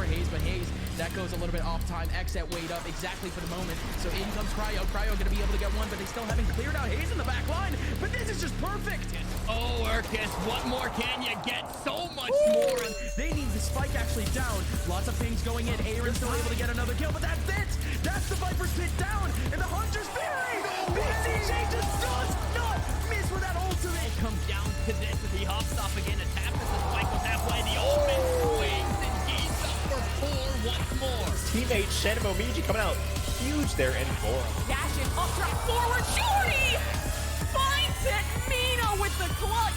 Hayes, but Hayes, that goes a little bit off time. Xset weighed up exactly for the moment. So in comes Cryo. Cryo going to be able to get one, but they still haven't cleared out Hayes in the back line. But this is just perfect. Oh, Urkus, what more can you get? So much Ooh. more. They need the spike actually down. Lots of pings going in. Aaron's still able to get another kill, but that's it. That's the Viper's pit down, and the Hunter's Fury. BCJ just does not miss with that ultimate. It comes down to this as he hops off again. A tap as the spike was halfway. The Omen swings, and he's up for 4 once more. His teammate Shen Momiji coming out huge there in 4. Dashes, up drop forward, Shorty finds it. Mina with the clutch.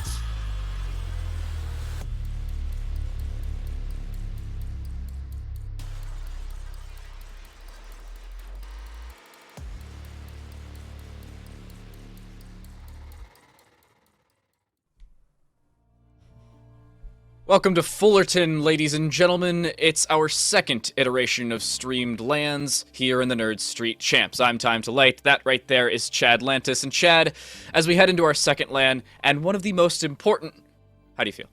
Welcome to Fullerton, ladies and gentlemen. It's our second iteration of streamed LANs here in the Nerd Street Champs. I'm Time to Light. That right there is Chad Lantis. And Chad, as we head into our second LAN, and one of the most important... How do you feel?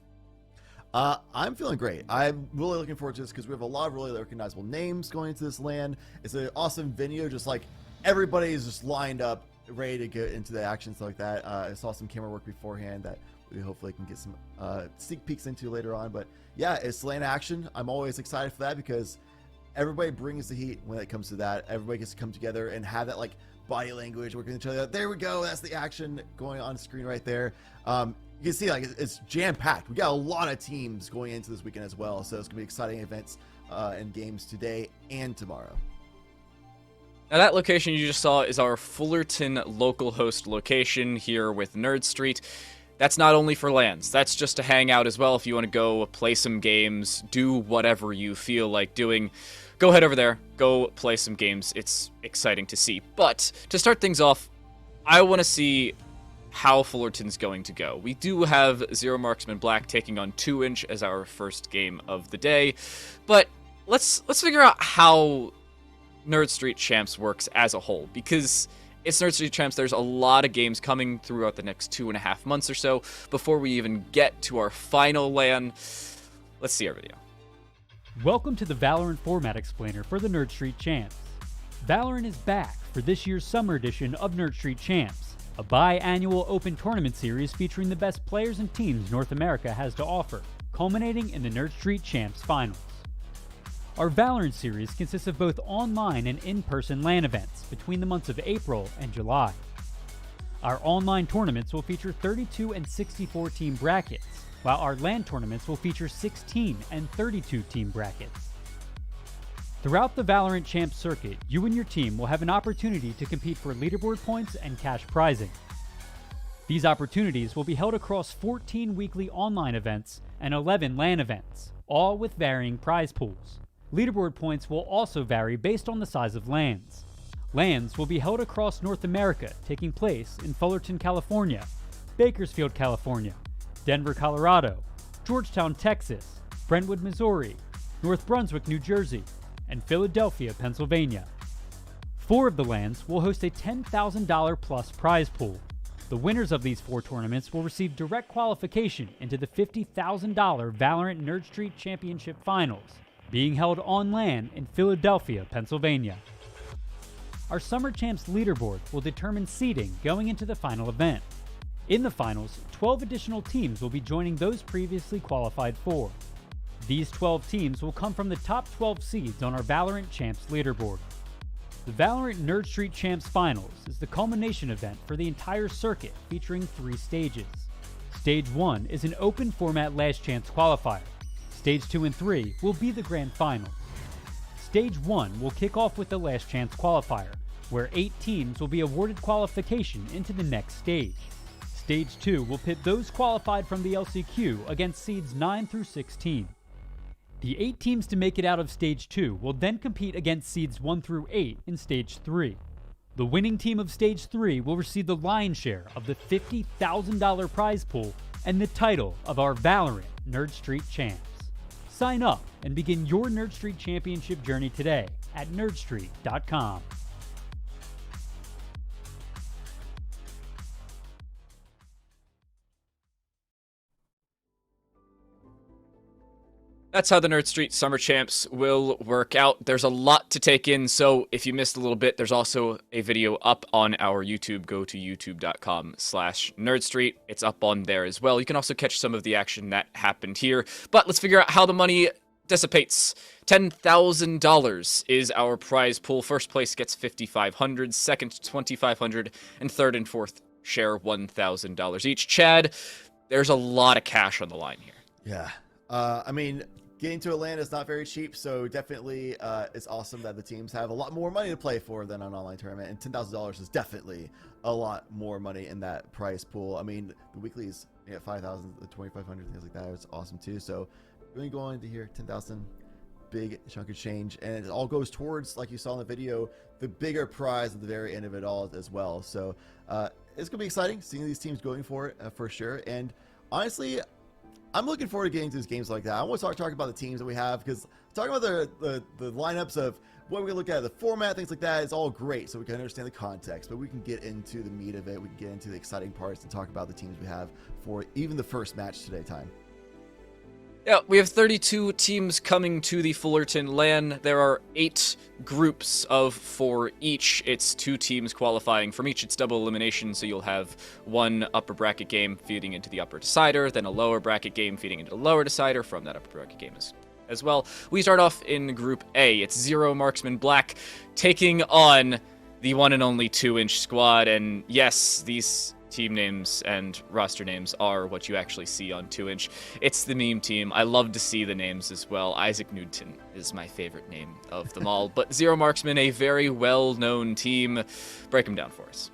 I'm feeling great. I'm really looking forward to this because we have a lot of really recognizable names going into this LAN. It's an awesome venue, just like everybody is just lined up, ready to get into the action, stuff like that. I saw some camera work beforehand that we hopefully can get some sneak peeks into later on. But yeah, it's LAN action. I'm always excited for that because everybody brings the heat when it comes to that. Everybody gets to come together and have that like body language, working with each other. There we go. That's the action going on screen right there. You can see like it's jam-packed. We got a lot of teams going into this weekend as well. So it's gonna be exciting events and games today and tomorrow. Now that location you just saw is our Fullerton local host location here with Nerd Street. That's not only for LANs, that's just to hang out as well. If you want to go play some games, do whatever you feel like doing, go head over there, go play some games. It's exciting to see. But to start things off, I want to see how Fullerton's going to go. We do have Zero Marksman Black taking on 2inch as our first game of the day, but let's figure out how Nerd Street Champs works as a whole, because it's Nerd Street Champs. There's a lot of games coming throughout the next 2.5 months or so before we even get to our final LAN. Let's see our video. Welcome to the Valorant Format Explainer for the Nerd Street Champs. Valorant is back for this year's summer edition of Nerd Street Champs, a biannual open tournament series featuring the best players and teams North America has to offer, culminating in the Nerd Street Champs Finals. Our Valorant series consists of both online and in-person LAN events between the months of April and July. Our online tournaments will feature 32 and 64 team brackets, while our LAN tournaments will feature 16 and 32 team brackets. Throughout the Valorant Champs circuit, you and your team will have an opportunity to compete for leaderboard points and cash prizing. These opportunities will be held across 14 weekly online events and 11 LAN events, all with varying prize pools. Leaderboard points will also vary based on the size of LANs. LANs will be held across North America, taking place in Fullerton, California, Bakersfield, California, Denver, Colorado, Georgetown, Texas, Brentwood, Missouri, North Brunswick, New Jersey, and Philadelphia, Pennsylvania. 4 of the LANs will host a $10,000 plus prize pool. The winners of these 4 tournaments will receive direct qualification into the $50,000 Valorant Nerd Street Championship Finals, being held on LAN in Philadelphia, Pennsylvania. Our Summer Champs leaderboard will determine seeding going into the final event. In the finals, 12 additional teams will be joining those previously qualified for. These 12 teams will come from the top 12 seeds on our Valorant Champs leaderboard. The Valorant Nerd Street Champs Finals is the culmination event for the entire circuit, featuring 3 stages. Stage 1 is an open format last chance qualifier. Stage 2 and 3 will be the grand finals. Stage 1 will kick off with the last chance qualifier, where 8 teams will be awarded qualification into the next stage. Stage 2 will pit those qualified from the LCQ against seeds 9 through 16. The 8 teams to make it out of Stage 2 will then compete against seeds 1 through 8 in Stage 3. The winning team of Stage 3 will receive the lion's share of the $50,000 prize pool and the title of our Valorant Nerd Street Champs. Sign up and begin your Nerd Street Championship journey today at nerdstreet.com. that's how the Nerd Street Summer Champs will work out. There's a lot to take in, so if you missed a little bit, there's also a video up on our YouTube. Go to youtube.com/nerdstreet. It's up on there as well. You can also catch some of the action that happened here. But let's figure out how the money dissipates. $10,000 is our prize pool. First place gets $5,500, second $2,500, and third and fourth share $1,000 each. Chad, there's a lot of cash on the line here. Yeah. I mean, getting to Atlanta is not very cheap, so definitely it's awesome that the teams have a lot more money to play for than an online tournament, and $10,000 is definitely a lot more money in that prize pool. I mean, the weeklies, 5,000, the 2,500, things like that is awesome too. So really going to here, 10,000, big chunk of change, and it all goes towards, like you saw in the video, the bigger prize at the very end of it all as well. So it's gonna be exciting seeing these teams going for it for sure. And honestly, I'm looking forward to getting to these games like that. I want to talk about the teams that we have, because talking about the lineups of what we're going to look at, the format, things like that, is all great, so we can understand the context, but we can get into the meat of it. We can get into the exciting parts and talk about the teams we have for even the first match today time. Yeah, we have 32 teams coming to the Fullerton LAN. There are 8 groups of 4 each. It's 2 teams qualifying from each. It's double elimination, so you'll have one upper bracket game feeding into the upper decider, then a lower bracket game feeding into the lower decider from that upper bracket game as well. We start off in Group A. It's Zero Marksman Black taking on the one and only 2-inch squad, and yes, these team names and roster names are what you actually see on 2-inch. It's the meme team. I love to see the names as well. Isaac Newton is my favorite name of them all. But Zero Marksman, a very well-known team. Break them down for us.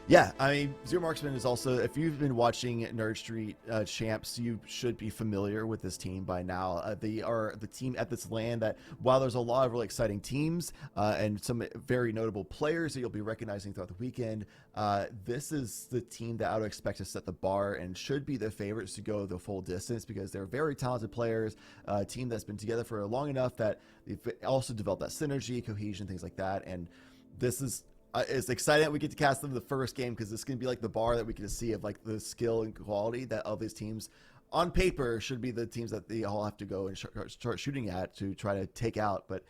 Yeah, I mean, Zero Marksman is also, if you've been watching Nerd Street Champs, you should be familiar with this team by now. They are the team at this LAN that, while there's a lot of really exciting teams and some very notable players that you'll be recognizing throughout the weekend, this is the team that I would expect to set the bar and should be the favorites to go the full distance, because they're very talented players, a team that's been together for long enough that they've also developed that synergy, cohesion, things like that. And this is... it's exciting that we get to cast them the first game, because it's going to be like the bar that we get to see of like the skill and quality that of these teams on paper should be the teams that they all have to go and start shooting at to try to take out. But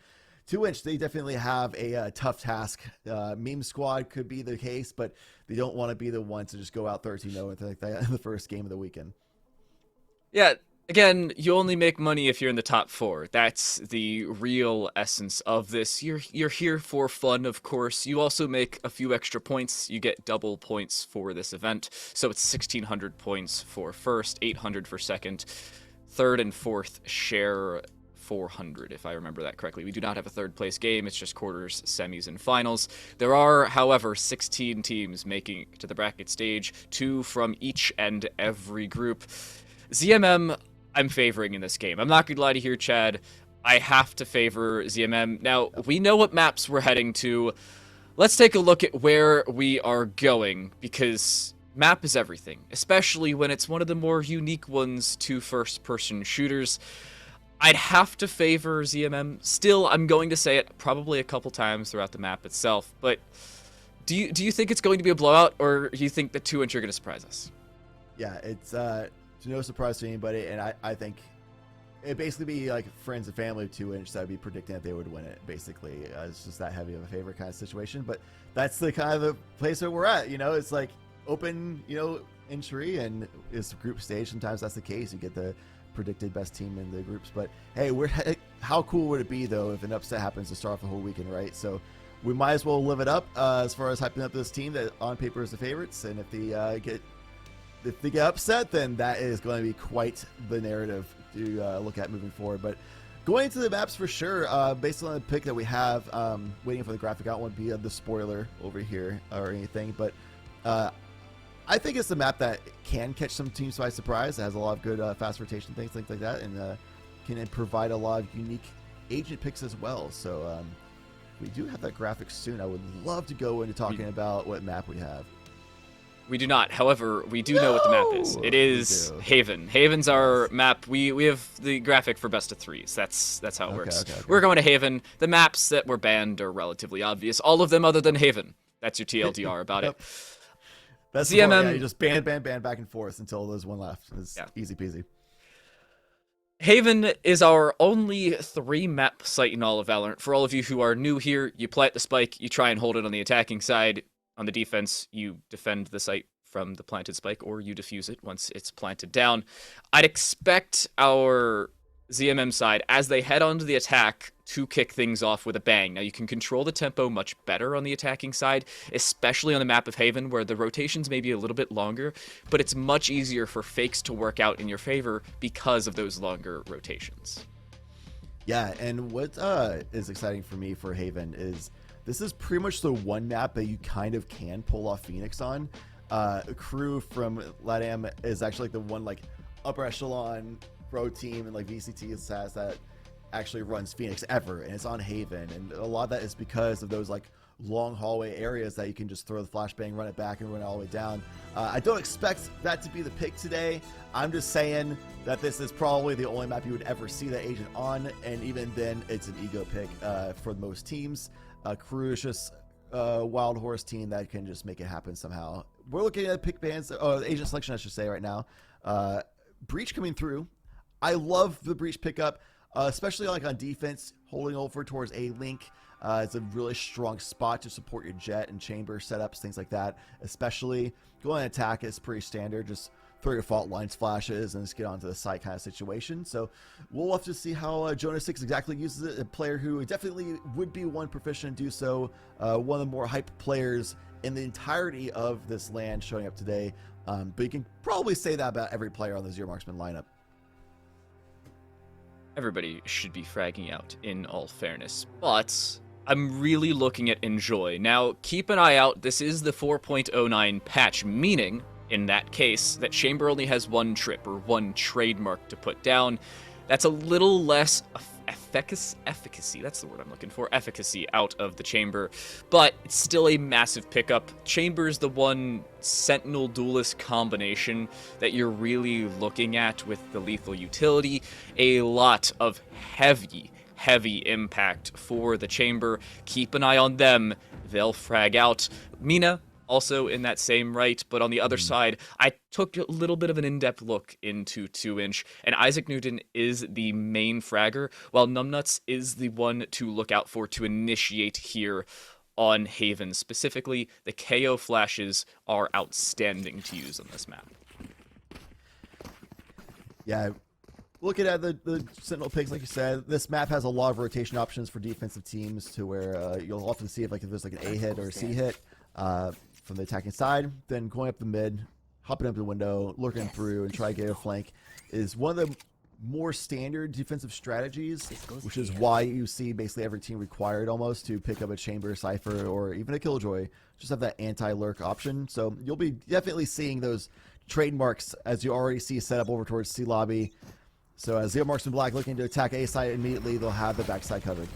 2-inch, they definitely have a tough task. Meme Squad could be the case, but they don't want to be the ones to just go out 13-0 and like that in the first game of the weekend. Yeah. Again, you only make money if you're in the top 4. That's the real essence of this. You're here for fun, of course. You also make a few extra points. You get double points for this event. So it's 1,600 points for first, 800 for second, third and fourth share 400, if I remember that correctly. We do not have a third place game. It's just quarters, semis, and finals. There are, however, 16 teams making it to the bracket stage, 2 from each and every group. ZMM, I'm favoring in this game. I'm not gonna lie to you here, Chad. I have to favor ZMM. Now, we know what maps we're heading to. Let's take a look at where we are going, because map is everything, especially when it's one of the more unique ones to first-person shooters. I'd have to favor ZMM. Still, I'm going to say it probably a couple times throughout the map itself, but do you think it's going to be a blowout, or do you think the 2-inch are going to surprise us? Yeah, it's no surprise to anybody, and I think it'd basically be like friends and family of 2-inch that would be predicting that they would win it, basically. It's just that heavy of a favorite kind of situation, but that's the kind of the place where we're at, it's like open, entry, and it's group stage. Sometimes that's the case. You get the predicted best team in the groups, but hey, how cool would it be, though, if an upset happens to start off the whole weekend, right? So we might as well live it up as far as hyping up this team that on paper is the favorites, and if they get upset, then that is going to be quite the narrative to look at moving forward. But going into the maps for sure, based on the pick that we have, waiting for the graphic, I don't want to be the spoiler over here or anything, but I think it's a map that can catch some teams by surprise. It has a lot of good fast rotation things like that, and can provide a lot of unique agent picks as well. So we do have that graphic soon. I would love to go into talking about what map we have. We do not. However, we do know what the map is. It is Haven. Haven's our map. We have the graphic for best of 3s. That's how it works. Okay. We're going to Haven. The maps that were banned are relatively obvious. All of them other than Haven. That's your TLDR about it. That's ZMM. You just ban back and forth until there's one left. It's easy peasy. Haven is our only 3-map site in all of Valorant. For all of you who are new here, you plant the spike, you try and hold it on the attacking side. On the defense, you defend the site from the planted spike, or you defuse it once it's planted down. I'd expect our ZMM side, as they head onto the attack, to kick things off with a bang. Now, you can control the tempo much better on the attacking side, especially on the map of Haven, where the rotations may be a little bit longer, but it's much easier for fakes to work out in your favor because of those longer rotations. Yeah, and what is exciting for me for Haven is this is pretty much the one map that you kind of can pull off Phoenix on. Crew from LAN is actually like the one like upper echelon pro team and like VCT has that actually runs Phoenix ever, and it's on Haven, and a lot of that is because of those like long hallway areas that you can just throw the flashbang, run it back, and run it all the way down. I don't expect that to be the pick today. I'm just saying that this is probably the only map you would ever see that agent on, and even then it's an ego pick for most teams. Crew is just a wild horse team that can just make it happen somehow. We're looking at pick bands, agent selection I should say right now. Breach coming through. I love the Breach pickup, especially like on defense, holding over towards A link. It's a really strong spot to support your jet and chamber setups, things like that. Especially going attack is pretty standard. Just throw your fault lines flashes and just get onto the site kind of situation. So we'll have to see how Jonas 6 exactly uses it. A player who definitely would be one proficient to do so. One of the more hyped players in the entirety of this LAN showing up today. But you can probably say that about every player on the Zero Marksman lineup. Everybody should be fragging out, in all fairness, but I'm really looking at Enjoy. Now, keep an eye out. This is the 4.09 patch, meaning, in that case, that Chamber only has one trip, or one trademark to put down. That's a little less efficacy, that's the word I'm looking for, efficacy out of the Chamber, but it's still a massive pickup. Chamber's the one Sentinel Duelist combination that you're really looking at with the lethal utility. A lot of heavy impact for the Chamber. Keep an eye on them. They'll frag out. Mina, also in that same right, but on the other side, I took a little bit of an in-depth look into 2-inch, and Isaac Newton is the main fragger, while Numbnuts is the one to look out for to initiate here on Haven. Specifically, the KO flashes are outstanding to use on this map. Yeah, looking at the Sentinel picks, like you said, this map has a lot of rotation options for defensive teams to where you'll often see if there's like an A hit or a C hit. From the attacking side, then going up the mid, hopping up the window, lurking through, and try to get a flank is one of the more standard defensive strategies, which is why you see basically every team required almost to pick up a Chamber, Cypher, or even a Killjoy. Just have that anti-lurk option. So you'll be definitely seeing those trademarks as you already see set up over towards C lobby. So as Zero Marksman Black looking to attack A side immediately, they'll have the backside covered.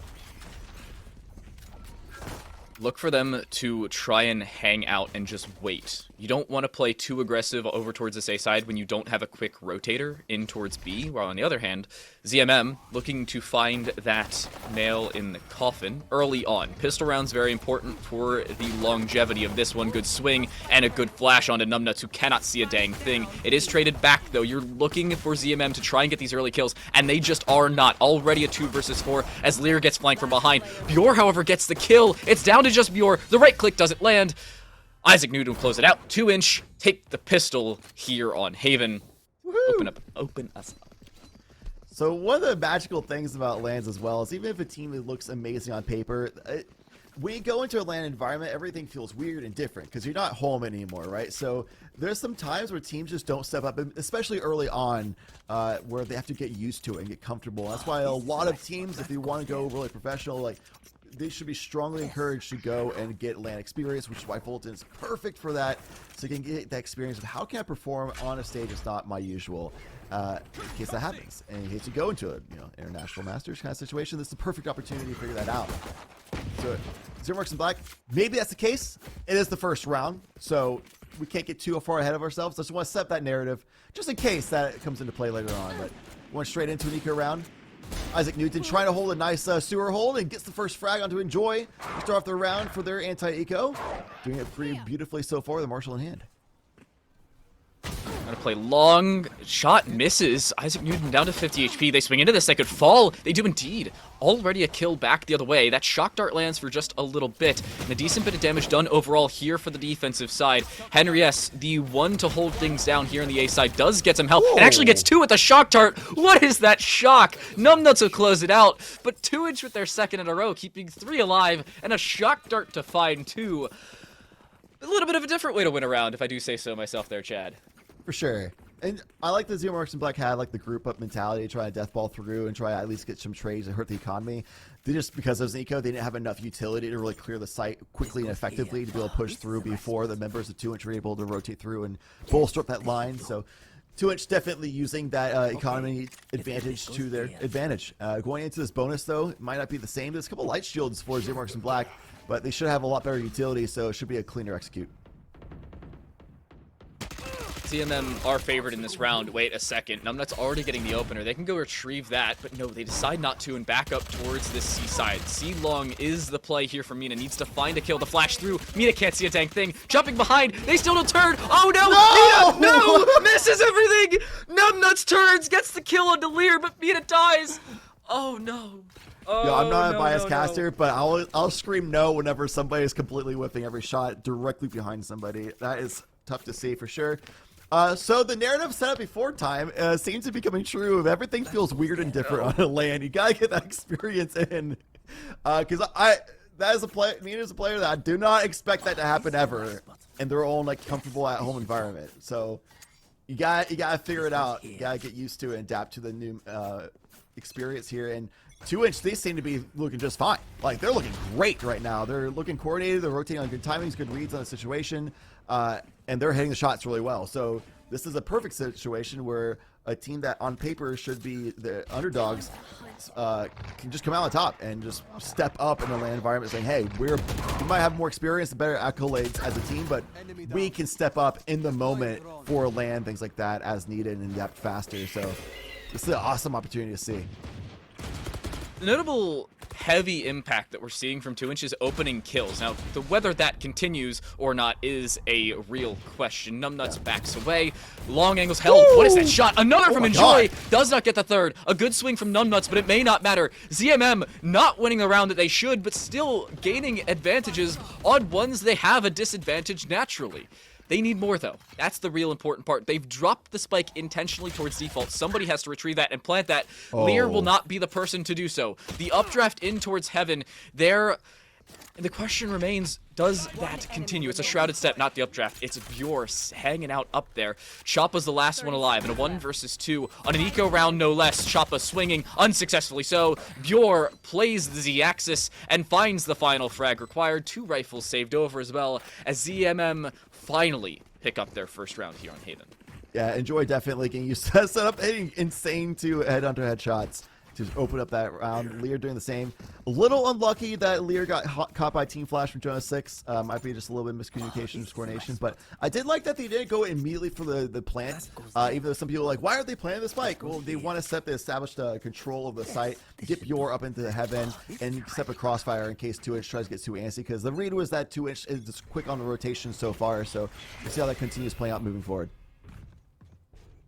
Look for them to try and hang out and just wait. You don't want to play too aggressive over towards this A side when you don't have a quick rotator in towards B, while on the other hand, ZMM looking to find that nail in the coffin early on. Pistol rounds very important for the longevity of this one. Good swing and a good flash onto Numbnuts, who cannot see a dang thing. It is traded back though. You're looking for ZMM to try and get these early kills, and they just are not. Already a 2 versus 4 as Lear gets flanked from behind. Bjor, however, gets the kill. It's down to just Bjor. The right click doesn't land. Isaac Newton will close it out. 2-inch, take the pistol here on Haven. Open us up. So one of the magical things about LANs as well is even if a team looks amazing on paper, when you go into a LAN environment, everything feels weird and different because you're not home anymore, right? So there's some times where teams just don't step up, especially early on, where they have to get used to it and get comfortable. That's why a lot of teams, if you want to go really professional, like, they should be strongly encouraged to go and get LAN experience, which is why Fullerton is perfect for that. So you can get that experience of how can I perform on a stage that's not my usual, in case that happens. And in case you go into a international masters kind of situation, this is the perfect opportunity to figure that out. So Zero Marksman Black, maybe that's the case. It is the first round, so we can't get too far ahead of ourselves. I just want to set up that narrative just in case that comes into play later on. But went straight into an eco round. Isaac Newton trying to hold a nice sewer hold and gets the first frag onto Enjoy to start off the round for their anti-eco. Doing it pretty beautifully so far with the Marshall in hand. Not Gonna play long. Shot misses. Isaac Newton down to 50 HP. They swing into this. They could fall. They do indeed. Already a kill back the other way. That shock dart lands for just a little bit. And a decent bit of damage done overall here for the defensive side. Henry S, the one to hold things down here on the A side, does get some help. Whoa. And actually gets 2 with a shock dart. What is that shock? Numbnuts will close it out. But 2inch with their second in a row, keeping 3 alive. And a shock dart to find 2. A little bit of a different way to win a round, if I do say so myself there, Chad. For sure. And I like the Zero Marks and Black had like the group up mentality, try to deathball through and try to at least get some trades and hurt the economy. They just, because of Nico, they didn't have enough utility to really clear the site quickly and effectively to be able to push through before the members of 2inch were able to rotate through and bolster up that line. So 2inch definitely using that economy advantage to their advantage. Going into this bonus, though, it might not be the same. There's a couple light shields for Zero Marks and Black, but they should have a lot better utility, so it should be a cleaner execute. CMM are favored in this round. Wait a second. Numbnuts already getting the opener. They can go retrieve that, but no, they decide not to and back up towards this C side. C long is the play here for Mina. Needs to find a kill to flash through. Mina can't see a dang thing. Jumping behind. They still don't turn. Oh no! Mina! No! Misses everything! Numbnuts turns, gets the kill on Delir, but Mina dies. Oh no. Oh, Yo, I'm not a no, biased no, caster, but I'll scream no whenever somebody is completely whipping every shot directly behind somebody. That is tough to see for sure. So the narrative set up before time seems to be coming true. If everything feels weird and different on a LAN, you gotta get that experience in. Because that is a play. Me as a player, that I do not expect that to happen ever in their own like comfortable at home environment. So you gotta figure it out. You gotta get used to it and adapt to the new experience here. And 2inch, they seem to be looking just fine. Like they're looking great right now. They're looking coordinated. They're rotating on good timings, good reads on the situation. And they're hitting the shots really well. So this is a perfect situation where a team that on paper should be the underdogs can just come out on top and just step up in the LAN environment saying, hey, we might have more experience and better accolades as a team, but we can step up in the moment for LAN, things like that as needed and adapt faster. So this is an awesome opportunity to see. The notable heavy impact that we're seeing from 2inch is opening kills. Now, whether that continues or not is a real question. Numbnuts backs away. Long angles held. What is that shot? Another from Enjoy. Does not get the third. A good swing from Numbnuts, but it may not matter. ZMM not winning the round that they should, but still gaining advantages on ones they have a disadvantage naturally. They need more, though. That's the real important part. They've dropped the spike intentionally towards default. Somebody has to retrieve that and plant that. Lear will not be the person to do so. The updraft in towards heaven, there... And the question remains, does that continue? It's a shrouded step, not the updraft. It's Bjor hanging out up there. Choppa's the last one alive in a 1 versus 2 on an eco round, no less. Choppa swinging unsuccessfully so. Bjor plays the Z-axis and finds the final frag required. 2 rifles saved over as well as ZMM finally pick up their first round here on Haven. Yeah, Enjoy definitely getting used to set up hitting insane to head-under-head shots to open up that round. Lear doing the same. A little unlucky that Lear got caught by Team Flash from Jonah 6. Might be just a little bit of miscommunication, miscoordination. But I did like that they didn't go immediately for the plant. Even though some people are like, why are they planting the spike? Well, they want to set the established control of the site, get Bjor up into heaven, and set a crossfire in case 2inch tries to get too antsy. Because the read was that 2inch is just quick on the rotation so far. So we'll see how that continues playing out moving forward.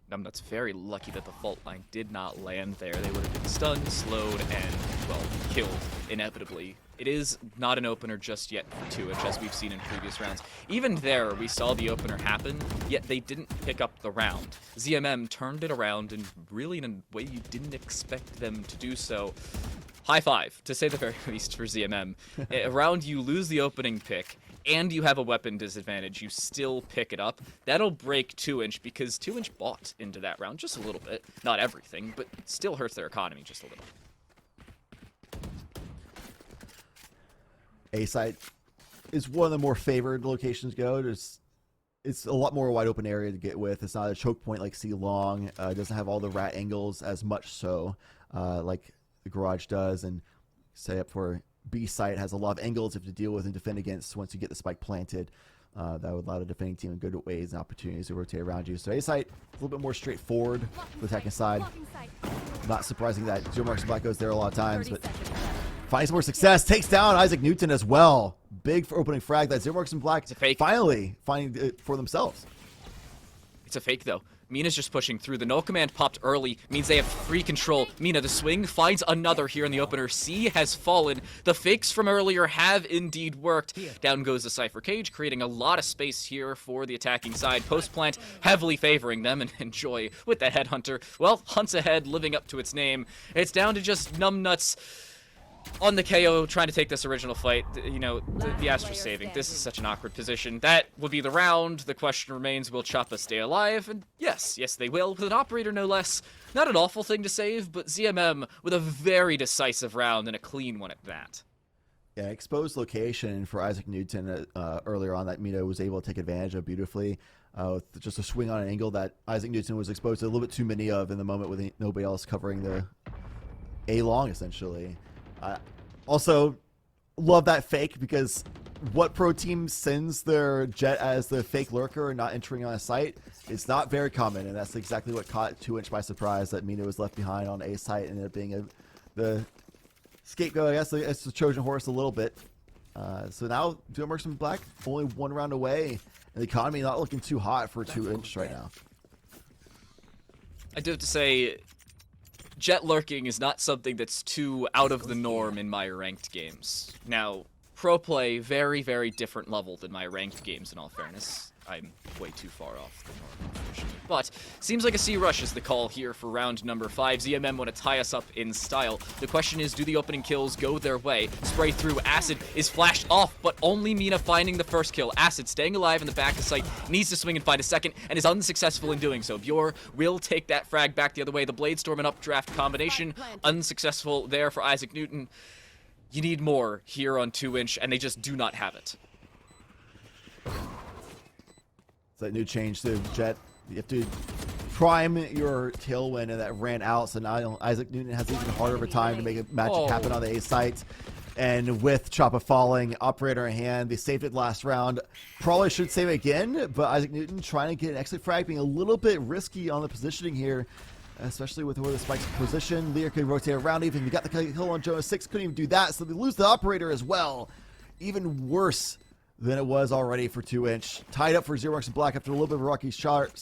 Numbnuts very lucky that the fault line did not land there. They would have been stunned, slowed, and, well, killed, inevitably. It is not an opener just yet for 2inch, as we've seen in previous rounds. Even there, we saw the opener happen, yet they didn't pick up the round. ZMM turned it around, and really in a way you didn't expect them to do so. High five, to say the very least, for ZMM. A round you lose the opening pick, and you have a weapon disadvantage, you still pick it up. That'll break 2inch because 2inch bought into that round just a little bit. Not everything, but still hurts their economy just a little. A-site is one of the more favored locations go. It's a lot more wide open area to get with. It's not a choke point like C long. It doesn't have all the rat angles as much so like the garage does. And set up for B site has a lot of angles you have to deal with and defend against once you get the spike planted. That would allow the defending team in good ways and opportunities to rotate around you. So A site, a little bit more straightforward for the attacking side. Not surprising that Zero Marks and Black goes there a lot of times, but finds more success. Takes down Isaac Newton as well. Big for opening frag that Zero Marks and Black finally finding it for themselves. It's It's a fake, though. Mina's just pushing through. The null command popped early, means they have free control. Mina, the swing, finds another here in the opener. C has fallen. The fakes from earlier have indeed worked. Down goes the Cypher Cage, creating a lot of space here for the attacking side. Post plant heavily favoring them, and Enjoy with the Headhunter. Well, hunts ahead, living up to its name. It's down to just Numbnuts on the KO, trying to take this original fight. You know, the Astra saving. This is such an awkward position. That will be the round. The question remains, will Choppa stay alive? And yes, they will, with an operator no less. Not an awful thing to save, but ZMM with a very decisive round and a clean one at that. Yeah, exposed location for Isaac Newton earlier on that Mina was able to take advantage of beautifully. With just a swing on an angle that Isaac Newton was exposed to a little bit too many of in the moment with nobody else covering the A-long, essentially. Also, love that fake, because what pro team sends their Jet as the fake lurker and not entering on a site? It's not very common, and that's exactly what caught 2inch by surprise, that Mina was left behind on A site and ended up being the scapegoat. I guess it's the Trojan horse a little bit. So now, Duo Mercs and Black only 1 round away, and the economy not looking too hot for 2inch right now. I do have to say, Jet lurking is not something that's too out of the norm in my ranked games. Now, pro play, very, very different level than my ranked games, in all fairness. I'm way too far off the norm, unfortunately. But seems like a C rush is the call here for round number 5. ZMM want to tie us up in style. The question is, do the opening kills go their way? Spray through. Acid is flashed off, but only Mina finding the first kill. Acid staying alive in the back of sight, needs to swing and find a second, and is unsuccessful in doing so. Bjor will take that frag back the other way. The Bladestorm and Updraft combination, unsuccessful there for Isaac Newton. You need more here on 2inch, and they just do not have it. It's that new change to Jet. You have to prime your tailwind, and that ran out, so now Isaac Newton has even harder of a time to make a magic happen on the A site. And with Choppa falling, operator in hand, they saved it last round. Probably should save it again, but Isaac Newton trying to get an exit frag, being a little bit risky on the positioning here, especially with where the spike's position. Lear could rotate around even. We got the kill on Jonas 6, couldn't even do that, so they lose the operator as well. Even worse than it was already for 2inch. Tied up for ZeroMarks and Black after a little bit of a rocky start,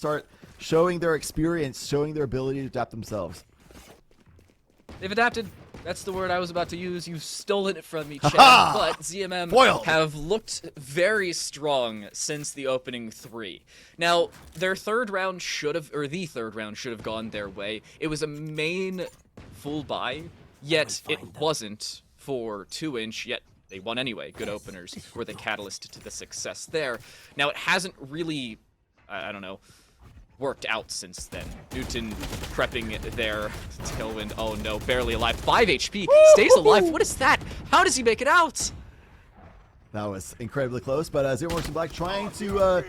showing their experience, showing their ability to adapt themselves. They've adapted. That's the word I was about to use. You've stolen it from me, Chad. But ZMM have looked very strong since the opening 3. Now, their third round should have, or the third round should have gone their way. It was a main full buy, yet it wasn't for 2inch, yet they won anyway. Good openers were the catalyst to the success there. Now, it hasn't really, I don't know, worked out since then. Newton prepping their tailwind. Oh no, barely alive. 5 HP, stays alive. What is that? How does he make it out? That was incredibly close, but ZeroMarks and Black trying to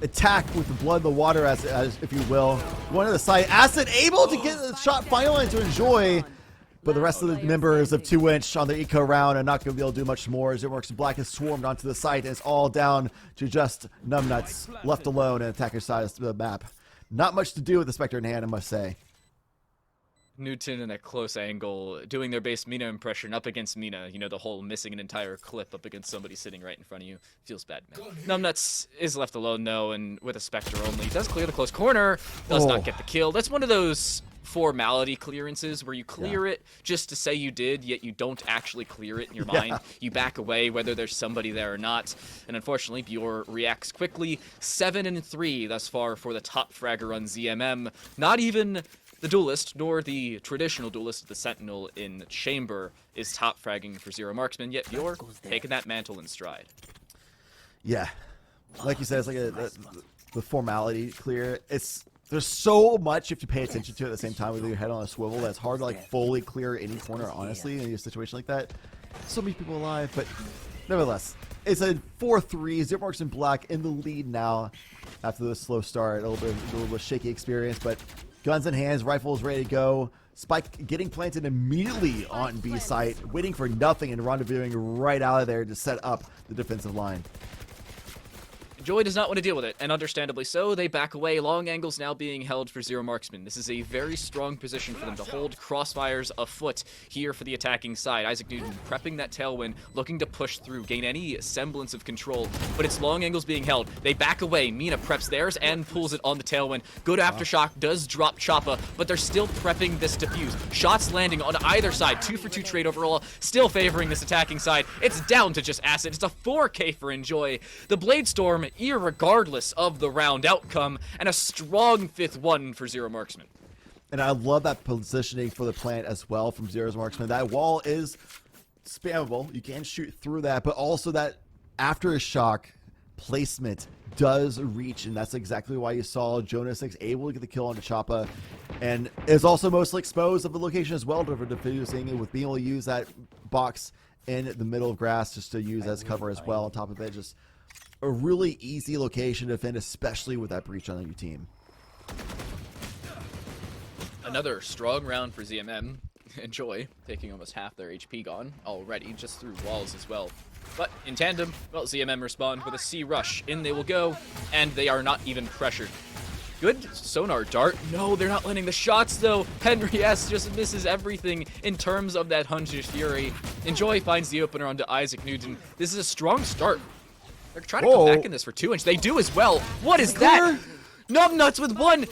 attack with the blood in the water, as if you will. One of the side. Acid able to get the shot finally to Enjoy, but the rest of the members of 2inch on the eco round are not going to be able to do much more. ZeroMarks and Black has swarmed onto the site, and it's all down to just Numbnuts left alone and attacker side of the map. Not much to do with the Spectre in hand, I must say. Newton in a close angle, doing their base Mina impression up against Mina. You know, the whole missing an entire clip up against somebody sitting right in front of you. Feels bad, man. Numbnuts is left alone, though, and with a Spectre only. Does clear the close corner, does not get the kill. That's one of those formality clearances where you clear it just to say you did, yet you don't actually clear it in your mind. You back away whether there's somebody there or not, and unfortunately Bjor reacts quickly. 7-3 thus far for the top fragger on ZMM. Not even the duelist, nor the traditional duelist, the Sentinel in Chamber, is top fragging for Zero Marksman, yet Bjor taking that mantle in stride. Yeah, like you said, it's like the formality clear. There's so much you have to pay attention to at the same time with your head on a swivel that's hard to like fully clear any corner, honestly, in a situation like that. So many people alive, but nevertheless, it's a 4-3. ZeroMarks and Black in the lead now after the slow start. A little bit shaky experience, but guns in hands, rifles ready to go. Spike getting planted immediately on B site, waiting for nothing and rendezvousing right out of there to set up the defensive line. Joy does not want to deal with it, and understandably so, they back away. Long angles now being held for Zero Marksman. This is a very strong position for them to hold. Crossfires afoot here for the attacking side. Isaac Newton prepping that tailwind, looking to push through, gain any semblance of control, but it's long angles being held. They back away. Mina preps theirs and pulls it on the tailwind. Good Aftershock does drop Choppa, but they're still prepping this defuse. Shots landing on either side. 2-for-2 trade overall, still favoring this attacking side. It's down to just Acid. It's a 4K for Enjoy. The Blade Storm, irregardless of the round outcome, and a strong 5th-1 for Zero Marksman. And I love that positioning for the plant as well from Zero's Marksman. That wall is spammable. You can shoot through that, but also that Aftershock placement does reach, and that's exactly why you saw Jonas 6 able to get the kill onto Choppa, and is also mostly exposed of the location as well for defusing, and with being able to use that box in the middle of grass just to use as cover as well. On top of it, just a really easy location to defend, especially with that breach on your team. Another strong round for ZMM. Enjoy, taking almost half their HP gone already, just through walls as well. But in tandem, well, ZMM respond with a C rush. In they will go, and they are not even pressured. Good sonar dart. No, they're not landing the shots, though. Henry S. just misses everything in terms of that Hunter's Fury. Enjoy finds the opener onto Isaac Newton. This is a strong start. They're trying to come back in this for 2-inch. They do as well. What is that? Numbnuts with one.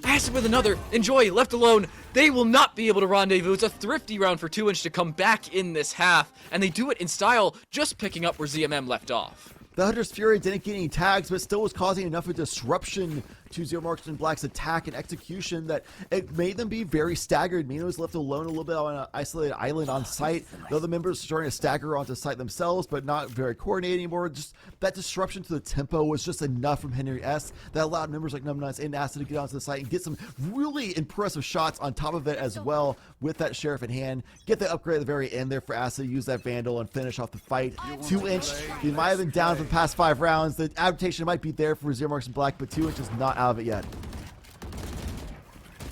Acid with another. Enjoy left alone. They will not be able to rendezvous. It's a thrifty round for 2-inch to come back in this half, and they do it in style, just picking up where ZMM left off. The Hunter's Fury didn't get any tags, but still was causing enough of disruption to Zero Marksman Black's attack and execution that it made them be very staggered. Mina was left alone a little bit on an isolated island on site. The other members starting to stagger onto site themselves, but not very coordinated anymore. Just that disruption to the tempo was just enough from Henry S. that allowed members like Numbnuts and Acid to get onto the site and get some really impressive shots on top of it as well with that Sheriff in hand. Get the upgrade at the very end there for Acid, use that Vandal and finish off the fight. 2-inch, he might have been down for the past 5 rounds. The adaptation might be there for Zero Marksman Black, but 2-inch is not out of it yet.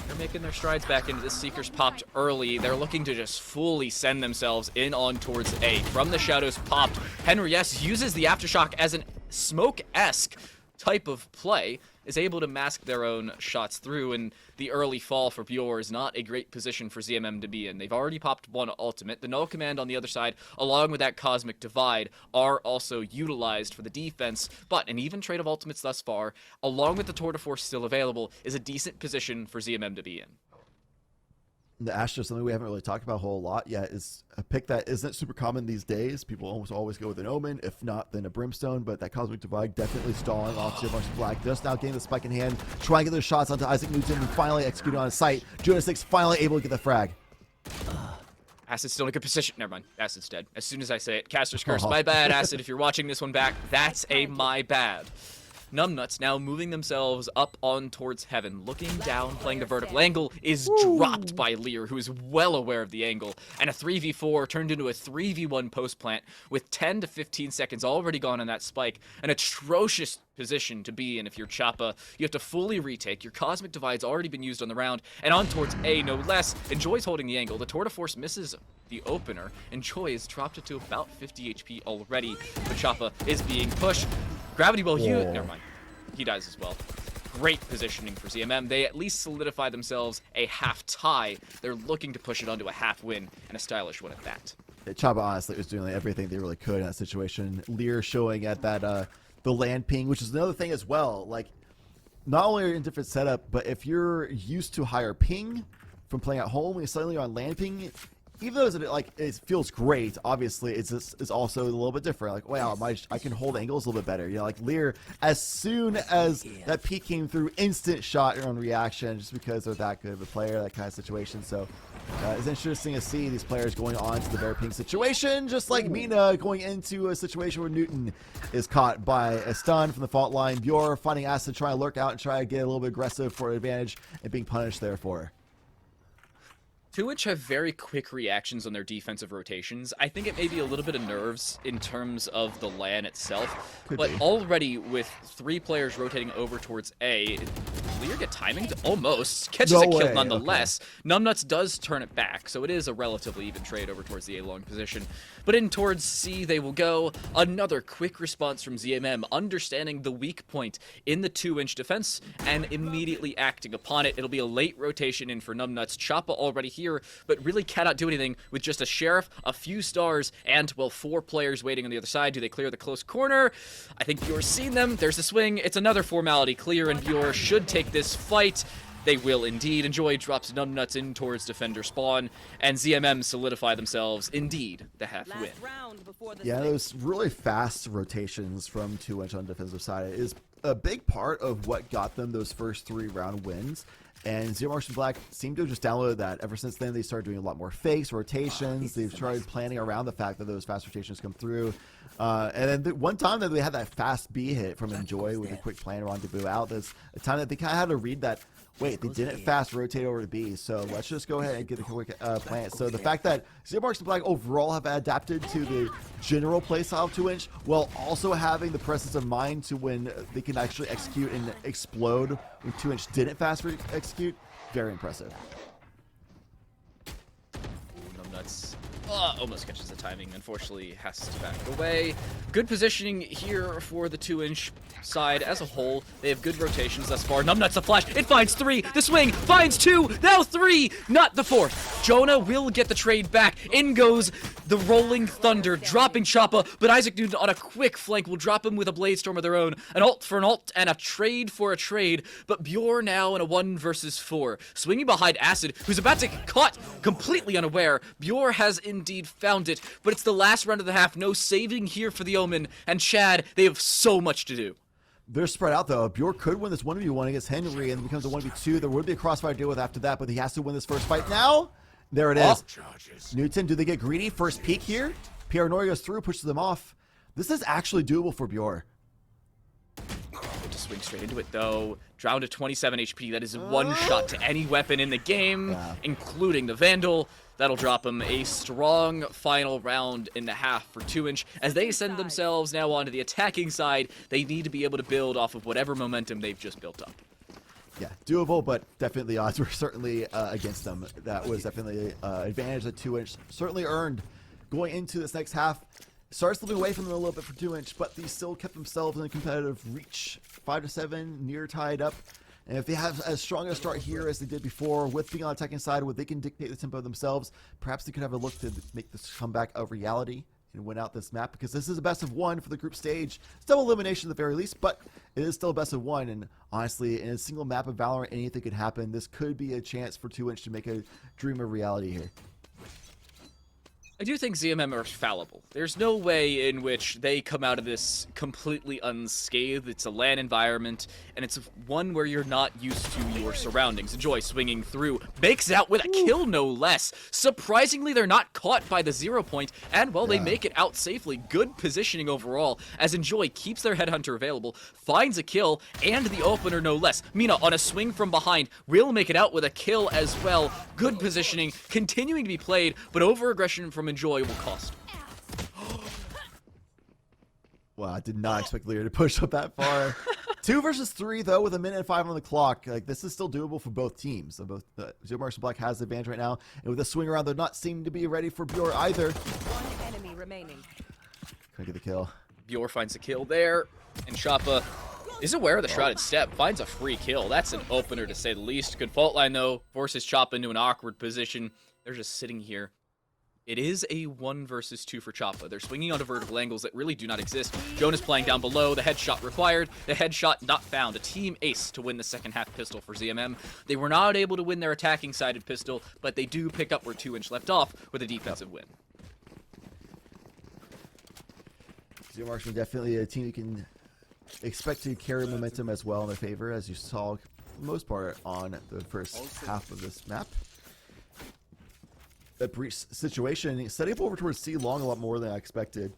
They're making their strides back into this. Seekers popped early. They're looking to just fully send themselves in on towards A. From the shadows popped. Henry S. uses the Aftershock as an smoke-esque type of play, is able to mask their own shots through, and the early fall for Bjor is not a great position for ZMM to be in. They've already popped one ultimate. The null command on the other side, along with that cosmic divide, are also utilized for the defense, but an even trade of ultimates thus far, along with the tour de force still available, is a decent position for ZMM to be in. The Astra, something we haven't really talked about a whole lot yet, is a pick that isn't super common these days. People almost always go with an Omen, if not, then a Brimstone, but that Cosmic Divide definitely stalling off Zero Marksman Black. Just now getting the spike in hand, trying to get those shots onto Isaac Newton, and finally executing on his sight. Jonas 6 finally able to get the frag. Acid's still in a good position. Never mind. Acid's dead. As soon as I say it. Caster's Curse. My bad, Acid. If you're watching this one back, that's a my bad. Numbnuts now moving themselves up on towards heaven, looking down, playing the vertical angle, is dropped by Lear, who is well aware of the angle, and a 3v4 turned into a 3v1 post plant with 10 to 15 seconds already gone on that spike. An atrocious position to be in if you're Choppa. You have to fully retake. Your Cosmic Divide's already been used on the round, and on towards A, no less. Enjoy's holding the angle. The Tour de Force misses the opener. Enjoy has dropped it to about 50 HP already, but Choppa is being pushed. Gravity Well, never mind. He dies as well. Great positioning for ZMM. They at least solidify themselves a half tie. They're looking to push it onto a half win, and a stylish one at that. Choppa honestly was doing everything they really could in that situation. Lear showing at that the land ping, which is another thing as well. Like, not only are you in different setup, but if you're used to higher ping from playing at home, when you're suddenly on land ping, even though it feels great, obviously it's also a little bit different. Like, wow, I can hold angles a little bit better. You know, like Lear, as soon as that peek came through, instant shot on reaction, just because they're that good of a player, that kind of situation. So it's interesting to see these players going on to the very ping situation, just like Mina going into a situation where Newton is caught by a stun from the fault line. Bjor finding Acid, trying to lurk out and try to get a little bit aggressive for advantage, and being punished therefore. 2-inch have very quick reactions on their defensive rotations. I think it may be a little bit of nerves in terms of the LAN itself, but already with 3 players rotating over towards A, Lear get timing? Almost. Catches No a kill way, nonetheless. Numbnuts does turn it back, so it is a relatively even trade over towards the A-long position. But in towards C, they will go. Another quick response from ZMM, understanding the weak point in the 2-inch defense and immediately acting upon it. It'll be a late rotation in for Numbnuts. Choppa already here, but really cannot do anything with just a Sheriff, a few stars, and, well, 4 players waiting on the other side. Do they clear the close corner? I think Bjore's seen them. There's the swing. It's another formality clear, and Bjore should take this fight. They will indeed. Enjoy drops Numbnuts in towards defender spawn, and ZMM solidify themselves indeed the half win. Yeah, those really fast rotations from 2-inch on the defensive side is a big part of what got them those first 3-round wins. And Zero Marks and Black seem to have just downloaded that. Ever since then, they started doing a lot more fakes, rotations. They've started planning around the fact that those fast rotations come through. And then one time that they had that fast B hit from Enjoy with a quick plan rendezvous out, there's a time that they kind of had to read that, wait, they didn't fast rotate over to B, so let's just go ahead and get a quick plan. So the fact that Zero Marks and Black overall have adapted to the general playstyle of 2-inch, while also having the presence of mind to when they can actually execute and explode when 2-inch didn't fast execute, very impressive. Numbnuts almost catches the timing. Unfortunately, has to back away. Good positioning here for the 2-inch side as a whole. They have good rotations thus far. Numbnuts a flash. It finds 3. The swing finds 2. Now 3. Not the 4th. Jonah will get the trade back. In goes the Rolling Thunder, dropping Choppa, but Isaac Newton on a quick flank will drop him with a Blade Storm of their own. An ult for an ult and a trade for a trade, but Bjore now in a 1 versus 4. Swinging behind Acid, who's about to get caught completely unaware. Bjore has indeed found it, but it's the last round of the half. No saving here for the Omen, and Chad, they have so much to do. They're spread out, though. Bjore could win this 1v1 against Henry and it becomes a 1v2. There would be a crossfire deal with after that, but he has to win this first fight now. There it is. Newton, do they get greedy? First peek here. Pierre Nori goes through, pushes them off. This is actually doable for Bjore. Just swing straight into it, though. Drowned to 27 HP. That is one shot to any weapon in the game, including the Vandal. That'll drop him a strong final round and a half for 2-inch. As they send themselves now onto the attacking side, they need to be able to build off of whatever momentum they've just built up. Yeah, doable, but definitely the odds were certainly against them. That was definitely advantage that 2-inch certainly earned going into this next half. Started slipping away from them a little bit for 2-inch, but they still kept themselves in a competitive reach. 5-7, near tied up. And if they have as strong a start here as they did before, with being on the attacking side, where they can dictate the tempo themselves, perhaps they could have a look to make this comeback a reality and win out this map, because this is a best of 1 for the group stage. It's double elimination at the very least, but it is still a best of 1, and honestly, in a single map of Valorant, anything could happen. This could be a chance for 2-inch to make a dream a reality here. I do think ZMM are fallible. There's no way in which they come out of this completely unscathed. It's a LAN environment, and it's one where you're not used to your surroundings. Enjoy swinging through. Makes out with a kill, no less. Surprisingly, they're not caught by the 0 point, and, well, they make it out safely. Good positioning overall, as Enjoy keeps their headhunter available, finds a kill, and the opener, no less. Mina, on a swing from behind, will make it out with a kill as well. Good positioning, continuing to be played, but over-aggression from Enjoy will cost. Wow, I did not expect Lear to push up that far. 2 versus 3, though, with 1:05 on the clock. Like, this is still doable for both teams. So both Zero Marks and Black has the advantage right now, and with the swing around, they're not seeming to be ready for Bjore either. One enemy remaining. Couldn't get the kill. Bjore finds a kill there, and Choppa is aware of the Shrouded Step, finds a free kill. That's an opener, to say the least. Good fault line, though, forces Choppa into an awkward position. They're just sitting here. It is a 1 versus 2 for Choppa. They're swinging onto vertical angles that really do not exist. Jonah's playing down below. The headshot required. The headshot not found. A team ace to win the second half pistol for ZMM. They were not able to win their attacking sided pistol, but they do pick up where 2-inch left off with a defensive win. Zero Marks are definitely a team you can expect to carry momentum as well in their favor, as you saw for the most part on the first half of this map. That breach situation, setting up over towards C long a lot more than I expected.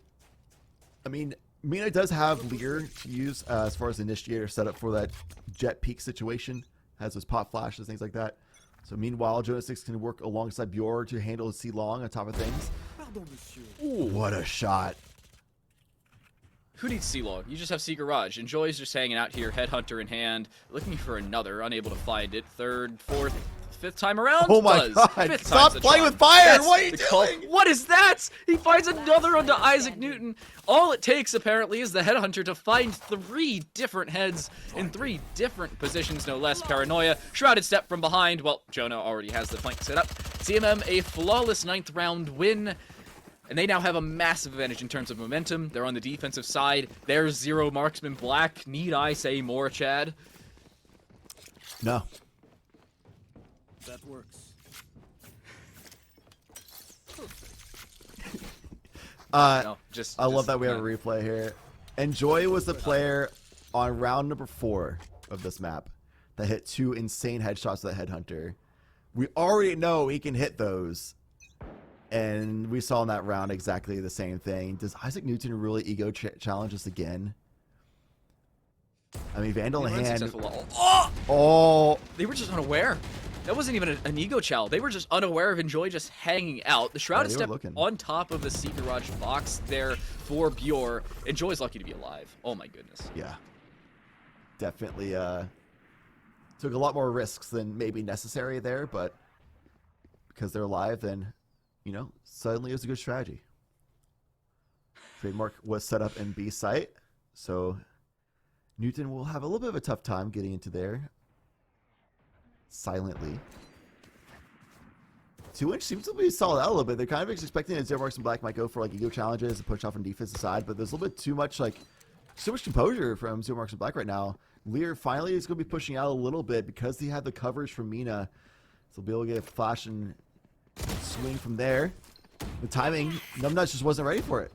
I mean, Mina does have Lear to use as far as initiator setup for that jet peak situation. Has those pop flashes, things like that. So meanwhile, Jonas 6 can work alongside Bjore to handle C long on top of things. Ooh, what a shot. Who needs C-Long? You just have C-Garage. Enjoy's just hanging out here, Headhunter in hand, looking for another, unable to find it. Third, fourth, fifth time around? Oh my Does. god. Fifth Stop time's the playing charm. with fire. That's What are you the call. doing? What is that? He finds another onto Isaac Newton. All it takes, apparently, is the Headhunter to find 3 different heads in 3 different positions, no less. Paranoia, shrouded step from behind. Well, Jonah already has the flank set up. CMM, a flawless 9th round win. And they now have a massive advantage in terms of momentum. They're on the defensive side. There's 0 marksman black. Need I say more, Chad? No. That works. No, just. I love that we have a replay here. Enjoy was the player on round number 4 of this map that hit 2 insane headshots to the Headhunter. We already know he can hit those. And we saw in that round exactly the same thing. Does Isaac Newton really ego challenge us again? I mean, Vandal in hand. Oh! They were just unaware. That wasn't even an ego chow. They were just unaware of Enjoy just hanging out. The shrouded step on top of the C Garage box there for Bjor. Enjoy's lucky to be alive. Oh my goodness. Yeah. Definitely took a lot more risks than maybe necessary there, but because they're alive, then, you know, suddenly it was a good strategy. Trademark was set up in B site, so Newton will have a little bit of a tough time getting into there silently. 2-inch seems to be solid out a little bit. They're kind of expecting that Zero Marks and Black might go for like ego challenges and push off on defensive side, but there's a little bit too much composure from Zero Marks and Black right now. Lear finally is going to be pushing out a little bit because he had the coverage from Mina, so he'll be able to get a flash and swing from there. The timing, Numbnuts just wasn't ready for it.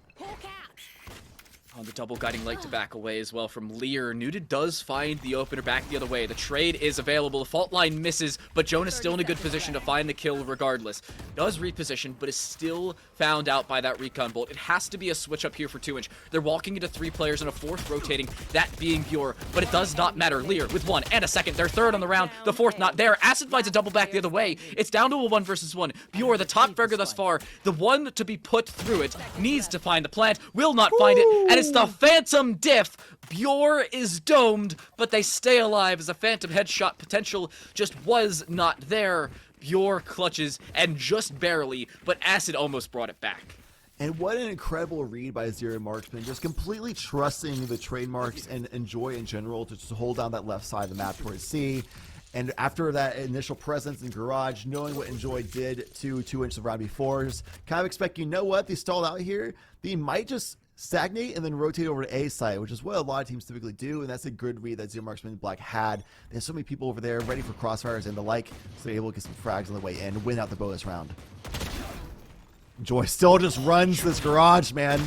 On the double guiding light to back away as well from Lear. Newton does find the opener back the other way. The trade is available. The fault line misses, but Jonah's still in a good position to find the kill regardless. Does reposition, but is still found out by that recon bolt. It has to be a switch up here for 2-inch. They're walking into 3 players and a 4th rotating, that being Bjor, but it does not matter. Lear with 1 and a 2nd. They're 3rd on the round. The 4th not there. Acid finds a double back the other way. It's down to a 1 versus 1. Bjor, the top fragger thus far, the one to be put through it, needs to find the plant, will not find it, and it's the Phantom Diff. Bjor is domed, but they stay alive as a Phantom headshot potential just was not there. Bjor clutches, and just barely, but Acid almost brought it back. And what an incredible read by Zero Marksman, just completely trusting the trademarks and Enjoy in general to just hold down that left side of the map towards C. And after that initial presence in Garage, knowing what Enjoy did to 2-inch the round before, just kind of expect, you know what, they stalled out here, they might just stagnate and then rotate over to A site, which is what a lot of teams typically do, and that's a good read that Zero Marksman Black had. There's so many people over there ready for crossfires and the like, so they're able to get some frags on the way in, win out the bonus round. Enjoy still just runs this Garage, man.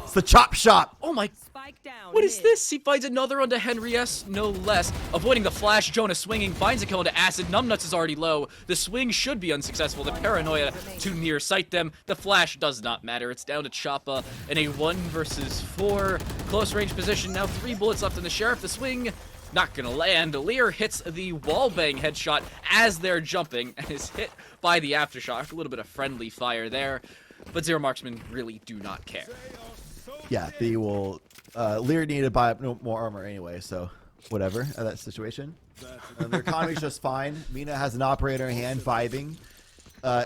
It's the chop shop. Oh my... Spike down. What is this? He finds another onto Henry S, no less. Avoiding the flash, Jonah swinging, finds a kill into Acid. Numbnuts is already low. The swing should be unsuccessful. The Paranoia too near sight them. The flash does not matter. It's down to Choppa in a 1 versus 4. Close range position. Now 3 bullets left in the Sheriff. The swing not gonna land. Lear hits the wallbang headshot as they're jumping and is hit by the aftershock. A little bit of friendly fire there, but Zero Marksman really do not care. Yeah, they will. Lear needed to buy up no more armor anyway, so whatever at that situation. Their economy's just fine. Mina has an operator in hand, vibing.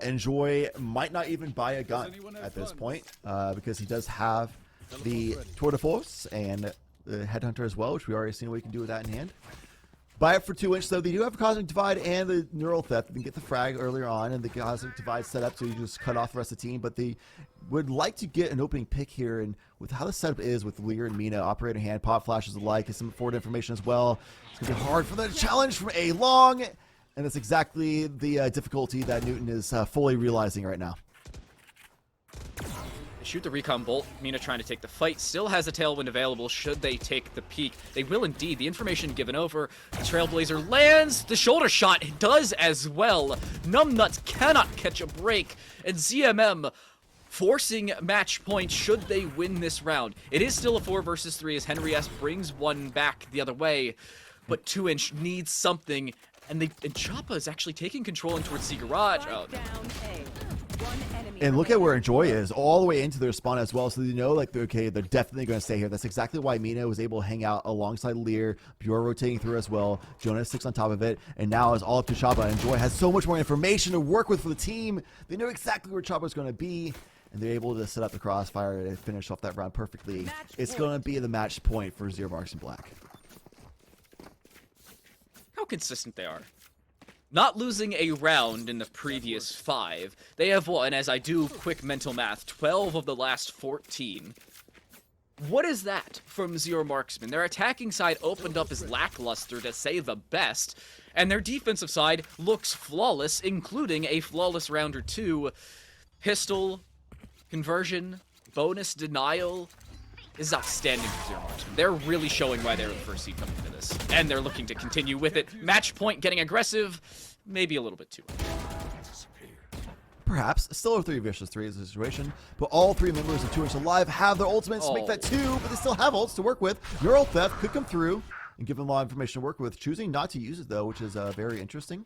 Enjoy might not even buy a gun at this point because he does have the Tour de Force and the Headhunter as well, which we already seen what we can do with that in hand. Buy it for 2-inch, though. They do have a Cosmic Divide and the Neural Theft. They can get the frag earlier on, and the Cosmic Divide set up so you just cut off the rest of the team. But they would like to get an opening pick here, and with how the setup is with Lear and Mina, operator hand, pop flashes alike, and some forward information as well, it's going to be hard for the challenge from A long, and that's exactly the difficulty that Newton is fully realizing right now. Shoot the recon bolt. Mina trying to take the fight. Still has a tailwind available should they take the peak. They will indeed. The information given over. The Trailblazer lands. The shoulder shot does as well. Numbnuts cannot catch a break. And ZMM forcing match point should they win this round. It is still a 4 versus 3 as Henry S brings 1 back the other way. But 2-inch needs something. And Choppa is actually taking control in towards C Garage. Oh, no. And look at where Enjoy is, all the way into their spawn as well. So they know, like, okay, they're definitely going to stay here. That's exactly why Mina was able to hang out alongside Lear. Bjor rotating through as well. Jonas 6 on top of it. And now it's all up to Chaba. Enjoy has so much more information to work with for the team. They know exactly where Chaba's going to be. And they're able to set up the crossfire to finish off that round perfectly. It's going to be the match point for Zero Marks and Black. How consistent they are. Not losing a round in the previous 5. They have won, as I do quick mental math, 12 of the last 14. What is that from Zero Marksman? Their attacking side opened up as lackluster, to say the best, and their defensive side looks flawless, including a flawless round or 2. Pistol, conversion, bonus denial. This is outstanding for Zero Marksman. They're really showing why they're the first seed coming into this. And they're looking to continue with it. Match point getting aggressive, maybe a little bit too much. Perhaps. Still a 3 versus 3 is the situation. But all 3 members of 2 Inch Alive have their ultimates to make that 2, but they still have ults to work with. Neural Theft could come through and give them a lot of information to work with. Choosing not to use it, though, which is very interesting.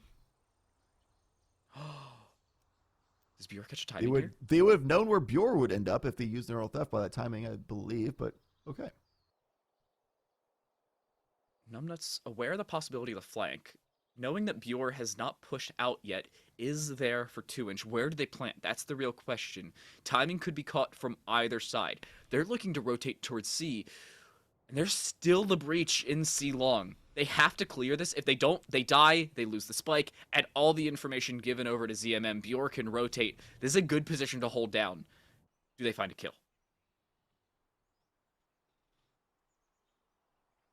Does Bjor catch a timing here? They would have known where Bjor would end up if they used Neural Theft by that timing, I believe, but okay. Numbnuts, aware of the possibility of the flank, knowing that Bjor has not pushed out yet, is there for 2 Inch. Where do they plant? That's the real question. Timing could be caught from either side. They're looking to rotate towards C, and there's still the breach in C long. They have to clear this. If they don't, they die, they lose the spike, and all the information given over to ZMM. Bjor can rotate. This is a good position to hold down. Do they find a kill?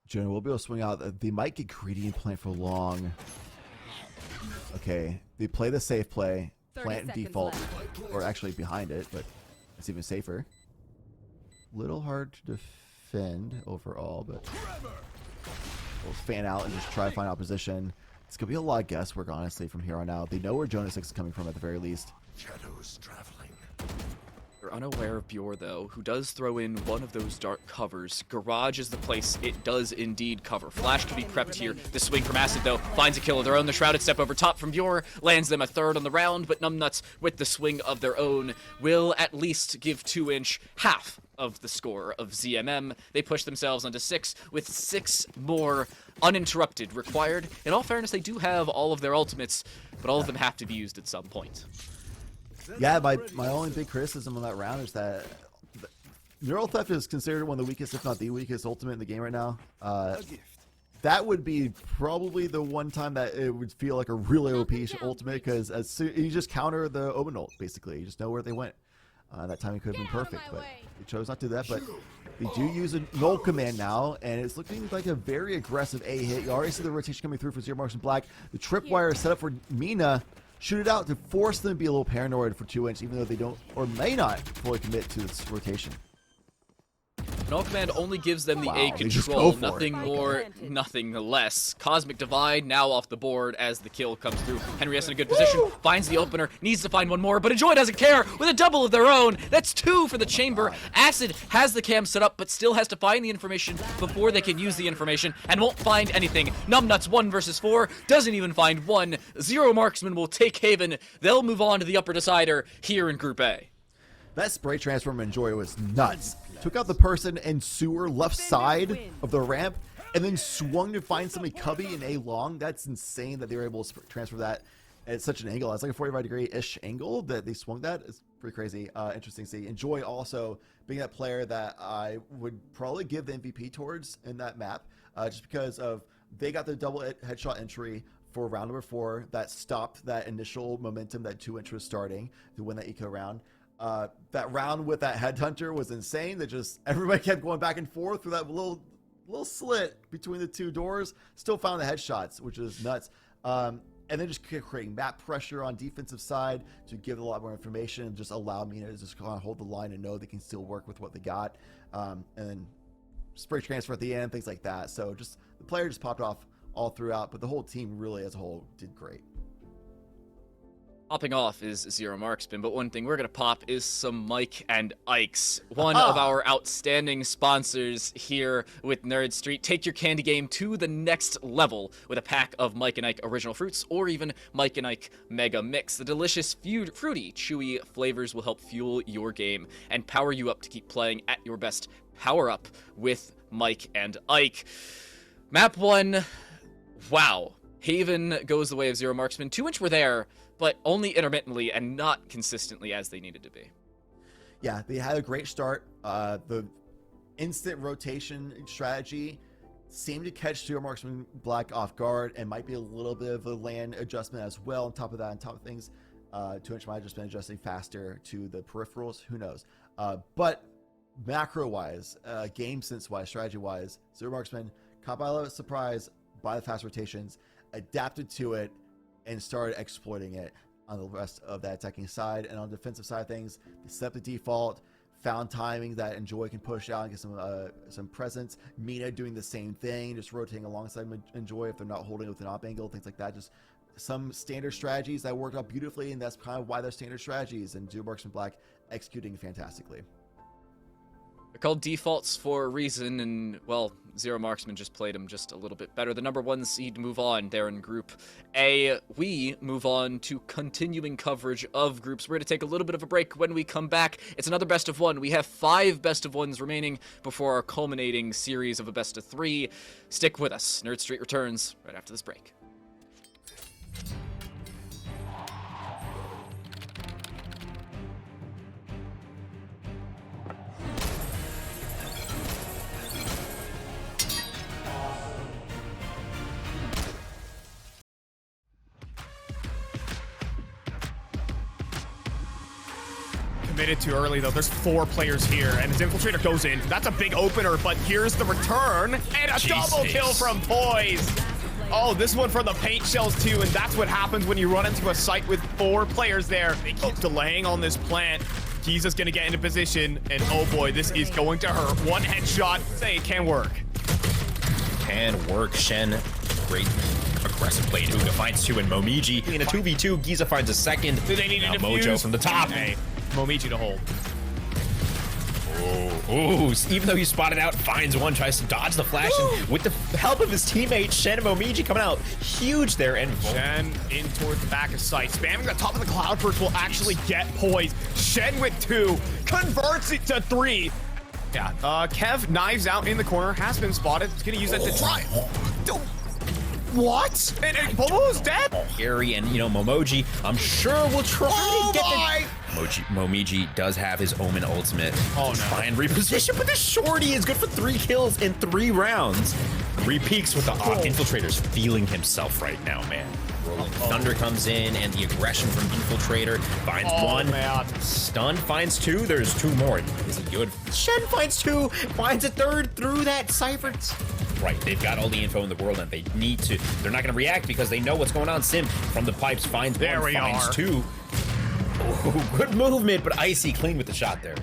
Jonah will be able to swing out. They might get greedy and plant for long. Okay, they play the safe play, plant default, or actually behind it, but it's even safer. Little hard to defend overall, but we'll fan out and just try to find opposition. It's gonna be a lot of guesswork, honestly, from here on out. They know where Jonas 6 is coming from at the very least. Shadows traveling. They're unaware of Bjor, though, who does throw in one of those dark covers. Garage is the place it does indeed cover. Flash can be prepped here. The swing from Acid, though, finds a kill of their own. The Shrouded Step over top from Bjor lands them a 3rd on the round, but Numbnuts, with the swing of their own, will at least give 2 Inch half of the score of ZMM. They push themselves onto 6, with 6 more uninterrupted required. In all fairness, they do have all of their ultimates, but all of them have to be used at some point. Yeah, my only big criticism on that round is that Neural Theft is considered one of the weakest, if not the weakest, ultimate in the game right now. That would be probably the one time that it would feel like a really OP ultimate, because you just counter the Omen ult, basically. You just know where they went. That timing could have been perfect, but they chose not to do that. But they do use a null command now, and it's looking like a very aggressive A hit. You already see the rotation coming through for Zero Marks and Black. The tripwire is set up for Mina. Shoot it out to force them to be a little paranoid for 2 Inch, even though they don't or may not fully commit to this rotation. Null Command only gives them the A Wow, they just control, go for nothing it. more, nothing less. Cosmic Divide now off the board as the kill comes through. Henry S in a good position, finds the opener, needs to find one more, but Enjoy doesn't care with a double of their own. That's 2 for the chamber. Acid has the cam set up, but still has to find the information before they can use the information, and won't find anything. Numbnuts 1 versus 4, doesn't even find one. Zero Marksman will take Haven. They'll move on to the upper decider here in Group A. That spray transfer from Enjoy was nuts. Took out the person in sewer left side of the ramp, and then swung to find somebody cubby in A long. That's insane that they were able to transfer that at such an angle. It's like a 45-degree-ish angle that they swung that. It's pretty crazy. Interesting to see. Enjoy also being that player that I would probably give the MVP towards in that map, just because of they got the double headshot entry for round number 4 that stopped that initial momentum that 2 Inch was starting to win that eco round. That round with that headhunter was insane. That just everybody kept going back and forth through that little slit between the 2 doors. Still found the headshots, which is nuts. And then just creating map pressure on defensive side to give a lot more information and just allow Mina to just kind of hold the line and know they can still work with what they got. And then spray transfer at the end, things like that. So just the player just popped off all throughout, but the whole team really as a whole did great. Popping off is Zero Marksman, but one thing we're gonna pop is some Mike and Ike's, one of our outstanding sponsors here with Nerd Street. Take your candy game to the next level with a pack of Mike and Ike Original Fruits, or even Mike and Ike Mega Mix. The delicious, fruity, chewy flavors will help fuel your game and power you up to keep playing at your best. Power up with Mike and Ike. Map 1, wow. Haven goes the way of Zero Marksman. 2-inch were there, but only intermittently and not consistently as they needed to be. Yeah, they had a great start. The instant rotation strategy seemed to catch Zero Marksman Black off guard, and might be a little bit of a LAN adjustment as well. On top of things, 2-inch might have just been adjusting faster to the peripherals. Who knows? But macro-wise, game sense-wise, strategy-wise, Zero Marksman caught by a little surprise by the fast rotations, adapted to it, and started exploiting it on the rest of that attacking side. And on the defensive side of things, they set up the default, found timing that Enjoy can push out and get some presence. Mina doing the same thing, just rotating alongside Enjoy if they're not holding with an op angle, things like that. Just some standard strategies that worked out beautifully, and that's kind of why they're standard strategies, and Zero Marksman Black executing fantastically. They're called defaults for a reason, and, well, Zero Marksman just played them just a little bit better. The number 1 seed move on there in Group A. We move on to continuing coverage of groups. We're going to take a little bit of a break. When we come back, it's another best of 1. We have 5 best of 1s remaining before our culminating series of a best of 3. Stick with us. Nerd Street returns right after this break. Committed too early though. There's 4 players here, and his infiltrator goes in. That's a big opener, but here's the return, and a double kill from Poise. Oh, this one for the paint shells too, and that's what happens when you run into a site with 4 players there. They keep delaying on this plant. Giza's gonna get into position, and oh boy, this is going to hurt. 1 headshot, say it can work. Can work. Shen, great aggressive play. Uga finds 2 in Momiji. In a 2v2, Giza finds a second. Do they need to defuse? Mojo from the top. Hey, Momiji to hold. Oh, even though he spotted out, finds one, tries to dodge the flash, and with the help of his teammate, Shen and Momiji coming out huge there, and Shen in towards the back of sight. Spamming the top of the cloud burst will actually get Poise. Shen with 2, converts it to 3. Yeah, Kev knives out in the corner, has been spotted. He's gonna use that to try. What? And Momo's dead? Harry and, you know, Momoji, I'm sure will try to get the... Momiji does have his Omen ultimate. Oh, no. Try and reposition, but this shorty is good for 3 kills in 3 rounds. 3 peaks with the Arc Infiltrator's feeling himself right now, man. Rolling Thunder comes in, and the aggression from Infiltrator finds 1. Man. Stun finds 2. There's 2 more. Is he good? Shen finds 2. Finds a 3rd through that Cypher. Right, they've got all the info in the world, and they need to. They're not going to react because they know what's going on. Sim from the pipes finds 1, finds 2. Oh, good movement, but Icy clean with the shot there.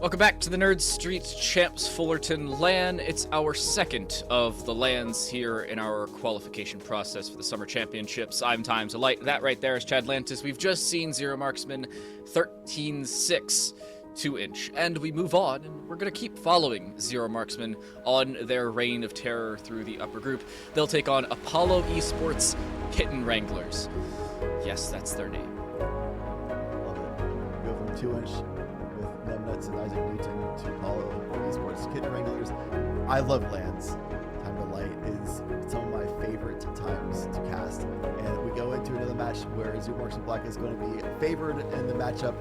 Welcome back to the Nerd Street Champs Fullerton LAN. It's our second of the LANs here in our qualification process for the Summer Championships. I'm Time to Light. That right there is Chad Lantis. We've just seen Zero Marksman 13-6 2-inch. And we move on, and we're going to keep following Zero Marksman on their reign of terror through the upper group. They'll take on Apollo Esports Kitten Wranglers. Yes, that's their name. Love it. Go from 2-inch with Numbnuts and Isaac Newton to Apollo Esports Kitten Wranglers. I love LANs. Time to Light is some of my favorite times to cast. And we go into another match where Zero Marksman Black is going to be favored in the matchup.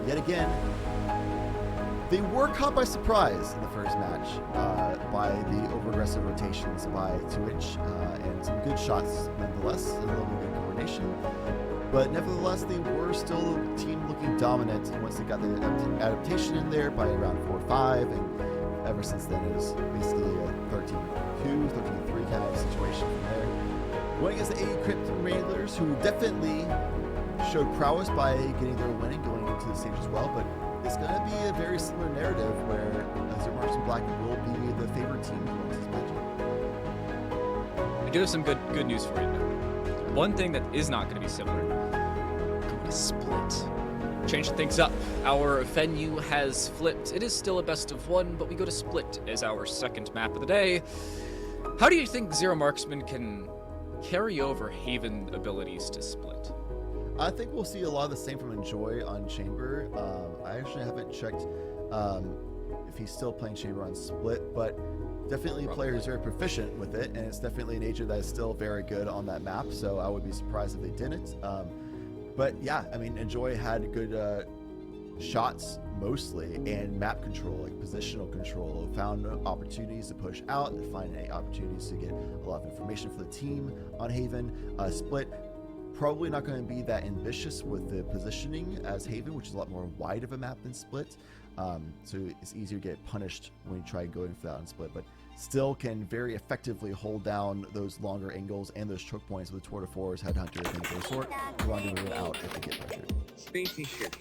Yet again, they were caught by surprise in the first match by the over-aggressive rotations by 2-inch and some good shots nonetheless, and a little bit of coordination. But nevertheless, they were still a team looking dominant once they got the adaptation in there by around 4-5, and ever since then it was basically a 13-2, 13-3 kind of situation from there. Going against the 80 Crypt Wranglers, who definitely showed prowess by getting their win and going into the stage as well, but it's going to be a very similar narrative where Zero Marksman Black will be the favorite team going into this matchup. I do have some good news for you, though. One thing that is not going to be similar, going to Split. Changing things up. Our venue has flipped. It is still a best of one, but we go to Split as our second map of the day. How do you think Zero Marksman can carry over Haven abilities to Split? I think we'll see a lot of the same from Enjoy on Chamber. I actually haven't checked if he's still playing Chamber on Split, but definitely a player who's very proficient with it, and it's definitely an agent that is still very good on that map, so I would be surprised if they didn't. But yeah, I mean, Enjoy had good shots mostly, and map control, like positional control, found opportunities to push out, and find opportunities to get a lot of information for the team on Haven. Split, probably not going to be that ambitious with the positioning as Haven, which is a lot more wide of a map than Split. So it's easier to get punished when you try going for that on Split, but still can very effectively hold down those longer angles and those choke points with Tour de Force, Headhunter, and things of the sort. Rendezvous out if they get pressured.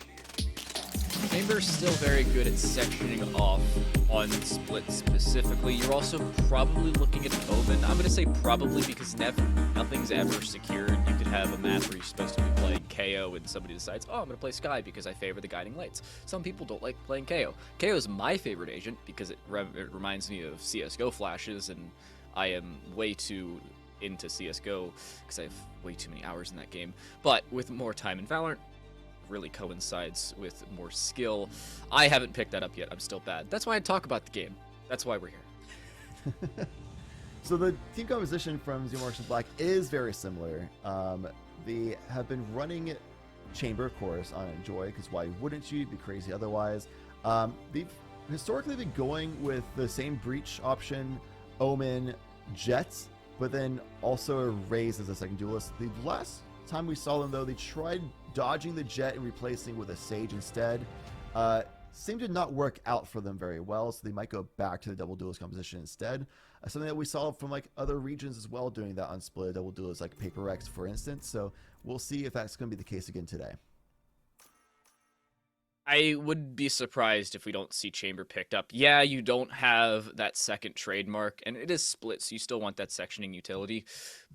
Chamber's still very good at sectioning off on Split specifically. You're also probably looking at Omen. I'm going to say probably because nothing's ever secured. You could have a map where you're supposed to be playing KO and somebody decides, oh, I'm going to play Sky because I favor the guiding lights. Some people don't like playing KO. KO is my favorite agent because it reminds me of CSGO flashes, and I am way too into CSGO because I have way too many hours in that game. But with more time in Valorant, really coincides with more skill. I haven't picked that up yet. I'm still bad. That's why I talk about the game. That's why we're here. So the team composition from Zero Marksman Black is very similar. They have been running Chamber, of course, on Enjoy, because why wouldn't you? It'd be crazy otherwise. They've historically been going with the same Breach option, Omen, Jets, but then also a Raze as a second duelist. The last time we saw them, though, they tried dodging the Jet and replacing with a Sage instead. Seemed to not work out for them very well, so they might go back to the double duelist composition instead. Something that we saw from like other regions as well, doing that on Split double duelist, like Paper Rex, for instance. So we'll see if that's going to be the case again today. I would be surprised if we don't see Chamber picked up. Yeah, you don't have that second trademark, and it is Split, so you still want that sectioning utility.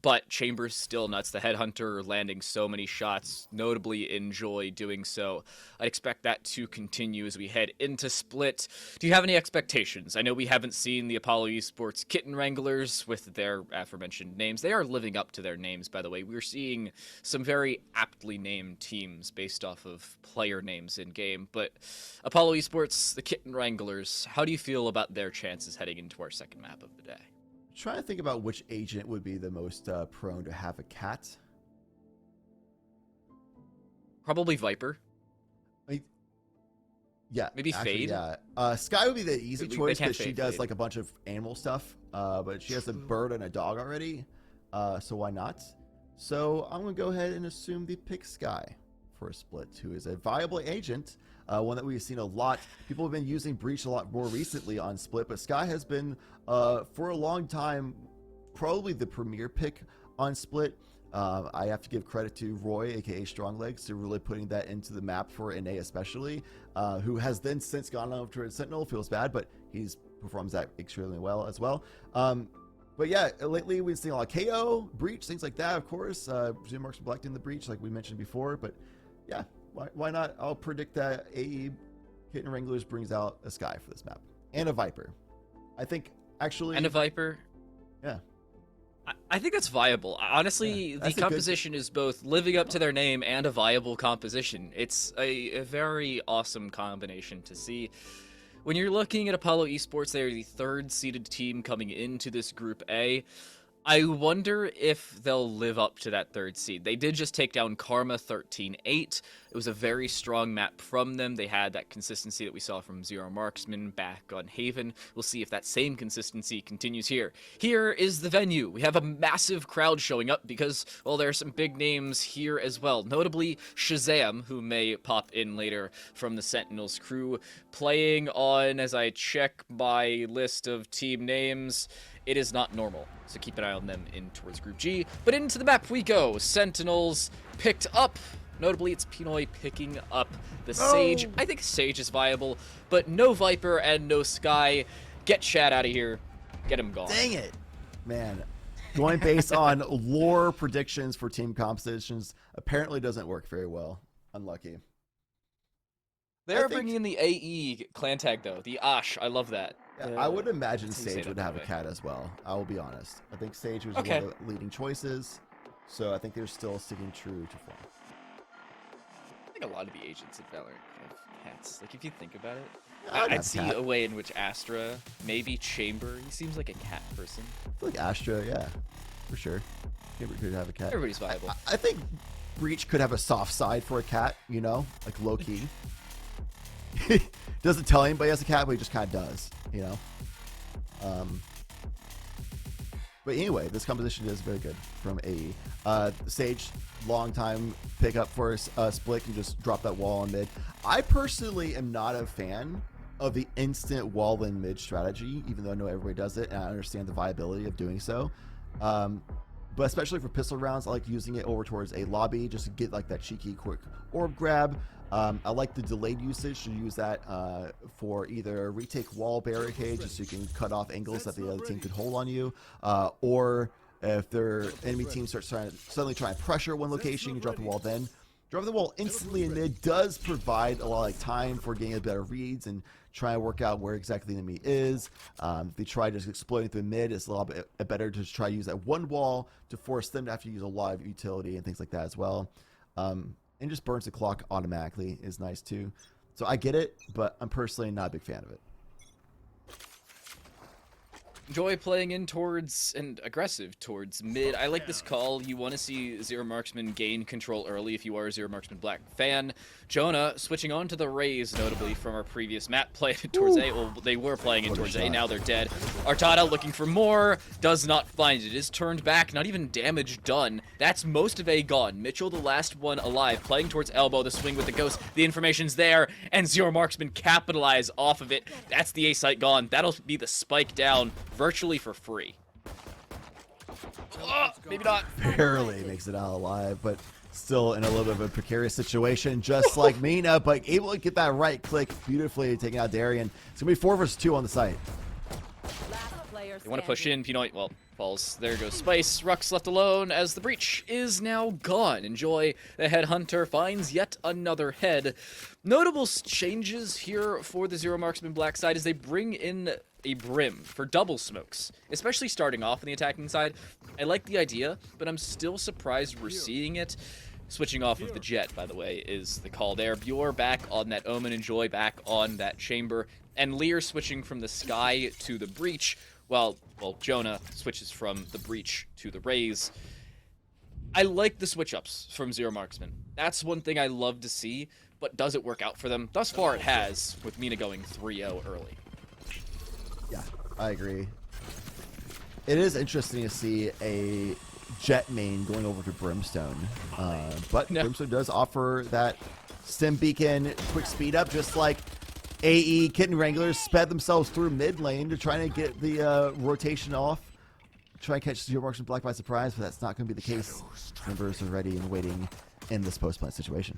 But Chamber's still nuts. The Headhunter landing so many shots, notably Enjoy doing so. I expect that to continue as we head into Split. Do you have any expectations? I know we haven't seen the Apollo Esports Kitten Wranglers with their aforementioned names. They are living up to their names, by the way. We're seeing some very aptly named teams based off of player names in-game. But Apollo Esports, the Kitten Wranglers, how do you feel about their chances heading into our second map of the day? Trying to think about which agent would be the most prone to have a cat. Probably Viper. Yeah. Maybe actually, Fade? Yeah. Sky would be the easy choice because she Fade does Fade. like a bunch of animal stuff, but she has a bird and a dog already, so why not? So I'm going to go ahead and assume they pick Sky for a Split, who is a viable agent, one that we've seen a lot. People have been using Breach a lot more recently on Split, but Sky has been, for a long time, probably the premier pick on Split. I have to give credit to Roy, aka Stronglegs, to really putting that into the map for NA especially, who has then since gone over to Sentinel. Feels bad, but he's performs that extremely well as well. But yeah, lately we've seen a lot of KO, Breach, things like that, of course. Jim Marks Black in the Breach, like we mentioned before. But yeah, why not? I'll predict that AE Kitten Wranglers brings out a Sky for this map. And a Viper. I think, actually... And a Viper. Yeah. I think that's viable. Honestly, Yeah, the composition is both living up to their name and a viable composition. It's a very awesome combination to see. When you're looking at Apollo Esports, they're the 3rd seeded team coming into this Group A. I wonder if they'll live up to that 3rd seed. They did just take down Karma 13-8. It was a very strong map from them. They had that consistency that we saw from Zero Marksman back on Haven. We'll see if that same consistency continues here. Here is the venue. We have a massive crowd showing up because, well, there are some big names here as well. Notably, Shazam, who may pop in later from the Sentinels crew, playing on, as I check my list of team names, it is not normal, so keep an eye on them in towards Group G. But into the map we go. Sentinels picked up. Notably, it's Pinoy picking up the Sage. I think Sage is viable, but no Viper and no Sky. Get Chad out of here. Get him gone. Dang it. Man, going based on lore predictions for team compositions apparently doesn't work very well. Unlucky. They're bringing in the AE clan tag, though. The Ash. I love that. Yeah, I would imagine I'd say Sage that would that have a way. cat as well. I will be honest. I think Sage was Okay. one of the leading choices, so I think they're still sticking true to form. I think a lot of the agents in Valorant have cats. Like, if you think about it, I'd have I'd see cat. a way in which Astra, maybe Chamber, he seems like a cat person. I feel like Astra, yeah, for sure. Chamber could have a cat. Everybody's viable. I think Breach could have a soft side for a cat, you know, like low key. Doesn't tell anybody he has a cat, but he just kind of does, you know. But anyway, this composition is very good from AE. Sage, long time pickup for a split. You just drop that wall in mid. I personally am not a fan of the instant wall in mid strategy, even though I know everybody does it and I understand the viability of doing so. But especially for pistol rounds, I like using it over towards a lobby just to get like that cheeky quick orb grab. I like the delayed usage to use that for either retake wall barricade just so you can cut off angles that the other team could hold on you, or if their enemy team starts suddenly trying to pressure one location, you drop the wall then. Dropping the wall instantly in mid does provide a lot of like time for getting a better reads and trying to work out where exactly the enemy is. If they try just exploiting through mid, it's a lot better to try to use that one wall to force them to have to use a lot of utility and things like that as well. And just burns the clock automatically is nice too. So I get it, but I'm personally not a big fan of it. Enjoy playing in towards and aggressive towards mid. I like this call. You want to see Zero Marksman gain control early if you are a Zero Marksman Black fan. Jonah switching on to the Rays, notably from our previous map, playing towards A. Well, they were playing in towards A, now they're dead. Artada looking for more, does not find it. Is turned back, not even damage done. That's most of A gone. Mitchell, the last one alive, playing towards elbow, the swing with the ghost. The information's there, and Zero Marksman capitalize off of it. That's the A site gone. That'll be the spike down virtually for free. Oh, maybe not. Barely makes it out alive, but still in a little bit of a precarious situation, just like Mina, but able to get that right click beautifully, taking out Darian. It's going to be 4 versus 2 on the site. They want to push in. Pinoy, well, falls. There goes Spice. Rux left alone as the breach is now gone. Enjoy. The headhunter finds yet another head. Notable changes here for the Zero Marksman Black side is they bring in a Brim for double smokes, especially starting off on the attacking side. I like the idea, but I'm still surprised we're seeing it. Switching off of the Jet, by the way, is the call there. Bjor back on that Omen, Enjoy back on that Chamber, and Lear switching from the Sky to the Breach, well, Jonah switches from the Breach to the Rays. I like the switch-ups from Zero Marksman. That's one thing I love to see, but does it work out for them? Thus far it has, with Mina going 3-0 early. Yeah, I agree. It is interesting to see a Jet main going over to Brimstone, but No. Brimstone does offer that stim beacon, quick speed up, just like AE Kitten Wranglers sped themselves through mid lane to try to get the rotation off try and catch Zero Marksman Black by surprise, but that's not going to be the case. Members are ready and waiting in this post-plant situation.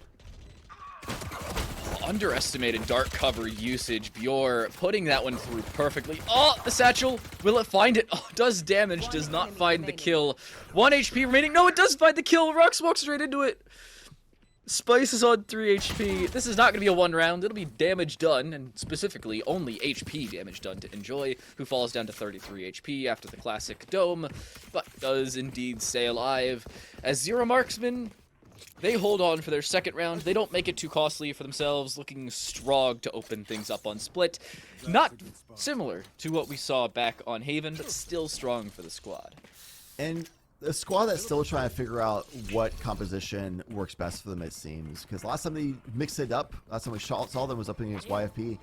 Underestimated dark cover usage. Bjor putting that one through perfectly. Oh, the satchel. Will it find it? Oh, does damage. Does not find the kill. 1 HP remaining. No, it does find the kill. Rux walks right into it. Spice is on 3 HP. This is not going to be a 1 round. It'll be damage done, and specifically only HP damage done to Enjoy, who falls down to 33 HP after the classic dome, but does indeed stay alive. As Zero Marksman, they hold on for their second round. They don't make it too costly for themselves, looking strong to open things up on Split. Not similar to what we saw back on Haven, but still strong for the squad. And the squad that's still trying to figure out what composition works best for them, it seems. Because last time they mixed it up, last time we saw them was up against YFP,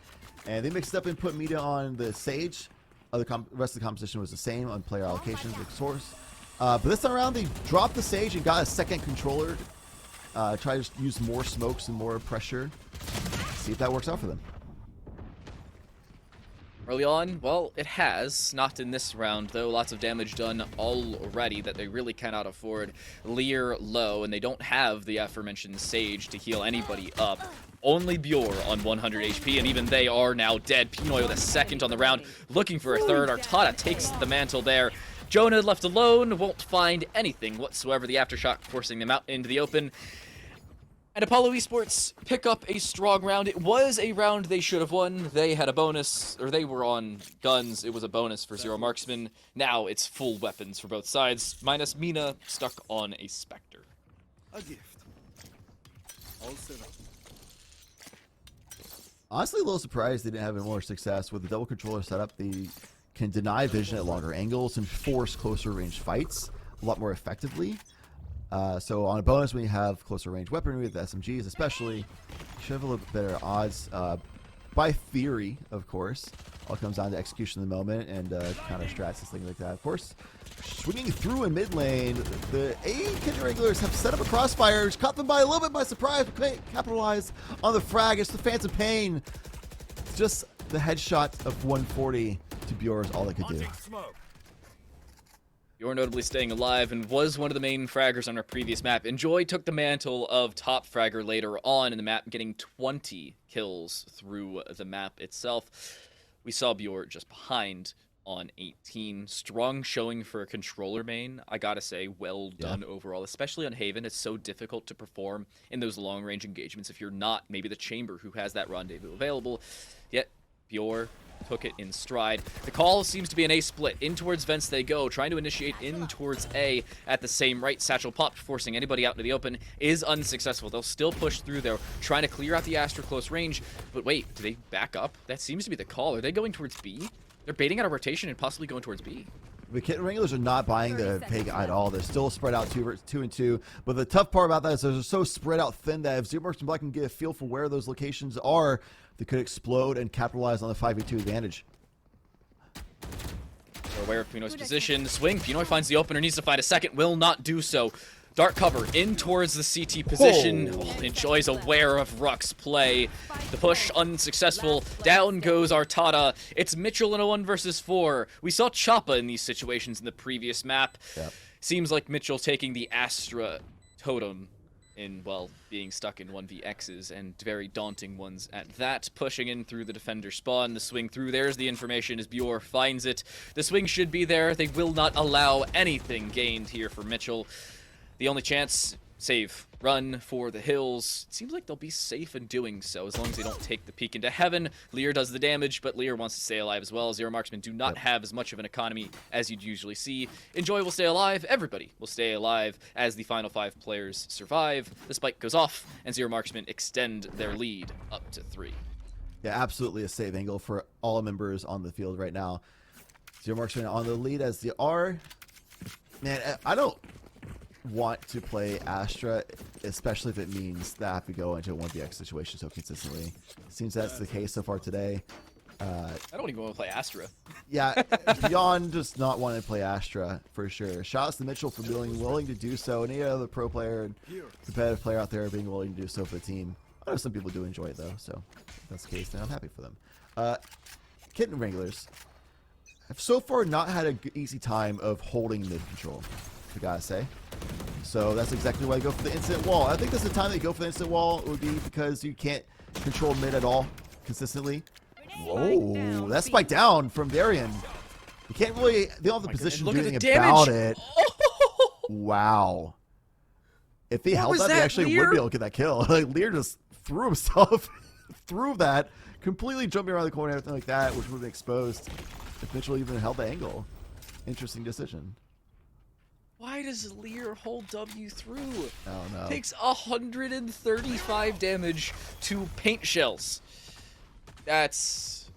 and they mixed it up and put media on the Sage. The rest of the composition was the same on player allocations with Source. But this time around, they dropped the Sage and got a second controller. Try to use more smokes and more pressure. See if that works out for them. Early on, well, it has. Not in this round, though. Lots of damage done already that they really cannot afford. Lear low, and they don't have the aforementioned Sage to heal anybody up. Only Bjor on 100 HP, and even they are now dead. Pinoy with a second on the round, looking for a third. Artada takes the mantle there. Jonah left alone, won't find anything whatsoever. The Aftershock forcing them out into the open. And Apollo Esports pick up a strong round. It was a round they should have won. They had a bonus, or they were on guns. It was a bonus for Zero Marksman. Now it's full weapons for both sides, minus Mina stuck on a Spectre. A gift. All set up. Honestly, a little surprised they didn't have any more success with the double controller setup. They can deny vision at longer angles and force closer range fights a lot more effectively. So on a bonus, when you have closer range weaponry with SMGs especially, you should have a little bit better odds. By theory, of course. All comes down to execution in the moment and counter strats and things like that. Of course, swinging through in mid lane, the Kid Regulars have set up a crossfire, caught them by a little bit by surprise, but capitalized on the frag. It's the Phantom Pain. Just the headshot of 140 to Bjor is all they could do. Bjor notably staying alive and was one of the main fraggers on our previous map. Enjoy took the mantle of top fragger later on in the map, getting 20 kills through the map itself. We saw Bjor just behind on 18. Strong showing for a controller main. I gotta say, well done overall, especially on Haven. It's so difficult to perform in those long-range engagements if you're not maybe the Chamber who has that rendezvous available. Yet, Bjor took it in stride. The call seems to be an A split. In towards vents they go, trying to initiate in towards A at the same right. Satchel popped, forcing anybody out into the open. Is unsuccessful. They'll still push through there, trying to clear out the Astra close range. But wait, do they back up? That seems to be the call. Are they going towards B? They're baiting out a rotation and possibly going towards B. The Kitten Wranglers are not buying the Pig at all. They're still spread out 2 and 2. But the tough part about that is they're so spread out thin that if Zero Marksman Black can get a feel for where those locations are, they could explode and capitalize on the 5v2 advantage. They're aware of Pinoy's position. Swing. Pinoy finds the opener, needs to find a second, will not do so. Dark cover in towards the CT position. Oh, Enjoy's aware of Ruck's play. The push unsuccessful. Down goes Artada. It's Mitchell in a 1 versus 4. We saw Choppa in these situations in the previous map. Yep. Seems like Mitchell taking the Astra totem in, well, being stuck in 1vx's and very daunting ones at that. Pushing in through the defender spawn. The swing through. There's the information as Bjor finds it. The swing should be there. They will not allow anything gained here for Mitchell. The only chance, save, run for the hills. It seems like they'll be safe in doing so as long as they don't take the peek into heaven. Lear does the damage, but Lear wants to stay alive as well. Zero Marksmen do not have as much of an economy as you'd usually see. Enjoy will stay alive. Everybody will stay alive as the final 5 players survive. The spike goes off, and Zero Marksmen extend their lead up to 3. Yeah, absolutely a save angle for all members on the field right now. Zero Marksmen on the lead as they are. Man, I don't want to play Astra, especially if it means that I have to go into a 1vx situation so consistently. It seems that's the case so far today. I don't even want to play Astra. Yeah, beyond just not wanting to play Astra, for sure. Shouts to Mitchell for being willing to do so, and any other pro player and competitive player out there being willing to do so for the team. I know some people do enjoy it, though, so if that's the case, then I'm happy for them. Kitten Wranglers have so far not had an easy time of holding mid control, I gotta say. So that's exactly why I go for the instant wall. I think that's the time they go for the instant wall would be because you can't control mid at all consistently. Whoa, that spike down from Darian. You can't really, they don't have the position to do anything about it. Wow. If he held that, they actually would be able to get that kill. Like, Lear just threw himself through that, completely jumping around the corner and everything like that, which would have been exposed if Mitchell even held the angle. Interesting decision. Why does Lear hold W through? I don't know. Takes 135 damage to paint shells.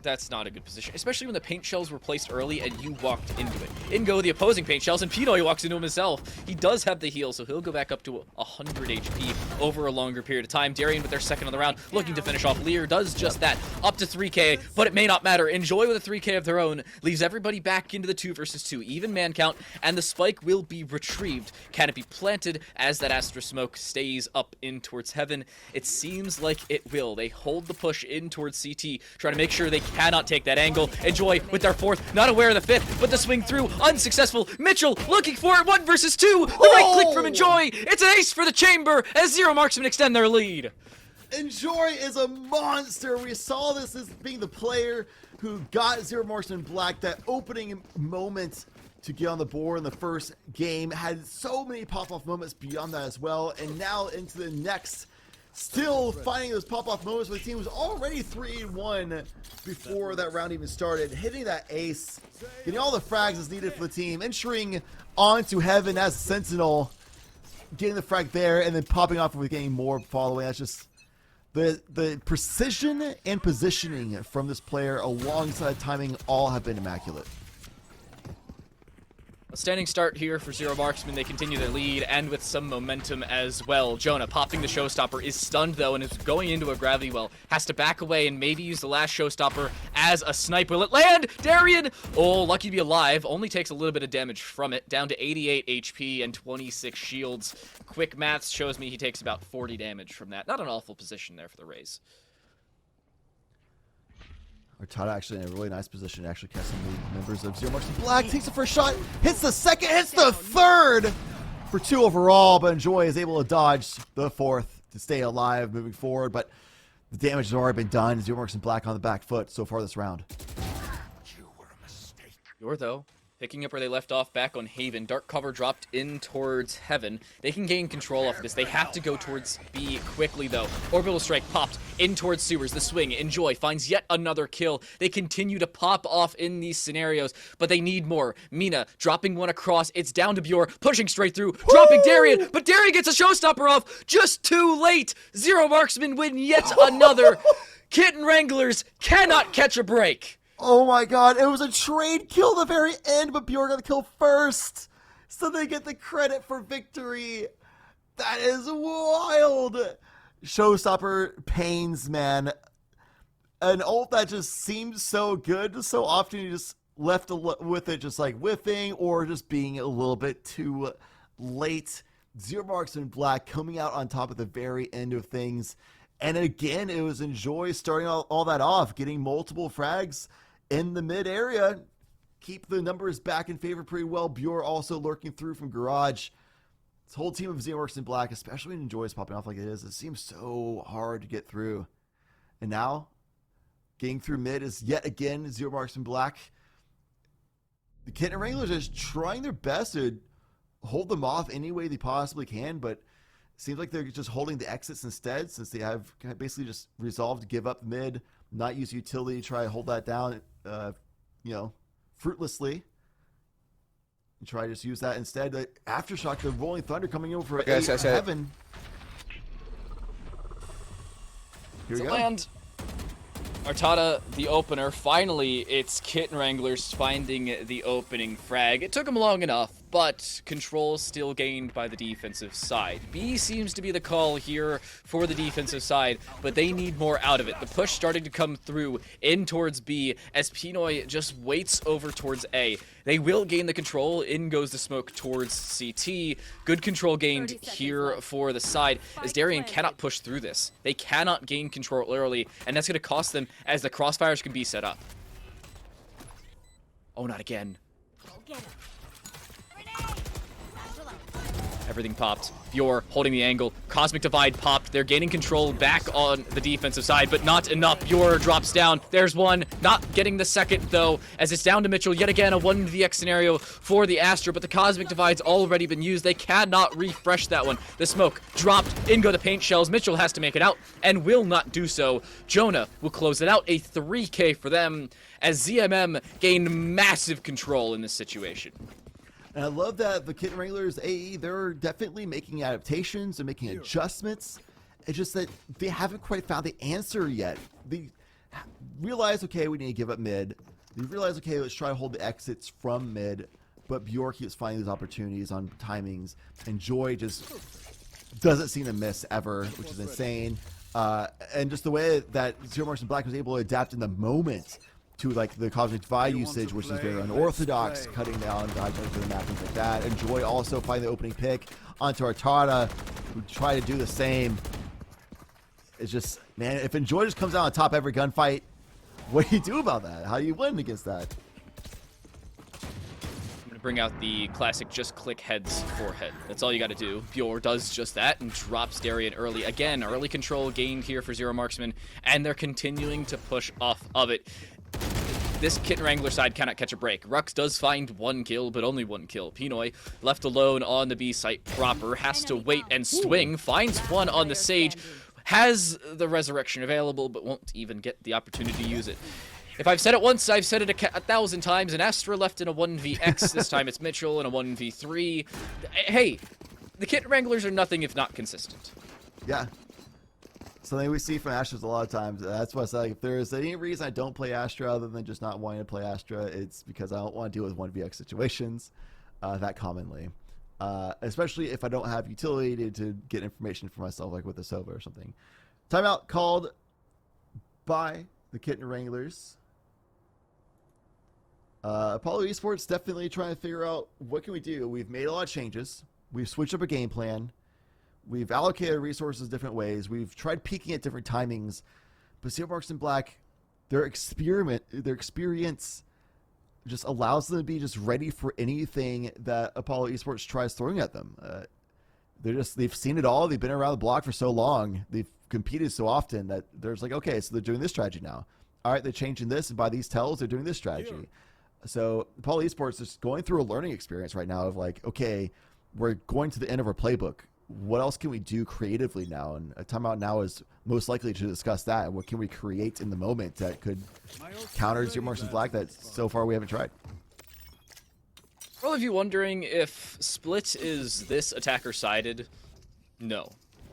That's not a good position, especially when the paint shells were placed early and you walked into it. In go the opposing paint shells, and Pinoy walks into him himself. He does have the heal, so he'll go back up to 100 HP over a longer period of time. Darian with their second of the round, looking to finish off. Lear does just that, up to 3k, but it may not matter. Enjoy with a 3k of their own, leaves everybody back into the 2 versus 2, even man count, and the spike will be retrieved. Can it be planted as that Astra smoke stays up in towards heaven? It seems like it will. They hold the push in towards CT, trying to make sure they cannot take that angle. Enjoy with their 4th, not aware of the 5th, but the swing through, unsuccessful. Mitchell looking for it, 1 versus 2. The right click from Enjoy. It's an ace for the chamber as Zero Marksman extend their lead. Enjoy is a monster. We saw this as being the player who got Zero Marksman Black that opening moment to get on the board in the first game. Had so many pop-off moments beyond that as well, and now into the next. Still finding those pop-off moments where the team was already 3-1 before that round even started. Hitting that ace, getting all the frags is needed for the team, entering onto heaven as Sentinel, getting the frag there, and then popping off with getting more following. That's just the precision and positioning from this player alongside timing all have been immaculate. A standing start here for Zero Marksman. They continue their lead and with some momentum as well. Jonah popping the showstopper, is stunned though and is going into a gravity well. Has to back away and maybe use the last showstopper as a sniper. Will it land? Darian! Oh, lucky to be alive. Only takes a little bit of damage from it. Down to 88 HP and 26 shields. Quick maths shows me he takes about 40 damage from that. Not an awful position there for the Rays. Artada actually in a really nice position to actually catch some of the members of Zero Marksman Black. Takes the first shot, hits the second, hits the third for 2 overall, but Enjoy is able to dodge the 4th to stay alive moving forward, but the damage has already been done. Zero Marksman Black on the back foot so far this round. You're though, picking up where they left off back on Haven. Dark cover dropped in towards Heaven. They can gain control of this. They have to go towards B quickly, though. Orbital Strike popped in towards Sewers. The swing. Enjoy finds yet another kill. They continue to pop off in these scenarios, but they need more. Mina dropping one across. It's down to Bjor, pushing straight through, dropping Darian, but Darian gets a showstopper off just too late. Zero Marksman win yet another. Kitten Wranglers cannot catch a break. Oh my god, it was a trade kill at the very end, but Bjorn got the kill first. So they get the credit for victory. That is wild. Showstopper pains, man. An ult that just seems so good. So often you just left with it just like whiffing or just being a little bit too late. Zero Marksman Black coming out on top at the very end of things. And again, it was Enjoy starting all that off, getting multiple frags in the mid area. Keep the numbers back in favor pretty well. Bjor also lurking through from Garage. This whole team of Zero Marksman Black, especially when Enjoy is popping off like it is, it seems so hard to get through. And now, getting through mid is yet again Zero Marksman Black. The Kitten Wranglers are just trying their best to hold them off any way they possibly can, but it seems like they're just holding the exits instead, since they have basically just resolved to give up mid, not use utility, try to hold that down, fruitlessly. And try to just use that instead. The Aftershock, the Rolling Thunder coming over for Heaven. Here we go. Land. Artada, the opener. Finally, it's Kitten Wranglers finding the opening frag. It took them long enough, but control still gained by the defensive side. B seems to be the call here for the defensive side, but they need more out of it. The push starting to come through in towards B as Pinoy just waits over towards A. They will gain the control. In goes the smoke towards CT. Good control gained here for the side as Darian cannot push through this. They cannot gain control early, and that's going to cost them as the crossfires can be set up. Oh, not again. Go get him. Everything popped. Bjor holding the angle. Cosmic Divide popped. They're gaining control back on the defensive side, but not enough. Bjor drops down. There's one. Not getting the second, though, as it's down to Mitchell. Yet again, a 1vx scenario for the Astra, but the Cosmic Divide's already been used. They cannot refresh that one. The smoke dropped. In go the paint shells. Mitchell has to make it out and will not do so. Jonah will close it out. A 3K for them as ZMM gain massive control in this situation. And I love that the Kitten Wranglers AE, they're definitely making adaptations and making adjustments. It's just that they haven't quite found the answer yet. They realize, okay, we need to give up mid. They realize, okay, let's try to hold the exits from mid. But Bjor keeps finding these opportunities on timings. And Joy just doesn't seem to miss ever, which is insane. And just the way that Zero Marks and Black was able to adapt in the moment to like the Cosmic Divide usage, which is very unorthodox, cutting down diagonally to the map, things like that. And Joy also finding the opening pick onto Artada, who try to do the same. It's just, man, if Enjoy just comes out on top every gunfight, what do you do about that? How do you win against that? I'm gonna bring out the classic just click heads forehead. That's all you gotta do. Bjor does just that and drops Darien early. Again, early control gained here for Zero Marksman, and they're continuing to push off of it. This Kitten Wrangler side cannot catch a break. Rux does find 1 kill, but only 1 kill. Pinoy, left alone on the B site proper, has to wait and swing, finds one on the Sage, has the Resurrection available, but won't even get the opportunity to use it. If I've said it once, I've said it 1,000 times. An Astra left in a 1vx. This time it's Mitchell in a 1v3. Hey, the Kitten Wranglers are nothing if not consistent. Yeah. Something we see from Astras a lot of times. That's why I say, like, if there's any reason I don't play Astra other than just not wanting to play Astra, it's because I don't want to deal with 1vx situations that commonly. Especially if I don't have utility to get information for myself, like with a Sova or something. Timeout called by the Kitten Wranglers. Apollo Esports definitely trying to figure out what can we do. We've made a lot of changes. We've switched up a game plan. We've allocated resources different ways. We've tried peaking at different timings. But Zero Marks and Black, their experience just allows them to be just ready for anything that Apollo Esports tries throwing at them. They've seen it all. They've been around the block for so long. They've competed so often that there's like, okay, so they're doing this strategy now. All right, they're changing this, and by these tells, they're doing this strategy. So Apollo Esports is going through a learning experience right now of like, okay, we're going to the end of our playbook. What else can we do creatively now? And a timeout now is most likely to discuss that. And what can we create in the moment that could counter Zero Marks and Black that so far we haven't tried? For all of you wondering if Split is this attacker-sided, no,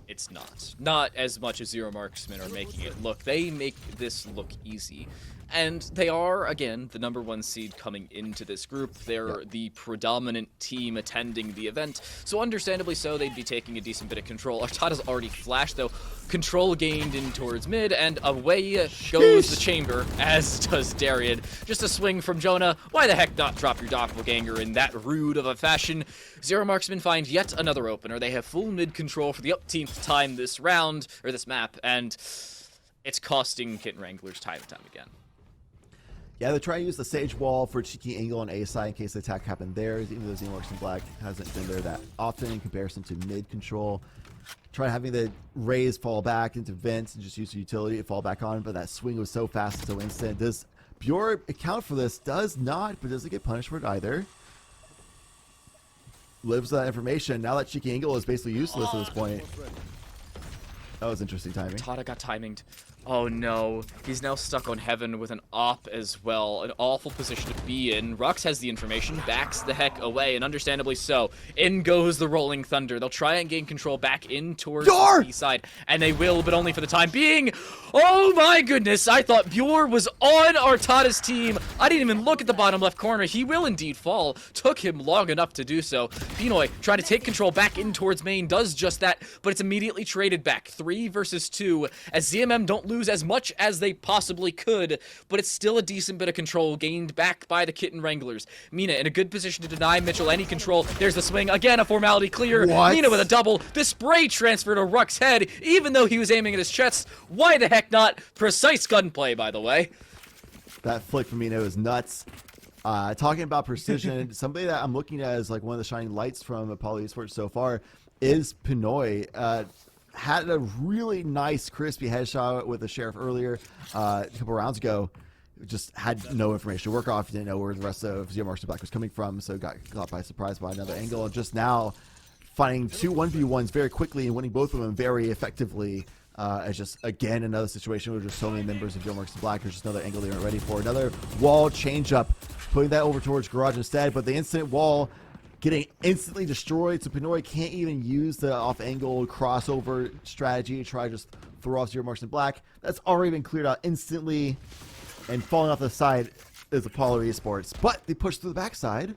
it's not. Not as much as Zero Marksmen are making it look. They make this look easy. And they are, again, the #1 seed coming into this group. They're the predominant team attending the event, so understandably so, they'd be taking a decent bit of control. Artada's already flashed, though. Control gained in towards mid, and away goes the chamber, as does Darien. Just a swing from Jonah. Why the heck not drop your doppelganger in that rude of a fashion? Zero Marksmen find yet another opener. They have full mid control for the upteenth time this round, or this map, and it's costing Kitten Wranglers time and time again. Yeah, they try to use the Sage Wall for cheeky angle on A side in case the attack happened there, even though Zero Marks and Black hasn't been there that often in comparison to mid control. Try having the raise fall back into vents and just use the utility to fall back on, but that swing was so fast and so instant. Does Bjor account for this? Does not, but doesn't get punished for it either. Lives that information. Now that cheeky angle is basically useless at this point. That was interesting timing. Tada got timinged. Oh no, he's now stuck on Heaven with an op as well. An awful position to be in. Rux has the information, backs the heck away, and understandably so. In goes the Rolling Thunder. They'll try and gain control back in towards the B side, and they will, but only for the time being. Oh my goodness, I thought Bjor was on Artada's team. I didn't even look at the bottom left corner. He will indeed fall. Took him long enough to do so. Pinoy trying to take control back in towards main, does just that, but it's immediately traded back. 3 versus 2, as ZMM don't lose as much as they possibly could, but it's still a decent bit of control gained back by the Kitten Wranglers. Mina in a good position to deny Mitchell any control. There's the swing. Again, a formality clear. What? Mina with a double. The spray transfer to Rux's head, even though he was aiming at his chest. Why the heck not? Precise gunplay, by the way. That flick from Mina was nuts. Talking about precision, somebody that I'm looking at as like one of the shining lights from Apollo Esports so far is Pinoy. Had a really nice, crispy headshot with the Sheriff earlier, a couple rounds ago. Just had no information to work off. Didn't know where the rest of Zero Marks Black was coming from, so got caught by surprise by another angle. And just now finding two 1v1s very quickly and winning both of them very effectively. It's just, again, another situation where just so many members of Zero Marks Black. There's just another angle they weren't ready for. Another wall change up, putting that over towards Garage instead. But the instant wall getting instantly destroyed, so Pinoy can't even use the off-angle crossover strategy to try to just throw off Zero Marks in Black. That's already been cleared out instantly, and falling off the side is Apollo Esports. But they push through the backside.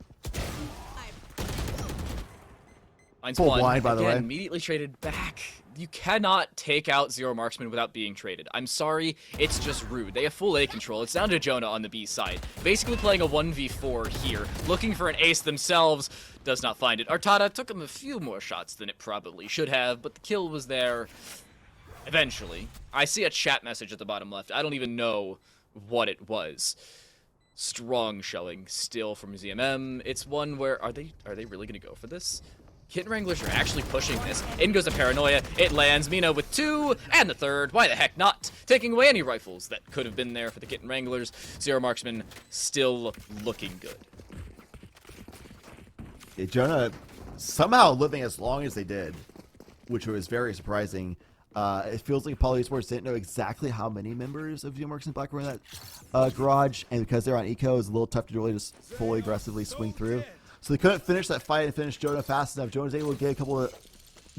Full blind, by the way. Immediately traded back. You cannot take out Zero Marksman without being traded. I'm sorry, it's just rude. They have full A control. It's down to Jonah on the B side. Basically playing a 1v4 here, looking for an ace themselves, does not find it. Artada took him a few more shots than it probably should have, but the kill was there eventually. I see a chat message at the bottom left. I don't even know what it was. Strong showing still from ZMM. It's one where, are they really gonna go for this? Kitten Wranglers are actually pushing this. In goes the Paranoia. It lands. Mina with 2, and the 3rd. Why the heck not? Taking away any rifles that could have been there for the Kitten Wranglers. Zero Marksman still looking good. Yeah, Jonah somehow living as long as they did, which was very surprising. It feels like Apollo Esports didn't know exactly how many members of Zero Marks Black were in that garage, and because they're on eco, it's a little tough to really just fully aggressively swing through. So they couldn't finish that fight and finish Jonah fast enough. Jonah's able to get a couple of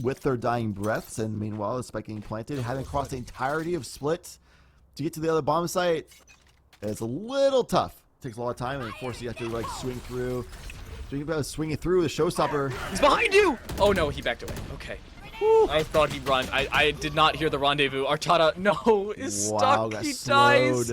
with their dying breaths, and meanwhile, the spike getting planted, having crossed the entirety of Split to get to the other bomb site. It's a little tough. It takes a lot of time, and of course, you have to like swing through. Speaking about swinging through, the showstopper. He's behind you! Oh no, he backed away. Okay. I thought he'd run. I did not hear the rendezvous. Artada, no, is stuck. He dies.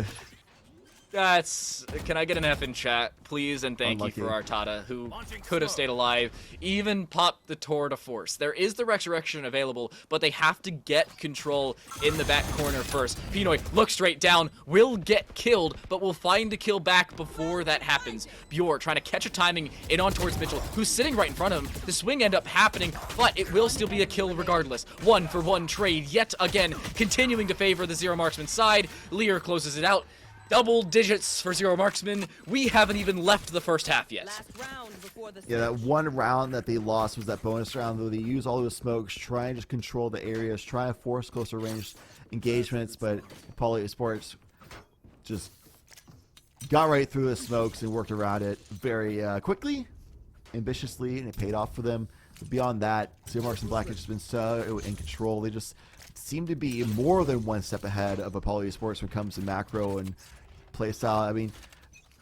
That's... Can I get an F in chat, please? And thank you for Artada, who could have stayed alive. Even popped the Tour de Force. There is the Resurrection available, but they have to get control in the back corner first. Pinoy looks straight down, will get killed, but will find a kill back before that happens. Bjor trying to catch a timing in on towards Mitchell, who's sitting right in front of him. The swing end up happening, but it will still be a kill regardless. 1-for-1 trade yet again, continuing to favor the Zero Marksman side. Lear closes it out. Double digits for Zero Marksman. We haven't even left the first half yet. Yeah, that one round that they lost was that bonus round, though they used all those smokes, try and just control the areas, try and force closer range engagements, but Apollo Esports just got right through the smokes and worked around it very quickly, ambitiously, and it paid off for them. But beyond that, Zero Marks Black has just been so in control. They just seem to be more than one step ahead of Apollo Esports when it comes to macro and playstyle. I mean,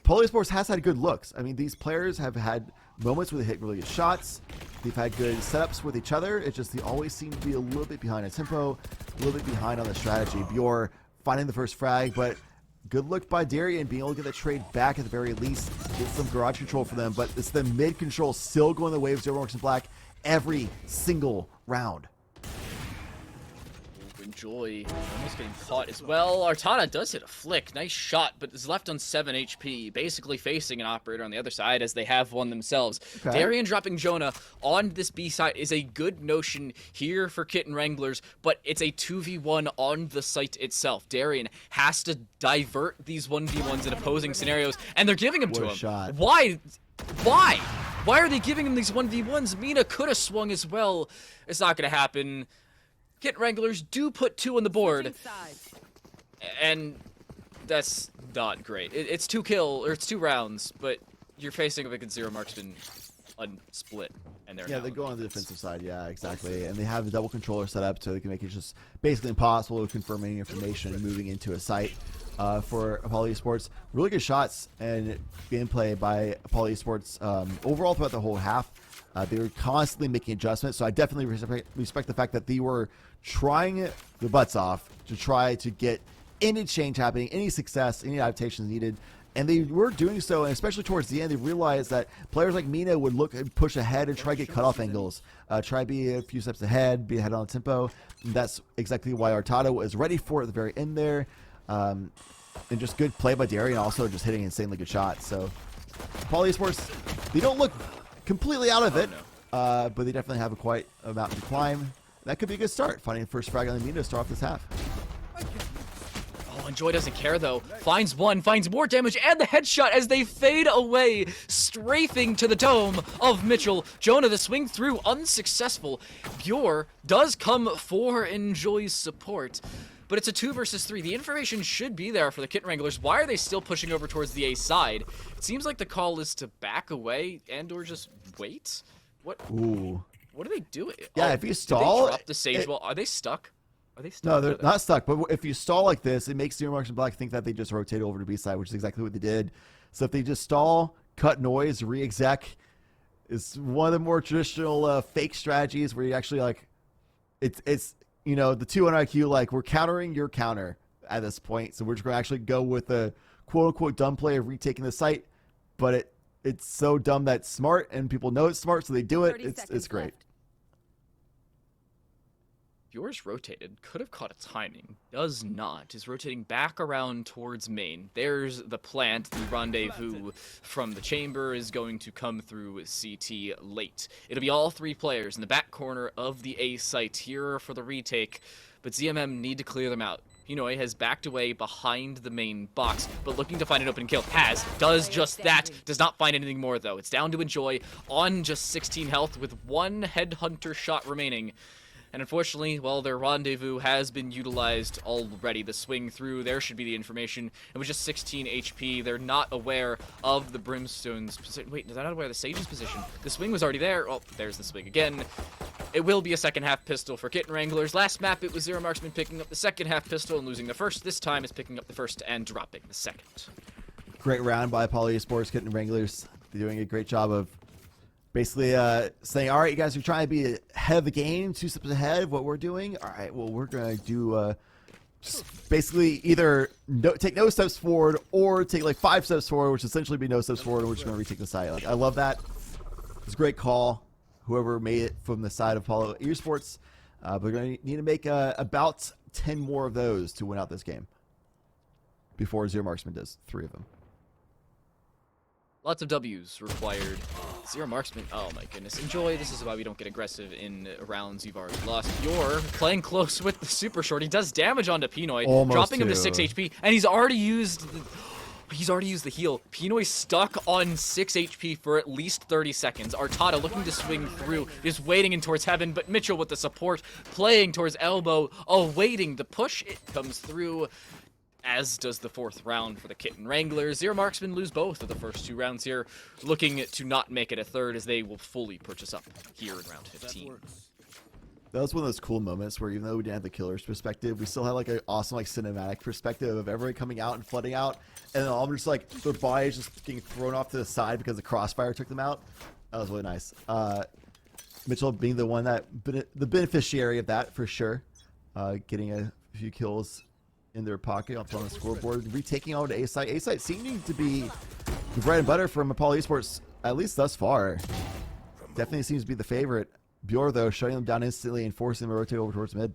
Apollo Esports has had good looks. I mean, these players have had moments where they hit really good shots. They've had good setups with each other. It's just they always seem to be a little bit behind on tempo, a little bit behind on the strategy. Bjor finding the first frag, but good look by Darian being able to get that trade back at the very least, get some garage control for them. But it's the mid control still going the way of Zero Marks Black every single round. Enjoy almost getting caught as well. Artada does hit a flick. Nice shot, but is left on 7 HP, basically facing an operator on the other side as they have one themselves. Okay. Darian dropping Jonah on this B side is a good notion here for Kitten Wranglers, but it's a 2v1 on the site itself. Darian has to divert these 1v1s in opposing scenarios, and they're giving him to him. Shot. Why? Why are they giving him these 1v1s? Mina could have swung as well. It's not going to happen. Kitten Wranglers do put 2 on the board, and that's not great. It's 2 rounds, but you're facing a Zero Marksman unsplit, and they go on the defensive side. Yeah, exactly, and they have the double controller set up so they can make it just basically impossible to confirm any information moving into a site. For Apollo Esports, really good shots and gameplay by Apollo Esports overall throughout the whole half. They were constantly making adjustments, so I definitely respect the fact that they were trying the butts off to try to get any change happening, any success, any adaptations needed, and they were doing so, and especially towards the end, they realized that players like Mina would look and push ahead and try to get cutoff angles, try to be a few steps ahead, be ahead on the tempo, and that's exactly why Artada was ready for it at the very end there, and just good play by Darian, also just hitting insanely good shots, so Poly Esports, they don't look completely out of it, but they definitely have a quite a mountain to climb. That could be a good start, finding the first frag on the meter to start off this half. Oh, and Joy doesn't care though. Finds one, finds more damage, and the headshot as they fade away, strafing to the dome of Mitchell. Jonah, the swing through, unsuccessful. Bjor does come for Enjoy's support, but it's a 2 versus 3. The information should be there for the Kitten Wranglers. Why are they still pushing over towards the A side? It seems like the call is to back away and or just wait. What? Ooh. What are they doing? Yeah, if you stall, did they drop the Sage wall? Are they stuck? Are they stuck? No, they're not stuck. But if you stall like this, it makes Zero Marksman Black think that they just rotate over to B side, which is exactly what they did. So if they just stall, cut noise, re-exec, is one of the more traditional fake strategies where you actually like, it's you know, the 2 on IQ, like we're countering your counter at this point. So we're just going to actually go with a quote unquote dumb play of retaking the site, but it's so dumb that's smart and people know it's smart, so they do it. It's great. Left. Yours rotated, could have caught a timing, does not, is rotating back around towards main. There's the plant, the rendezvous from the chamber is going to come through CT late. It'll be all 3 players in the back corner of the A site here for the retake, but ZMM need to clear them out. Pinoy has backed away behind the main box, but looking to find an open kill. Does just that. Does not find anything more, though. It's down to Enjoy on just 16 health with 1 headhunter shot remaining. And unfortunately, well, their rendezvous has been utilized already. The swing through, there should be the information. It was just 16 HP. They're not aware of the Brimstone's position. Wait, they're not aware of the Sage's position. The swing was already there. Oh, there's the swing again. It will be a second half pistol for Kitten Wranglers. Last map, it was Zero Marksman picking up the second half pistol and losing the first. This time, it's picking up the first and dropping the second. Great round by Poly Esports, Kitten Wranglers. They're doing a great job of basically saying, all right, you guys are trying to be ahead of the game, 2 steps ahead of what we're doing. All right, well, we're going to do basically either take no steps forward or take like 5 steps forward, which essentially be no steps forward, and we're just going to retake the side. Like, I love that. It's a great call, whoever made it from the side of Poly Esports. But we're going to need to make about 10 more of those to win out this game before Zero Marksman does 3 of them. Lots of W's required. Zero Marksman, oh my goodness. Enjoy, this is why we don't get aggressive in rounds you've already lost. You're playing close with the super short. He does damage onto Pinoy, dropping him to 6 HP, and he's already used the heal. Pinoy stuck on 6 HP for at least 30 seconds. Artada looking to swing through, is waiting in towards heaven, but Mitchell with the support, playing towards elbow, awaiting the push. It comes through, as does the 4th round for the Kitten Wranglers. Zero Marksman lose both of the first 2 rounds here, looking to not make it a third as they will fully purchase up here in round 15. That was one of those cool moments where even though we didn't have the killer's perspective, we still had like an awesome like cinematic perspective of everybody coming out and flooding out, and then all just like their bodies just getting thrown off to the side because the crossfire took them out. That was really nice. Mitchell being the one that the beneficiary of that for sure, getting a few kills in their pocket up on the scoreboard, retaking on to A site. A site seeming to be the bread and butter from Poly Esports, at least thus far. Definitely seems to be the favorite. Bjor, though, shutting them down instantly and forcing them to rotate over towards mid.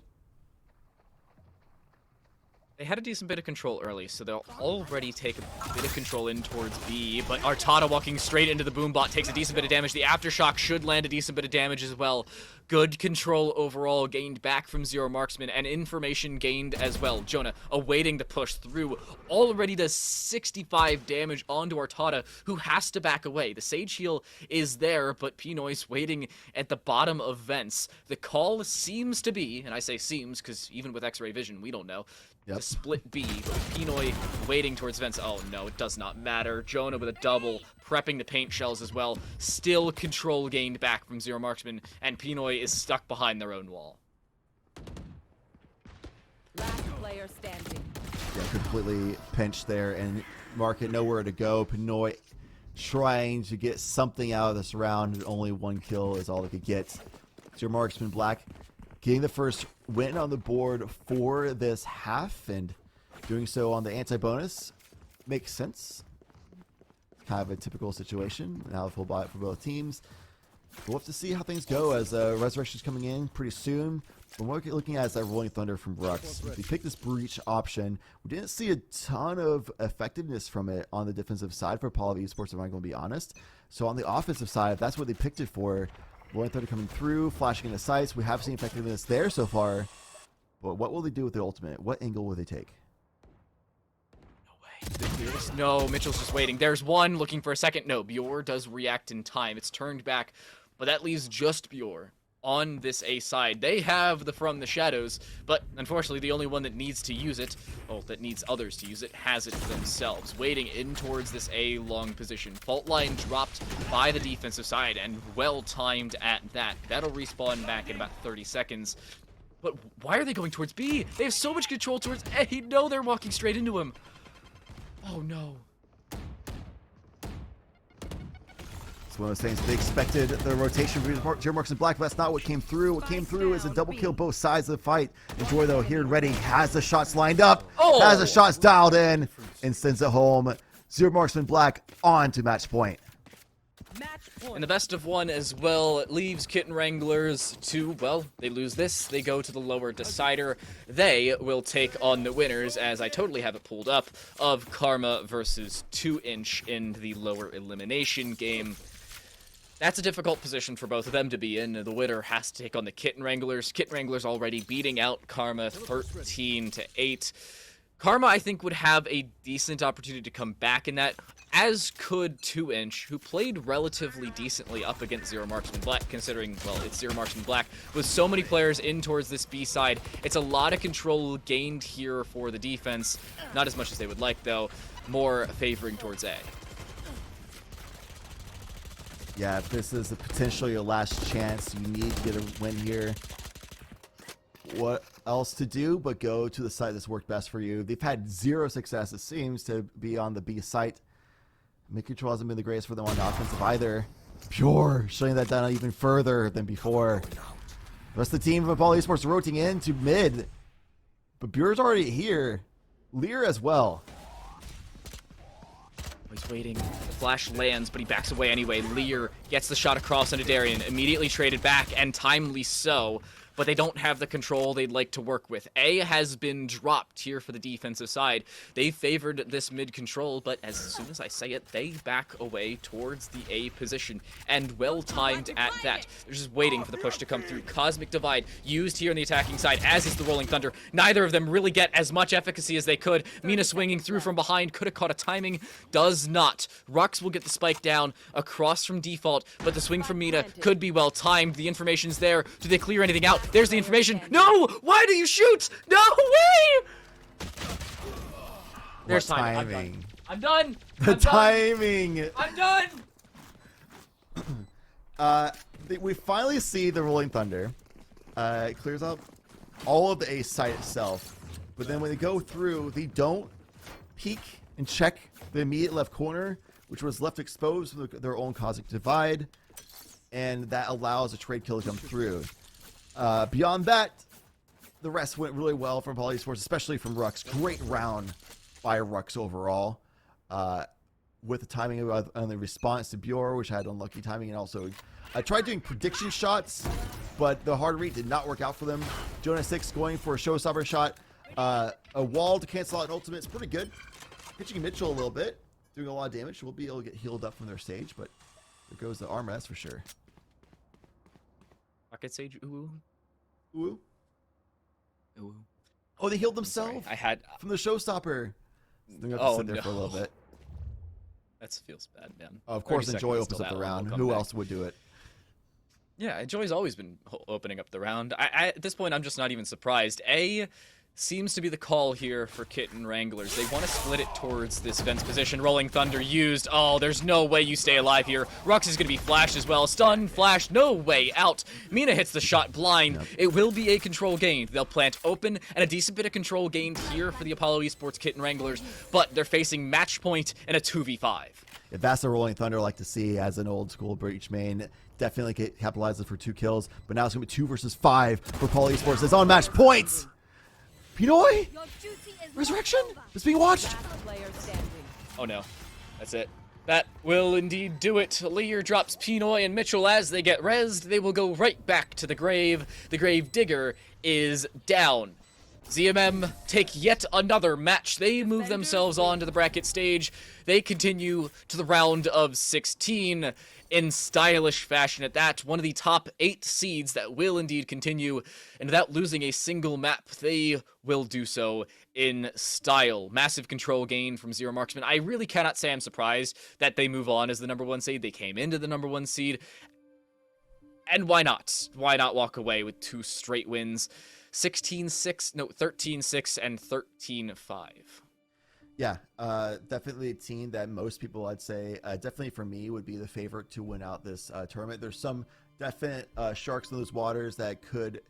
They had a decent bit of control early, so they'll already take a bit of control in towards B, but Artada walking straight into the boombot takes a decent bit of damage. The Aftershock should land a decent bit of damage as well. Good control overall gained back from Zero Marksman, and information gained as well. Jonah awaiting the push through, already does 65 damage onto Artada, who has to back away. The Sage heal is there, but Pinoy's waiting at the bottom of vents. The call seems to be, and I say seems because even with X-ray vision, we don't know, to split B. Pinoy waiting towards vents. Oh no, it does not matter. Jonah with a double, prepping the paint shells as well. Still control gained back from Zero Marksman, and Pinoy is stuck behind their own wall. Last player standing. Yeah, completely pinched there, and Market nowhere to go. Pinoy trying to get something out of this round, and only 1 kill is all they could get. Zero Marksman Black getting the first win on the board for this half, and doing so on the anti-bonus makes sense. Kind of a typical situation. Now full buy for both teams. We'll have to see how things go as Resurrection's coming in pretty soon. But what we're looking at is that Rolling Thunder from Rux. They picked this breach option. We didn't see a ton of effectiveness from it on the defensive side for Apollo Esports, if I'm going to be honest. So on the offensive side, that's what they picked it for. Rolling Thunder coming through, flashing into sights. We have seen effectiveness there so far. But what will they do with the ultimate? What angle will they take? No, Mitchell's just waiting. There's one looking for a second. No, Bjor does react in time. It's turned back, but that leaves just Bjor on this A side. They have the From the Shadows, but unfortunately the only one that needs to use it, well, that needs others to use it, has it themselves. Waiting in towards this A long position. Fault line dropped by the defensive side, and well timed at that. That'll respawn back in about 30 seconds. But why are they going towards B? They have so much control towards A. No, they're walking straight into him. Oh no. It's one of those things they expected the rotation from Jim Marks and Black, but that's not what came through. What came through is a double kill both sides of the fight. Enjoy though, here and ready, has the shots lined up, has the shots dialed in, and sends it home. Zero Marksman Black on to match point. And the best of one as well. It leaves Kitten Wranglers to, well, they lose this. They go to the lower decider. They will take on the winners, as I totally have it pulled up, of Karma versus 2inch in the lower elimination game. That's a difficult position for both of them to be in. The winner has to take on the Kitten Wranglers. Kitten Wranglers already beating out Karma 13-8. Karma, I think, would have a decent opportunity to come back in that, as could 2inch, who played relatively decently up against Zero Marksman Black, considering, well, it's Zero Marksman Black. With so many players in towards this B side, it's a lot of control gained here for the defense. Not as much as they would like, though. More favoring towards A. Yeah, this is potentially your last chance. You need to get a win here. What else to do but go to the site that's worked best for you? They've had zero success, it seems, to be on the B site. Mid-control hasn't been the greatest for them on the offensive either. Pure, shutting that down even further than before. The rest of the team of Apollo Esports rotating into mid. But Bure's already here. Lear as well. He's waiting. The flash lands, but he backs away anyway. Lear gets the shot across into Darien, immediately traded back, and timely so. But they don't have the control they'd like to work with. A has been dropped here for the defensive side. They favored this mid control, but as soon as I say it, they back away towards the A position. And well timed at that. They're just waiting for the push to come through. Cosmic Divide used here on the attacking side, as is the Rolling Thunder. Neither of them really get as much efficacy as they could. Mina swinging through from behind, could have caught a timing, does not. Rux will get the spike down across from default, but the swing from Mina could be well timed. The information's there. Do they clear anything out? There's the information. No! Why do you shoot? No way! There's timing. I'm done. The timing. I'm done. We finally see the Rolling Thunder. It clears up all of the A site itself. But then when they go through, they don't peek and check the immediate left corner, which was left exposed for their own Cosmic Divide. And that allows a trade kill to come through. Beyond that, the rest went really well from Apollo Esports, especially from Rux. Great round by Rux overall. With the timing on the response to Bjor, which had unlucky timing, and also I tried doing prediction shots, but the hard read did not work out for them. Jonah 6 going for a showstopper shot. A wall to cancel out an ultimate is pretty good. Pitching Mitchell a little bit, doing a lot of damage. We'll be able to get healed up from their stage, but there goes the armor, that's for sure. Rocket Sage, ooh. Ooh. Ooh. Oh, they healed themselves I had... from the showstopper. They have to sit there for a little bit. That feels bad, man. Of course, Enjoy opens up the round. Who else would do it? Yeah, Enjoy's always been opening up the round. At this point, I'm just not even surprised. A seems to be the call here for Kitten Wranglers. They want to split it towards this fence position. Rolling Thunder used. Oh, there's no way you stay alive here. Rux is going to be flashed as well. Stun, flash, no way out. Mina hits the shot blind. Yep. It will be a control gained. They'll plant open, and a decent bit of control gained here for the Apollo Esports Kitten Wranglers, but they're facing match point in a 2v5. If that's a Rolling Thunder I like to see as an old school breach main, definitely capitalizes for 2 kills, but now it's going to be 2 versus 5 for Apollo Esports. It's on match points. Pinoy? Resurrection is being watched. Oh no, that's it. That will indeed do it. Lear drops Pinoy and Mitchell as they get rezzed. They will go right back to the grave. The grave digger is down. ZMM take yet another match. They move themselves on to the bracket stage. They continue to the round of 16 in stylish fashion at that. One of the top 8 seeds that will indeed continue. And without losing a single map, they will do so in style. Massive control gain from Zero Marksman. I really cannot say I'm surprised that they move on as the #1 seed. They came into the #1 seed. And why not? Why not walk away with 2 straight wins? 13-6 and 13-5. Yeah, definitely a team that most people, I'd say, definitely for me, would be the favorite to win out this tournament. There's some definite sharks in those waters that could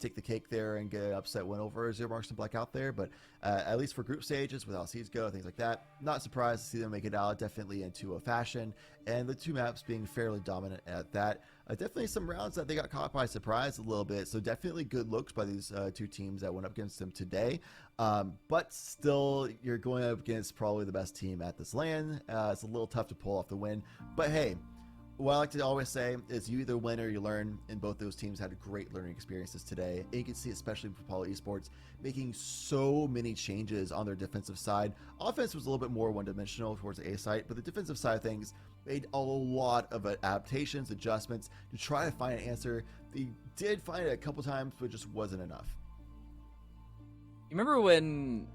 take the cake there and get an upset win over Zero Marksman Blackout there, but at least for group stages, with how seeds go, things like that, not surprised to see them make it out definitely into a fashion, and the 2 maps being fairly dominant at that. Definitely some rounds that they got caught by surprise a little bit, so definitely good looks by these 2 teams that went up against them today, but still, you're going up against probably the best team at this LAN. It's a little tough to pull off the win, but hey, what I like to always say is you either win or you learn, and both those teams had great learning experiences today. And you can see, especially for Poly Esports, making so many changes on their defensive side. Offense was a little bit more one-dimensional towards the A site, but the defensive side of things made a lot of adaptations, adjustments to try to find an answer. They did find it a couple times, but it just wasn't enough. You remember when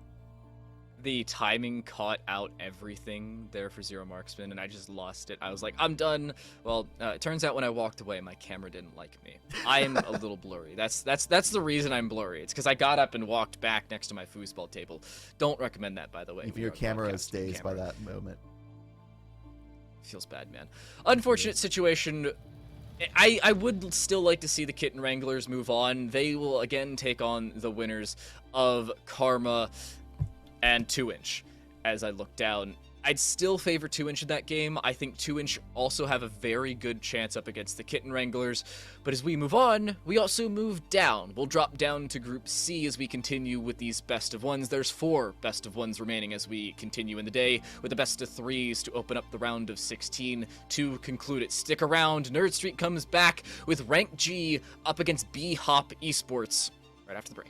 the timing caught out everything there for Zero Marksman and I just lost it? I was like, I'm done. Well, it turns out when I walked away, my camera didn't like me. I'm a little blurry. That's the reason I'm blurry. It's because I got up and walked back next to my foosball table. Don't recommend that, by the way. If your camera stays by that moment. Feels bad, man. Unfortunate situation. I would still like to see the Kitten Wranglers move on. They will again take on the winners of Karma and 2inch. As I look down, I'd still favor 2inch in that game. I think 2inch also have a very good chance up against the Kitten Wranglers. But as we move on, we also move down. We'll drop down to Group C as we continue with these best of ones. There's 4 best of ones remaining as we continue in the day, with the best of 3s to open up the round of 16 to conclude it. Stick around. Nerd Street comes back with Rank G up against B-Hop Esports right after the break.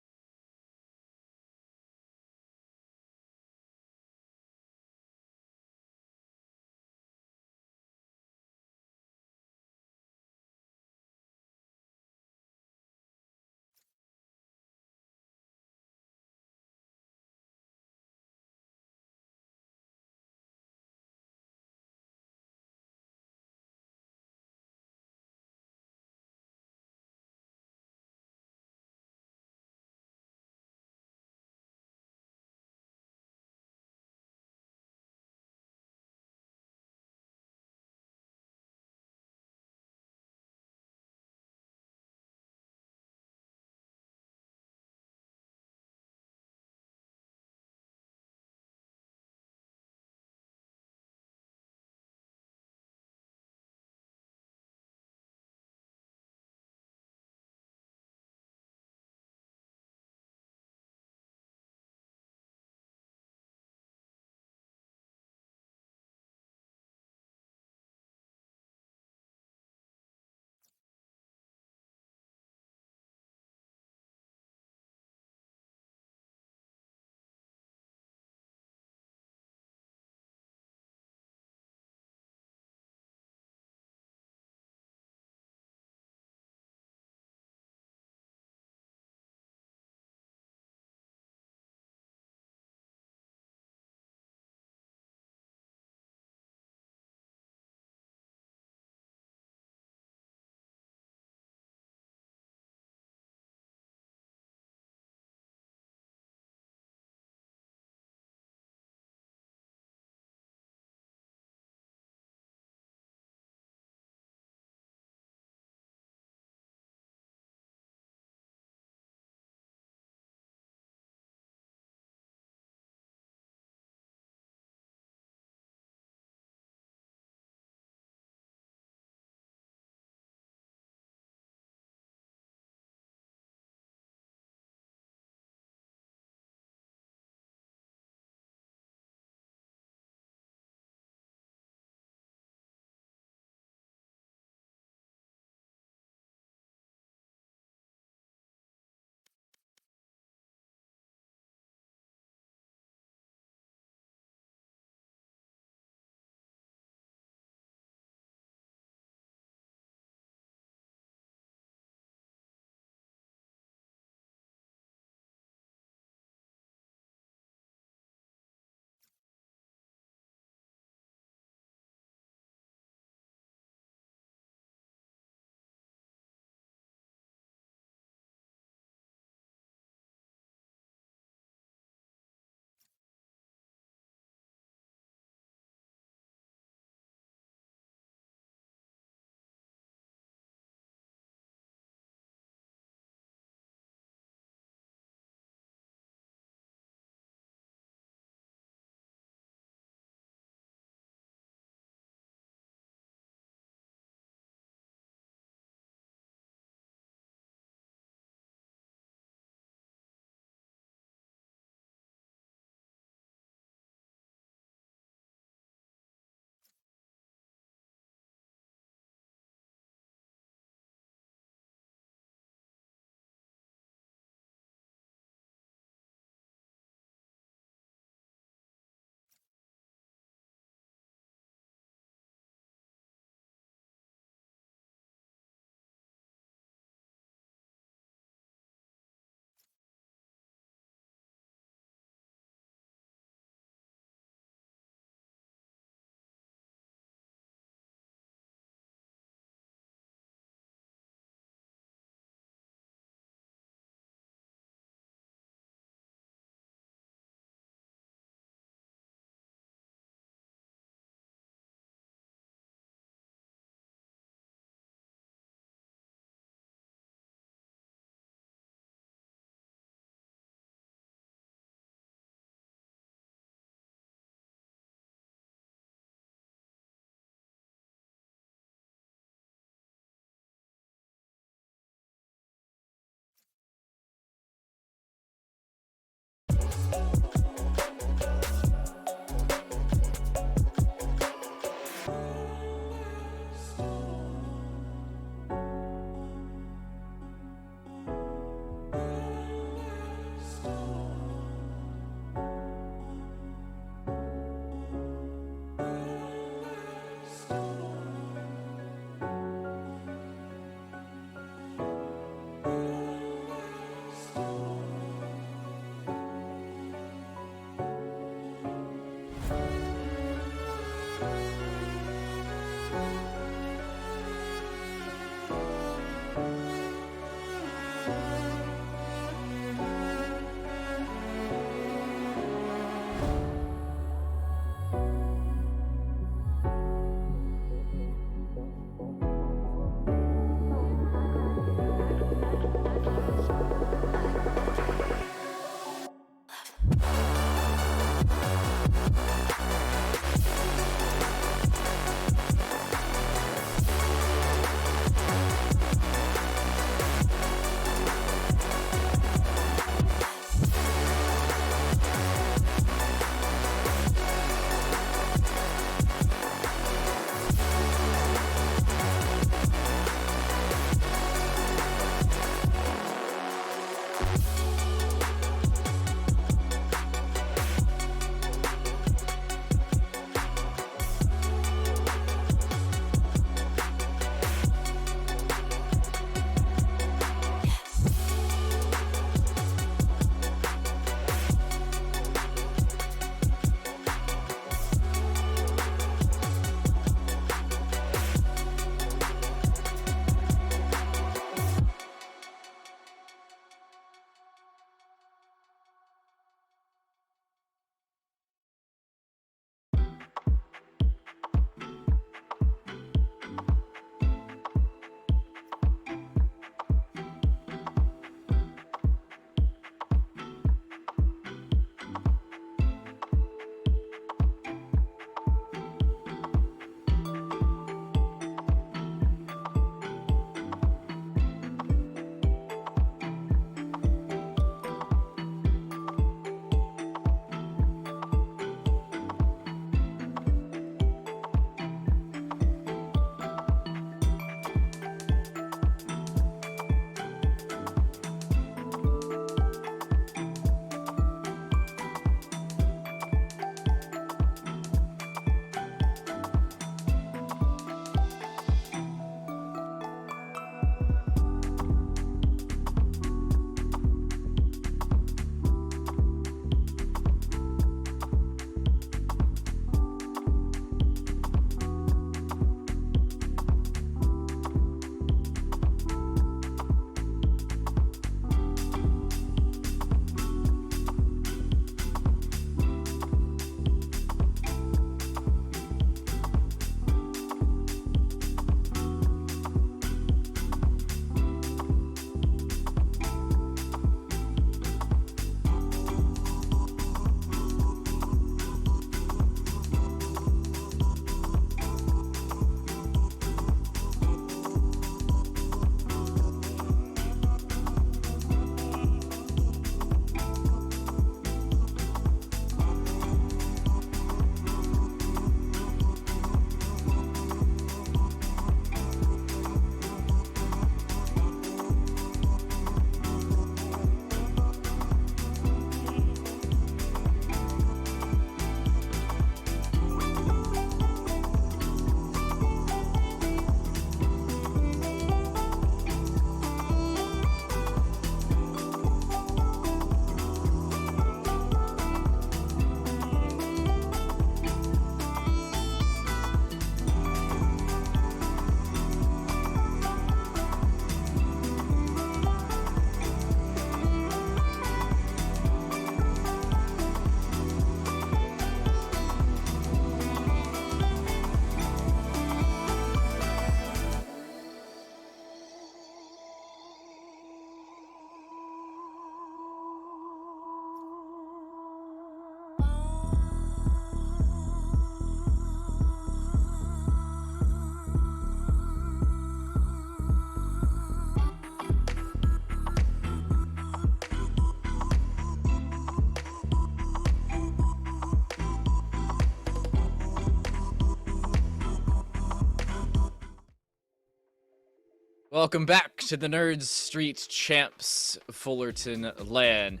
Welcome back to the Nerds Street Champs Fullerton LAN.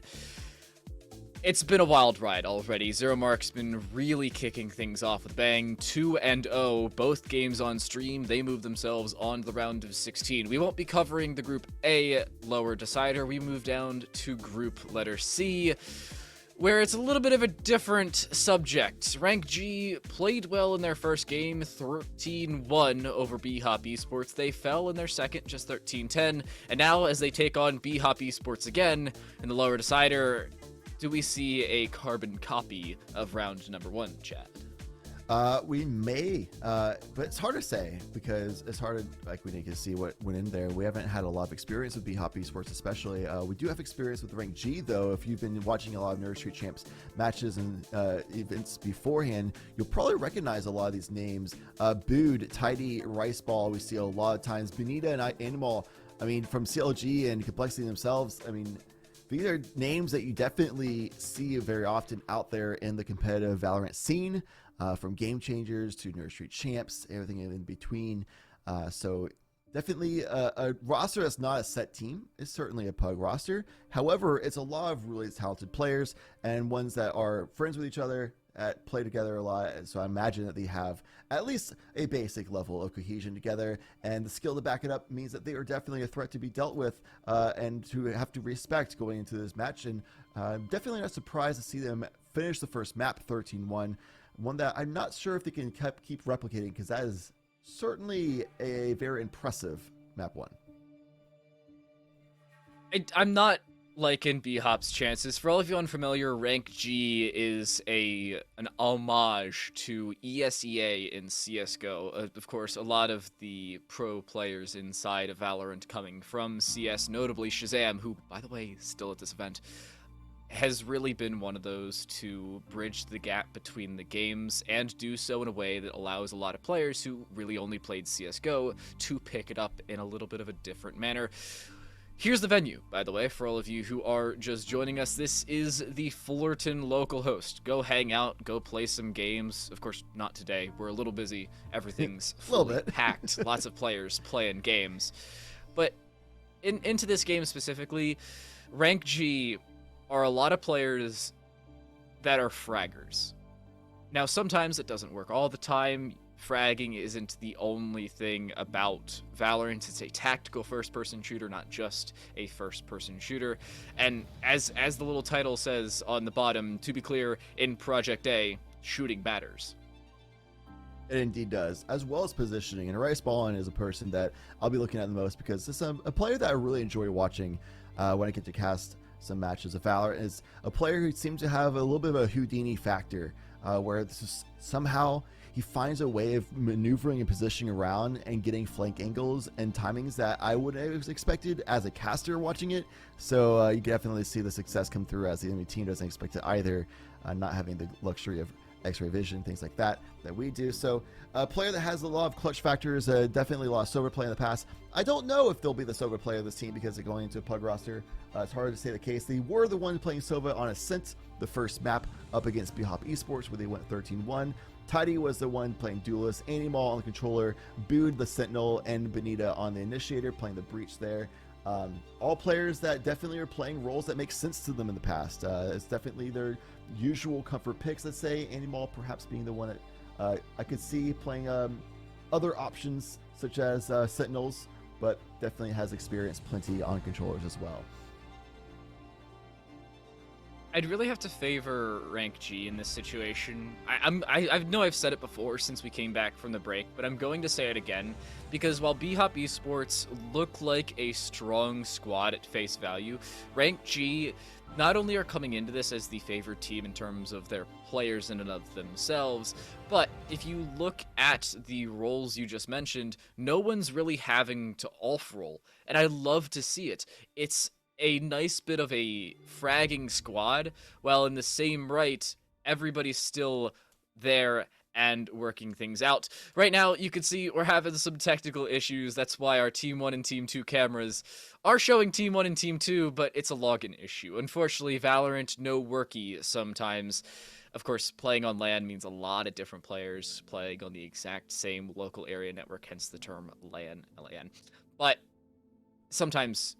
It's been a wild ride already. Zero Mark's been really kicking things off with bang. 2-0, both games on stream. They move themselves on to the round of 16. We won't be covering the Group A lower decider. We move down to Group letter C, where it's a little bit of a different subject. Rank G played well in their first game, 13-1 over B-Hop Esports. They fell in their second, just 13-10. And now, as they take on B-Hop Esports again in the lower decider, do we see a carbon copy of round number 1, Chad? We may, but it's hard to say because it's hard to, like, we need to see what went in there. We haven't had a lot of experience with B-Hop Esports, especially. We do have experience with Rank G, though. If you've been watching a lot of Nerd Street Champs matches and events beforehand, you'll probably recognize a lot of these names. Bood, Tidy, Riceball, we see a lot of times. Benita and Animal, I mean, from CLG and Complexity themselves, I mean, these are names that you definitely see very often out there in the competitive Valorant scene. From Game Changers to Nerd Street Champs, everything in between. So Definitely a roster that's not a set team is certainly a pug roster. However, it's a lot of really talented players and ones that are friends with each other, play together a lot. And so I imagine that they have at least a basic level of cohesion together, and the skill to back it up means that they are definitely a threat to be dealt with and to have to respect going into this match. And definitely not surprised to see them finish the first map 13-1, one that I'm not sure if they can keep replicating, because that is certainly a very impressive map 1. I'm not liking B-Hop's chances. For all of you unfamiliar, Rank G is an homage to ESEA in CSGO. Of course, a lot of the pro players inside of Valorant coming from CS, notably Shazam, who, by the way, is still at this event, has really been one of those to bridge the gap between the games and do so in a way that allows a lot of players who really only played CSGO to pick it up in a little bit of a different manner. Here's the venue, by the way, for all of you who are just joining us. This is the Fullerton local host. Go hang out, go play some games. Of course, not today. We're a little busy. Everything's fully packed. Lots of players playing games. But into this game specifically, Rank G are a lot of players that are fraggers. Now, sometimes it doesn't work all the time. Fragging isn't the only thing about Valorant. It's a tactical first-person shooter, not just a first-person shooter. And as the little title says on the bottom, to be clear, in Project A, shooting matters. It indeed does, as well as positioning. And Rice Ballin is a person that I'll be looking at the most, because this is a player that I really enjoy watching when I get to cast some matches of Valorant. Is a player who seems to have a little bit of a Houdini factor, where this is somehow he finds a way of maneuvering and positioning around and getting flank angles and timings that I would have expected as a caster watching it. So you definitely see the success come through, as the enemy team doesn't expect it either, not having the luxury of X-ray vision, things like that we do. So a player that has a lot of clutch factors, definitely a lot of sober play in the past. I don't know if they'll be the sober player of this team, because they're going into a pug roster. It's hard to say the case. They were the ones playing Sova on Ascent, the first map up against B-Hop Esports, where they went 13-1. Tidy was the one playing Duelist, Animal on the controller, Booed the Sentinel, and Benita on the Initiator, playing the Breach there. All players that definitely are playing roles that make sense to them in the past. It's definitely their usual comfort picks, let's say. Animal perhaps being the one that I could see playing other options, such as Sentinels, but definitely has experience plenty on controllers as well. I'd really have to favor Rank G in this situation. I know I've said it before since we came back from the break, but I'm going to say it again, because while B-Hop Esports look like a strong squad at face value, Rank G not only are coming into this as the favored team in terms of their players in and of themselves, but if you look at the roles you just mentioned, no one's really having to off-roll, and I love to see it. It's a nice bit of a fragging squad, while in the same right, everybody's still there and working things out. Right now, you can see we're having some technical issues. That's why our Team 1 and Team 2 cameras are showing Team 1 and Team 2, but it's a login issue. Unfortunately, Valorant, no worky sometimes. Of course, playing on LAN means a lot of different players playing on the exact same local area network, hence the term LAN. But sometimes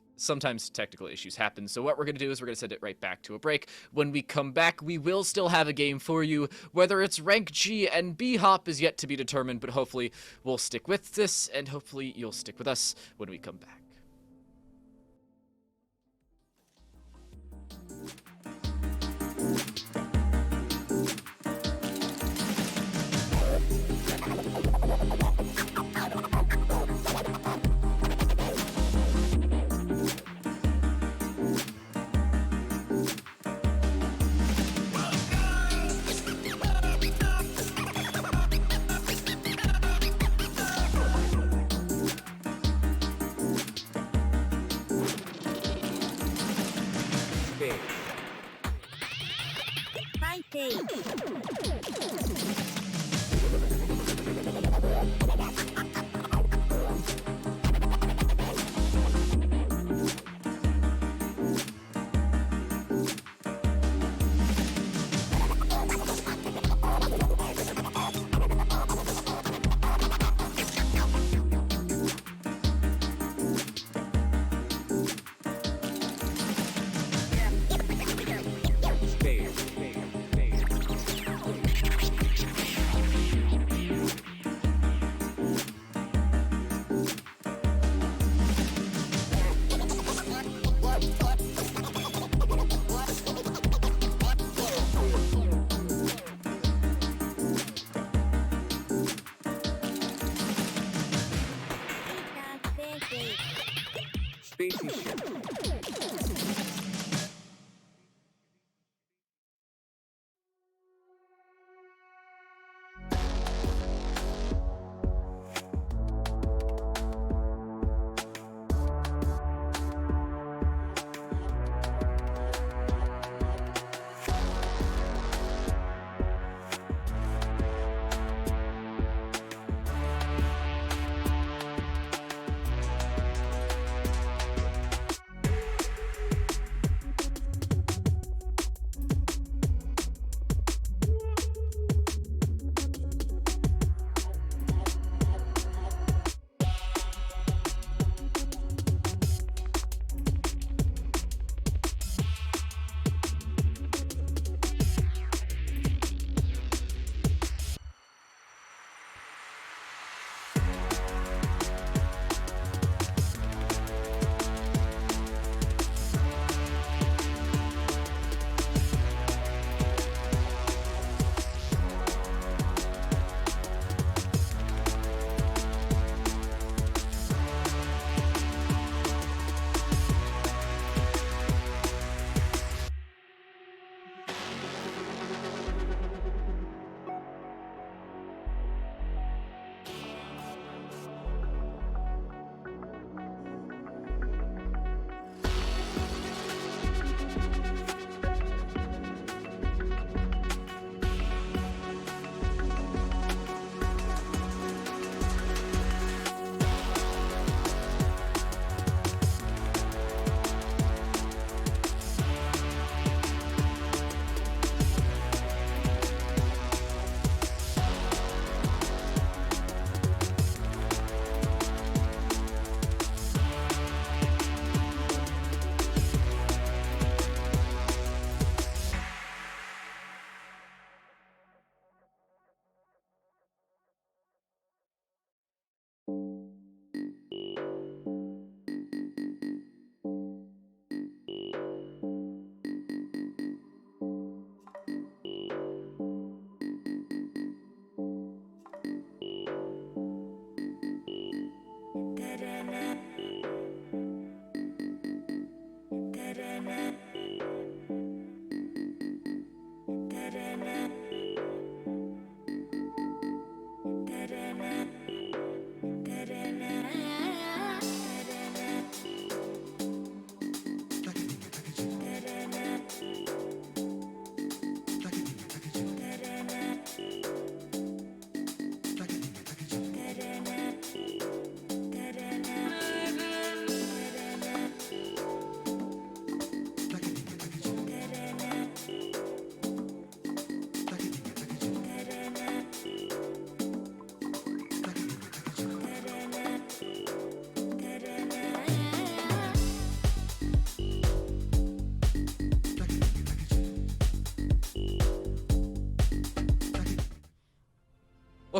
technical issues happen, so what we're going to do is we're going to send it right back to a break. When we come back, we will still have a game for you. Whether it's Rank G and B-Hop is yet to be determined, but hopefully we'll stick with this, and hopefully you'll stick with us when we come back.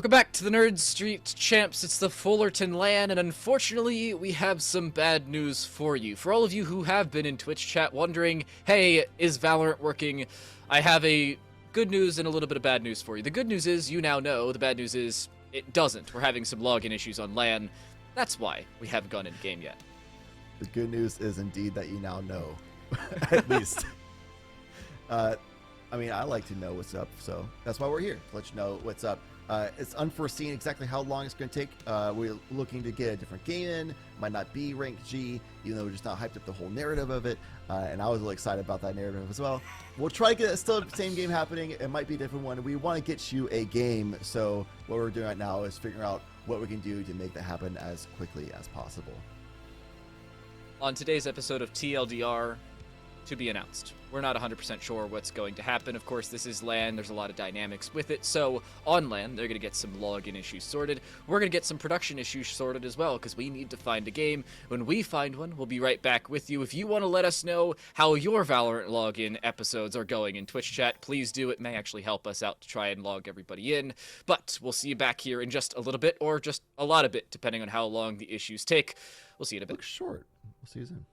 Welcome back to the Nerd Street Champs. It's the Fullerton LAN, and unfortunately, we have some bad news for you. For all of you who have been in Twitch chat wondering, hey, is Valorant working? I have a good news and a little bit of bad news for you. The good news is you now know. The bad news is it doesn't. We're having some login issues on LAN. That's why we haven't gone in game yet. The good news is indeed that you now know, at least. I mean, I like to know what's up, so that's why we're here, to let you know what's up. It's unforeseen exactly how long it's going to take. We're looking to get a different game in. Might not be ranked G, even though we're just not hyped up the whole narrative of it. And I was really excited about that narrative as well. We'll try to get still the same game happening. It might be a different one. We want to get you a game. So what we're doing right now is figuring out what we can do to make that happen as quickly as possible. On today's episode of TLDR, to be announced. We're not 100% sure what's going to happen. Of course, this is LAN. There's a lot of dynamics with it. So on LAN, they're going to get some login issues sorted. We're going to get some production issues sorted as well, because we need to find a game. When we find one, we'll be right back with you. If you want to let us know how your Valorant login episodes are going in Twitch chat, please do. It may actually help us out to try and log everybody in. But we'll see you back here in just a little bit, or just a lot of bit, depending on how long the issues take. We'll see you in a bit. Looks short. We'll see you soon.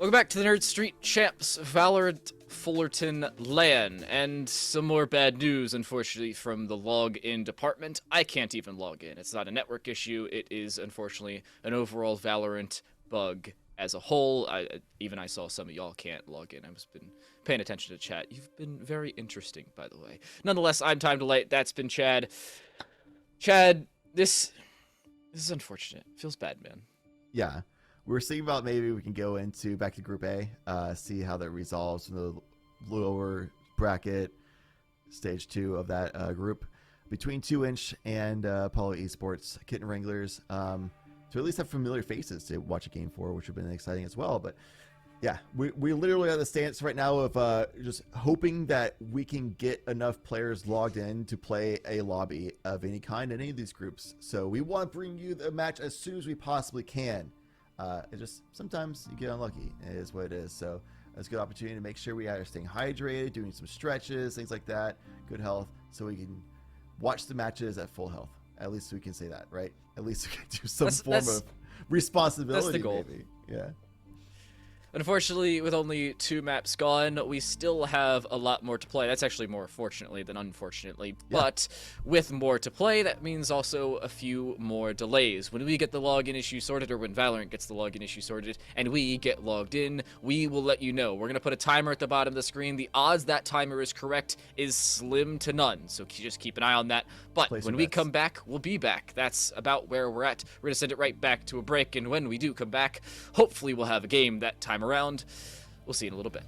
Welcome back to the Nerd Street Champs Valorant Fullerton LAN, and some more bad news, unfortunately, from the login department. I can't even log in. It's not a network issue. It is, unfortunately, an overall Valorant bug as a whole. I saw some of y'all can't log in. I've been paying attention to chat. You've been very interesting, by the way. Nonetheless, I'm Time to Light. That's been Chad. Chad, this is unfortunate. Feels bad, man. Yeah. We're thinking about maybe we can go back to Group A, see how that resolves in the lower bracket, stage 2 of that group, between 2inch and Apollo Esports, Kitten Wranglers, to at least have familiar faces to watch a game for, which would have been exciting as well. But yeah, we literally have the stance right now of just hoping that we can get enough players logged in to play a lobby of any kind in any of these groups. So we want to bring you the match as soon as we possibly can. It just sometimes you get unlucky. It is what it is. So it's a good opportunity to make sure we are staying hydrated, doing some stretches, things like that, good health, so we can watch the matches at full health. At least we can say that, right? At least we can do some form of responsibility. That's the goal. Maybe. Yeah. Unfortunately, with only 2 maps gone, we still have a lot more to play. That's actually more fortunately than unfortunately. Yeah. But with more to play, that means also a few more delays. When we get the login issue sorted, or when Valorant gets the login issue sorted, and we get logged in, we will let you know. We're going to put a timer at the bottom of the screen. The odds that timer is correct is slim to none, so just keep an eye on that. But when we come back, we'll be back. That's about where we're at. We're going to send it right back to a break, and when we do come back, hopefully we'll have a game that time around. We'll see in a little bit.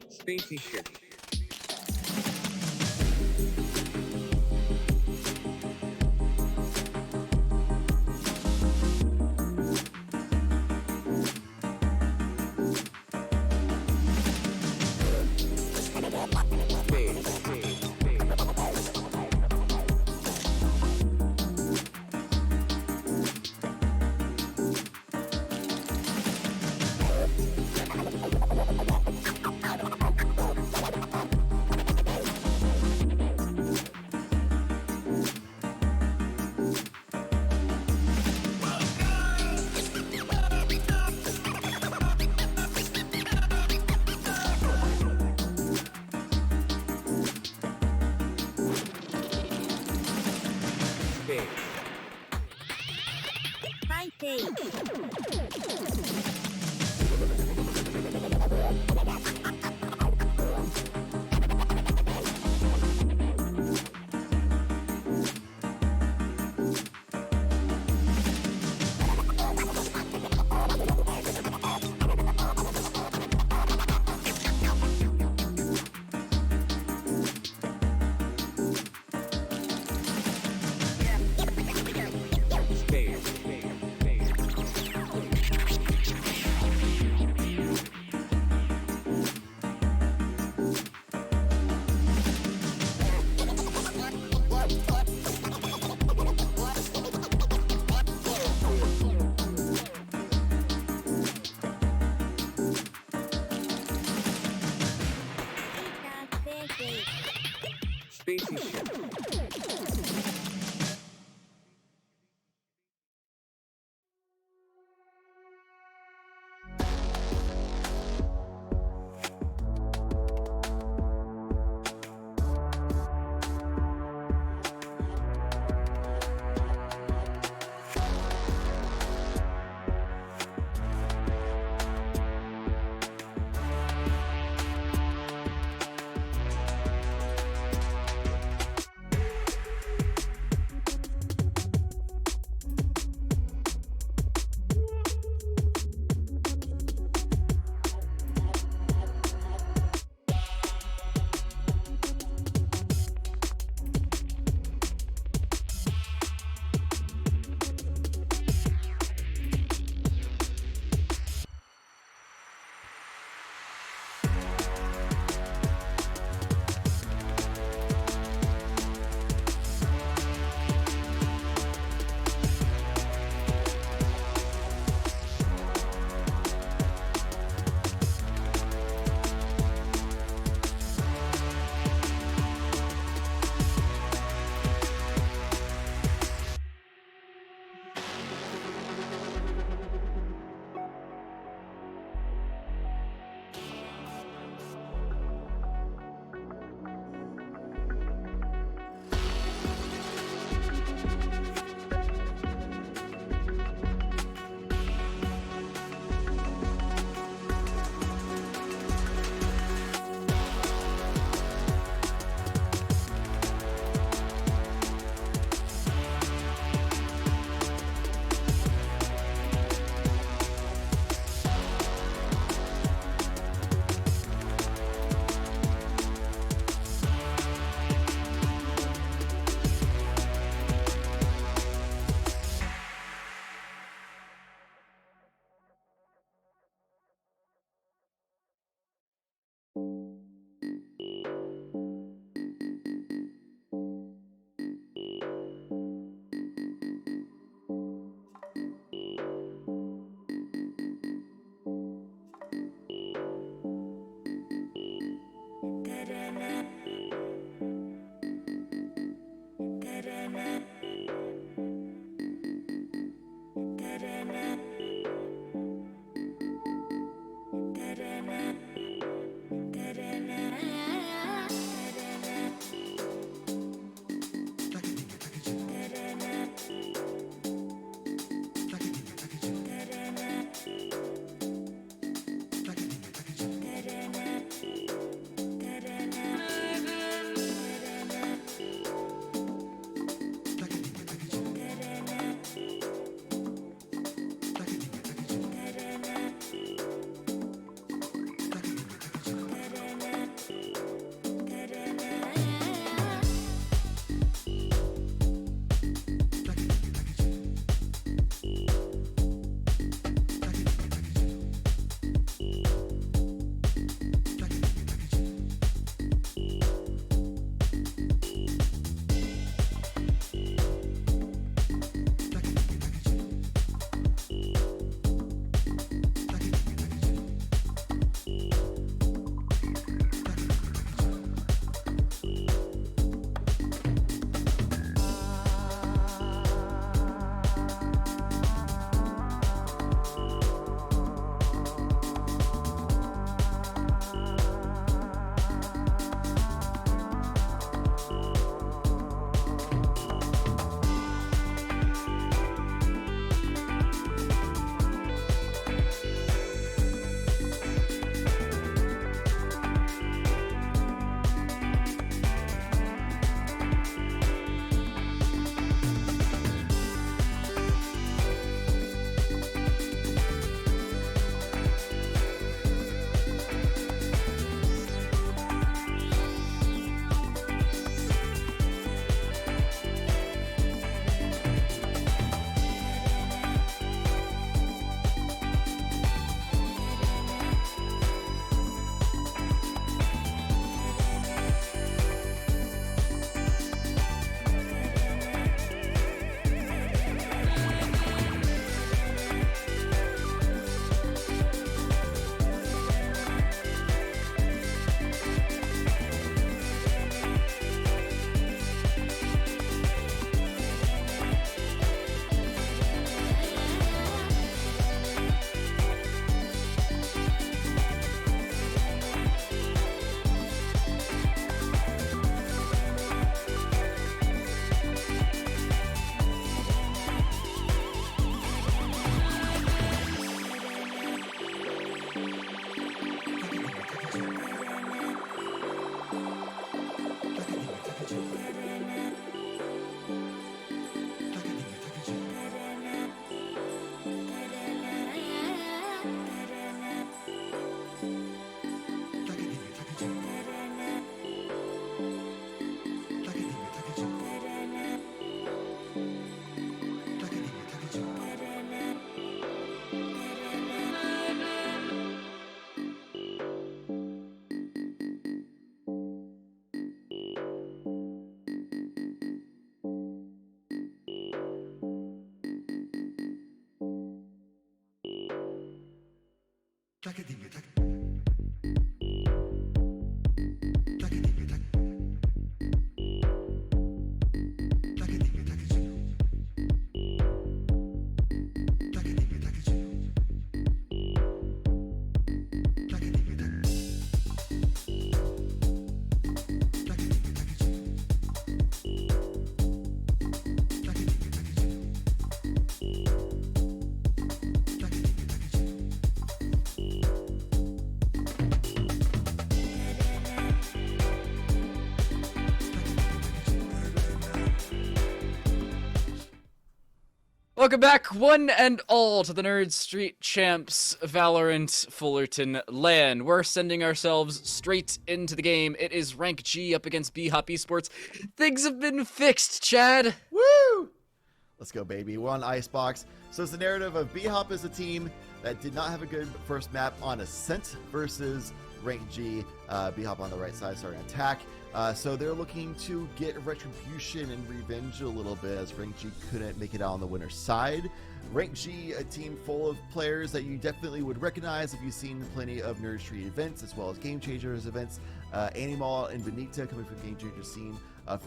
Spaceship. Welcome back, one and all, to the Nerd Street Champs Valorant Fullerton LAN. We're sending ourselves straight into the game. It is Rank G up against B-Hop Esports. Things have been fixed, Chad. Woo! Let's go, baby. We're on Icebox. So it's the narrative of B-Hop as a team that did not have a good first map on Ascent versus Rank G. B-Hop on the right side starting attack. So they're looking to get retribution and revenge a little bit, as Rank G couldn't make it out on the winner's side. Rank G, a team full of players that you definitely would recognize if you've seen plenty of Nerd Street events, as well as Game Changers events. Animal and Benita coming from Game Changers scene.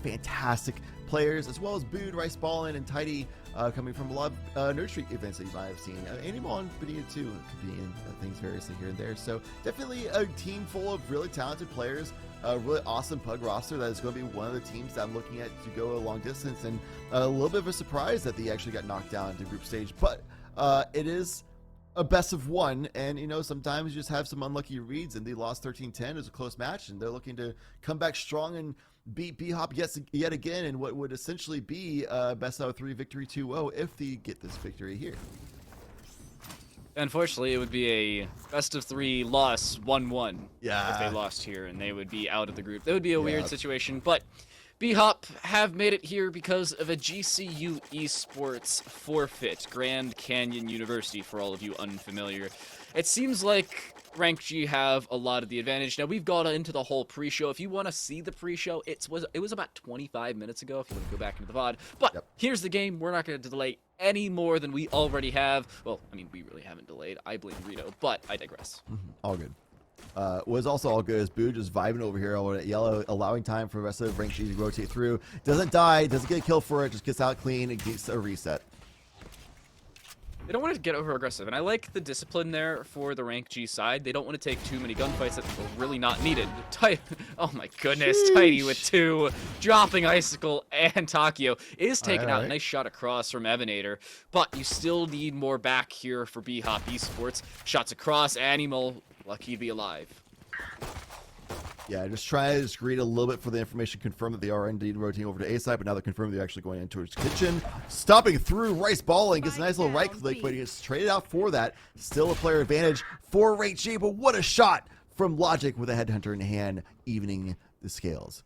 Fantastic players, as well as Bood, Rice Ballin, and Tidy coming from a lot of Nerd Street events that you might have seen. Animal and Benita too could be in things variously here and there. So definitely a team full of really talented players. A really awesome Pug roster that is going to be one of the teams that I'm looking at to go a long distance, and a little bit of a surprise that they actually got knocked down into group stage. But it is a best of one, and you know, sometimes you just have some unlucky reads, and they lost 13-10. It was a close match, and they're looking to come back strong and beat B-Hop yet again in what would essentially be a best out of 3 victory 2-0 if they get this victory here. Unfortunately, it would be a best of 3 loss 1-1 Yeah. if they lost here, and they would be out of the group. That would be a weird situation, but B-Hop have made it here because of a GCU Esports forfeit, Grand Canyon University, for all of you unfamiliar. It seems like Rank G have a lot of the advantage. Now, we've got into the whole pre-show. If you want to see the pre-show, it was about 25 minutes ago, if you want to go back into the VOD. But here's the game. We're not going to delay any more than we already have. Well, I mean, we really haven't delayed. I blame Rito, but I digress. All good. Was also all good is Boo just vibing over here over at yellow, allowing time for the rest of Rank G to rotate through. Doesn't die, doesn't get a kill for it, just gets out clean and gets a reset. They don't want to get over aggressive, and I like the discipline there for the Rank G side. They don't want to take too many gunfights that are really not needed. Oh my goodness, Tidy with 2, dropping Icicle, and Takio is taken out. Nice shot across from Evanator, but you still need more back here for B-Hop Esports. Shots across, Animal, lucky to be alive. Yeah, just try to read a little bit for the information, confirm that they are indeed rotating over to A side, but now they're confirming they're actually going into his kitchen. Stopping through Rice Ball and gets a nice little right click, but he gets traded out for that. Still a player advantage for Rank G, but what a shot from Logic with a headhunter in hand, evening the scales.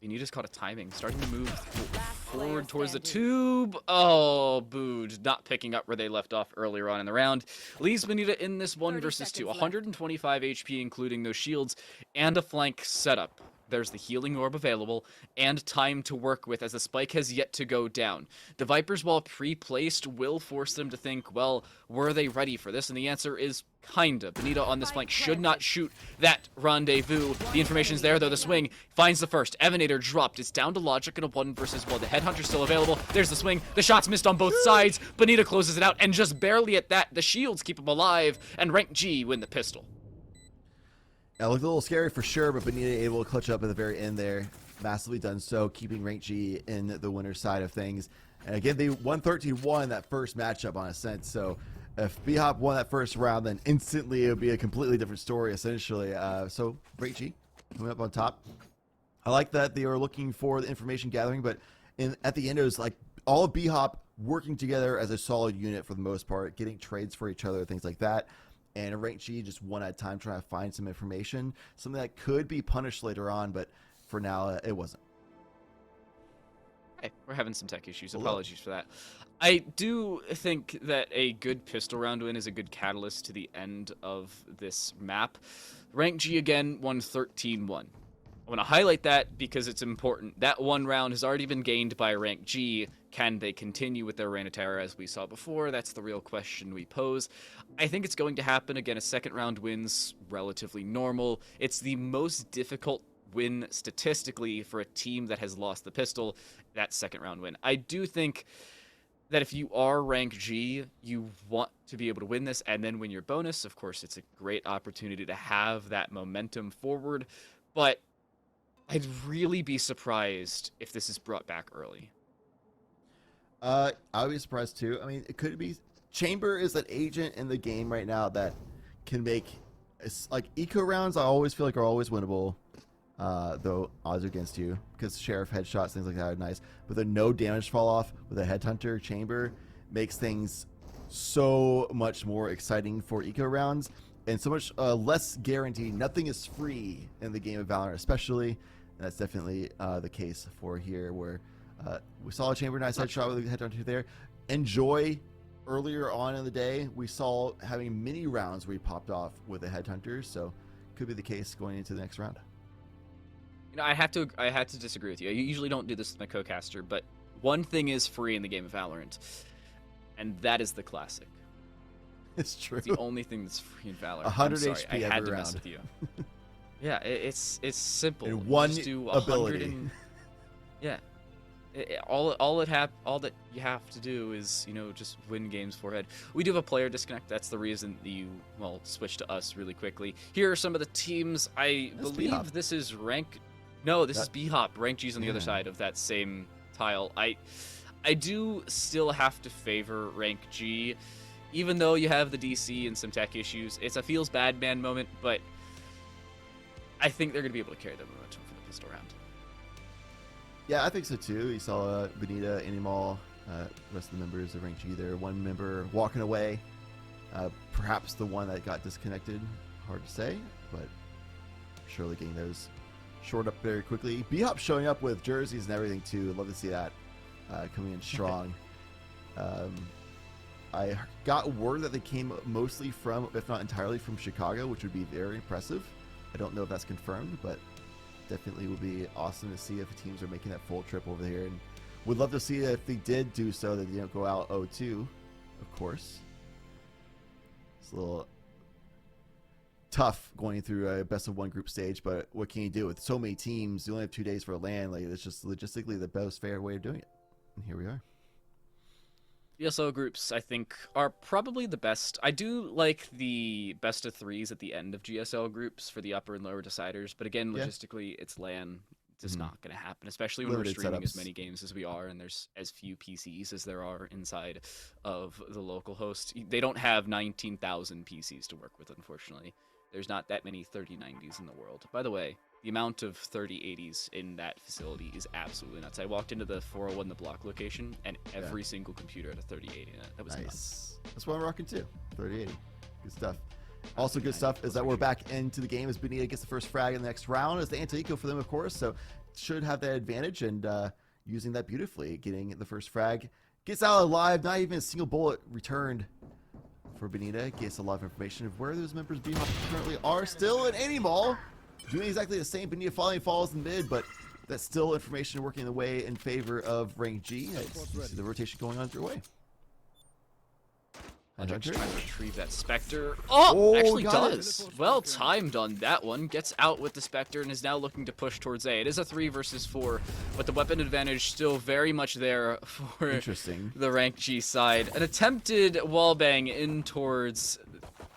Benita's caught a timing, starting to move forward towards the tube. Oh, Bood, not picking up where they left off earlier on in the round. Leaves Benita in this 1 versus 2. 125 HP, including those shields, and a flank setup. There's the healing orb available, and time to work with as the spike has yet to go down. The Vipers, while pre-placed, will force them to think, well, were they ready for this? And the answer is kinda. Benita on this flank should not shoot that rendezvous. The information's there, though. The swing finds the first. Evanator dropped. It's down to Logic in a 1 versus 1. The headhunter's still available. There's the swing. The shot's missed on both sides. Benita closes it out, and just barely at that, the shields keep him alive, and Rank G win the pistol. It looked a little scary for sure, but Benita able to clutch up at the very end there. Massively done so, keeping Rank G in the winner's side of things. And again, they won 13-1 that first matchup on Ascent, so if B-Hop won that first round, then instantly it would be a completely different story, essentially. So, Rank G coming up on top. I like that they are looking for the information gathering, but at the end, it was like all of B-Hop working together as a solid unit for the most part, getting trades for each other, things like that. And Rank G just one at a time trying to find some information, something that could be punished later on, but for now, it wasn't. Hey, we're having some tech issues. Apologies for that. I do think that a good pistol round win is a good catalyst to the end of this map. Rank G again won 13-1. I want to highlight that because it's important. That one round has already been gained by rank G. Can they continue with their reign of terror as we saw before? That's the real question we pose. I think it's going to happen. Again, a second round win's relatively normal. It's the most difficult win statistically for a team that has lost the pistol, that second round win. I do think that if you are rank G, you want to be able to win this and then win your bonus. Of course, it's a great opportunity to have that momentum forward, but I'd really be surprised if this is brought back early. I would be surprised too. I mean, it could be. Chamber is an agent in the game right now that can make, it's like eco rounds. I always feel like are always winnable, though odds are against you because sheriff headshots, things like that are nice. But the no damage fall off with a headhunter chamber makes things so much more exciting for eco rounds and so much less guaranteed. Nothing is free in the game of Valorant, especially. And that's definitely the case for here, where we saw a chamber nice headshot with a headhunter there. Enjoy. Earlier on in the day, we saw having mini rounds where he popped off with a headhunter, so could be the case going into the next round. You know, I had to disagree with you. I usually don't do this with my co-caster, but one thing is free in the game of Valorant, and that is the classic. It's true. It's the only thing that's free in Valorant. 100 I'm sorry, HP I had every to round. mess with you. Yeah, it's simple. And You one just do ability. 100 and, yeah. All that you have to do is, you know, just win games forehead. We do have a player disconnect. That's the reason that you, well, switch to us really quickly. Here are some of the teams. I believe B-Hop. this is rank. No, this is B-Hop. Rank G's on the other side of that same tile. I do still have to favor rank G, even though you have the DC and some tech issues. It's a feels bad man moment, but I think they're going to be able to carry the momentum for the pistol round. Yeah, I think so too. You saw Benita, Animal, rest of the members of rank G there. One member walking away. Perhaps the one that got disconnected. Hard to say, but surely getting those shored up very quickly. B-Hop showing up with jerseys and everything too. Love to see that coming in strong. I got word that they came mostly from, if not entirely from Chicago, which would be very impressive. I don't know if that's confirmed, but definitely would be awesome to see if teams are making that full trip over here. And would love to see if they did do so, that they don't go out 0-2, of course. It's a little tough going through a best of one group stage, but what can you do with so many teams? You only have 2 days for a LAN. Like, it's just logistically the most fair way of doing it. And here we are. ESO groups, I think, are probably the best. I do like the best of 3s at the end of GSL groups for the upper and lower deciders, but again, logistically, it's LAN. It's not going to happen, especially when Limited we're streaming as setups. many games as we are, and there's as few PCs as there are inside of the local host. They don't have 19,000 PCs to work with, unfortunately. There's not that many 3090s in the world. By the way, the amount of 3080s in that facility is absolutely nuts. I walked into the 401 The Block location, and every single computer had a 3080 in it. That was nuts. That's what I'm rocking too. 3080. Good stuff. Also good stuff is that we're back into the game as Benita gets the first frag in the next round. It's the anti-eco for them, of course, so should have that advantage, and using that beautifully, getting the first frag. Gets out alive, not even a single bullet returned for Benita. Gets a lot of information of where those members B-Hop currently are. Still in Animal, doing exactly the same. Benita finally falls in mid, but that's still information working the way in favor of rank G. You see the rotation going on underway. Trying to retrieve that Spectre. Oh, actually got does. Well timed on that one. Gets out with the Spectre and is now looking to push towards A. It is a 3 versus 4, but the weapon advantage still very much there for the rank G side. An attempted wallbang in towards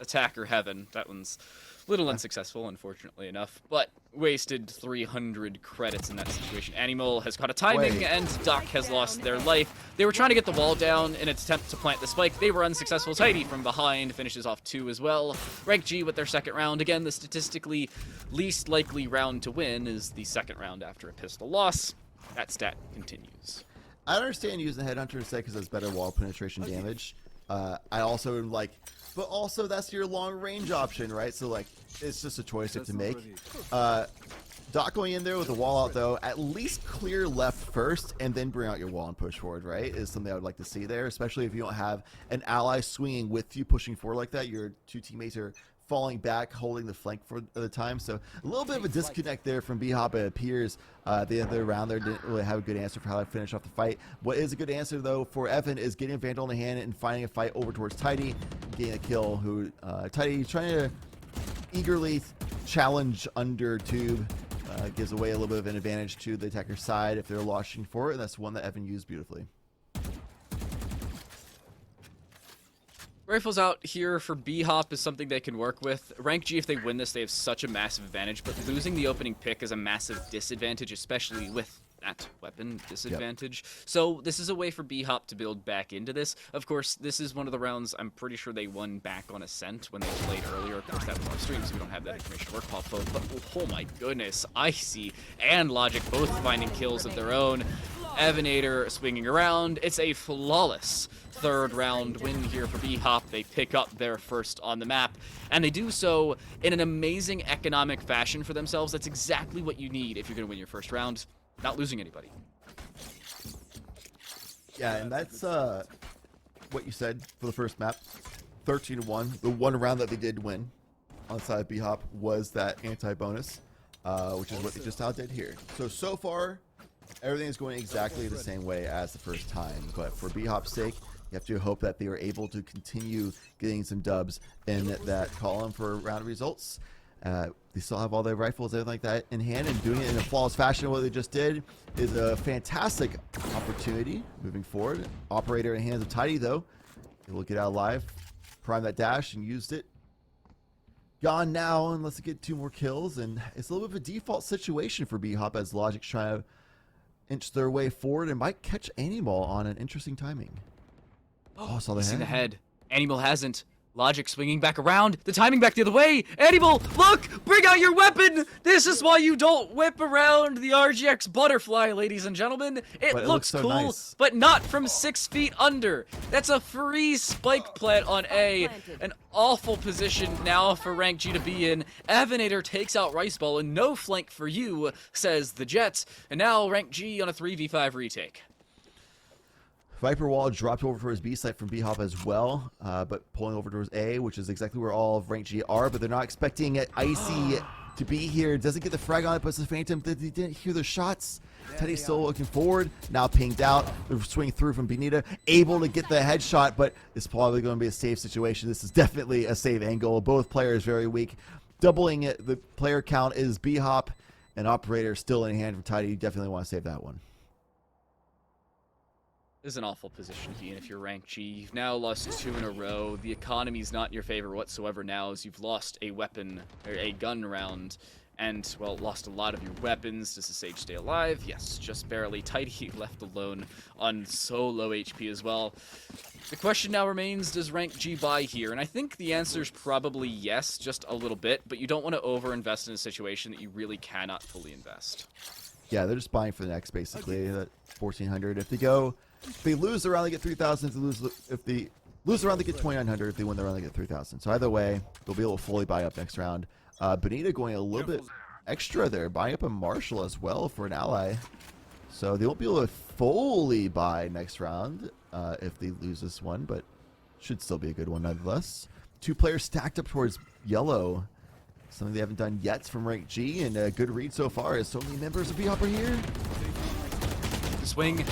attacker heaven. That one's a little unsuccessful, unfortunately enough, but wasted 300 credits in that situation. Animal has caught a timing, and Doc has lost their life. They were trying to get the wall down in an attempt to plant the spike. They were unsuccessful. Tidy from behind finishes off 2 as well. Rank G with their second round. Again, the statistically least likely round to win is the second round after a pistol loss. That stat continues. I understand using the Headhunter instead because it's better wall penetration damage. I also like, but also that's your long range option, right? So like, it's just a choice you have to make. Doc going in there with the wall out though, at least clear left first and then bring out your wall and push forward, right? Is something I would like to see there, especially if you don't have an ally swinging with you pushing forward like that. Your 2 teammates are falling back, holding the flank for the time. So a little bit of a disconnect there from B-Hop. It appears the other round there didn't really have a good answer for how to finish off the fight. What is a good answer, though, for Evan is getting Vandal in the hand and finding a fight over towards Tidy, getting a kill. Tidy trying to eagerly challenge under tube. Gives away a little bit of an advantage to the attacker's side if they're launching for it, and that's one that Evan used beautifully. Rifles out here for B-Hop is something they can work with. Rank G, if they win this, they have such a massive advantage, but losing the opening pick is a massive disadvantage, especially with that weapon disadvantage. Yep. So this is a way for B-Hop to build back into this. Of course, this is one of the rounds I'm pretty sure they won back on Ascent when they played earlier. Of course, that was on stream, so we don't have that information to work off of. But oh my goodness, Icy and Logic both finding kills of their own. Evanator swinging around. It's a flawless third round win here for B-Hop. They pick up their first on the map, and they do so in an amazing economic fashion for themselves. That's exactly what you need if you're going to win your first round. Not losing anybody. Yeah, and that's what you said for the first map. 13-1. The one round that they did win on the side of B-Hop was that anti-bonus, which is what they just outdid here. So far, everything is going exactly the same way as the first time. But for B-Hop's sake, you have to hope that they are able to continue getting some dubs in that column for round results. They still have all their rifles, everything like that in hand, and doing it in a flawless fashion. What they just did is a fantastic opportunity moving forward. Operator in the hands of Tidy, though. They will get out alive, prime that dash, and used it. Gone now, unless they get 2 more kills, and it's a little bit of a default situation for B-Hop as Logic's trying to inch their way forward and might catch Animal on an interesting timing. Oh, saw the head. Seen the head. Animal hasn't. Logic swinging back around. The timing back the other way. Animal, look! Bring out your weapon! This is why you don't whip around the RGX butterfly, ladies and gentlemen. It looks so cool, nice. but not from 6 feet under. That's a free spike plant on A. An awful position now for Rank G to be in. Evanator takes out Riceball, and no flank for you, says the Jets. And now Rank G on a 3v5 retake. Viper Wall dropped over for his B site from B-Hop as well, but pulling over towards A, which is exactly where all of Rank G are, but they're not expecting Icy to be here. Doesn't get the frag on it, but it's a Phantom. They didn't hear the shots. Teddy's still looking forward, now pinged out. They're swinging through from Benita, able to get the headshot, but it's probably going to be a safe situation. This is definitely a safe angle. Both players very weak. Doubling it, the player count is B-Hop, and Operator still in hand from Tidy. You definitely want to save that one. This is an awful position to be in if you're Rank G. You've now lost 2 in a row. The economy's not in your favor whatsoever now, as you've lost a weapon, or a gun round, and, well, lost a lot of your weapons. Does the Sage stay alive? Yes, just barely. Tidy left alone on so low HP as well. The question now remains, does Rank G buy here? And I think the answer is probably yes, just a little bit, but you don't want to over-invest in a situation that you really cannot fully invest. Yeah, they're just buying for the next, basically, that 1,400. If they lose the round, they get 3,000. If they lose the round, they get 2,900. If they win the round, they get 3,000. So either way, they'll be able to fully buy up next round. Benita going a little bit extra there, buying up a Marshall as well for an ally. So they won't be able to fully buy next round if they lose this one, but should still be a good one nonetheless. 2 players stacked up towards yellow. Something they haven't done yet from Rank G, and a good read so far as so many members of B-Hop are here. The swing.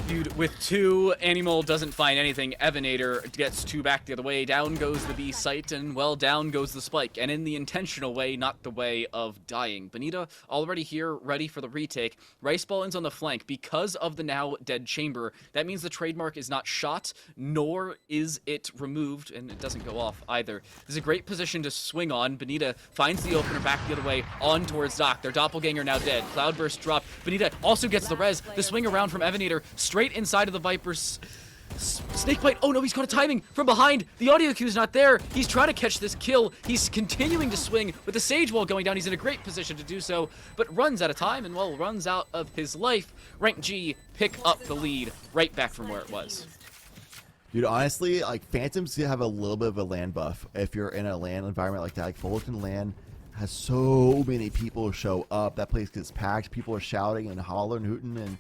Dude, with 2, Animal doesn't find anything. Evanator gets 2 back the other way. Down goes the B site, and, well, down goes the spike. And in the intentional way, not the way of dying. Benita already here, ready for the retake. Riceball ends on the flank. Because of the now dead chamber, that means the trademark is not shot, nor is it removed, and it doesn't go off either. This is a great position to swing on. Benita finds the opener back the other way, on towards Doc. Their doppelganger now dead. Cloudburst drop. Benita also gets the res. The swing around from Evanator, straight inside of the Viper's snakebite. Oh no, he's got a timing from behind. The audio cue's not there. He's trying to catch this kill. He's continuing to swing with the Sage Wall going down. He's in a great position to do so, but runs out of time and, well, runs out of his life. Rank G pick up the lead right back from where it was. Dude, honestly, like, Phantoms have a little bit of a LAN buff. If you're in a LAN environment like that, like Fullerton LAN has so many people show up. That place gets packed. People are shouting and hollering, hooting, and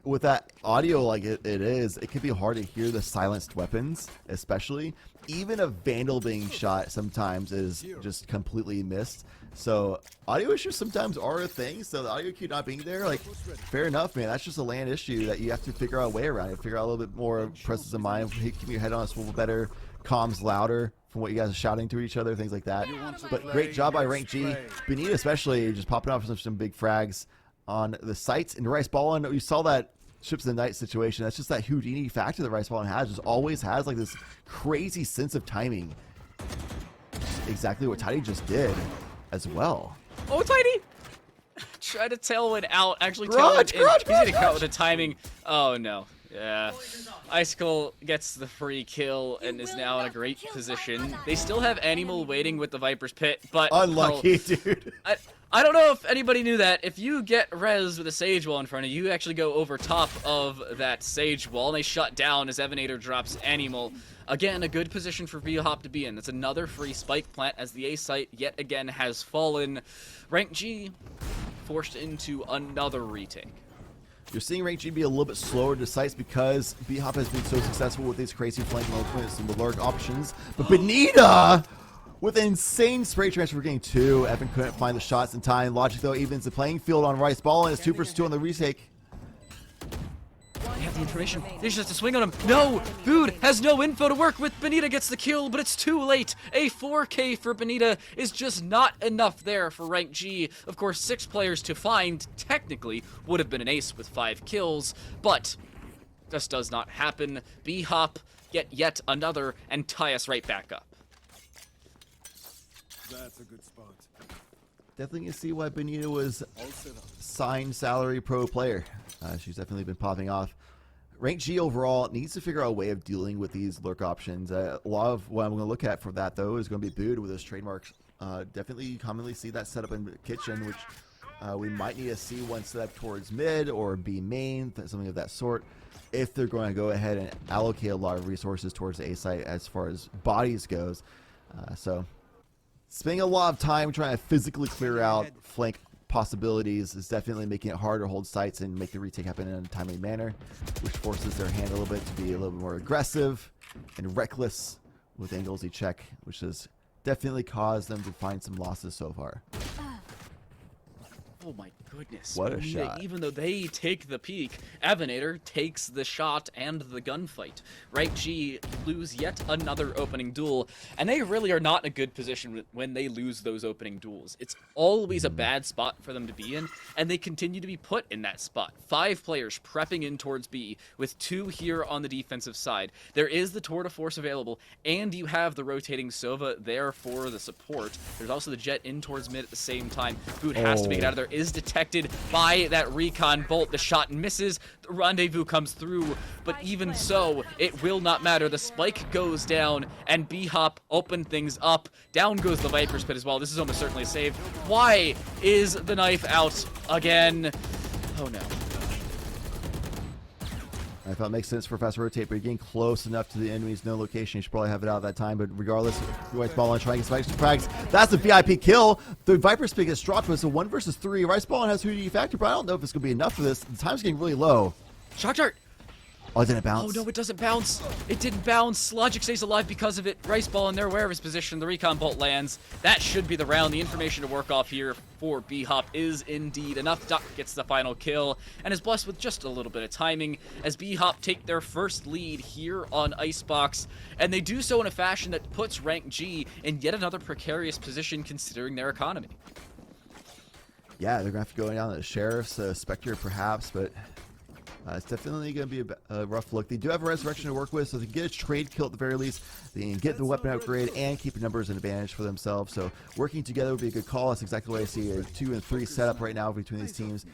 with that audio like it is, it can be hard to hear the silenced weapons, especially. Even a Vandal being shot sometimes is just completely missed. So audio issues sometimes are a thing. So the audio cue not being there, like, fair enough, man. That's just a LAN issue that you have to figure out a way around. You figure out a little bit more presence of mind, keep your head on a swivel better, comms louder from what you guys are shouting to each other, things like that. But great job by Rank G. Benita especially just popping off some big frags on the sites. And Rice Ballin, you saw that Ships of the Night situation. That's just that Houdini factor that Rice Ballin has. Just always has like this crazy sense of timing. Exactly what Tidy just did as well. Oh, Tidy! Try to tailwind out. Actually, Garage, tailwind in. Easy to cut with the timing. Oh, no. Yeah. Icicle gets the free kill and is now in a great position. They still have Animal waiting with the Viper's Pit, but... Unlucky, dude. I don't know if anybody knew that. If you get res with a Sage Wall in front of you, you actually go over top of that Sage Wall, and they shut down as Evanator drops Animal. Again, a good position for VHop to be in. That's another free spike plant as the A site yet again has fallen. Rank G forced into another retake. You're seeing Rank G be a little bit slower to sites because VHop has been so successful with these crazy flank movements and the lurk options. But Benita, with an insane spray transfer, getting 2. Evan couldn't find the shots in time. Logic, though, evens the playing field on Rice Ball, and it's 2 versus 2 on the retake. They have the information. They just have to swing on him. No! Food has no info to work with. Benita gets the kill, but it's too late. A 4K for Benita is just not enough there for Rank G. Of course, 6 players to find, technically, would have been an ace with 5 kills, but this does not happen. B-Hop get yet another and tie us right back up. That's a good spot. Definitely can see why Benita was signed salary pro player. She's definitely been popping off. Rank G overall needs to figure out a way of dealing with these lurk options. A lot of what I'm going to look at for that, though, is going to be Bood with his trademarks. Definitely commonly see that set up in the kitchen, which we might need to see one set up towards mid or B main, something of that sort, if they're going to go ahead and allocate a lot of resources towards the A site as far as bodies goes. So spending a lot of time trying to physically clear out flank possibilities is definitely making it harder to hold sites and make the retake happen in a timely manner, which forces their hand a little bit to be a little bit more aggressive and reckless with angles they check, which has definitely caused them to find some losses so far. Oh my goodness. What a Benita, shot. Even though they take the peak, Evanator takes the shot and the gunfight. Rank G lose yet another opening duel, and they really are not in a good position when they lose those opening duels. It's always a bad spot for them to be in, and they continue to be put in that spot. 5 players prepping in towards B, with 2 here on the defensive side. There is the Tour de Force available, and you have the rotating Sova there for the support. There's also the Jet in towards mid at the same time. Food has to make it out of there. Is detected by that recon bolt. The shot misses. The rendezvous comes through, but even so, it will not matter. The spike goes down, and B-Hop opened things up. Down goes the Viper's Pit as well. This is almost certainly a save. Why is the knife out again? Oh no. I thought it makes sense for fast rotate, but you're getting close enough to the enemy's no location. You should probably have it out at that time, but regardless, Rice Ballin trying to get some frags. That's a VIP kill. The Viper's Pit gets dropped, but it's a 1 versus 3. Rice Ballin has Houdini factor, but I don't know if it's going to be enough for this. The time's getting really low. Shock dart. Oh, it didn't bounce. Oh no, it doesn't bounce. It didn't bounce. Logic stays alive because of it. Rice Ball in there, aware of his position. The recon bolt lands. That should be the round. The information to work off here for B-Hop is indeed enough. Duck gets the final kill and is blessed with just a little bit of timing as B-Hop take their first lead here on Icebox, and they do so in a fashion that puts Rank G in yet another precarious position considering their economy. Yeah, they're going to have to go down to the Sheriff's, Spectre perhaps, but it's definitely going to be a rough look. They do have a Resurrection to work with, so they can get a trade kill at the very least. They can get the weapon upgrade and keep the numbers an advantage for themselves. So working together would be a good call. That's exactly the way I see a 2 and 3 setup right now between these teams.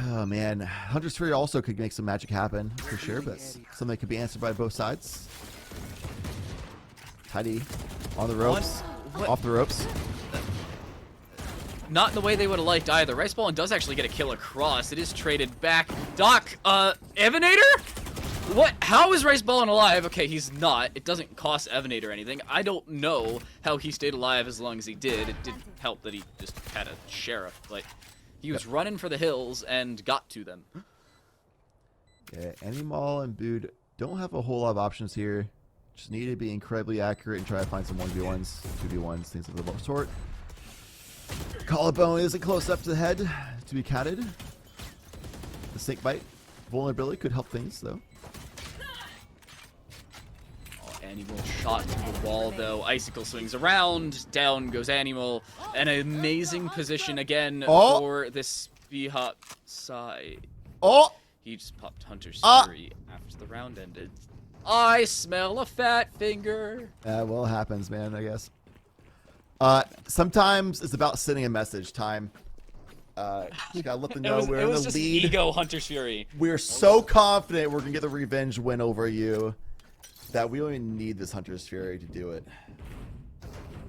Oh man, Hunter's Fury also could make some magic happen for sure, but something that could be answered by both sides. Tidy on the ropes, off the ropes. Not in the way they would have liked either. Rice Ballin does actually get a kill across. It is traded back. Doc, Evanator? What? How is Rice Ballin alive? Okay, he's not. It doesn't cost Evanator anything. I don't know how he stayed alive as long as he did. It didn't help that he just had a sheriff, but he was running for the hills and got to them. Yeah, Animal and Bood don't have a whole lot of options here. Just need to be incredibly accurate and try to find some 1v1s, 2v1s, things of the sort. Collarbone isn't close enough to the head to be counted. The snake bite vulnerability could help things, though. Animal shot to the wall, though. Icicle swings around. Down goes Animal. An amazing position again for this B-Hop side. Oh! He just popped Hunter's Fury after the round ended. I smell a fat finger. Well, it happens, man, I guess. Sometimes it's about sending a message. Time. Just gotta let them know we're in the just lead. Ego Hunter's Fury. We're so confident we're gonna get the revenge win over you that we don't even need this Hunter's Fury to do it.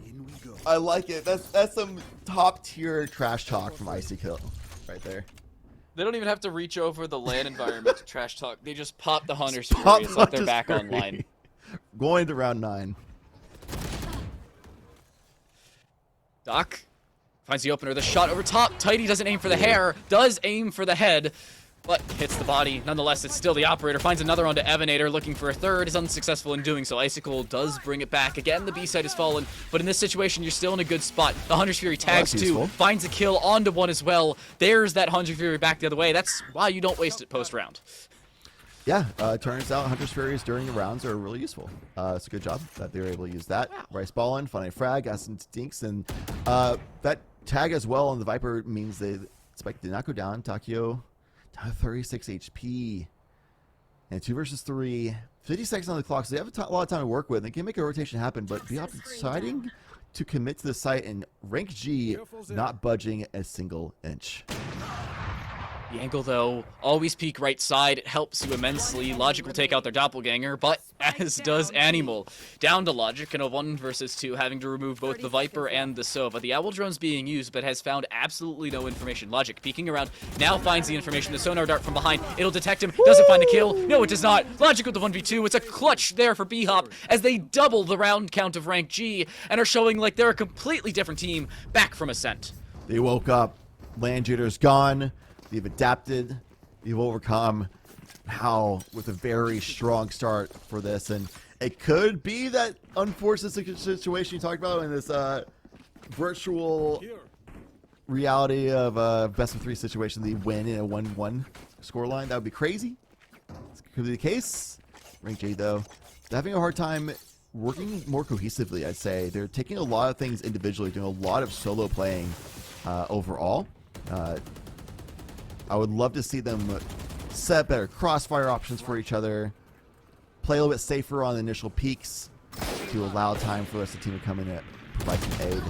In we go. I like it. That's some top tier trash talk from Icy Kill right there. They don't even have to reach over the LAN environment to trash talk. They just pop the Hunter's Fury. Pop It's like they're Hunter's back Fury. online. Going to round 9. Doc finds the opener. The shot over top. Tidy doesn't aim for the hair. Does aim for the head. But hits the body. Nonetheless, it's still the operator. Finds another onto Evanator, looking for a third. Is unsuccessful in doing so. Icicle does bring it back. Again, the B-side has fallen. But in this situation, you're still in a good spot. The Hunter's Fury tags two. useful. Finds a kill onto one as well. There's that Hunter's Fury back the other way. That's why you don't waste it post-round. Yeah, turns out Hunter's Furies during the rounds are really useful. It's a good job that they were able to use that. Rice ballin, funny frag, got some stinks, and that tag as well on the Viper means the spike did not go down. Takio down to 36 HP. And 2 versus 3. 50 seconds on the clock, so they have a lot of time to work with. They can make a rotation happen, but Beyond deciding to commit to the site and rank G, not budging a single inch. The angle, though, always peek right side. It helps you immensely. Logic will take out their doppelganger, but as does Animal. Down to Logic in a 1 versus 2, having to remove both the Viper and the Sova. The Owl drone's being used, but has found absolutely no information. Logic peeking around, now finds the information. The sonar dart from behind. It'll detect him. Doesn't find the kill. No, it does not. Logic with the 1v2. It's a clutch there for B-Hop as they double the round count of rank G and are showing like they're a completely different team back from Ascent. They woke up. Land Jitter's gone. They've adapted. They've overcome. How with a very strong start for this, and it could be that unfortunate situation you talked about in this virtual reality of best of 3 situation. They win in a 1-1 scoreline. That would be crazy. This could be the case. Rank J though, they're having a hard time working more cohesively. I'd say they're taking a lot of things individually, doing a lot of solo playing overall. I would love to see them set better crossfire options for each other, play a little bit safer on the initial peaks to allow time for the rest of the team to come in and provide some aid.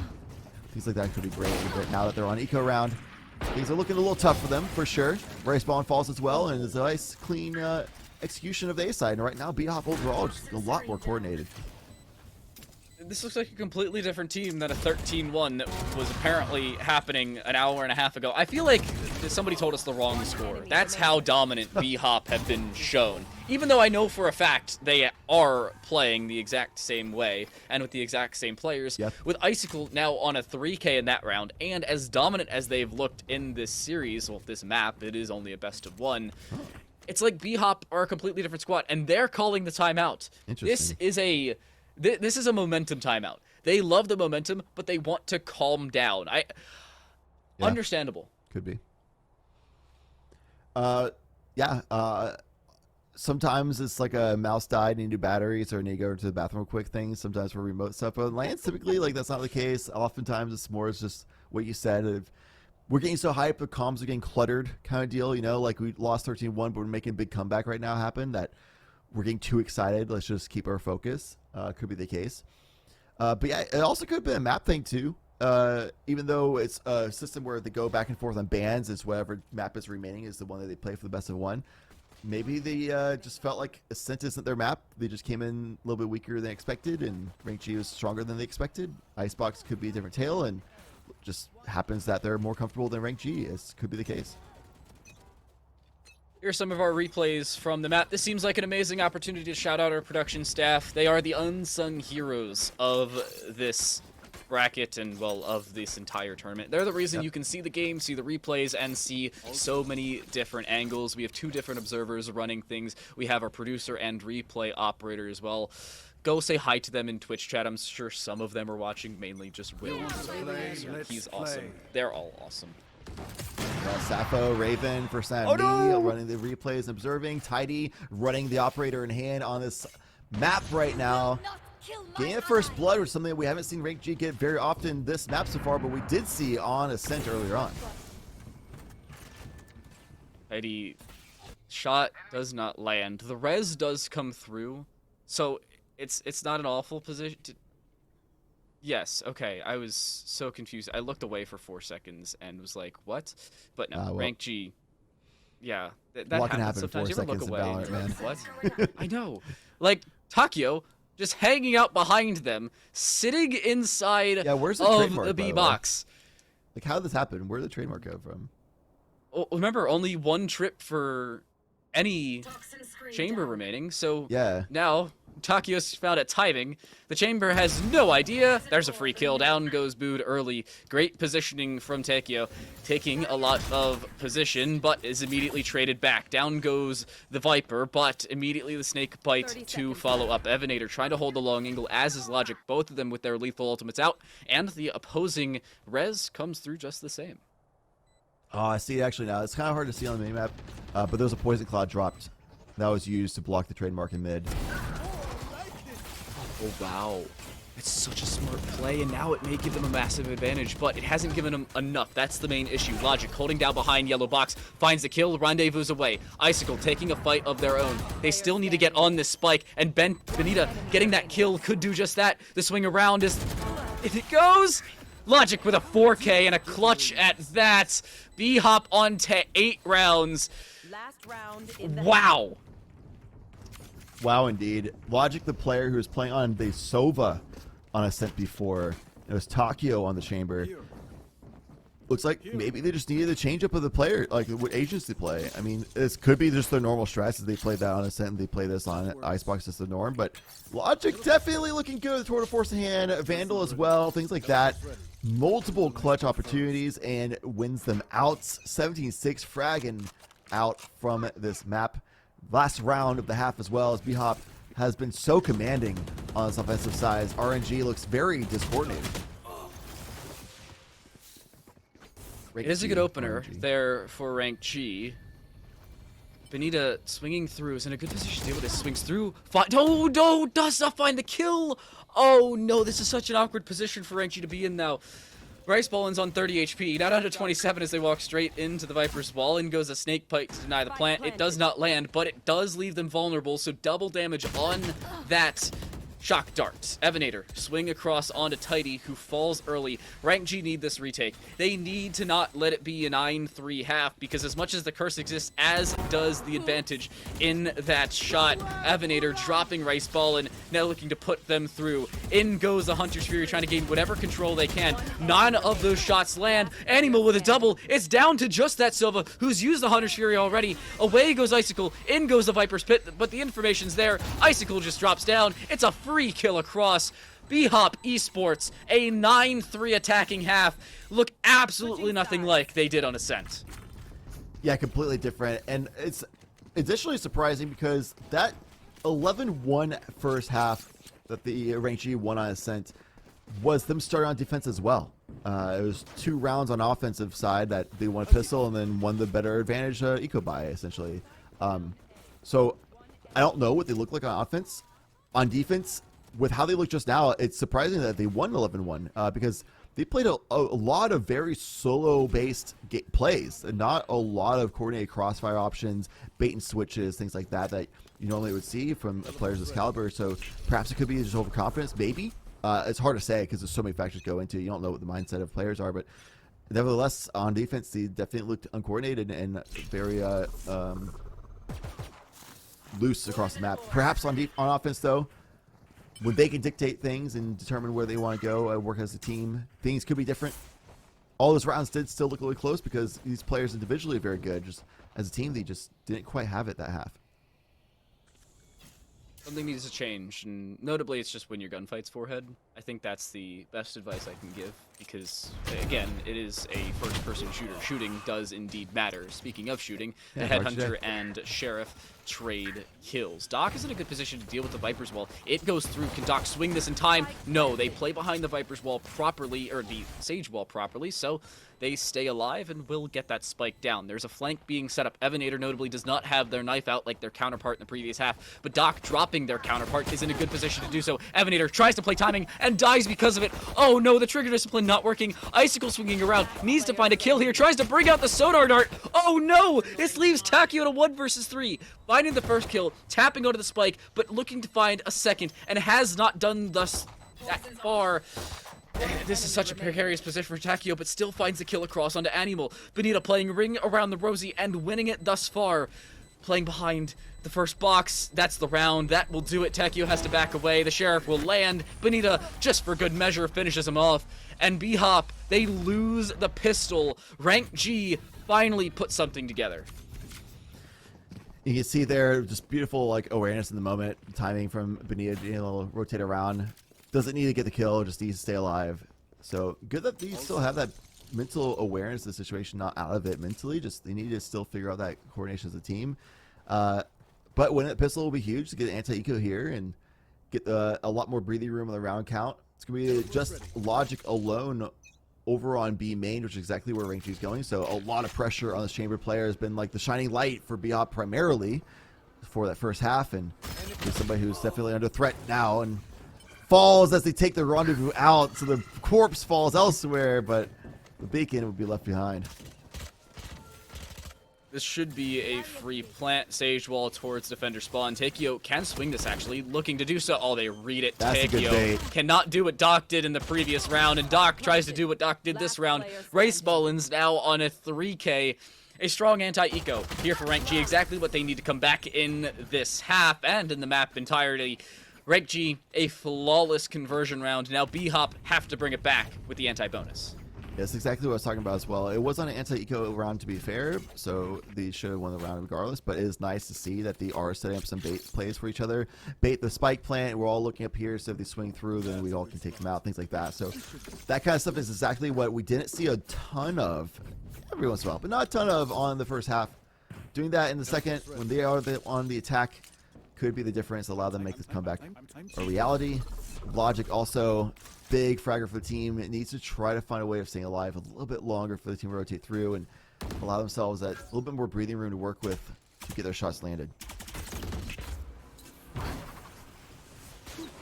Things like that could be great, but now that they're on eco round, things are looking a little tough for them, for sure. Rice ball falls as well, and it's a nice, clean execution of the A side. And right now, B-Hop overall is a lot more coordinated. This looks like a completely different team than a 13-1 that was apparently happening an hour and a half ago. I feel like somebody told us the wrong score. That's how dominant B-Hop have been shown. Even though I know for a fact they are playing the exact same way and with the exact same players. Yep. With Icicle now on a 3K in that round, and as dominant as they've looked in this series, well, this map, it is only a best of 1. It's like B-Hop are a completely different squad, and they're calling the timeout. Interesting. This is a momentum timeout. They love the momentum, but they want to calm down. Understandable. Could be. Sometimes it's like a mouse died, need new batteries, or need to go to the bathroom real quick things. Sometimes for remote stuff. But LANs, typically, like, that's not the case. Oftentimes, it's more just what you said. We're getting so hyped, the comms are getting cluttered kind of deal, you know? Like, we lost 13-1, but we're making a big comeback right now happen that we're getting too excited. Let's just keep our focus. Could be the case. But yeah, it also could have been a map thing too. Even though it's a system where they go back and forth on bans, it's whatever map is remaining is the one that they play for the best of 1. Maybe they just felt like Ascent isn't their map. They just came in a little bit weaker than expected, and Rank G was stronger than they expected. Icebox could be a different tale, and just happens that they're more comfortable than Rank G. It could be the case. Here are some of our replays from the map. This seems like an amazing opportunity to shout out our production staff. They are the unsung heroes of this bracket and, well, of this entire tournament. They're the reason you can see the game, see the replays, and see so many different angles. We have 2 different observers running things. We have our producer and replay operator as well. Go say hi to them in Twitch chat. I'm sure some of them are watching, mainly just Will. He's awesome. They're all awesome. Sappho, Raven for Sam running the replays and observing. Tidy running the operator in hand on this map right now. Getting a first blood, which is something that we haven't seen Rank G get very often this map so far, but we did see on Ascent earlier on. Tidy shot does not land. The res does come through, so it's not an awful position. Yes, okay, I was so confused. I looked away for 4 seconds and was like, what? But no, Rank G, yeah, that happens sometimes. You ever look away and you're like, what? I know. Like, Takio just hanging out behind them, sitting inside where's the of trademark, the B box. Like, how did this happen? Where did the trademark go from? Oh, remember, only 1 trip for any chamber remaining, so now Takio's found at timing. The chamber has no idea. There's a free kill. Down goes Bood early. Great positioning from Takio. Taking a lot of position, but is immediately traded back. Down goes the Viper, but immediately the Snake Bite to follow up. Evanator trying to hold the long angle, as is Logic. Both of them with their lethal ultimates out, and the opposing res comes through just the same. Oh, I see it actually now. It's kind of hard to see on the minimap, but there was a Poison Cloud dropped that was used to block the trademark in mid. Oh, wow. It's such a smart play, and now it may give them a massive advantage, but it hasn't given them enough. That's the main issue. Logic holding down behind yellow box, finds the kill, rendezvous away. Icicle taking a fight of their own. They still need to get on this spike, and Benita getting that kill could do just that. The swing around is... if it goes... Logic with a 4K and a clutch at that. B-Hop on to 8 rounds. Last round in the wow. Wow, indeed. Logic, the player who was playing on the Sova on Ascent before. It was Takio on the chamber. Looks like maybe they just needed a change up of the player, like what agents they play. I mean, this could be just their normal strats. They played that on Ascent and they play this on Icebox as the norm. But Logic definitely looking good. Tour de Force in hand, Vandal as well, things like that. Multiple clutch opportunities and wins them out. 17-6 fragging out from this map. Last round of the half as well, as B-Hop has been so commanding on this offensive side. RNG looks very discoordinated. It is a good opener there for Rank G. Benita swinging through is in a good position to deal with this. Swings through. No, does not find the kill. Oh no, this is such an awkward position for Rank G to be in now. Rice Ballin's on 30 HP, not under 27 as they walk straight into the Viper's wall. In goes a Snake Bite to deny the plant. It does not land, but it does leave them vulnerable, so double damage on that Shock Dart. Evanator, swing across onto Tidy, who falls early. Rank G need this retake. They need to not let it be a 9-3 half, because as much as the curse exists, as does the advantage in that shot. Evanator dropping Rice Ballin, now looking to put them through. In goes the Hunter's Fury, trying to gain whatever control they can. None of those shots land. Animal with a double. It's down to just that Silva, who's used the Hunter's Fury already. Away goes Icicle. In goes the Viper's Pit, but the information's there. Icicle just drops down. It's a free kill across. B-Hop Esports, a 9-3 attacking half, look absolutely nothing like they did on Ascent. Yeah, completely different. And it's additionally surprising because that 11-1 first half that the Rank G won on Ascent was them starting on defense as well. It was 2 rounds on offensive side that they won a pistol and then won the better advantage eco buy, essentially. So I don't know what they look like on offense. On defense, with how they look just now, it's surprising that they won 11-1 because they played a lot of very solo-based plays and not a lot of coordinated crossfire options, bait and switches, things like that that you normally would see from players this caliber. So perhaps it could be just overconfidence, maybe. It's hard to say because there's so many factors go into it. You don't know what the mindset of players are, but nevertheless, on defense, they definitely looked uncoordinated and very loose across the map. Perhaps on offense, though, when they can dictate things and determine where they want to go, work as a team, things could be different. All those rounds did still look really close because these players individually are very good. Just as a team, they just didn't quite have it that half. Something needs to change, and notably, it's just win your gunfights, Forehead. I think that's the best advice I can give, because, again, it is a first-person shooter. Shooting does indeed matter. Speaking of shooting, the Headhunter and Sheriff trade kills. Doc is in a good position to deal with the Viper's wall. It goes through. Can Doc swing this in time? No, they play behind the Viper's wall properly, or the Sage wall properly, so they stay alive and will get that spike down. There's a flank being set up. Evenator notably does not have their knife out like their counterpart in the previous half, but Doc dropping their counterpart is in a good position to do so. Evenator tries to play timing and dies because of it. Oh no, the trigger discipline not working. Icicle swinging around, needs to find a kill here, tries to bring out the sonar dart. Oh no, this leaves Takio to 1 versus 3. Finding the first kill, tapping onto the spike, but looking to find a second, and has not done thus that far. This is such a precarious position for Takio, but still finds the kill across onto Animal. Benita playing ring around the Rosie and winning it thus far. Playing behind the first box, that's the round. That will do it. Takio has to back away. The Sheriff will land. Benita, just for good measure, finishes him off. And B-Hop, they lose the pistol. Rank G finally put something together. You can see there just beautiful like awareness in the moment, timing from Benita being able to rotate around. Doesn't need to get the kill, just needs to stay alive. So good that these still have that mental awareness of the situation, not out of it mentally. Just they need to still figure out that coordination as a team. But winning that pistol will be huge to get anti-eco here and get a lot more breathing room on the round count. It's going to be just logic alone over on B main, which is exactly where Rank G is going. So a lot of pressure on this chamber player has been like the shining light for B-Hop primarily for that first half. And there's somebody who's definitely under threat now and falls as they take the rendezvous out, so the corpse falls elsewhere, but the beacon would be left behind. This should be a free plant. Sage wall towards defender spawn. Takio can swing this, actually, looking to do so. Oh, they read it. That's a good Takio bait. cannot do what Doc did in the previous round, and Doc tries to do what Doc did this round. Race Mullins now on a 3K. A strong anti-eco here for Rank G. Exactly what they need to come back in this half and in the map entirety. Rank G, a flawless conversion round. Now B-Hop have to bring it back with the anti-bonus. That's exactly what I was talking about as well. It was on an anti-eco round, to be fair, so they should have won the round regardless, but it is nice to see that they are setting up some bait plays for each other. Bait the spike plant, we're all looking up here, so if they swing through, then we all can take them out, things like that. So that kind of stuff is exactly what we didn't see a ton of, every once in a while, but not a ton of on the first half. Doing that in the second, when they are on the attack, could be the difference, allow them to make this comeback a reality. Logic also, big fragger for the team. It needs to try to find a way of staying alive a little bit longer for the team to rotate through and allow themselves that little bit more breathing room to work with to get their shots landed.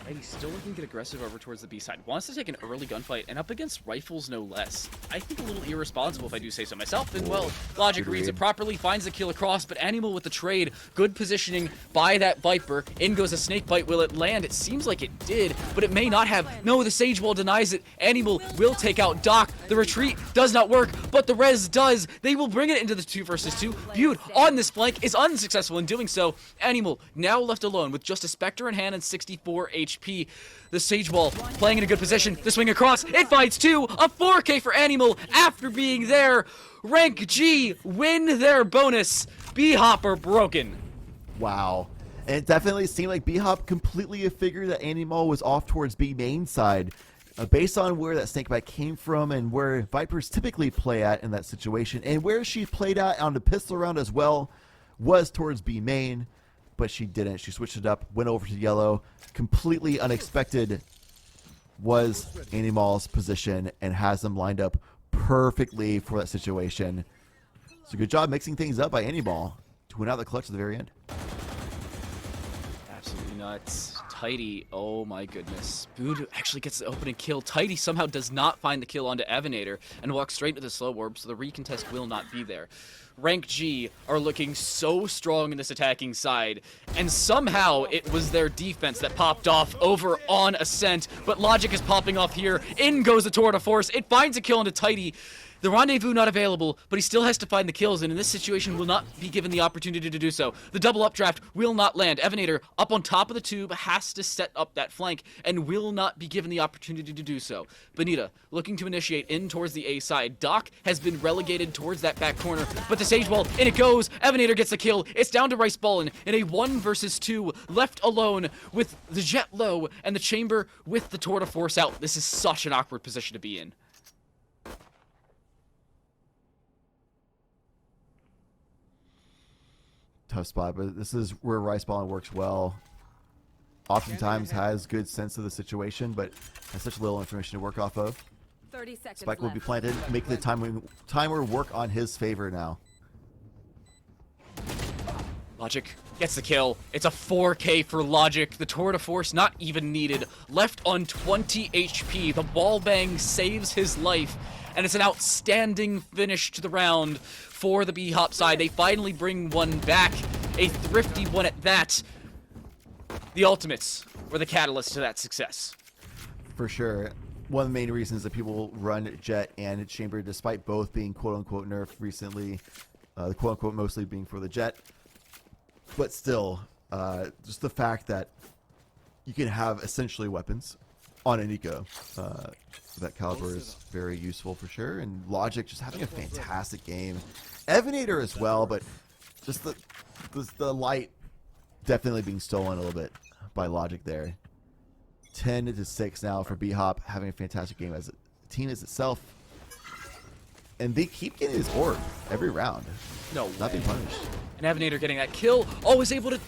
He's still looking to get aggressive over towards the B side. Wants to take an early gunfight, and up against rifles no less. I think a little irresponsible if I do say so myself. And well, Logic reads it properly, finds the kill across, but Animal with the trade. Good positioning by that Viper. In goes a snake bite. Will it land? It seems like it did, but it may not have. No, the Sage Wall denies it. Animal will take out Doc. The retreat does not work, but the res does. They will bring it into the 2 versus 2. Bude on this flank is unsuccessful in doing so. Animal now left alone with just a Spectre in hand and 64 HP. The Sage Wall playing in a good position. The swing across. It finds 2. A 4K for Animal after being there. Rank G win their bonus. B-Hop are broken. Wow. And it definitely seemed like B-Hop completely figured that Animal was off towards B main side. Based on where that snakebite came from and where Vipers typically play at in that situation, and where she played at on the pistol round as well, was towards B main. But she didn't. She switched it up, went over to yellow. Completely unexpected was Animal's position and has them lined up perfectly for that situation. So good job mixing things up by Animal to win out the clutch at the very end. Absolutely nuts. Tidy, oh my goodness. Bude actually gets the opening kill. Tidy somehow does not find the kill onto Evenator and walks straight to the slow orb, so the recontest will not be there. Rank G are looking so strong in this attacking side, and somehow it was their defense that popped off over on Ascent, but Logic is popping off here. In goes the tour de force. It finds a kill into Tidy. The rendezvous not available, but he still has to find the kills, and in this situation will not be given the opportunity to do so. The double updraft will not land. Evenator, up on top of the tube, has to set up that flank, and will not be given the opportunity to do so. Benita, looking to initiate in towards the A side. Doc has been relegated towards that back corner, but the Sage Wall, and it goes. Evenator gets the kill. It's down to Rice Ballin in a 1 versus 2, left alone with the Jet low, and the Chamber with the Tour de Force out. This is such an awkward position to be in. Tough spot, but this is where Rice Ballin works well. Oftentimes has good sense of the situation, but has such little information to work off of. 30 seconds Spike will be left. planted, make the timer work on his favor now. Logic gets the kill. It's a 4K for Logic. The Tour de Force not even needed. Left on 20 HP. The ball bang saves his life. And it's an outstanding finish to the round for the B-Hop side. They finally bring one back. A thrifty one at that. The Ultimates were the catalyst to that success. For sure. One of the main reasons that people run Jet and Chamber, despite both being quote-unquote nerfed recently, the quote-unquote mostly being for the Jet. But still, just the fact that you can have essentially weapons on an eco. That caliber is very useful for sure. And Logic just having a fantastic game. Evenator as well, but just the light definitely being stolen a little bit by Logic there. 10-6 now for B-Hop, having a fantastic game as a team as itself. And they keep getting his orb every round. No Not being way. punished. And Evenator getting that kill. Oh, is able to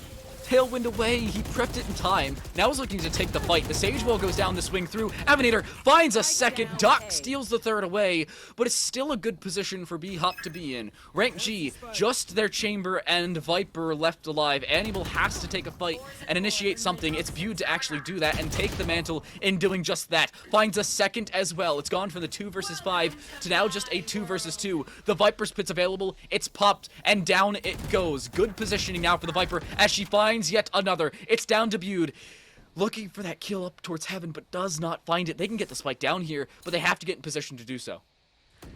tailwind away. He prepped it in time. Now is looking to take the fight. The Sage Wall goes down to swing through. Evenator finds a second. Doc steals the third away, but it's still a good position for B-Hop to be in. Rank G, just their Chamber and Viper left alive. Animal has to take a fight and initiate something. It's viewed to actually do that and take the mantle in doing just that. Finds a second as well. It's gone from the 2 versus 5 to now just a 2 versus 2. The Viper's pit's available. It's popped and down it goes. Good positioning now for the Viper as she finds yet another. It's down to Bude. Looking for that kill up towards heaven, but does not find it. They can get the spike down here, but they have to get in position to do so.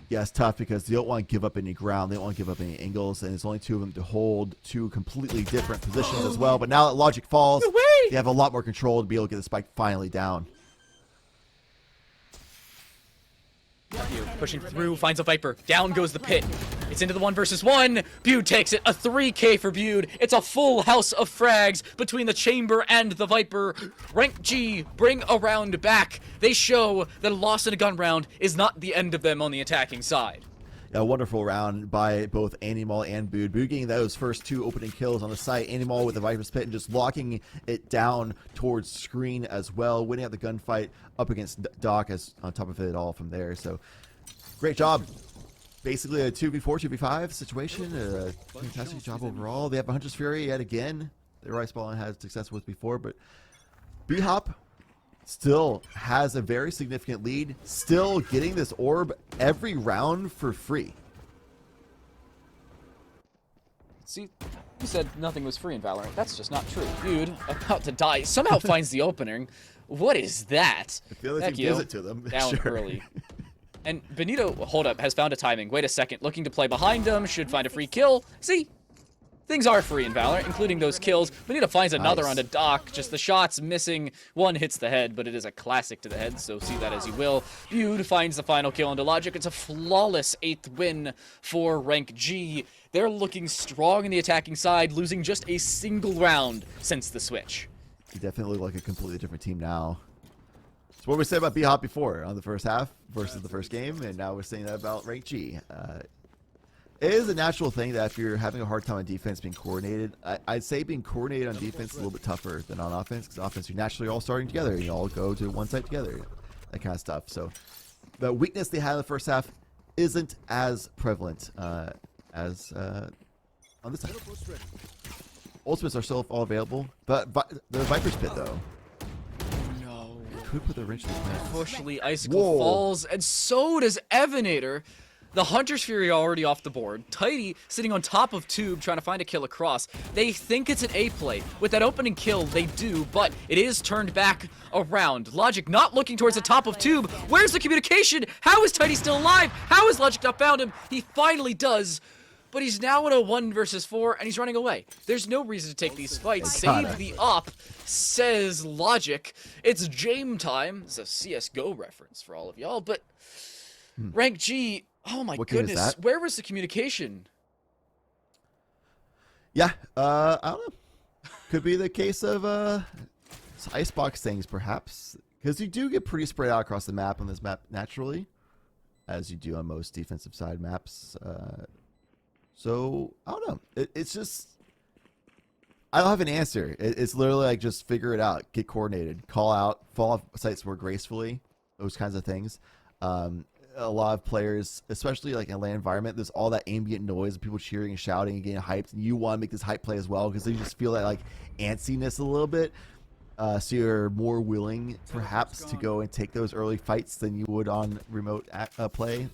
Yeah, it's tough because they don't want to give up any ground. They don't want to give up any angles, and there's only 2 of them to hold 2 completely different positions as well. But now that Logic falls, they have a lot more control to be able to get the spike finally down. Pushing through, finds a Viper. Down goes the pit. It's into the 1 versus 1. Bude takes it. A 3K for Bude. It's a full house of frags between the Chamber and the Viper. Rank G bring a round back. They show that a loss in a gun round is not the end of them on the attacking side. A wonderful round by both Animal and Bude. Bude getting those first 2 opening kills on the site. Animal with the Viper's Pit and just locking it down towards screen as well. Winning out the gunfight up against Doc as on top of it all from there. So great job. Basically a 2v4, 2v5 situation. A fantastic job overall. They have a Hunter's Fury yet again. The Rice Ballin had success with before, but B-Hop still has a very significant lead, still getting this orb every round for free. See, you said nothing was free in Valorant. That's just not true. Bude, about to die, somehow finds the opening. What is that? If the other Heck team gives it to them, down sure. early. And Benito, hold up, has found a timing. Wait a second, looking to play behind him, should find a free kill. See? Things are free in Valorant, including those kills. Benito finds another Nice. onto Doc. Just the shots missing. One hits the head, but it is a classic to the head, so see that as you will. Bude finds the final kill onto Logic. It's a flawless 8th win for Rank G. They're looking strong in the attacking side, losing just a single round since the switch. You definitely look like a completely different team now. So what we said about B-Hop before on the first half versus the first game, and now we're saying that about Rank G. It is a natural thing that if you're having a hard time on defense being coordinated, I'd say being coordinated on defense is a little bit tougher than on offense, because offense you're naturally all starting together. You all go to one side together, that kind of stuff. So the weakness they had in the first half isn't as prevalent as on this side. Ultimates are still all available, but the Viper's Pit though. No. Who put the wrench in the plan? Unfortunately, Icicle Whoa. falls, and so does Evenator. The Hunter's Fury already off the board. Tidy sitting on top of Tube trying to find a kill across. They think it's an A play. With that opening kill, they do, but it is turned back around. Logic not looking towards the top of Tube. Where's the communication? How is Tidy still alive? How has Logic not found him? He finally does. But he's now in a 1 versus 4, and he's running away. There's no reason to take these fights. Save the op, says Logic. It's Jame time. It's a CSGO reference for all of y'all, but Rank G, oh my goodness, where was the communication? Yeah, I don't know. Could be the case of icebox things, perhaps. Because you do get pretty spread out across the map on this map naturally, as you do on most defensive side maps. So, I don't know. It's just, I don't have an answer. It's literally like just figure it out, get coordinated, call out, fall off sites more gracefully, those kinds of things. A lot of players, especially like in a LAN environment, there's all that ambient noise of people cheering and shouting and getting hyped, and you want to make this hype play as well because you just feel that like antsiness a little bit. So you're more willing, perhaps, to go and take those early fights than you would on remote play.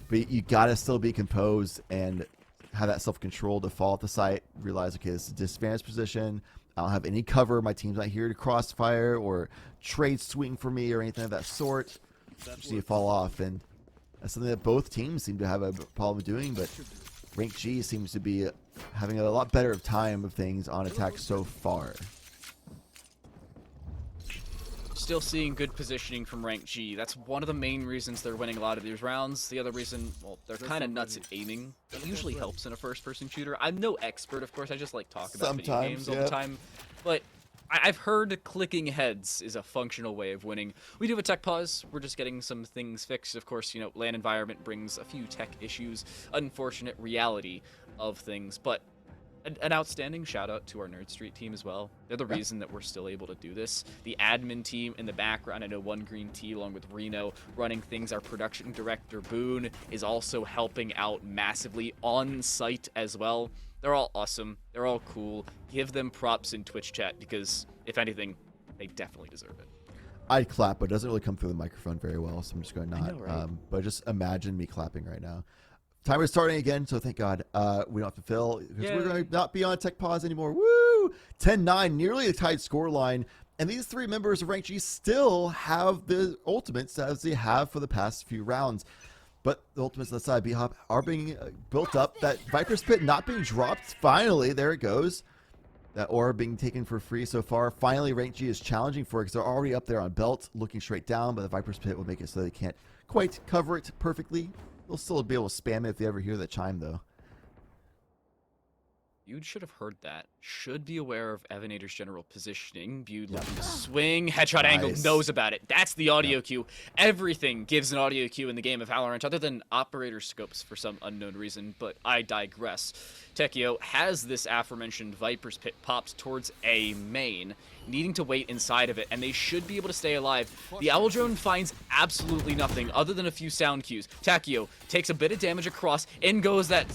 But you gotta still be composed and have that self-control to fall at the site, realize, okay, this is a disadvantaged position. I don't have any cover. My team's not here to crossfire or trade swing for me or anything of that sort. Just need to fall off, and that's something that both teams seem to have a problem doing, but Rank G seems to be having a lot better of time of things on attack so far. Still seeing good positioning from Rank G. That's one of the main reasons they're winning a lot of these rounds. The other reason, well, they're kind of nuts at aiming. It usually helps in a first-person shooter. I'm no expert, of course. I just like talk about video games all the time. But I've heard clicking heads is a functional way of winning. We do have a tech pause. We're just getting some things fixed. Of course, you know, LAN environment brings a few tech issues, unfortunate reality of things, but an outstanding shout out to our Nerd Street team as well. They're the reason that we're still able to do this. The admin team in the background, I know One Green Tea along with Reno running things. Our production director Boone is also helping out massively on site as well. They're all awesome. They're all cool. Give them props in Twitch chat because if anything, they definitely deserve it. I'd clap, but it doesn't really come through the microphone very well, so I'm just going to not. I know, right? But just imagine me clapping right now. Timer's starting again, so thank God we don't have to fill because we're going to not be on tech pause anymore. Woo! 10-9, nearly a tied score line. And these three members of Rank G still have the ultimates as they have for the past few rounds. But the ultimates on the side of B-Hop are being built up. That Viper's Pit not being dropped. Finally, there it goes. That orb being taken for free so far. Finally, Rank G is challenging for it because they're already up there on belt, looking straight down. But the Viper's Pit will make it so they can't quite cover it perfectly. They'll still be able to spam it if they ever hear that chime, though. Bude should have heard that. Should be aware of Evanator's general positioning. Bude looking to swing. Headshot angle knows about it. That's the audio cue. Everything gives an audio cue in the game of Valorant other than operator scopes for some unknown reason, but I digress. Tekio has this aforementioned Viper's Pit popped towards A main, needing to wait inside of it, and they should be able to stay alive. The Owl Drone finds absolutely nothing other than a few sound cues. Takio takes a bit of damage across. In goes that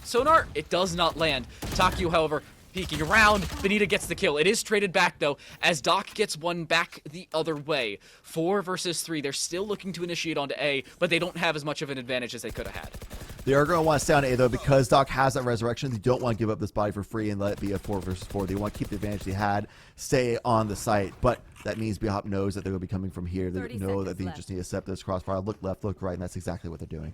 sonar. It does not land. Takio, however, peeking around. Benita gets the kill. It is traded back, though, as Doc gets one back the other way. 4 versus 3. They're still looking to initiate onto A, but they don't have as much of an advantage as they could have had. They are going to want to stay on A, though, because Doc has that resurrection. They don't want to give up this body for free and let it be a 4 versus 4. They want to keep the advantage they had, stay on the site. But that means B-Hop knows that they're going to be coming from here. They know that they just need to set this crossfire, look left, look right, and that's exactly what they're doing.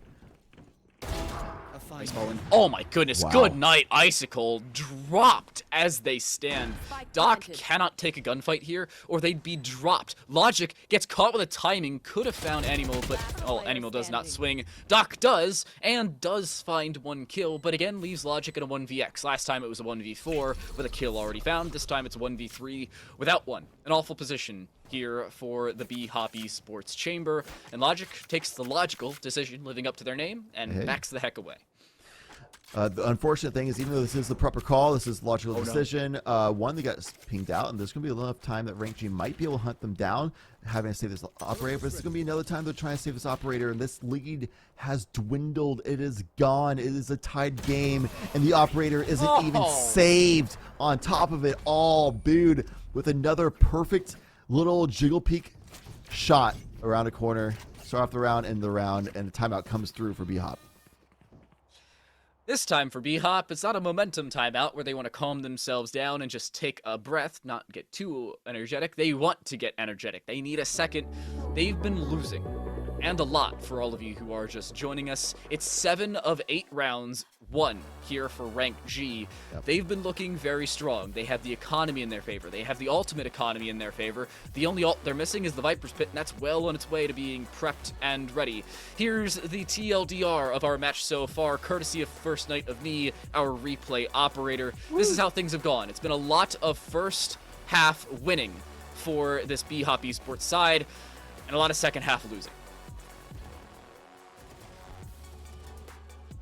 Oh my goodness, good night. Icicle dropped as they stand. Doc cannot take a gunfight here or they'd be dropped. Logic gets caught with a timing, could have found Animal, but Animal does not swing. Doc does, and does find one kill, but again leaves Logic in a 1vx. Last time it was a 1v4 with a kill already found. This time it's a 1v3 without one. An awful position here for the B-Hop Esports Chamber, and Logic takes the logical decision, living up to their name, and backs the heck away. The unfortunate thing is, even though this is the proper call, this is a logical decision. One, they got pinged out, and there's going to be enough time that Rank G might be able to hunt them down, having to save this operator. But it's going to be another time they're trying to save this operator, and this lead has dwindled. It is gone. It is a tied game, and the operator isn't even saved. On top of it all, Bude with another perfect little jiggle peek shot around a corner. start off the round, end the round, and the timeout comes through for B-Hop. This time for B-Hop, it's not a momentum timeout where they want to calm themselves down and just take a breath, not get too energetic. They want to get energetic. They need a second. They've been losing, and a lot for all of you who are just joining us. It's 7 of 8 rounds won here for Rank G. Yep. They've been looking very strong. They have the economy in their favor. They have the ultimate economy in their favor. The only ult they're missing is the Viper's Pit, and that's well on its way to being prepped and ready. Here's the TLDR of our match so far, courtesy of First Night of Me, our replay operator. This is how things have gone. It's been a lot of first half winning for this B-Hop esports side, and a lot of second half losing.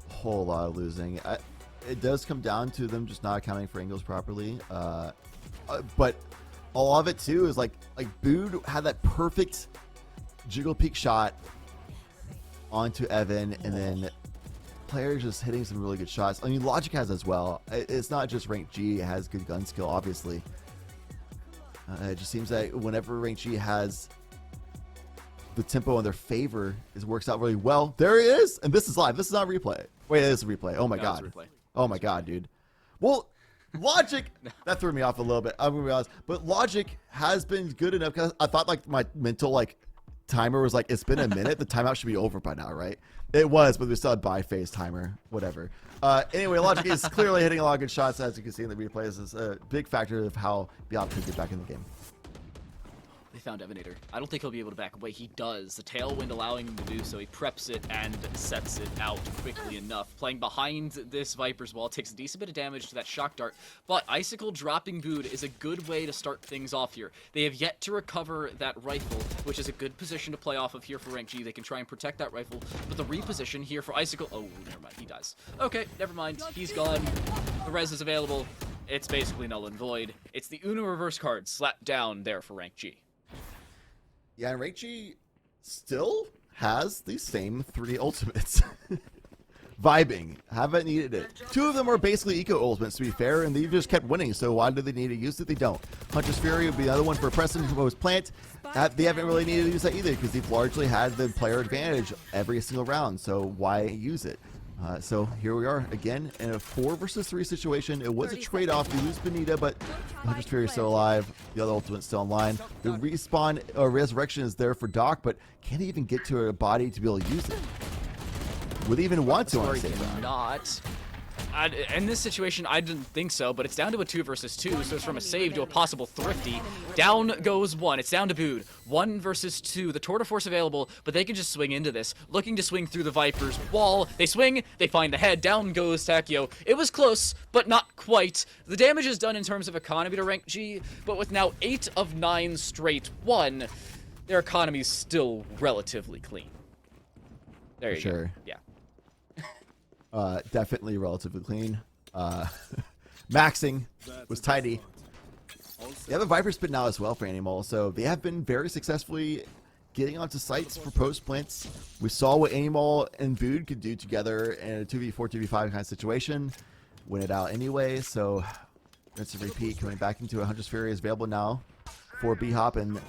Whole lot of losing. It does come down to them just not accounting for angles properly. But a lot of it too is like Bood had that perfect jiggle peek shot onto Evan, and then players just hitting some really good shots. I mean, Logic has as well. It's not just Rank G. It has good gun skill, obviously. It just seems that whenever Rank G has the tempo in their favor, it works out really well. There he is, and this is live. This is not replay. Wait, it is a replay. Oh my god. It's a replay. Oh my god, dude. Well, Logic, that threw me off a little bit. I'm gonna be honest, but Logic has been good enough because I thought like my mental timer was like, it's been a minute. The timeout should be over by now, right? It was, but we still had by-phase timer, whatever. Anyway, Logic is clearly hitting a lot of good shots, as you can see in the replays. This is a big factor of how B-Hop could get back in the game. They found Evanator. I don't think he'll be able to back away. He does. The tailwind allowing him to do so. He preps it and sets it out quickly enough. Playing behind this Viper's wall takes a decent bit of damage to that shock dart, but Icicle dropping Bood is a good way to start things off here. They have yet to recover that rifle, which is a good position to play off of here for Rank G. They can try and protect that rifle, but the reposition here for Icicle... Oh, never mind. He dies. Okay, never mind. He's gone. The res is available. It's basically null and void. It's the Uno reverse card slapped down there for Rank G. Yeah, and Rank G still has the same 3 ultimates. Vibing. Haven't needed it. 2 of them are basically eco ultimates, to be fair, and they've just kept winning, so why do they need to use it? They don't. Hunter's Fury would be the other one for Preston, who was Plant. They haven't really needed to use that either, because they've largely had the player advantage every single round, so why use it? So here we are again in a 4 versus 3 situation. It was a trade-off. You lose Benita, but Hunter's Fury is still alive. The other ultimate's still online. The respawn or resurrection is there for Doc, but can't even get to a body to be able to use it. Would he even want to on a safe round? Not. In this situation, I didn't think so, but it's down to a 2 versus 2, so it's from a save to a possible thrifty. Down goes 1. It's down to Bood. 1 versus 2. The Tour de Force available, but they can just swing into this. Looking to swing through the Viper's wall. They swing. They find the head. Down goes Takio. It was close, but not quite. The damage is done in terms of economy to Rank G, but with now 8 of 9 straight won, their economy's still relatively clean. There you go. Yeah. Definitely relatively clean. Maxing was tidy. They have a Viper Spit now as well for Animal, so they have been very successfully getting onto sites for post plants. We saw what Animal and Bood could do together in a 2v4, 2v5 kind of situation. Win it out anyway, so rinse and repeat. Coming back into a Hunter's Fury is available now for B-Hop, and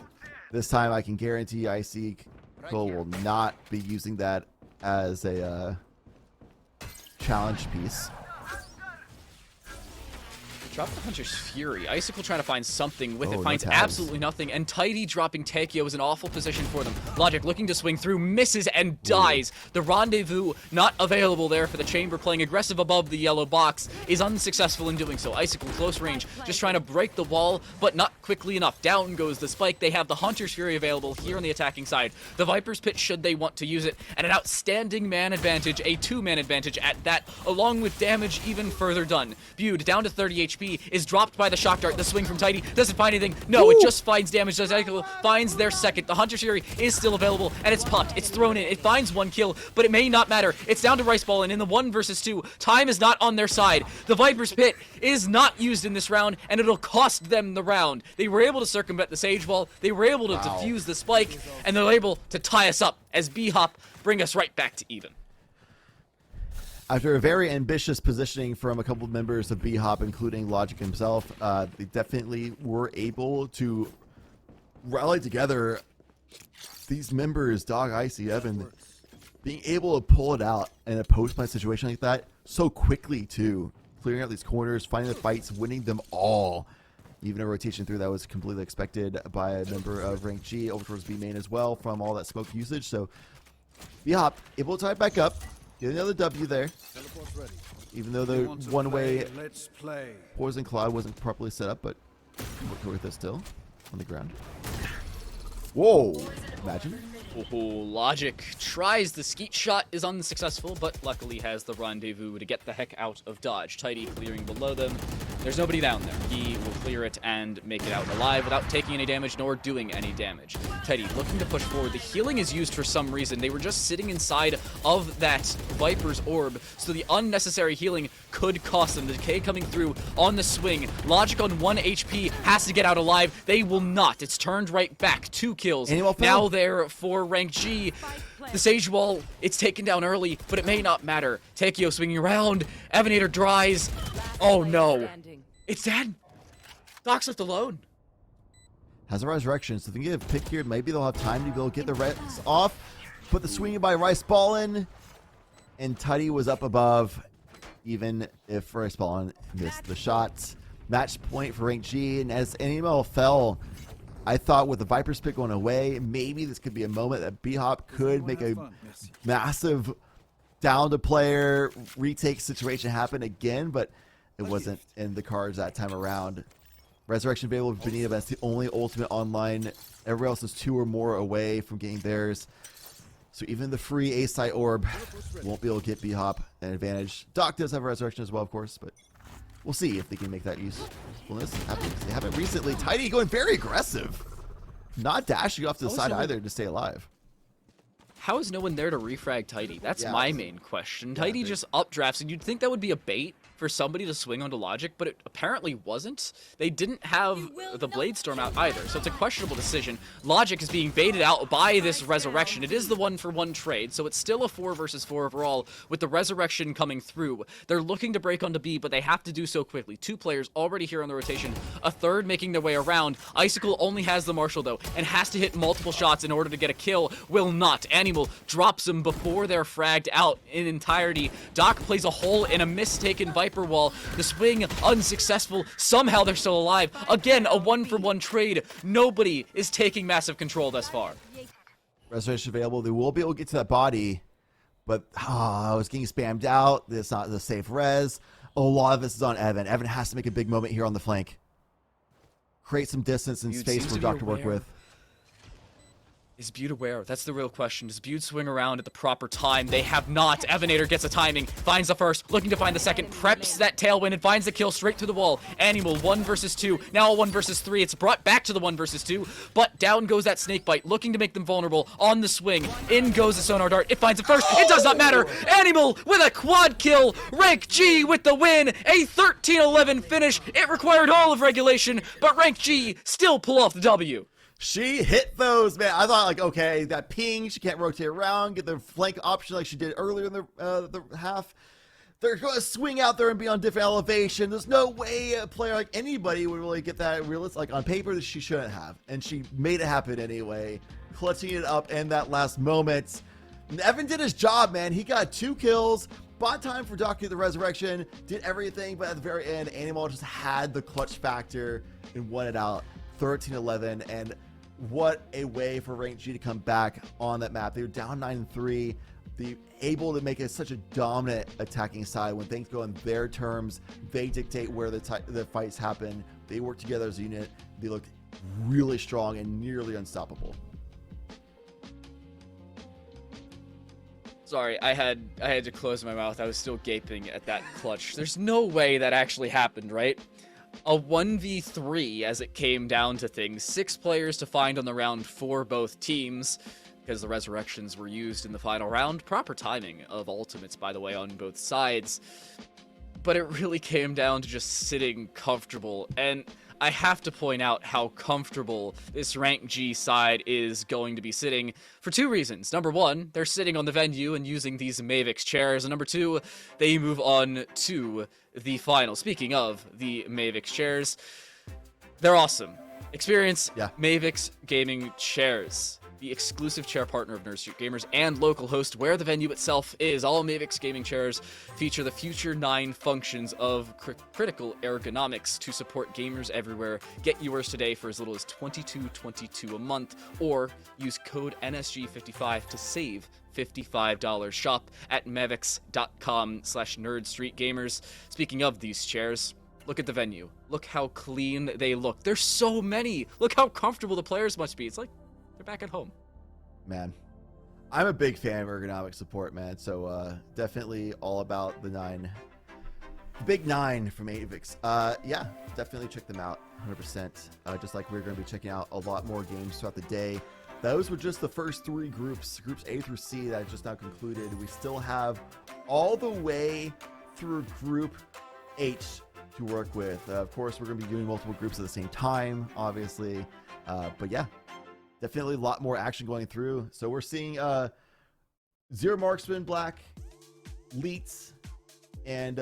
this time I can guarantee IC will not be using that as a challenge piece. Drop the Hunter's Fury. Icicle trying to find something with it. Finds no tabs. absolutely nothing. And Tidy dropping Takio is an awful position for them. Logic looking to swing through, misses and dies. The Rendezvous not available there for the Chamber, playing aggressive above the yellow box, is unsuccessful in doing so. Icicle close range, just trying to break the wall, but not quickly enough. Down goes the Spike. They have the Hunter's Fury available here on the attacking side. The Viper's Pit should they want to use it, and an outstanding man advantage, a 2-man advantage at that, along with damage even further done. Viewed down to 30 HP. Is dropped by the shock dart. The swing from Tidy doesn't find anything. No, it just finds damage. Icicle finds their second. The Hunter's Fury is still available, and it's popped. It's thrown in. It finds 1 kill, but it may not matter. It's down to Rice Ball, and in the 1 versus 2, time is not on their side. The Viper's Pit is not used in this round, and it'll cost them the round. They were able to circumvent the Sage Wall. They were able to defuse the Spike, and they're able to tie us up as B-Hop bring us right back to even. After a very ambitious positioning from a couple of members of B-Hop, including Logic himself, they definitely were able to rally together these members, Dog, Icy, Evan, being able to pull it out in a post-plant situation like that so quickly too, clearing out these corners, finding the fights, winning them all. Even a rotation through that was completely expected by a member of Rank G over towards B main as well from all that smoke usage. So B-Hop able to tie it back up, get another W there. Teleport's ready. Even though the one-way Let's play. Poison Cloud wasn't properly set up, but working with it still on the ground. Whoa! Imagine. Oh, Logic tries the skeet shot, is unsuccessful, but luckily has the rendezvous to get the heck out of dodge. Tidy clearing below them. There's nobody down there. He will clear it and make it out alive without taking any damage nor doing any damage. Tidy looking to push forward. The healing is used for some reason. They were just sitting inside of that Viper's orb, so the unnecessary healing could cost them. The decay coming through on the swing. Logic on 1 HP has to get out alive. They will not. It's turned right back. 2 kills. Now there for Rank G. The Sage Wall, it's taken down early, but it may not matter. Takeo swinging around. Evenator dries. Oh no. It's dead. Doc's left alone. Has a resurrection, so if they can get a pick here, maybe they'll have time to be able to get the Res off. Put the swinging by Rice Ballin, and Tidy was up above, even if Rice Ballin missed the shots. Match point for Rank G, and as NML fell, I thought with the Viper's pick going away, maybe this could be a moment that B-Hop could make a massive down-to-player retake situation happen again, but it wasn't in the cards that time around. Resurrection available for Benita, but that's the only ultimate online. Everybody else is 2 or more away from getting theirs. So even the free A-site orb won't be able to get B-Hop an advantage. Doc does have a resurrection as well, of course, but we'll see if they can make that usefulness. They haven't recently. Tidy going very aggressive. Not dashing off to the side either to stay alive. How is no one there to refrag Tidy? That's my main question. Tidy just updrafts, and you'd think that would be a bait for somebody to swing onto Logic, but it apparently wasn't. They didn't have the Blade Storm out either, so it's a questionable decision. Logic is being baited out by this Resurrection. It is the 1-for-1 trade, so it's still a 4 versus 4 overall with the Resurrection coming through. They're looking to break onto B, but they have to do so quickly. 2 players already here on the rotation, a third making their way around. Icicle only has the Marshal though, and has to hit multiple shots in order to get a kill. Will not. Animal drops them before they're fragged out in entirety. Doc plays a hole in a mistaken Viper wall. The swing unsuccessful. Somehow they're still alive. Again, a 1-for-1 trade. Nobody is taking massive control thus far. Resurrection available. They will be able to get to that body, but I was getting spammed out. It's not the safe res. A lot of this is on Evan. Evan has to make a big moment here on the flank. Create some distance and space for Doc to work with. Is Bude aware? That's the real question. Does Bude swing around at the proper time? They have not. Evenator gets a timing, finds the first, looking to find the second, preps that tailwind and finds the kill straight through the wall. Animal 1 versus 2, now a 1 versus 3. It's brought back to the 1 versus 2, but down goes that snakebite, looking to make them vulnerable on the swing. In goes the sonar dart. It finds it first. It does not matter. Animal with a quad kill. Rank G with the win. A 13-11 finish. It required all of regulation, but Rank G still pull off the W. She hit those, man. I thought, like, okay, that ping, she can't rotate around, get the flank option like she did earlier in the half. They're going to swing out there and be on different elevation. There's no way a player like anybody would really get that realistic. Like, on paper, that she shouldn't have. And she made it happen anyway, clutching it up in that last moment. And Evan did his job, man. He got 2 kills, bought time for Doc to get the resurrection, did everything, but at the very end, Animal just had the clutch factor and won it out. 13-11, and what a way for Rank G to come back on that map. They were down 9-3. They able to make it such a dominant attacking side. When things go on their terms, they dictate where the fights happen. They work together as a unit. They look really strong and nearly unstoppable. Sorry, I had to close my mouth. I was still gaping at that clutch. There's no way that actually happened, right? A 1v3 as it came down to things. 6 players to find on the round for both teams, because the resurrections were used in the final round. Proper timing of ultimates, by the way, on both sides. But it really came down to just sitting comfortable, and I have to point out how comfortable this Rank G side is going to be sitting for 2 reasons. Number 1, they're sitting on the venue and using these Mavix chairs, and number 2, they move on to the final. Speaking of the Mavix chairs, they're awesome. Experience Mavix gaming chairs. the exclusive chair partner of Nerd Street Gamers and local host where the venue itself is. All Mavix gaming chairs feature the Future 9 functions of critical ergonomics to support gamers everywhere. Get yours today for as little as $22.22 a month, or use code NSG55 to save $55. Shop at mavix.com/nerdstreetgamers. Speaking of these chairs, look at the venue. Look how clean they look. There's so many. Look how comfortable the players must be. It's like they're back at home. Man, I'm a big fan of ergonomic support, man. So definitely all about the big 9 from Avix. Yeah, definitely check them out 100%. Just like we're going to be checking out a lot more games throughout the day. Those were just the first 3 groups A through C, that just now concluded. We still have all the way through Group H to work with. Of course, we're going to be doing multiple groups at the same time, obviously. But yeah, definitely a lot more action going through. So we're seeing Zero Marksman Black, Leets, and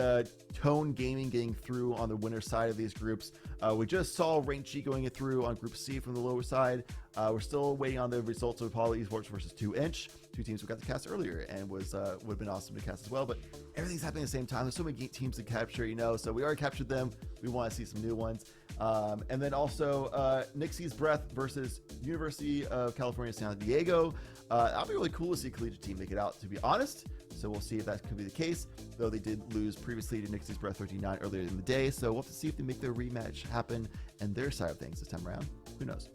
Tone Gaming getting through on the winner side of these groups. We just saw Rank G going through on Group C from the lower side. We're still waiting on the results of Apollo Esports versus 2inch. 2 teams we got to cast earlier, and would have been awesome to cast as well. But everything's happening at the same time. There's so many teams to capture, so we already captured them. We want to see some new ones. And then also Nixie's Breath versus University of California, San Diego. That'll be really cool to see a collegiate team make it out, to be honest. So we'll see if that could be the case, though they did lose previously to Nixie's Breath 39 earlier in the day. So we'll have to see if they make their rematch happen and their side of things this time around. Who knows?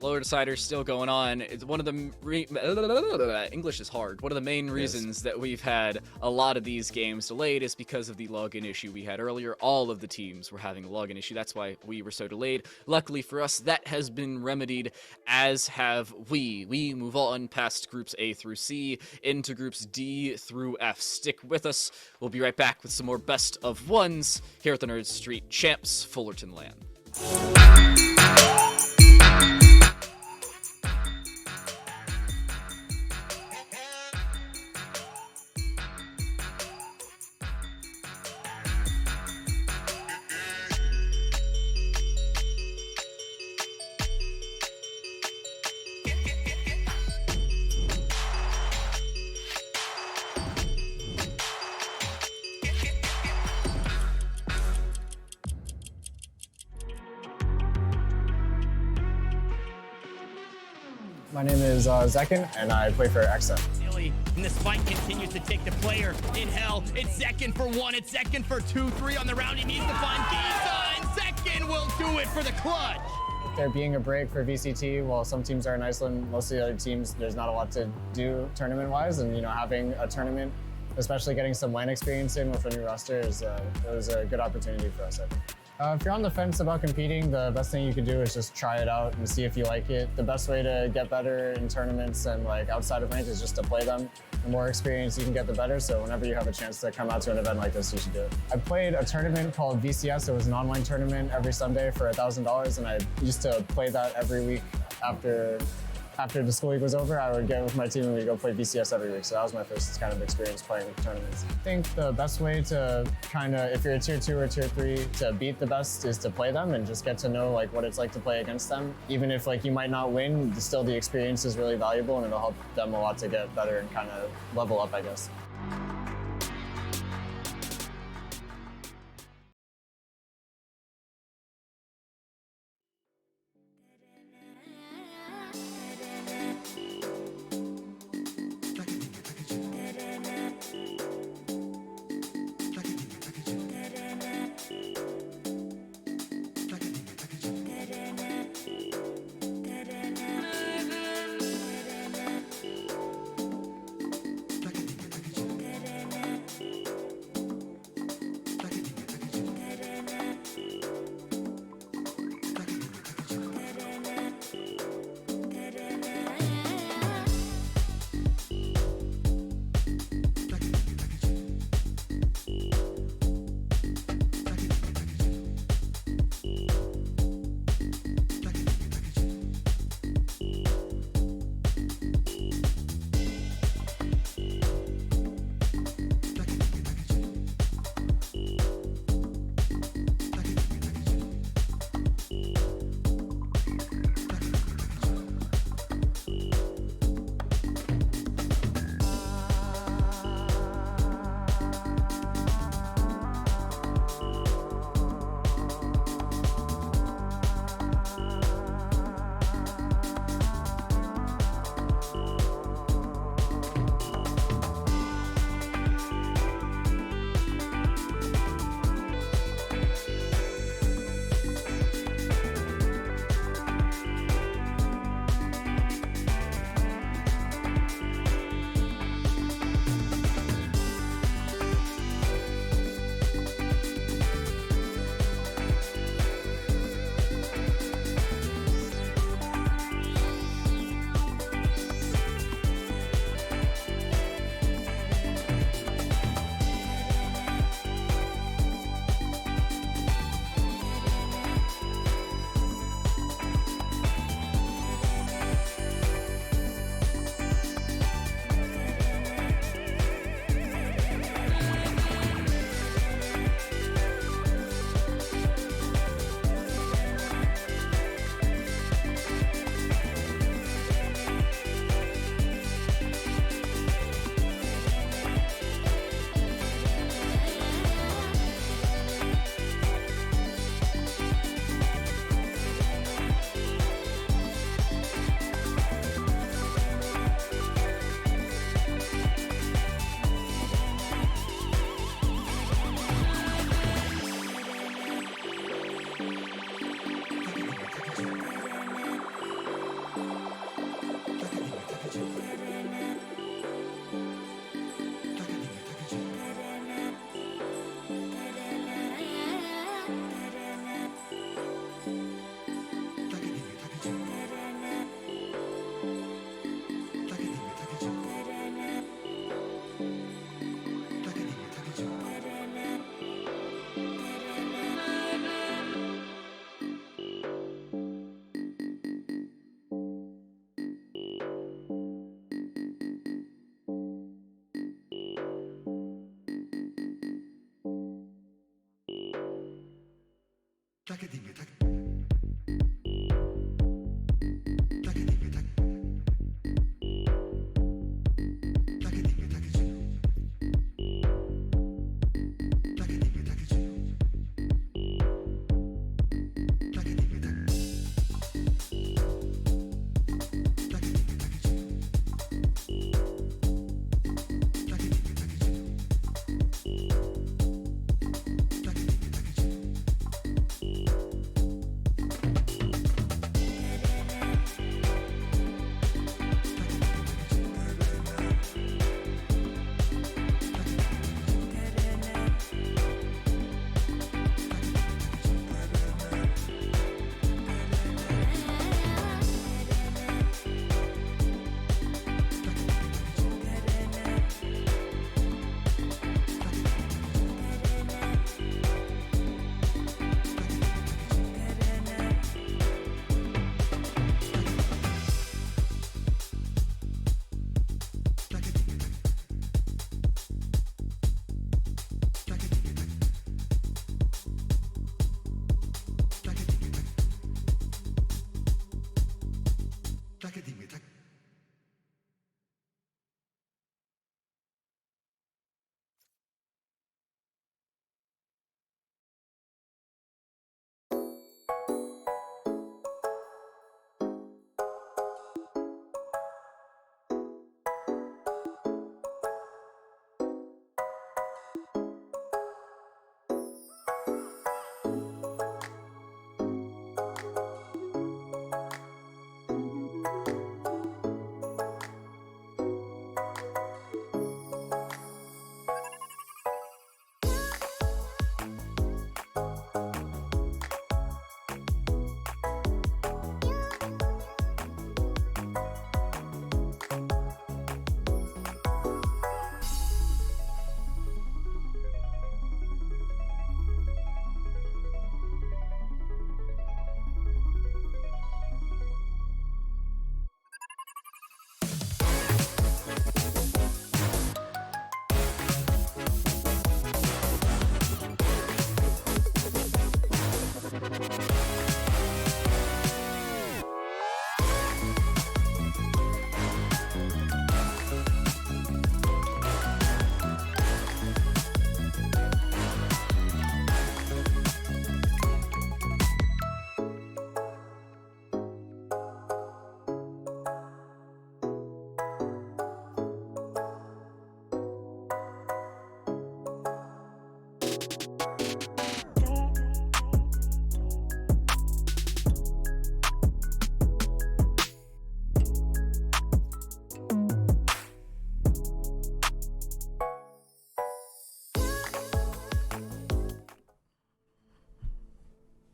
Lower deciders still going on. It's one of the English is hard. One of the main reasons that we've had a lot of these games delayed is because of the login issue we had earlier. All of the teams were having a login issue. That's why we were so delayed. Luckily for us, that has been remedied, as have we. We move on past groups A through C into groups D through F. Stick with us. We'll be right back with some more best of ones here at the Nerd Street Champs Fullerton LAN. My name is Zekin, and I play for XM. And this fight continues to take the player in hell. It's Zekin for 1. It's Zekin for 2. 3 on the round. He needs to find Giza, and Zekin will do it for the clutch. There being a break for VCT, while some teams are in Iceland, most of the other teams, there's not a lot to do tournament-wise, and having a tournament, especially getting some LAN experience in with a new roster, it was a good opportunity for us, I think. If you're on the fence about competing, the best thing you can do is just try it out and see if you like it. The best way to get better in tournaments and outside of ranked is just to play them. The more experience you can get, the better. So whenever you have a chance to come out to an event like this, you should do it. I played a tournament called VCS. It was an online tournament every Sunday for $1,000, and I used to play that every week after the school week was over. I would get with my team and we'd go play VCS every week. So that was my first kind of experience playing tournaments. I think the best way to if you're a tier 2 or tier 3, to beat the best is to play them and just get to know what it's like to play against them. Even if you might not win, still the experience is really valuable, and it'll help them a lot to get better and kind of level up, I guess.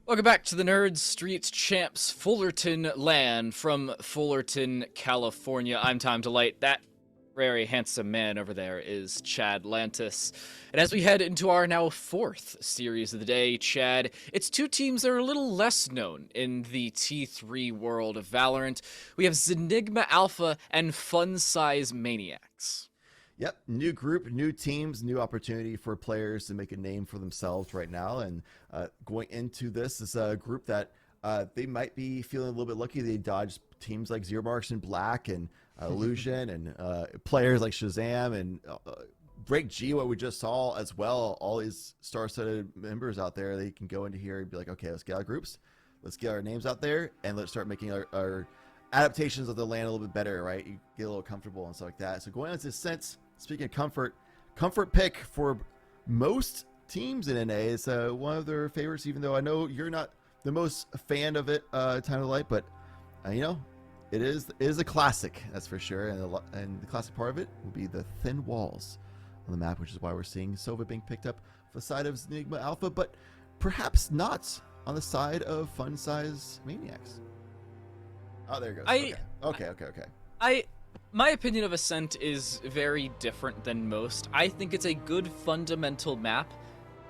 Welcome back to the Nerd Streets Champs Fullerton LAN from Fullerton, California. I'm Time Delight. That very handsome man over there is Chad Lantis. And as we head into our now fourth series of the day, Chad, it's two teams that are a little less known in the T3 world of Valorant. We have Zenigma Alpha and Fun Size Maniacs. Yep, new group, new teams, new opportunity for players to make a name for themselves right now. And going into this is a group that they might be feeling a little bit lucky. They dodged teams like Zero Marks and Black and Illusion and players like Shazam and Break G, what we just saw as well. All these star-studded members out there, they can go into here and be like, okay, let's get our groups, let's get our names out there, and let's start making our adaptations of the LAN a little bit better, right? You get a little comfortable and stuff like that. So going into this sense, speaking of comfort pick for most teams in NA is one of their favorites, even though I know you're not the most fan of it, Time of Light, but you know, it is a classic, that's for sure. And the classic part of it will be the thin walls on the map, which is why we're seeing Sova being picked up for the side of Enigma Alpha, but perhaps not on the side of Fun Size Maniacs. Oh, there it goes. Okay. My opinion of Ascent is very different than most. I think it's a good fundamental map,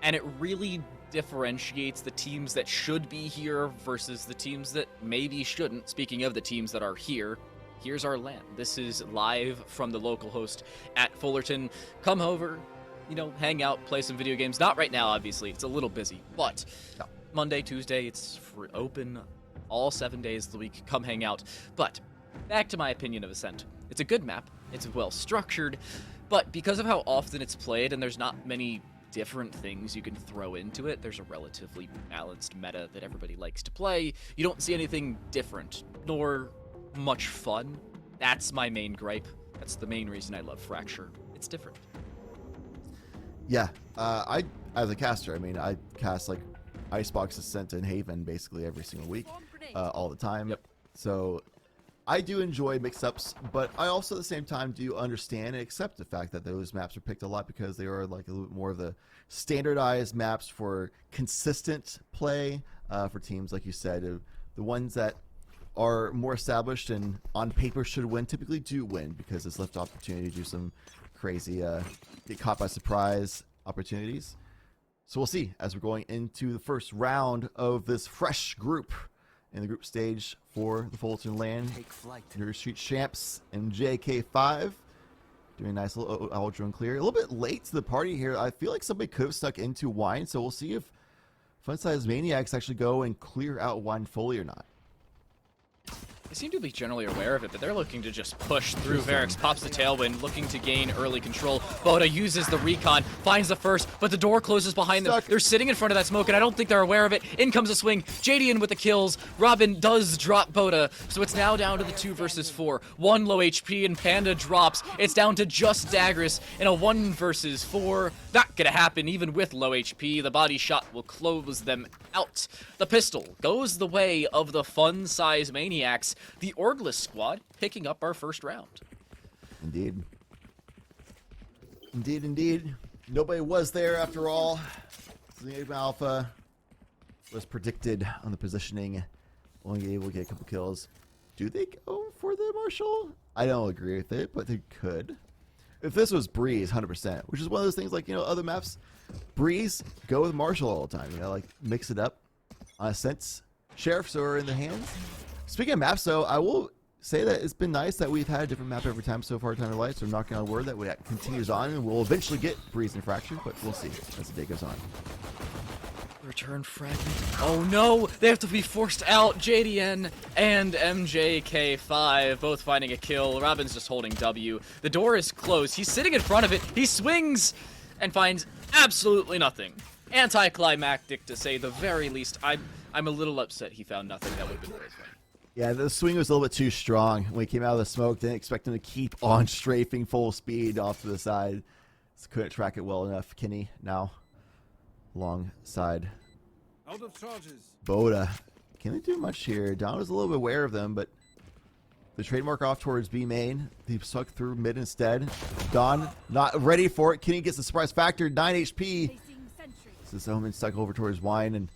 and it really differentiates the teams that should be here versus the teams that maybe shouldn't. Speaking of the teams that are here, here's our LAN. This is live from the local host at Fullerton. Come over, you know, hang out, play some video games. Not right now, obviously. It's a little busy, but Monday, Tuesday, it's open all 7 days of the week. Come hang out. But back to my opinion of Ascent. It's a good map. It's well structured. But because of how often it's played and there's not many different things you can throw into it, there's a relatively balanced meta that everybody likes to play. You don't see anything different, nor much fun. That's my main gripe. That's the main reason I love Fracture. It's different. Yeah, as a caster, I mean, I cast like Icebox, Ascent, and Haven basically every single week, all the time. Yep. So I do enjoy mix-ups, but I also at the same time do understand and accept the fact that those maps are picked a lot because they are like a little bit more of the standardized maps for consistent play for teams, like you said. The ones that are more established and on paper should win typically do win because it's left opportunity to do some crazy get caught by surprise opportunities. So we'll see as we're going into the first round of this fresh group in the group stage for the Fullerton LAN. Nerd Street Champs and JK5 doing a nice little owl drone clear. A little bit late to the party here. I feel like somebody could have stuck into Wine, so we'll see if Fun Size Maniacs actually go and clear out Wine fully or not. They seem to be generally aware of it, but they're looking to just push through. Varix pops the tailwind, looking to gain early control. Boda uses the recon, finds the first, but the door closes behind them. They're sitting in front of that smoke, and I don't think they're aware of it. In comes a swing. Jadian with the kills. Robin does drop Boda, so it's now down to the 2 versus 4. 1 low HP, and Panda drops. It's down to just Dagris in a 1 versus 4. Not gonna happen even with low HP. The body shot will close them out. The pistol goes the way of the Fun Size Maniacs. The Orgless squad picking up our first round. Indeed. Indeed, indeed. Nobody was there after all. Sigma Alpha was predicted on the positioning. Only able to get a couple kills. Do they go for the Marshall? I don't agree with it, but they could. If this was Breeze, 100%, which is one of those things like, you know, other maps, Breeze, go with Marshall all the time. You know, like mix it up. Since Sheriffs are in the hands. Speaking of maps, though, I will say that it's been nice that we've had a different map every time so far, Time of Light, so I'm knocking on wood that it continues on, and we'll eventually get Breeze and Fracture, but we'll see as the day goes on. Return fragment. Oh no! They have to be forced out. JDN and MJK5 both finding a kill. Robin's just holding W. The door is closed. He's sitting in front of it. He swings and finds absolutely nothing. Anticlimactic, to say the very least. I'm a little upset he found nothing. That would have been really funny. Yeah, the swing was a little bit too strong. When he came out of the smoke, didn't expect him to keep on strafing full speed off to the side. Just couldn't track it well enough. Kenny now alongside Out of charges. Boda. Can't do much here. Don was a little bit aware of them, but the trademark off towards B main. He stuck through mid instead. Don not ready for it. Kenny gets the surprise factor. 9 HP. This is Omen stuck over towards Wine, and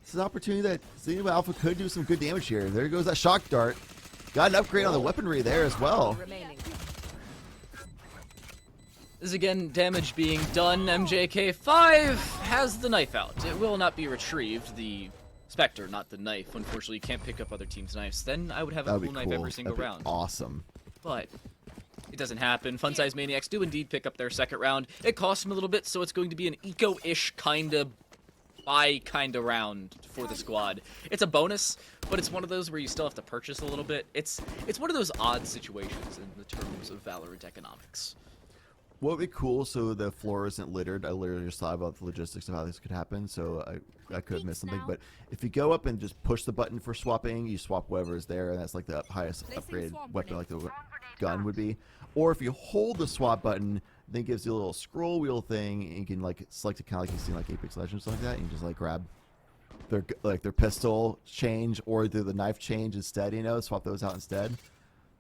this is an opportunity that Sigma Alpha could do some good damage here. There goes that shock dart. Got an upgrade on the weaponry there as well. This is again damage being done. MJK5 has the knife out. It will not be retrieved. The Spectre, not the knife. Unfortunately, you can't pick up other teams' knives. Then I would have a cool knife every single round. Awesome. But it doesn't happen. Fun Size Maniacs do indeed pick up their second round. It costs them a little bit, so it's going to be an eco-ish kind of round for the squad. It's a bonus, but it's one of those where you still have to purchase a little bit. It's one of those odd situations in the terms of Valorant economics. What would be cool so the floor isn't littered? I literally just thought about the logistics of how this could happen, so I could have missed something. But if you go up and just push the button for swapping, you swap whoever is there, and that's like the highest upgrade weapon, like the gun would be. Or if you hold the swap button, then it gives you a little scroll wheel thing, and you can like select it kind of like you see like Apex Legends or something like that. And you just like grab their pistol change or the knife change instead. You know, swap those out instead.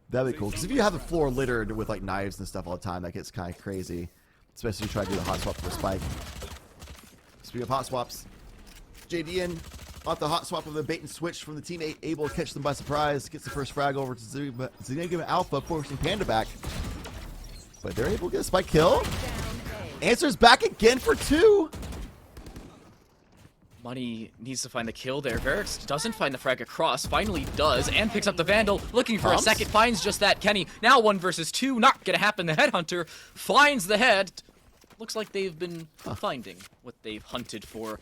That'd be cool, because if you have the floor littered with like knives and stuff all the time, that gets kind of crazy. Especially if you try to do the hot swap for a spike. Speaking of hot swaps, JDN off the hot swap of the bait and switch from the teammate, able to catch them by surprise, gets the first frag over to Zenigma Alpha, forcing Panda back. But they're able to get a spike kill. Answers back again for 2. Money needs to find the kill there. Varix doesn't find the frag across, finally does, and picks up the Vandal, looking for a second, finds just that. Kenny, now 1 versus 2, not gonna happen. The Headhunter finds the head. Looks like they've been finding what they've hunted for.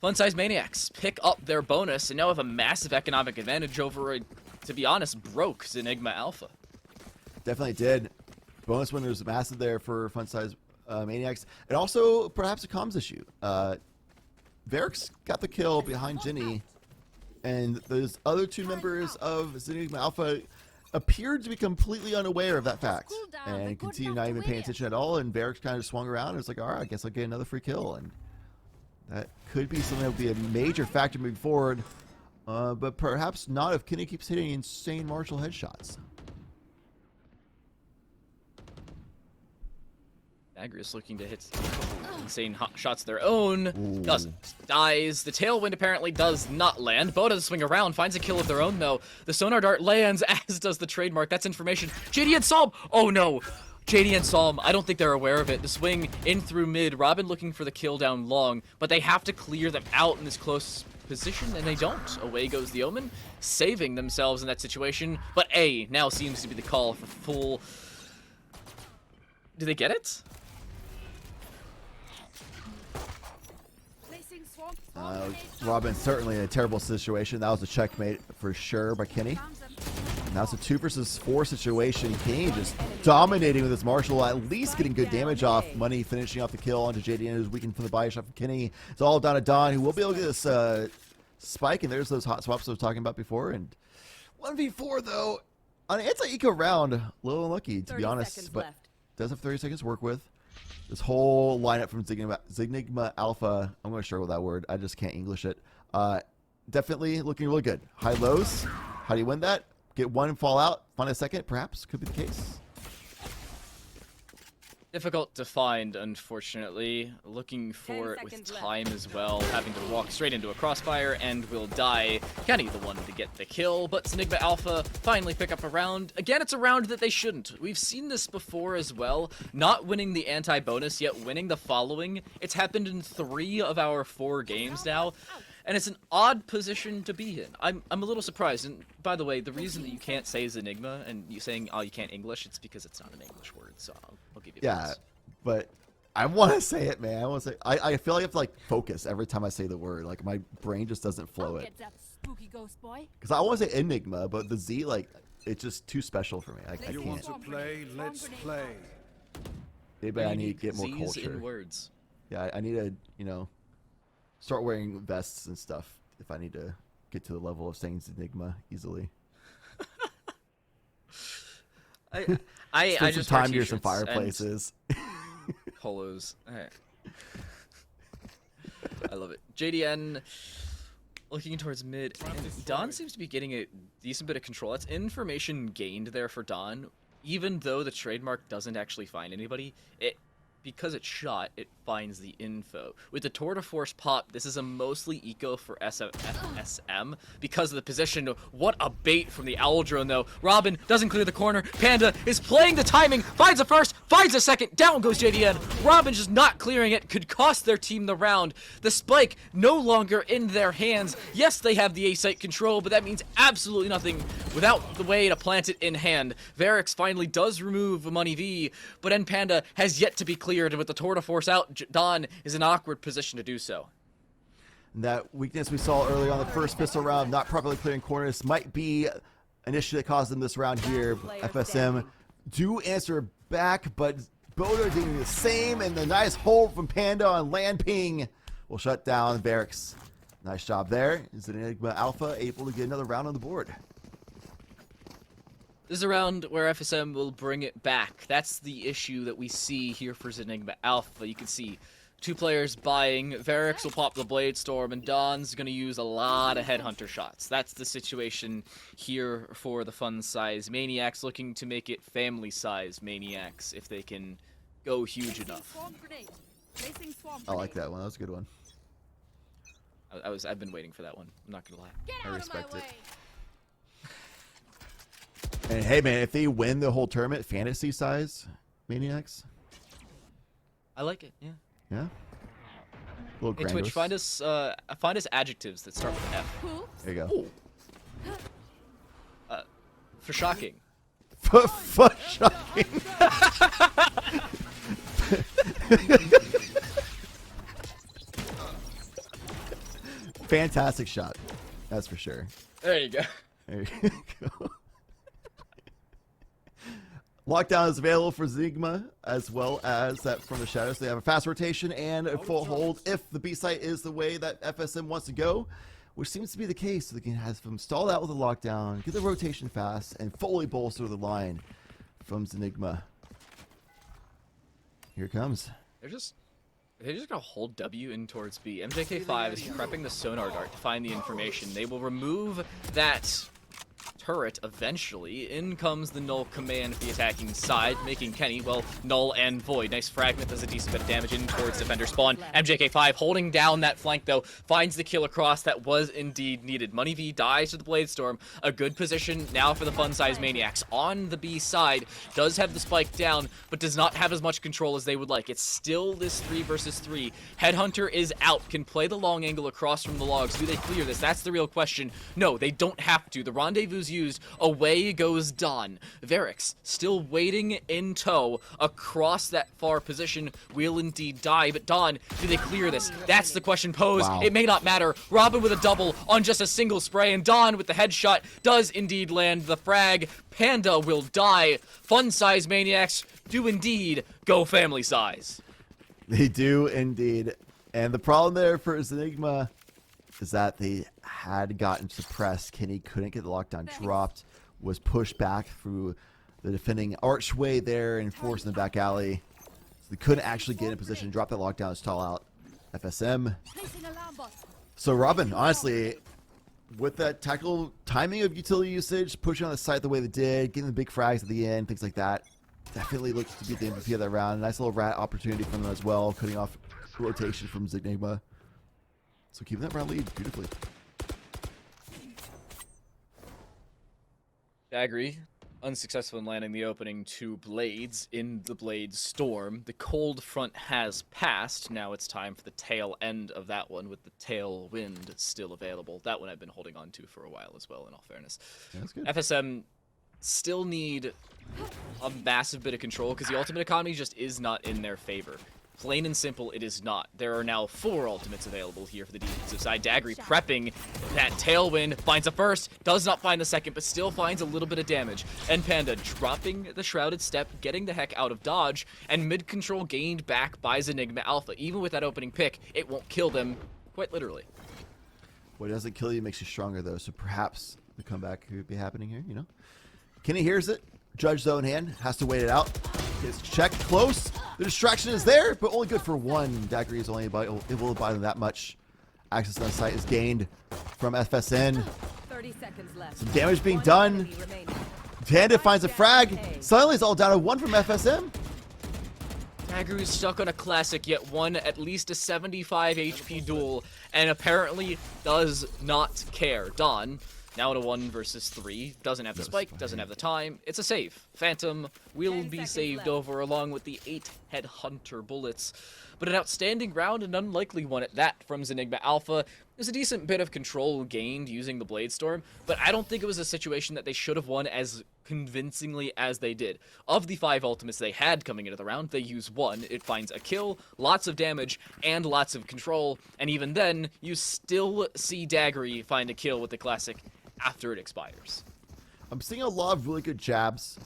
Fun Size Maniacs pick up their bonus and now have a massive economic advantage over a, to be honest, broke Zenigma Alpha. Definitely did. Bonus win was massive there for Fun Size Maniacs. And also perhaps a comms issue. Varix got the kill behind Ginny, and those other two members of Zenigma Alpha appeared to be completely unaware of that fact and continued not even paying attention at all. And Varix kind of swung around and was like, all right, I guess I'll get another free kill. And that could be something that would be a major factor moving forward, but perhaps not if Kenny keeps hitting insane martial headshots. Agrius looking to hit insane hot shots of their own. Doesn't. Dies. The tailwind apparently does not land. Bo doesn't swing around. Finds a kill of their own, though. The sonar dart lands, as does the trademark. That's information. JD and Psalm. Oh, no. JD and Psalm, I don't think they're aware of it. The swing in through mid. Robin looking for the kill down long, but they have to clear them out in this close position, and they don't. Away goes the Omen, saving themselves in that situation. But A now seems to be the call for full... Do they get it? Robin certainly in a terrible situation. That was a checkmate for sure by Kenny. Now it's a 2 versus 4 situation. Kenny just dominating with his martial, at least getting good damage off. Money finishing off the kill onto JDN, who's weakened from the body shot from Kenny. It's all down to Don, who will be able to get this spike, and there's those hot swaps I was talking about before. And 1v4 though, on an anti-eco round, a little unlucky to be honest, but does have 30 seconds to work with. This whole lineup from Zenigma Alpha, I'm going to struggle with that word. I just can't English it. Definitely looking really good. High lows. How do you win that? Get one and fall out. Find a second, perhaps. Could be the case. Difficult to find, unfortunately. Looking for it with time as well. Having to walk straight into a crossfire and will die. Kenny the one to get the kill, but Zenigma Alpha finally pick up a round. Again, it's a round that they shouldn't. We've seen this before as well. Not winning the anti-bonus, yet winning the following. It's happened in 3 of our 4 games now. And it's an odd position to be in. I'm a little surprised. And by the way, the reason that you can't say Zenigma and you saying, oh, you can't English, it's because it's not an English word. So I'll give you that. But I want to say it, man. I want to say. I feel like I have to like focus every time I say the word. Like my brain just doesn't flow it. Because I want to say Enigma, but the Z, like, it's just too special for me. I can't. You want to play? Let's play. Maybe I need to get more Z's culture. in words. Yeah, I need to, you know, start wearing vests and stuff if I need to get to the level of saying Enigma easily. I Spend just some wear time near some t-shirts fireplaces. and polos. I love it. JDN looking towards mid. And Don seems to be getting a decent bit of control. That's information gained there for Don. Even though the trademark doesn't actually find anybody, because it's shot, it finds the info. With the Tour de Force pop, this is a mostly eco for FSM because of the position. What a bait from the Owl Drone, though. Robin doesn't clear the corner. Panda is playing the timing, finds a first, finds a second. Down goes JDN. Robin just not clearing it could cost their team the round. The spike no longer in their hands. Yes, they have the A-site control, but that means absolutely nothing without the way to plant it in hand. Varix finally does remove Money V, but Panda has yet to be cleared. With the Tour de Force out, Don is in an awkward position to do so. That weakness we saw early on the first pistol round, not properly clearing corners, might be an issue that caused them this round here. FSM do answer back, but Bodo doing the same, and the nice hold from Panda on land ping will shut down Varix. Nice job there. Is Enigma Alpha able to get another round on the board? This is a round where FSM will bring it back. That's the issue that we see here for Zenigma Alpha. You can see 2 players buying. Varix will pop the Blade Storm, and Don's going to use a lot of Headhunter shots. That's the situation here for the Fun Size Maniacs, looking to make it Family Size Maniacs if they can go huge enough. I like that one. That was a good one. I've been waiting for that one. I'm not going to lie. I respect it. And hey, man, if they win the whole tournament, Fantasy Size Maniacs. I like it, yeah. Yeah. A little hey, grandiose. Twitch, find us adjectives that start with F. There you go. For shocking. For shocking. fantastic shot. That's for sure. There you go. There you go. Lockdown is available for Zigma as well as that from the shadows. They have a fast rotation and a full hold if the B site is the way that FSM wants to go, which seems to be the case. So they can have them stalled out with a lockdown, get the rotation fast, and fully bolster the line from Zenigma. Here it comes. They're just gonna hold W in towards B. MJK5 is prepping the sonar dart to find the information. They will remove that turret eventually. In comes the null command for the attacking side, making Kenny, well, null and void. Nice fragment, does a decent bit of damage in towards defender spawn. MJK5 holding down that flank though, finds the kill across that was indeed needed. Money V dies to the Blade Storm. A good position now for the Fun Size Maniacs. On the B side, does have the spike down, but does not have as much control as they would like. It's still this 3 versus 3. Headhunter is out, can play the long angle across from the logs. Do they clear this? That's the real question. No, they don't have to. The rendezvous's used. Away goes Don. Varix still waiting in tow across that far position. Will indeed die, but Don, do they clear this? That's the question posed. Wow. It may not matter. Robin with a double on just a single spray, and Don with the headshot does indeed land the frag. Panda will die. Fun Size Maniacs do indeed go family size. They do indeed. And the problem there for Zenigma is that they had gotten suppressed. Kenny couldn't get the lockdown dropped, was pushed back through the defending archway there and forced in the back alley. So they couldn't actually get in position to drop that lockdown, stall out FSM. So Robin, honestly, with that tactical timing of utility usage, pushing on the site the way they did, getting the big frags at the end, things like that, definitely looks to be the MVP of that round. Nice little rat opportunity from them as well, cutting off rotation from Zenigma. So keeping that round lead beautifully. Daggery, unsuccessful in landing the opening 2 blades in the Blade Storm. The cold front has passed. Now it's time for the tail end of that one with the tailwind still available. That one I've been holding on to for a while as well, in all fairness. Yeah, that's good. FSM still need a massive bit of control because the ultimate economy just is not in their favor. Plain and simple, it is not. There are now 4 ultimates available here for the defensive side. Daggery prepping that tailwind, finds a first, does not find the second, but still finds a little bit of damage. And Panda dropping the Shrouded Step, getting the heck out of dodge, and mid-control gained back by Zenigma Alpha. Even with that opening pick, it won't kill them, quite literally. What doesn't kill you makes you stronger, though, so perhaps the comeback could be happening here, you know? Kenny hears it. Judge though in hand, has to wait it out. Gets checked close. The distraction is there, but only good for 1. Daggery is only able to buy them that much. Access to the site is gained from FSN. 30 seconds left. Some damage being done. Tanda finds a frag. Suddenly it's all down to 1 from FSM. Daggery is stuck on a classic, yet won at least a 75 HP duel, and apparently does not care. Don, now in a 1 versus 3, doesn't have the spike, doesn't have the time. It's a save. Phantom will be saved over along with the 8 Headhunter bullets. But an outstanding round, an unlikely one at that from Zenigma Alpha. There's a decent bit of control gained using the Blade Storm, but I don't think it was a situation that they should have won as convincingly as they did. Of the 5 ultimates they had coming into the round, they use 1. It finds a kill, lots of damage, and lots of control. And even then, you still see Daggery find a kill with the classic after it expires. I'm seeing a lot of really good jabs,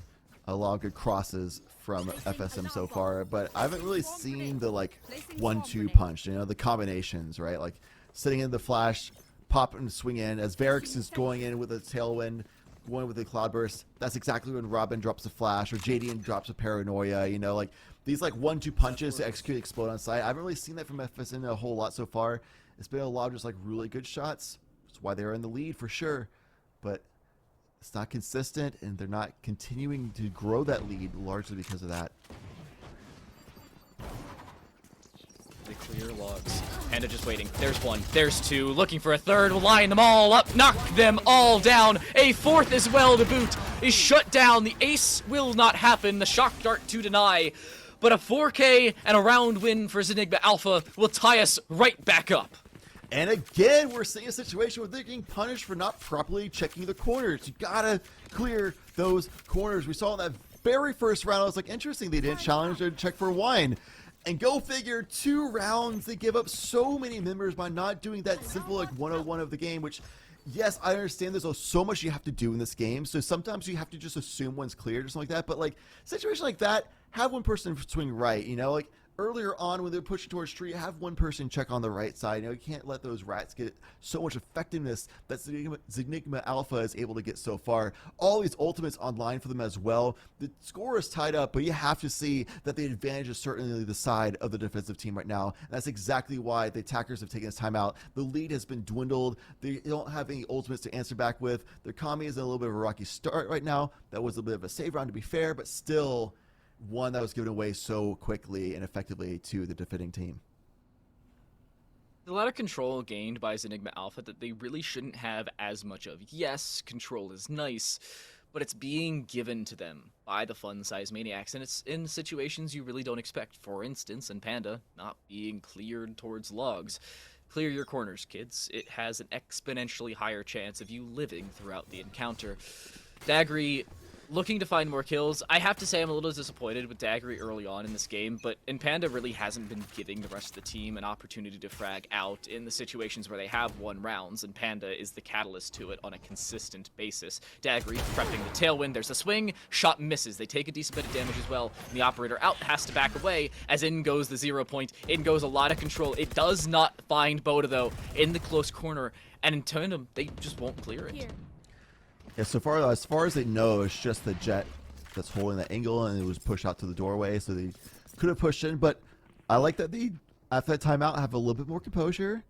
a lot of good crosses from FSM so far, but I haven't really seen the like 1-2 punch, you know, the combinations, right? Like sitting in the flash, pop and swing in as Varix is going in with a tailwind, going with the cloudburst. That's exactly when Robin drops a flash or JDN drops a paranoia, you know, like these like 1-2 punches to execute explode on site. I haven't really seen that from FSM a whole lot so far. It's been a lot of just like really good shots. That's why they're in the lead for sure, but it's not consistent, and they're not continuing to grow that lead largely because of that. They clear logs. Panda just waiting. There's 1. There's 2. Looking for a 3rd. Will line them all up. Knock them all down. A 4th as well to boot is shut down. The ace will not happen. The shock dart to deny. But a 4K and a round win for Zenigma Alpha will tie us right back up. And again, we're seeing a situation where they're getting punished for not properly checking the corners. You gotta clear those corners. We saw in that very first round, I was like, interesting, they didn't challenge or check for wine. And go figure, 2 rounds, they give up so many members by not doing that simple like 101 of the game, which, yes, I understand there's so much you have to do in this game, so sometimes you have to just assume one's cleared or something like that, but like, situation like that, have one person swing right, you know, like, earlier on when they're pushing towards street, have one person check on the right side. You know, you can't let those rats get so much effectiveness that Zenigma Alpha is able to get so far. All these ultimates online for them as well. The score is tied up, but you have to see that the advantage is certainly the side of the defensive team right now. And that's exactly why the attackers have taken this time out. The lead has been dwindled. They don't have any ultimates to answer back with. Their Kami is in a little bit of a rocky start right now. That was a bit of a save round to be fair, but still one that was given away so quickly and effectively to the defending team. There's a lot of control gained by Zenigma Alpha that they really shouldn't have as much of. Yes, control is nice, but it's being given to them by the fun-sized maniacs, and it's in situations you really don't expect. For instance, in Panda, not being cleared towards logs. Clear your corners, kids. It has an exponentially higher chance of you living throughout the encounter. Daggery looking to find more kills. I have to say I'm a little disappointed with Daggery early on in this game, but Panda really hasn't been giving the rest of the team an opportunity to frag out in the situations where they have won rounds, and Panda is the catalyst to it on a consistent basis. Daggery prepping the tailwind. There's a swing. Shot misses. They take a decent bit of damage as well. And the operator out has to back away as in goes the 0 point. In goes a lot of control. It does not find Boda, though, in the close corner, and in tandem, they just won't clear it. Here. Yeah, as far as they know, it's just the jet that's holding the angle, and it was pushed out to the doorway, so they could have pushed in. But I like that they, after that timeout, have a little bit more composure.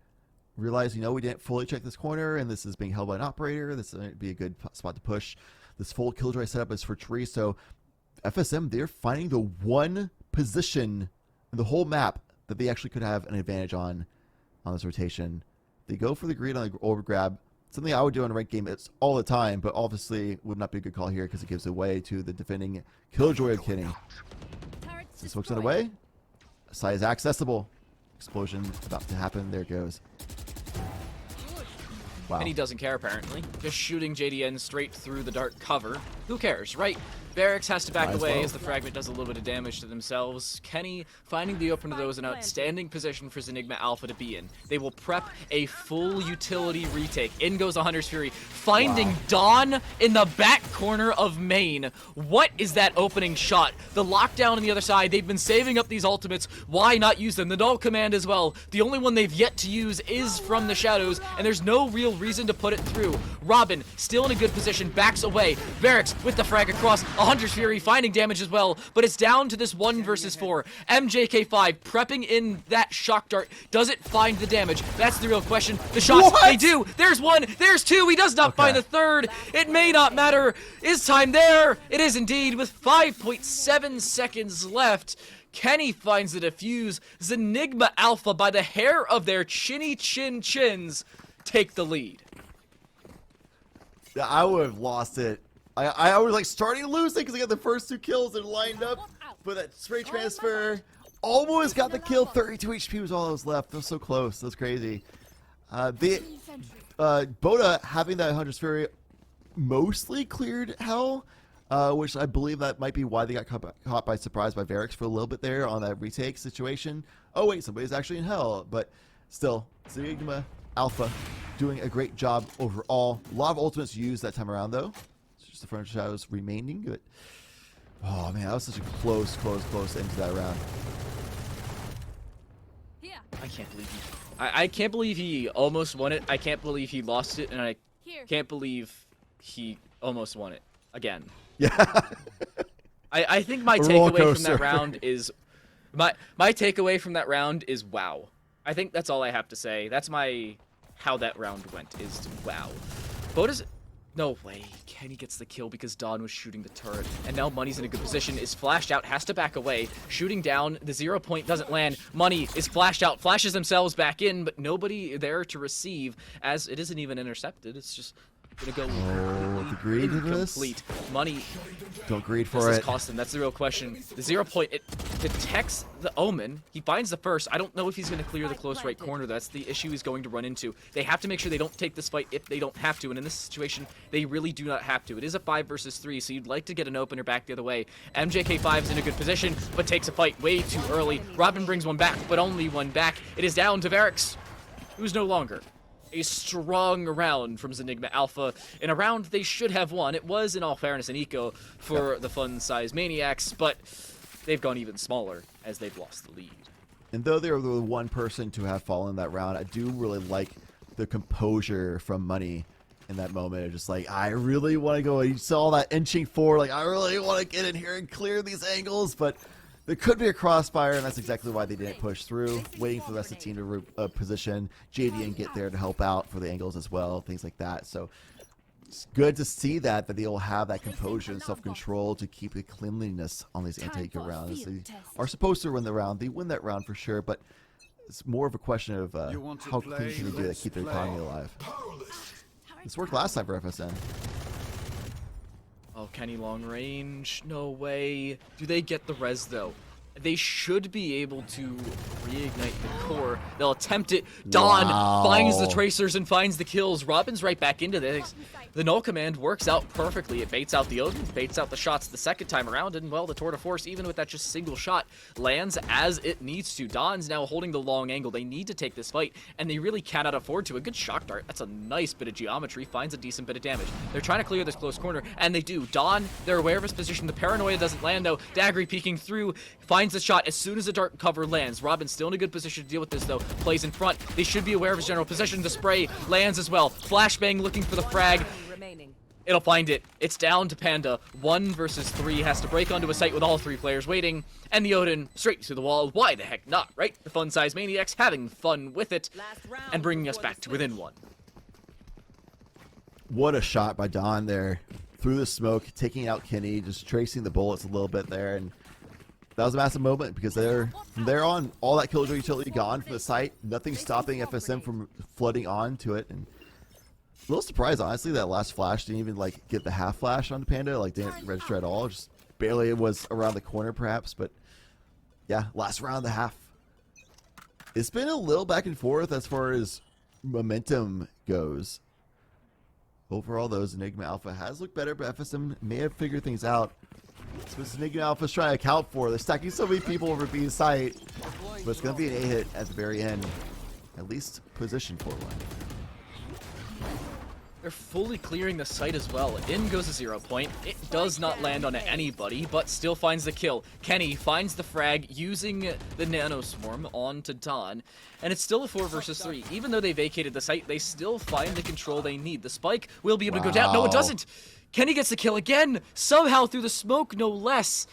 Realize, you know, we didn't fully check this corner, and this is being held by an operator. This would be a good spot to push. This full killjoy setup is for Tree, so FSM, they're finding the one position in the whole map that they actually could have an advantage on this rotation. They go for the greed on the overgrab. Something I would do in a ranked game it's all the time, but obviously would not be a good call here because it gives away to the defending Killjoy of Kenny. This looks away. Side is accessible. Explosion about to happen. There it goes. Wow. And he doesn't care, apparently. Just shooting JDN straight through the dark cover. Who cares, right? Barracks has to back away as the fragment does a little bit of damage to themselves. Kenny finding the open to those an outstanding position for Zenigma Alpha to be in. They will prep a full utility retake. In goes the Hunter's Fury, finding Dawn in the back corner of main. What is that opening shot? The lockdown on the other side, they've been saving up these ultimates. Why not use them? The null command as well. The only one they've yet to use is from the shadows, and there's no real reason to put it through. Robin, still in a good position, backs away. Barracks with the frag across. A Hunter's Fury finding damage as well, but it's down to this 1 versus 4. MJK5 prepping in that shock dart. Does it find the damage? That's the real question. The shots, they do. There's 1, there's 2. He does not find the 3rd. It may not matter. Is time there? It is indeed, with 5.7 seconds left. Kenny finds the defuse. Zenigma Alpha, by the hair of their chinny chins, take the lead. Yeah, I would have lost it. I was like starting to lose it because I got the first 2 kills and lined up, but that spray transfer almost got the kill. 32 HP was all that was left. That was so close. That was crazy. Boda having that Hunter's Fury mostly cleared Hell, which I believe that might be why they got caught by surprise by Varix for a little bit there on that retake situation. Oh wait, somebody's actually in Hell, but still, Zenigma Alpha doing a great job overall. A lot of ultimates used that time around though. Just the front shadows remaining good. Oh man, that was such a close end to that round. I can't believe I can't believe he almost won it. I can't believe he lost it, and I can't believe he almost won it again. Yeah. I think my takeaway from that round is my takeaway from that round is wow. I think that's all I have to say. That's how that round went is wow. Boda's no way. Kenny gets the kill because Dawn was shooting the turret. And now Money's in a good position, is flashed out, has to back away. Shooting down, the 0 point doesn't land. Money is flashed out, flashes themselves back in, but nobody there to receive, as it isn't even intercepted. It's just Gonna go the greed of this? incomplete. Money Don't greed for does it. this cost him? That's the real question. The 0 point, it detects the Omen. He finds the first. I don't know if he's going to clear the close right corner. That's the issue he's going to run into. They have to make sure they don't take this fight if they don't have to. And in this situation, they really do not have to. It is a 5 versus 3, so you'd like to get an opener back the other way. MJK5 is in a good position, but takes a fight way too early. Robin brings one back, but only one back. It is down to Varix, who's no longer. A strong round from Zenigma Alpha. In a round they should have won. It was, in all fairness, an eco for the fun-size Maniacs, but they've gone even smaller as they've lost the lead. And though they were the one person to have fallen that round, I do really like the composure from Money in that moment. Just like, I really want to go. You saw that inching forward, like, I really want to get in here and clear these angles, but there could be a crossfire, and that's exactly why they didn't push through, waiting for the rest of the team to position JDN get there to help out for the angles as well, things like that. So it's good to see that they'll have that composure and self-control to keep the cleanliness on these anti-eco rounds. They are supposed to win the round. They win that round for sure, but it's more of a question of how clean can they do that, keep their economy alive. This worked last time for FSN. Oh, Kenny long range? No way. Do they get the res, though? They should be able to reignite the core. They'll attempt it. Dawn finds the tracers and finds the kills. Robin's right back into this. The null command works out perfectly. It baits out the Odin, baits out the shots the second time around, and well, the tour de force, even with that just single shot, lands as it needs to. Dawn's now holding the long angle. They need to take this fight, and they really cannot afford to. A good shock dart, that's a nice bit of geometry, finds a decent bit of damage. They're trying to clear this close corner, and they do. Dawn, they're aware of his position. The paranoia doesn't land, though. Daggery peeking through, finds the shot as soon as the dart cover lands. Robin's still in a good position to deal with this, though. Plays in front. They should be aware of his general position. The spray lands as well. Flashbang looking for the frag. It'll find it. It's down to Panda. 1 versus 3 has to break onto a site with all 3 players waiting. And the Odin straight to the wall. Why the heck not, right? The fun-size Maniacs having fun with it and bringing us back to within 1. What a shot by Dawn there. Through the smoke, taking out Kenny, just tracing the bullets a little bit there. And that was a massive moment because from there on, all that killjoy utility gone from the site. Nothing stopping FSM from flooding onto it. And a little surprised, honestly, that last flash didn't even like get the half flash on the Panda, like didn't register at all. Just barely was around the corner, perhaps. But yeah, last round, the half. It's been a little back and forth as far as momentum goes. Overall, though, Enigma Alpha has looked better, but FSM may have figured things out. That's what Enigma Alpha's trying to account for. They're stacking so many people over B's site, but it's going to be an A-hit at the very end. At least position for one. They're fully clearing the site as well. In goes a 0 point. It does not land on anybody, but still finds the kill. Kenny finds the frag using the Nano Swarm onto Dawn, and it's still a 4 versus 3. Even though they vacated the site, they still find the control they need. The spike will be able to go down. No, it doesn't! Kenny gets the kill again! Somehow through the smoke, no less.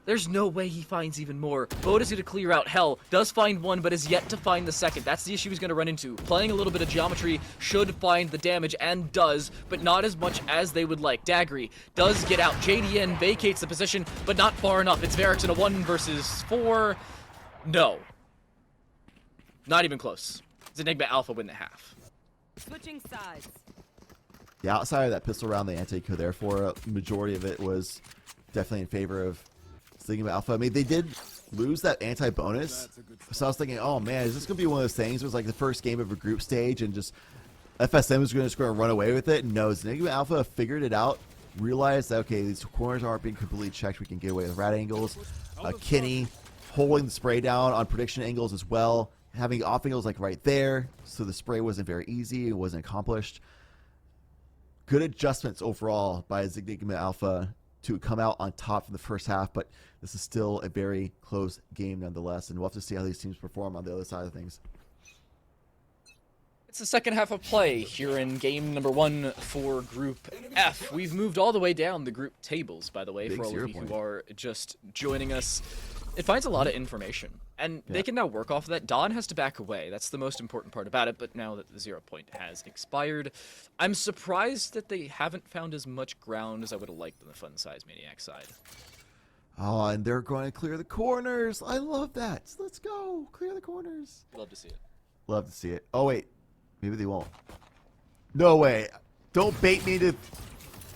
There's no way he finds even more. Bode is going to clear out Hell. Does find one, but is yet to find the second. That's the issue he's going to run into. Playing a little bit of geometry should find the damage, and does, but not as much as they would like. Daggery does get out. JDN vacates the position, but not far enough. It's Varix in a 1 versus 4. No. Not even close. It's Enigma Alpha win the half. Switching sides. Yeah, outside of that pistol round, the anti-eco therefore, majority of it was definitely in favor of Enigma Alpha. I mean, they did lose that anti-bonus, so I was thinking, oh man, is this going to be one of those things where it's like the first game of a group stage and just FSM is just going to run away with it? No, Enigma Alpha figured it out, realized that, okay, these corners aren't being completely checked, we can get away with rat angles. Kenny holding the spray down on prediction angles as well, having off angles like right there, so the spray wasn't very easy, it wasn't accomplished. Good adjustments overall by Enigma Alpha to come out on top from the first half, but this is still a very close game nonetheless, and we'll have to see how these teams perform on the other side of things. It's the second half of play here in game number 1 for Group F. We've moved all the way down the group tables, by the way, for all of you who are just joining us. It finds a lot of information, and they can now work off of that. Dawn has to back away. That's the most important part about it, but now that the 0 point has expired, I'm surprised that they haven't found as much ground as I would have liked on the fun-size Maniac side. Oh, and they're going to clear the corners. I love that. Let's go. Clear the corners. Love to see it. Love to see it. Oh, wait. Maybe they won't. No way. Don't bait me into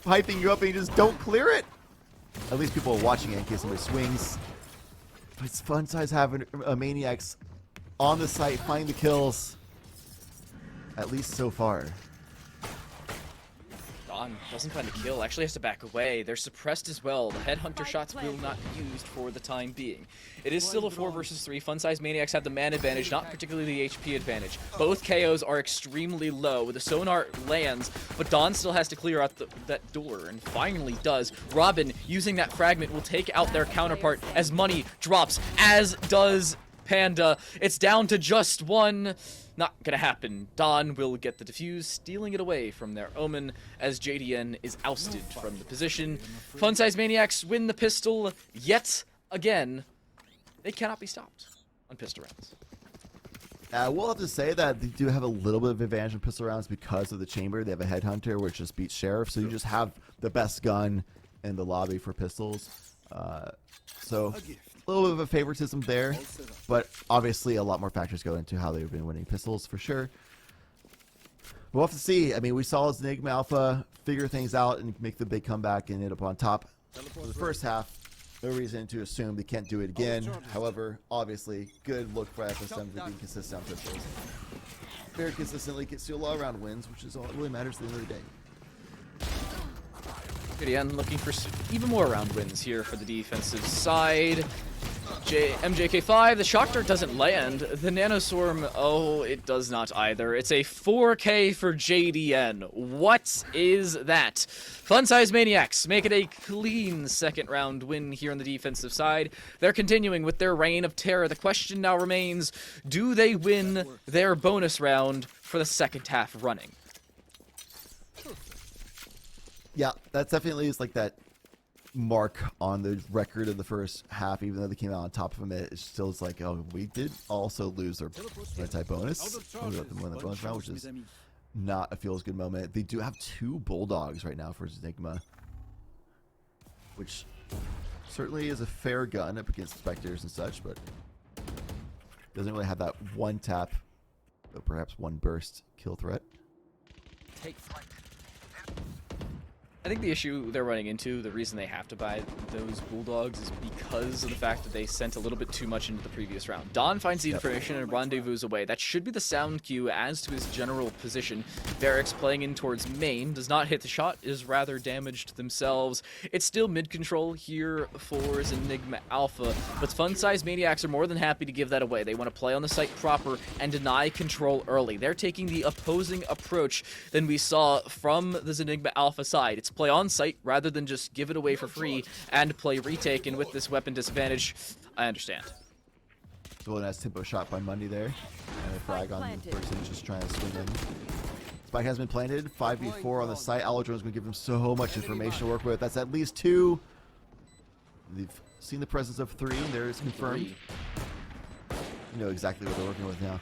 hyping you up and you just don't clear it. At least people are watching it in case somebody swings. But it's fun size having Maniacs on the site, finding the kills. At least so far. Don doesn't find a kill, actually has to back away. They're suppressed as well. The headhunter shots will not be used for the time being. It is still a 4 versus 3. Fun size Maniacs have the man advantage, not particularly the HP advantage. Both KOs are extremely low. The sonar lands, but Don still has to clear out that door, and finally does. Robin, using that fragment, will take out their counterpart as money drops, as does Panda. It's down to just one. Not gonna happen. Don will get the defuse, stealing it away from their Omen as JDN is ousted from the position. Fun size Maniacs win the pistol yet again. They cannot be stopped on pistol rounds. We'll have to say that they do have a little bit of advantage in pistol rounds because of the chamber. They have a headhunter, which just beats sheriff, so you just have the best gun in the lobby for pistols. So a little bit of a favoritism there, but obviously a lot more factors go into how they've been winning pistols for sure. We'll have to see. I mean, we saw Enigma Alpha figure things out and make the big comeback and end up on top for the first half. No reason to assume they can't do it again. However, obviously, good look for FSM for being consistent on pistols. Very consistently gets you a lot of round wins, which is all that really matters at the end of the day. JDN looking for even more round wins here for the defensive side. MJK5, the shock dart doesn't land. The nanoswarm, oh, it does not either. It's a 4K for JDN. What is that? Fun size Maniacs make it a clean second round win here on the defensive side. They're continuing with their reign of terror. The question now remains, do they win their bonus round for the second half running? Yeah, that definitely is like that mark on the record of the first half. Even though they came out on top of it, it's still like, oh, we did also lose our anti-bonus. We let them win the bonus round, which is not a feels good moment. They do have 2 bulldogs right now for Enigma, which certainly is a fair gun up against specters and such, but doesn't really have that one tap, but perhaps one burst kill threat. I think the issue they're running into, the reason they have to buy those bulldogs, is because of the fact that they sent a little bit too much into the previous round. Don finds the information and rendezvous away. That should be the sound cue as to his general position. Barracks playing in towards main, does not hit the shot, is rather damaged themselves. It's still mid-control here for Enigma Alpha, but fun-sized Maniacs are more than happy to give that away. They want to play on the site proper and deny control early. They're taking the opposing approach than we saw from the Enigma Alpha side. It's play on site rather than just give it away for free and play retake, and with this weapon disadvantage, I understand. So a nice tempo shot by Mundy there, and a frag on the person just trying to swing in. Spike has been planted, 5v4 on the site. Alodrone's going to give him so much information to work with. That's at least 2. They've seen the presence of 3. There is confirmed. You know exactly what they're working with now.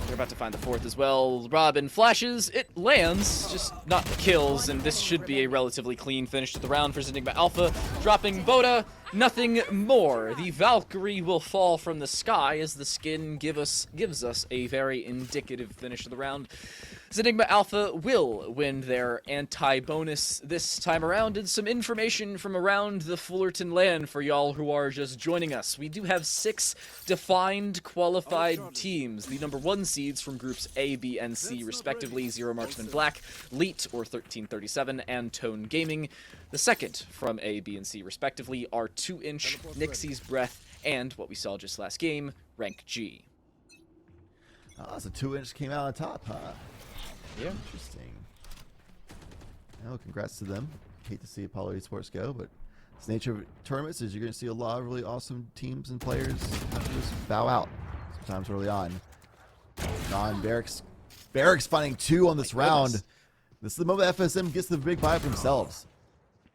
They're about to find the 4th as well. Robin flashes, it lands, just not the kills, and this should be a relatively clean finish to the round for Enigma Alpha. Dropping Boda, nothing more. The Valkyrie will fall from the sky as the skin gives us a very indicative finish of the round. Enigma Alpha will win their anti-bonus this time around, and some information from around the Fullerton LAN for y'all who are just joining us. We do have 6 defined qualified teams. The number 1 seeds from groups A, B, and C respectively, Zero Marksman Black, Leet or 1337, and Tone Gaming. The second from A, B, and C respectively are 2-inch, Nixie's Breath, and what we saw just last game, Rank G. Oh, so 2-inch came out on top, huh? Yeah. Interesting. Well, congrats to them. Hate to see Apollo Esports go, but it's the nature of tournaments is you're going to see a lot of really awesome teams and players have to just bow out sometimes early on. Barracks finding 2 on this round. This is the moment FSM gets the big buy up themselves.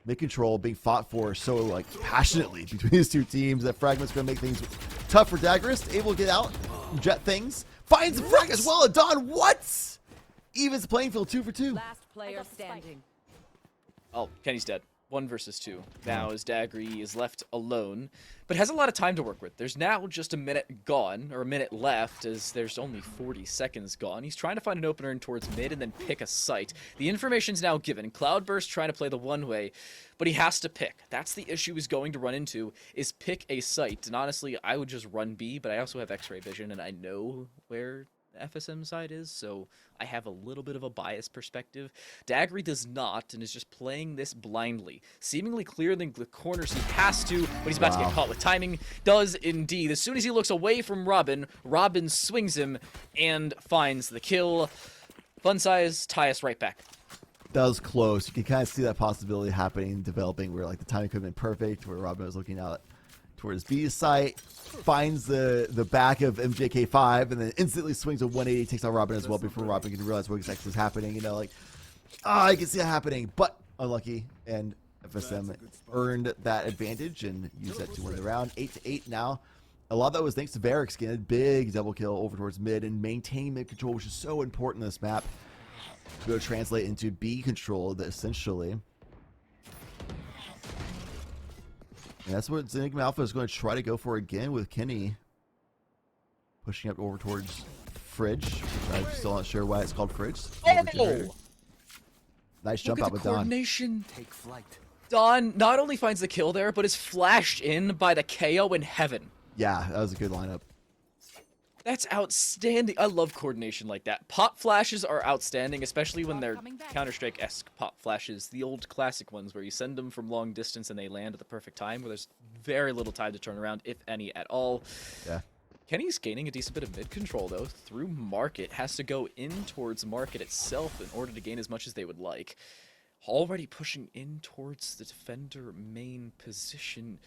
Mid-control being fought for so like passionately between these 2 teams. That fragment's going to make things tough for Daggerist. Able to get out, jet things. Finds the frag as well. Don, what? Evens playing field 2 for 2. Last player standing. Oh, Kenny's dead. 1 versus 2 now as Dagry is left alone, but has a lot of time to work with. There's now just a minute gone, or a minute left, as there's only 40 seconds gone. He's trying to find an opener in towards mid and then pick a site. The information's now given. Cloudburst trying to play the one-way, but he has to pick. That's the issue he's going to run into, is pick a site. And honestly, I would just run B, but I also have X-ray vision, and I know where the FSM side is, so I have a little bit of a biased perspective. Dagry does not, and is just playing this blindly. Seemingly clearing the corners he has to, but he's about to get caught with timing. Does indeed. As soon as he looks away from Robin, Robin swings him and finds the kill. Fun size, tie us right back. That was close. You can kind of see that possibility happening, developing, where like the timing could have been perfect, where Robin was looking out towards B's site, finds the back of MJK5, and then instantly swings a 180, takes out Robin as well before Robin can realize what exactly is happening. You know, like, I can see that happening, but unlucky, and FSM earned that advantage and used that to win the round. 8-8 now. A lot of that was thanks to Varix getting a big double kill over towards mid and maintaining mid control, which is so important in this map to go translate into B control, essentially. And that's what Enigma Alpha is going to try to go for again, with Kenny pushing up over towards Fridge, which I'm still not sure why it's called Fridge. Oh! Nice jump Look at out with the Don. coordination. Take flight. Don not only finds the kill there, but is flashed in by the KO in heaven. Yeah, that was a good lineup. That's outstanding. I love coordination like that. Pop flashes are outstanding, especially when they're Counter-Strike-esque pop flashes. The old classic ones where you send them from long distance and they land at the perfect time, where there's very little time to turn around, if any at all. Yeah. Kenny's gaining a decent bit of mid control, though, through Market. Has to go in towards Market itself in order to gain as much as they would like. Already pushing in towards the defender main position.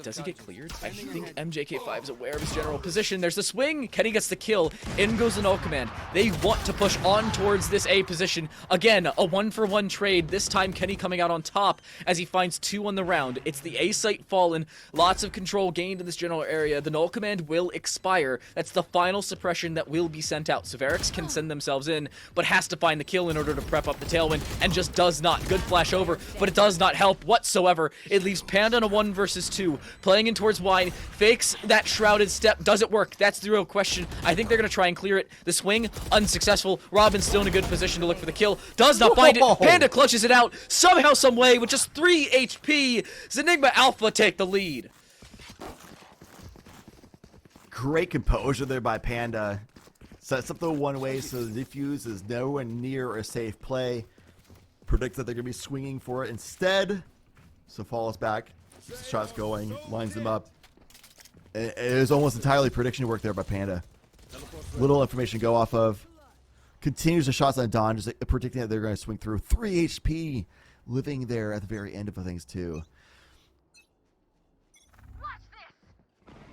Does he get cleared? I think MJK5 is aware of his general position. There's the swing. Kenny gets the kill. In goes the null command. They want to push on towards this A position. Again, a 1-for-1 trade. This time Kenny coming out on top as he finds 2 on the round. It's the A site fallen. Lots of control gained in this general area. The null command will expire. That's the final suppression that will be sent out. Severix can send themselves in, but has to find the kill in order to prep up the tailwind, and just does not. Good flash over, but it does not help whatsoever. It leaves Panda in a 1 versus 2. Playing in towards Wine, fakes that shrouded step. Does it work? That's the real question. I think they're going to try and clear it. The swing, unsuccessful. Robin's still in a good position to look for the kill. Does not find it. Panda clutches it out somehow, some way, with just 3 HP. Enigma Alpha take the lead. Great composure there by Panda. Sets up the one-way so the defuse is nowhere near a safe play. Predicts that they're going to be swinging for it instead. So falls back. Shots going, lines them up. It is almost entirely prediction work there by Panda. Little information to go off of. Continues the shots on Don, just predicting that they're going to swing through. 3 HP living there at the very end of things, too.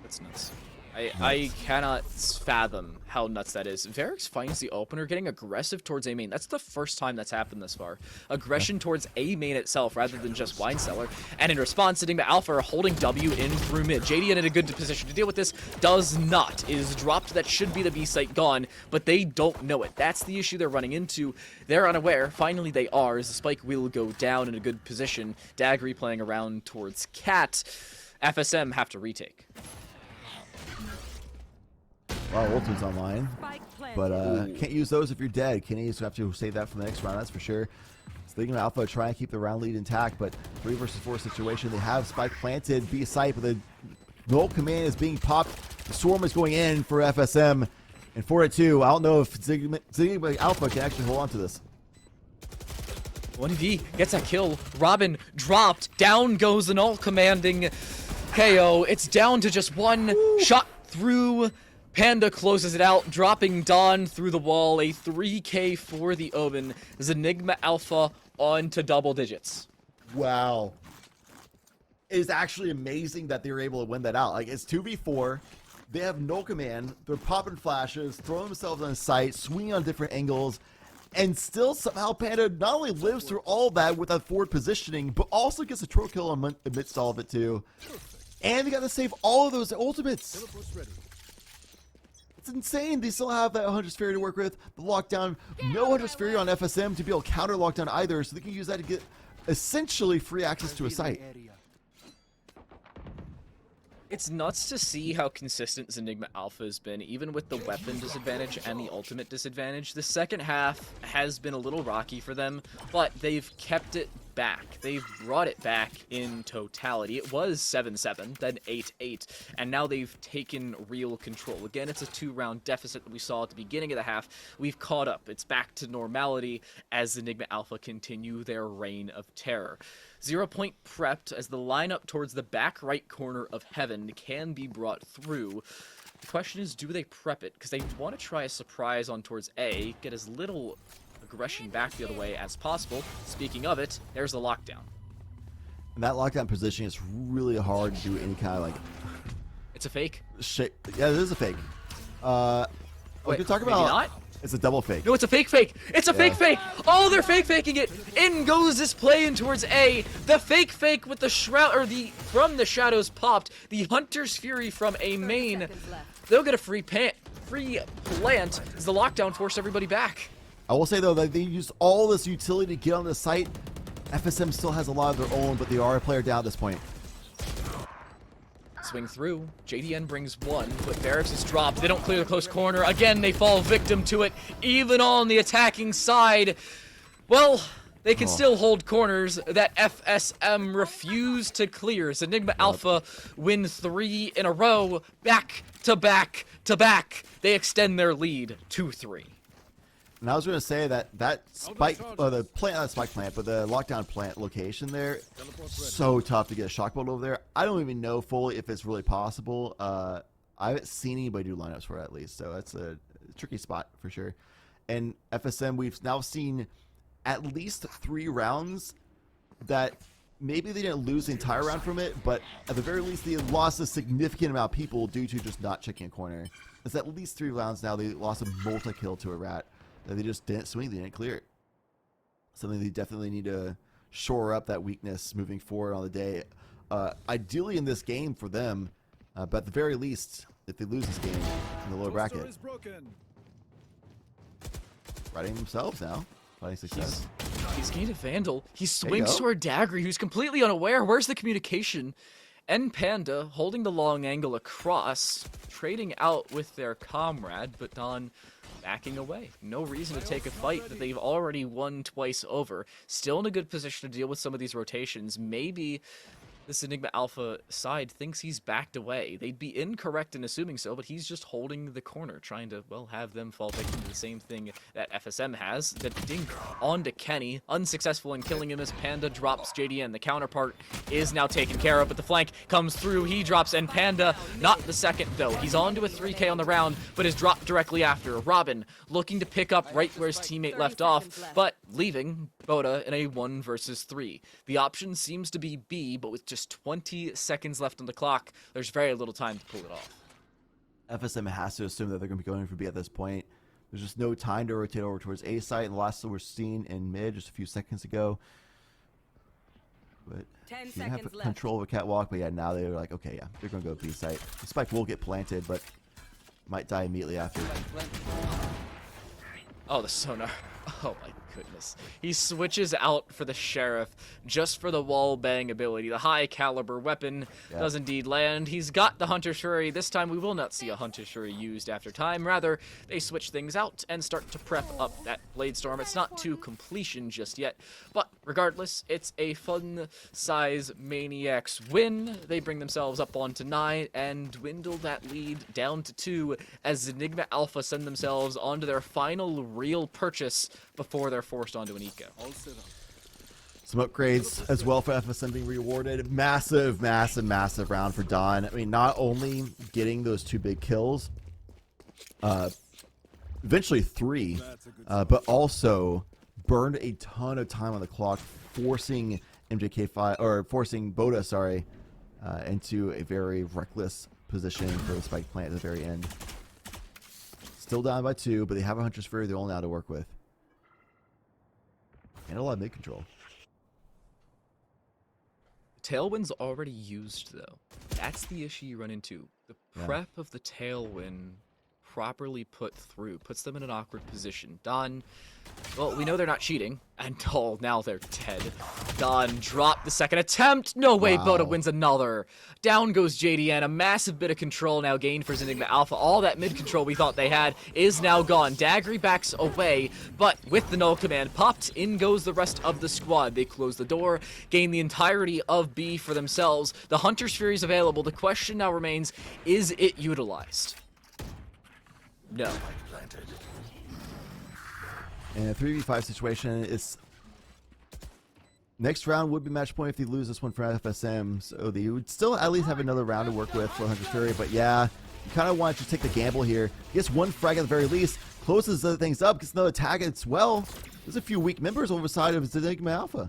That's nuts. I cannot fathom how nuts that is. Varix finds the opener, getting aggressive towards A main. That's the first time that's happened this far. Aggression towards A main itself rather than just Wine Cellar. And in response, Enigma Alpha are holding W in through mid. JDN in a good position to deal with this. Does not. It is dropped. That should be the B site gone, but they don't know it. That's the issue they're running into. They're unaware. Finally, they are, as the spike will go down in a good position. Dagry playing around towards Cat. FSM have to retake. Wow, ultimate's online, but can't use those if you're dead. Kenny's have to save that for the next round, that's for sure. Enigma Alpha try and keep the round lead intact, but 3 versus 4 situation. They have spike planted, B site, but the null command is being popped. The swarm is going in for FSM, and 4-2. I don't know if Enigma Alpha can actually hold on to this. 1v gets a kill. Robin dropped. Down goes the null commanding KO. It's down to just 1 shot through. Panda closes it out, dropping Don through the wall. A 3K for the Omen. Enigma Alpha on to double digits. Wow. It is actually amazing that they were able to win that out. Like, it's 2v4. They have no command. They're popping flashes, throwing themselves on site, swinging on different angles, and still somehow Panda not only lives through all that with that forward positioning, but also gets a tro kill amidst all of it too. And they got to save all of those ultimates. It's insane. They still have that 100 Sphere to work with. The lockdown, no 100 Sphere on FSM to be able to counter lockdown either, so they can use that to get essentially free access to a site. It's nuts to see how consistent Zenigma Alpha has been, even with the weapon disadvantage and the ultimate disadvantage. The second half has been a little rocky for them, but they've kept it back. They've brought it back in totality. It was 7-7, then 8-8, and now they've taken real control. Again, it's a 2-round deficit that we saw at the beginning of the half. We've caught up. It's back to normality as Enigma Alpha continue their reign of terror. 0 point prepped as the lineup towards the back right corner of Heaven can be brought through. The question is, do they prep it? Because they want to try a surprise on towards A, get as little aggression back the other way as possible. Speaking of it, there's the lockdown. And that lockdown positioning is really hard to do any kind of like... It's a fake. Shit. Yeah, it is a fake. We could talk maybe about... not? It's a double fake. No, it's a fake fake. It's a fake. Oh, they're fake-faking it. In goes this play in towards A. The fake with the shroud, or the from the shadows popped. The Hunter's Fury from a main. They'll get a free plant as the lockdown forced everybody back. I will say though that they used all this utility to get on the site. FSM still has a lot of their own, but they are a player down at this point. Swing through. JDN brings one, but Barracks is dropped. They don't clear the close corner. Again, they fall victim to it, even on the attacking side. Well, they can still hold corners that FSM refused to clear. So Enigma Alpha win 3 in a row, back to back to back. They extend their lead 2-3. And I was going to say that spike, the plant, not spike plant, but the lockdown plant location there, so tough to get a shock bolt over there. I don't even know fully if it's really possible. I haven't seen anybody do lineups for it at least, so that's a tricky spot for sure. And FSM, we've now seen at least 3 rounds that maybe they didn't lose the entire round from it, but at the very least they lost a significant amount of people due to just not checking a corner. It's at least 3 rounds now they lost a multi-kill to a rat. That they just didn't swing, they didn't clear it. Something they definitely need to shore up that weakness moving forward on the day. Ideally in this game for them, but at the very least, if they lose this game in the lower bracket. Fighting themselves now. Fighting success. He's gained a Vandal. He swings toward Daggery, who's completely unaware. Where's the communication? And Panda holding the long angle across, trading out with their comrade, but Don backing away. No reason to take a fight that they've already won twice over. Still in a good position to deal with some of these rotations. Maybe this Enigma Alpha side thinks he's backed away. They'd be incorrect in assuming so, but he's just holding the corner, trying to, well, have them fall victim to the same thing that FSM has. The dink onto Kenny, unsuccessful in killing him as Panda drops JDN. The counterpart is now taken care of, but the flank comes through. He drops, and Panda, not the second, though. He's on to a 3K on the round, but is dropped directly after. Robin looking to pick up right where his teammate left off, but leaving Boda in a 1 versus 3. The option seems to be B, but with just 20 seconds left on the clock, there's very little time to pull it off. FSM has to assume that they're going to be going for B at this point. There's just no time to rotate over towards A site, and the last that we're seeing in mid just a few seconds ago. But 10 didn't have seconds control of a catwalk, but yeah, now they're like, okay, yeah, they're going to go B site. The spike will get planted, but might die immediately after. Oh, the sonar. Oh my goodness. He switches out for the Sheriff just for the wall bang ability. The high caliber weapon does indeed land. He's got the Hunter's Fury. This time we will not see a Hunter's Fury used after time. Rather, they switch things out and start to prep up that Blade Storm. It's not to completion just yet, but regardless, it's a fun size Maniacs win. They bring themselves up onto 9 and dwindle that lead down to 2 as Enigma Alpha send themselves onto their final real purchase before they're forced onto an eco. Some upgrades as well for FSM being rewarded. Massive round for Don. I mean, not only getting those 2 big kills, eventually 3, but also burned a ton of time on the clock, forcing MJK5 or forcing Boda, into a very reckless position for the spike plant at the very end. Still down by 2, but they have a Hunter's Fury they're only now to work with. And a lot of mid control. Tailwind's already used, though. That's the issue you run into. The prep of the Tailwind properly put through. Puts them in an awkward position. Don, well, we know they're not cheating. And oh, now they're dead. Don dropped the second attempt. No way, Wow. Boda wins another. Down goes JDN. A massive bit of control now gained for Enigma Alpha. All that mid control we thought they had is now gone. Daggery backs away, but with the null command popped, in goes the rest of the squad. They close the door, gain the entirety of B for themselves. The Hunter's Fury is available. The question now remains, is it utilized? No. In a 3v5 situation, it's next round would be match point if they lose this one for FSM, so they would still at least have another round to work with for Hunter's Fury. But yeah, you kind of want to take the gamble here. Gets one frag at the very least, closes other things up, gets another tag as well. There's a few weak members over the side of Enigma Alpha.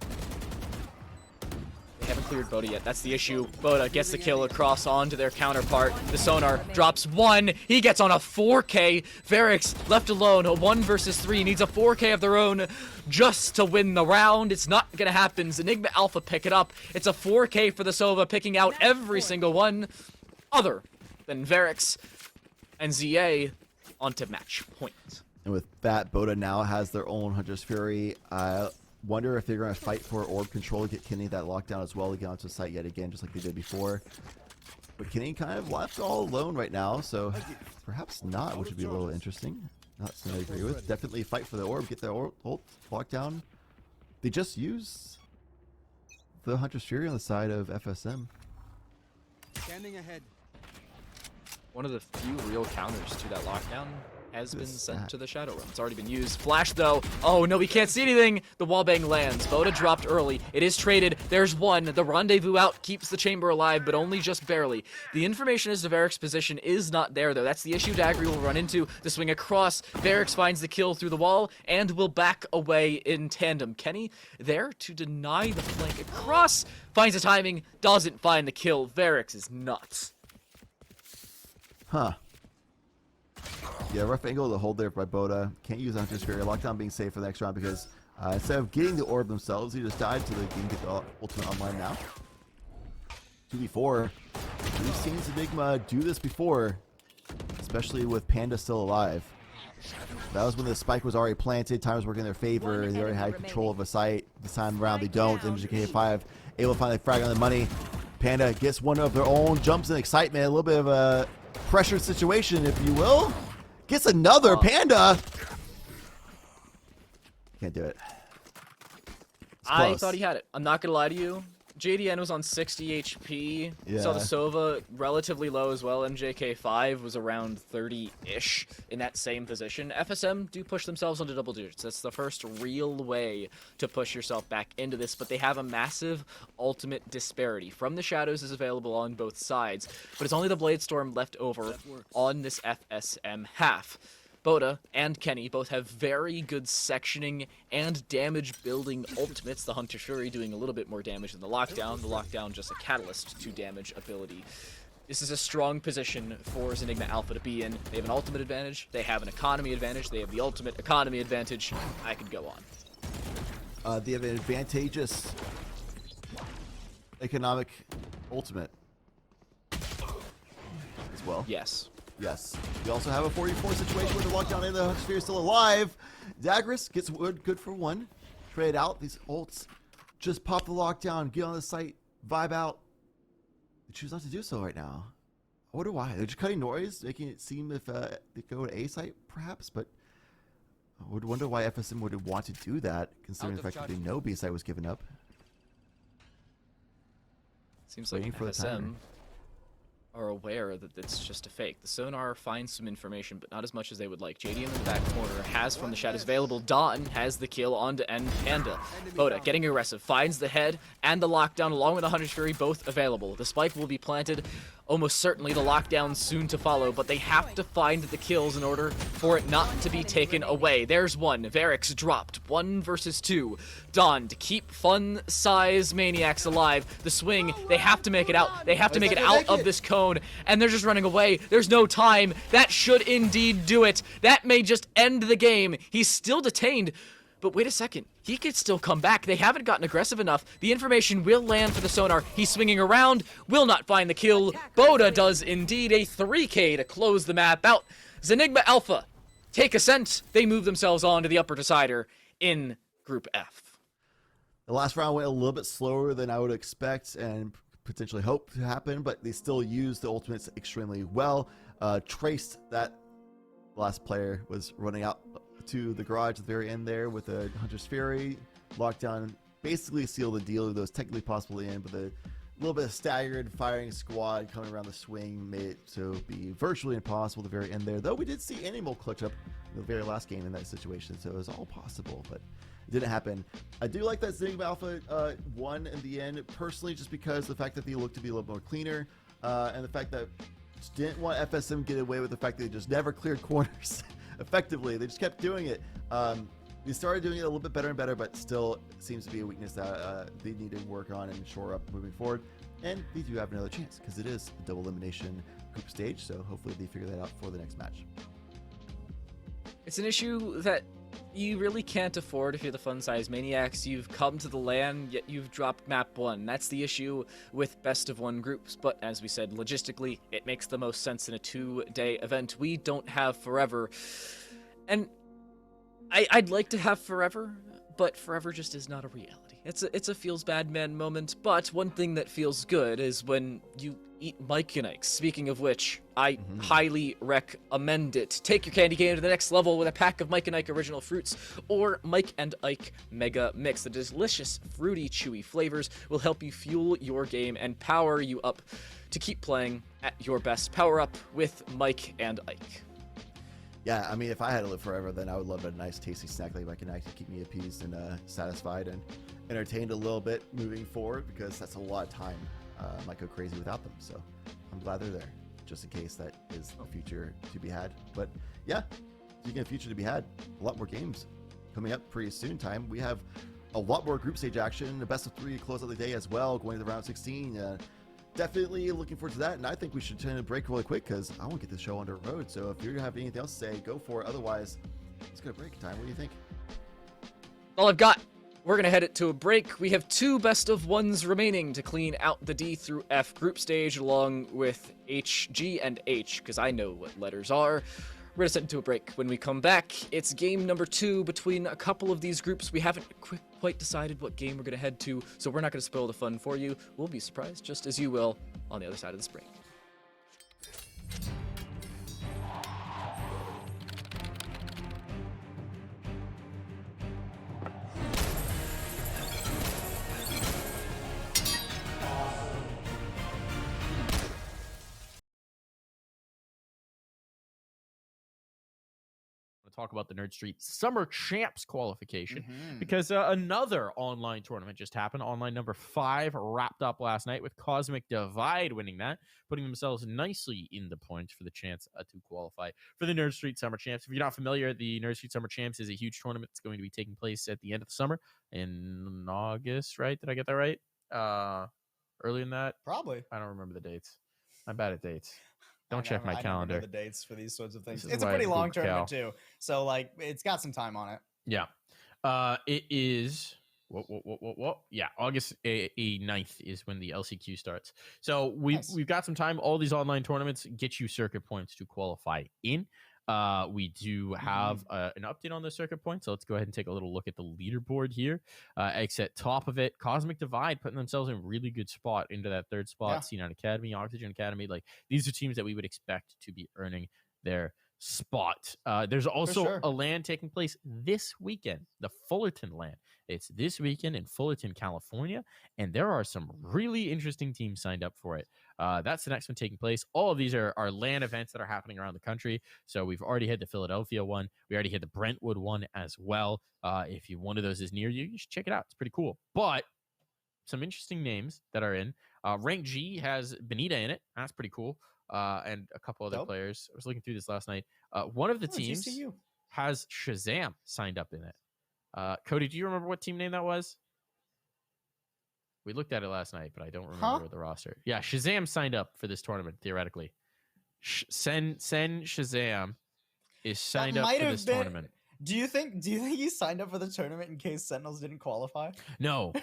They haven't cleared Boda yet. That's the issue. Boda gets the kill across onto their counterpart. The Sonar drops one. He gets on a 4K. Varix left alone. A 1 versus 3. Needs a 4K of their own just to win the round. It's not going to happen. Enigma Alpha pick it up. It's a 4K for the Sova, picking out every single one other than Varix and ZA onto match point. And with that, Boda now has their own Hunter's Fury. Wonder if they're going to fight for orb control to get Kenny that lockdown as well to get onto the site yet again, just like they did before. But Kenny kind of left all alone right now, so perhaps not, which would be a little interesting. Not something I agree with. Definitely fight for the orb, get the ult lockdown. They just use the Hunter's Fury on the side of FSM. Standing ahead. One of the few real counters to that lockdown has been sent to the Shadow Realm. It's already been used. Flash, though. Oh, no, we can't see anything. The wallbang lands. Boda dropped early. It is traded. There's one. The rendezvous out keeps the chamber alive, but only just barely. The information as to Varric's position is not there, though. That's the issue Daggery will run into. The swing across. Varrix finds the kill through the wall and will back away in tandem. Kenny there to deny the flank across. Finds the timing. Doesn't find the kill. Varrix is nuts. Huh. Yeah, rough angle to hold there by Boda. Can't use Hunter's Fury. Lockdown being safe for the next round because instead of getting the orb themselves, he just died to the game, get the ultimate online now. 2v4. We've seen Enigma do this before, especially with Panda still alive. That was when the spike was already planted. Time was working in their favor. They already had control of a site. This time around, they don't. MGK5 able to find the frag on the money. Panda gets one of their own. Jumps in excitement. A little bit of a pressure situation, if you will. Gets another Panda. Can't do it. I thought he had it. I'm not gonna lie to you. JDN was on 60 HP. Yeah. Saw the Sova relatively low as well. MJK5 was around 30-ish in that same position. FSM do push themselves onto double digits. That's the first real way to push yourself back into this, but they have a massive ultimate disparity. From the Shadows is available on both sides, but it's only the Blade Storm left over on this FSM half. Boda and Kenny both have very good sectioning and damage building ultimates. The Hunter's Fury doing a little bit more damage than the Lockdown. The Lockdown just a catalyst to damage ability. This is a strong position for Enigma Alpha to be in. They have an ultimate advantage. They have an economy advantage. They have the ultimate economy advantage. I could go on. They have an advantageous economic ultimate as well. Yes. Yes. We also have a 44 situation where the lockdown and the Hunter's Fury is still alive. Zagreus gets good for one. Trade out. These ults just pop the lockdown, get on the site, vibe out. They choose not to do so right now. I wonder why. They're just cutting noise, making it seem if they go to A site, perhaps, but I would wonder why FSM would want to do that, considering the fact that they know B site was given up. Seems like FSM are aware that it's just a fake. The Sonar finds some information, but not as much as they would like. JD in the back corner has from the Shadows available. Dawn has the kill onto End Panda. Boda getting aggressive, finds the head and the lockdown along with the Hunter's Fury, both available. The spike will be planted. Almost certainly the lockdown soon to follow, but they have to find the kills in order for it not to be taken away. There's one. Varrix dropped. 1 versus 2. Dawn to keep fun size maniacs alive. The swing, they have to make it out. They have to make it out of this cone, and they're just running away. There's no time. That should indeed do it. That may just end the game. He's still detained. But wait a second, he could still come back. They haven't gotten aggressive enough. The information will land for the Sonar. He's swinging around, will not find the kill. Boda does indeed a 3K to close the map out. Zenigma Alpha take ascent. They move themselves on to the upper decider in Group F. The last round went a little bit slower than I would expect and potentially hope to happen, but they still used the ultimates extremely well. Traced that last player was running out to the garage at the very end there with a Hunter's Fury. Lockdown basically sealed the deal. Those technically possible in, but the little bit of staggered firing squad coming around the swing made it so be virtually impossible at the very end there. Though we did see Animal clutch up in the very last game in that situation, so it was all possible, but it didn't happen. I do like that Zenigma Alpha won in the end, personally, just because the fact that they looked to be a little more cleaner, and the fact that just didn't want FSM get away with the fact that they just never cleared corners effectively. They just kept doing it. They started doing it a little bit better and better, but still seems to be a weakness that they need to work on and shore up moving forward. And they do have another chance because it is a double elimination group stage, so hopefully they figure that out for the next match. It's an issue that you really can't afford if you're the Fun Size Maniacs. You've come to the LAN, yet you've dropped map 1. That's the issue with best of 1 groups, but as we said, logistically, it makes the most sense in a 2-day event. We don't have forever, and I'd like to have forever, but forever just is not a reality. It's a feels bad man moment, but one thing that feels good is when you eat Mike and Ike. Speaking of which, I highly recommend it. Take your candy game to the next level with a pack of Mike and Ike original fruits or Mike and Ike Mega Mix. The delicious, fruity, chewy flavors will help you fuel your game and power you up to keep playing at your best. Power up with Mike and Ike. Yeah, I mean, if I had to live forever, then I would love a nice, tasty snack like Mike and Ike to keep me appeased and satisfied and entertained a little bit moving forward, because that's a lot of time. I might go crazy without them, so I'm glad they're there, just in case that is a future to be had. But yeah, speaking of future to be had, a lot more games coming up pretty soon time. We have a lot more group stage action, a best of 3 to close out the day as well, going to the round 16. Definitely looking forward to that, and I think we should turn a break really quick because I want to get this show on the road. So if you have anything else to say, go for it. Otherwise, let's go to break time. What do you think? All I've got. We're going to head it to a break. We have 2 best of 1s remaining to clean out the D through F group stage along with H, G, and H, because I know what letters are. We're going to set it to a break. When we come back, it's game number 2 between a couple of these groups. We haven't quite decided what game we're going to head to, so we're not going to spoil the fun for you. We'll be surprised, just as you will, on the other side of this break. Talk about the Nerd Street Summer Champs qualification because another online tournament just happened. Online number 5 wrapped up last night with Cosmic Divide winning that, putting themselves nicely in the points for the chance to qualify for the Nerd Street Summer Champs. If you're not familiar, the Nerd Street Summer Champs is a huge tournament that's going to be taking place at the end of the summer in August, right? Did I get that right? Early in that? Probably. I don't remember the dates. I'm bad at dates. Don't check my calendar. I never the dates for these sorts of things. It's a pretty long tournament too, so like it's got some time on it. Yeah, it is. What? Yeah, August 9th is when the LCQ starts. So we've got some time. All these online tournaments get you circuit points to qualify in. We do have an update on the circuit points, so let's go ahead and take a little look at the leaderboard here. Except top of it, Cosmic Divide putting themselves in a really good spot into that 3rd spot. C9 Academy, Oxygen Academy, like these are teams that we would expect to be earning their spot. There's also a LAN taking place this weekend, the Fullerton LAN. It's this weekend in Fullerton, California, and there are some really interesting teams signed up for it. That's the next one taking place. All of these are LAN events that are happening around the country. So we've already had the Philadelphia one. We already had the Brentwood one as well. If one of those is near you, you should check it out. It's pretty cool. But some interesting names that are in. Rank G has Benita in it. That's pretty cool. And a couple other players. I was looking through this last night. One of the teams has Shazam signed up in it. Cody, do you remember what team name that was? We looked at it last night, but I don't remember the roster. Yeah, Shazam signed up for this tournament, theoretically. Sen Shazam is signed up for this tournament. Do you think he signed up for the tournament in case Sentinels didn't qualify? No.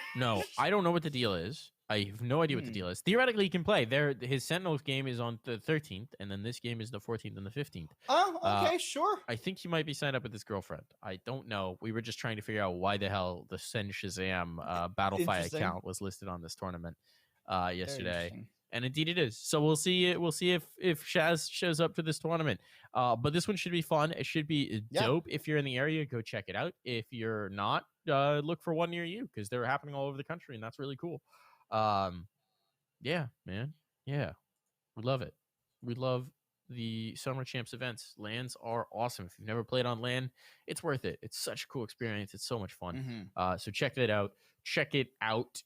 I don't know what the deal is. I have no idea what the deal is. Theoretically, he can play. His Sentinels game is on the 13th, and then this game is the 14th and the 15th. Oh, okay, sure. I think he might be signed up with his girlfriend. I don't know. We were just trying to figure out why the hell the Send Shazam Battlefy account was listed on this tournament yesterday. And indeed it is. So we'll see it. We'll see if Shaz shows up to this tournament. But this one should be fun. It should be dope. If you're in the area, go check it out. If you're not, look for one near you because they're happening all over the country, and that's really cool. Yeah, man. Yeah. We love it. We love the Summer Champs events. LANs are awesome. If you've never played on LAN, it's worth it. It's such a cool experience. It's so much fun. So check it out.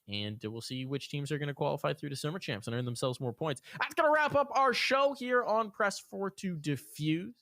And we'll see which teams are going to qualify through to Summer Champs and earn themselves more points. That's going to wrap up our show here on Press 4 to Diffuse.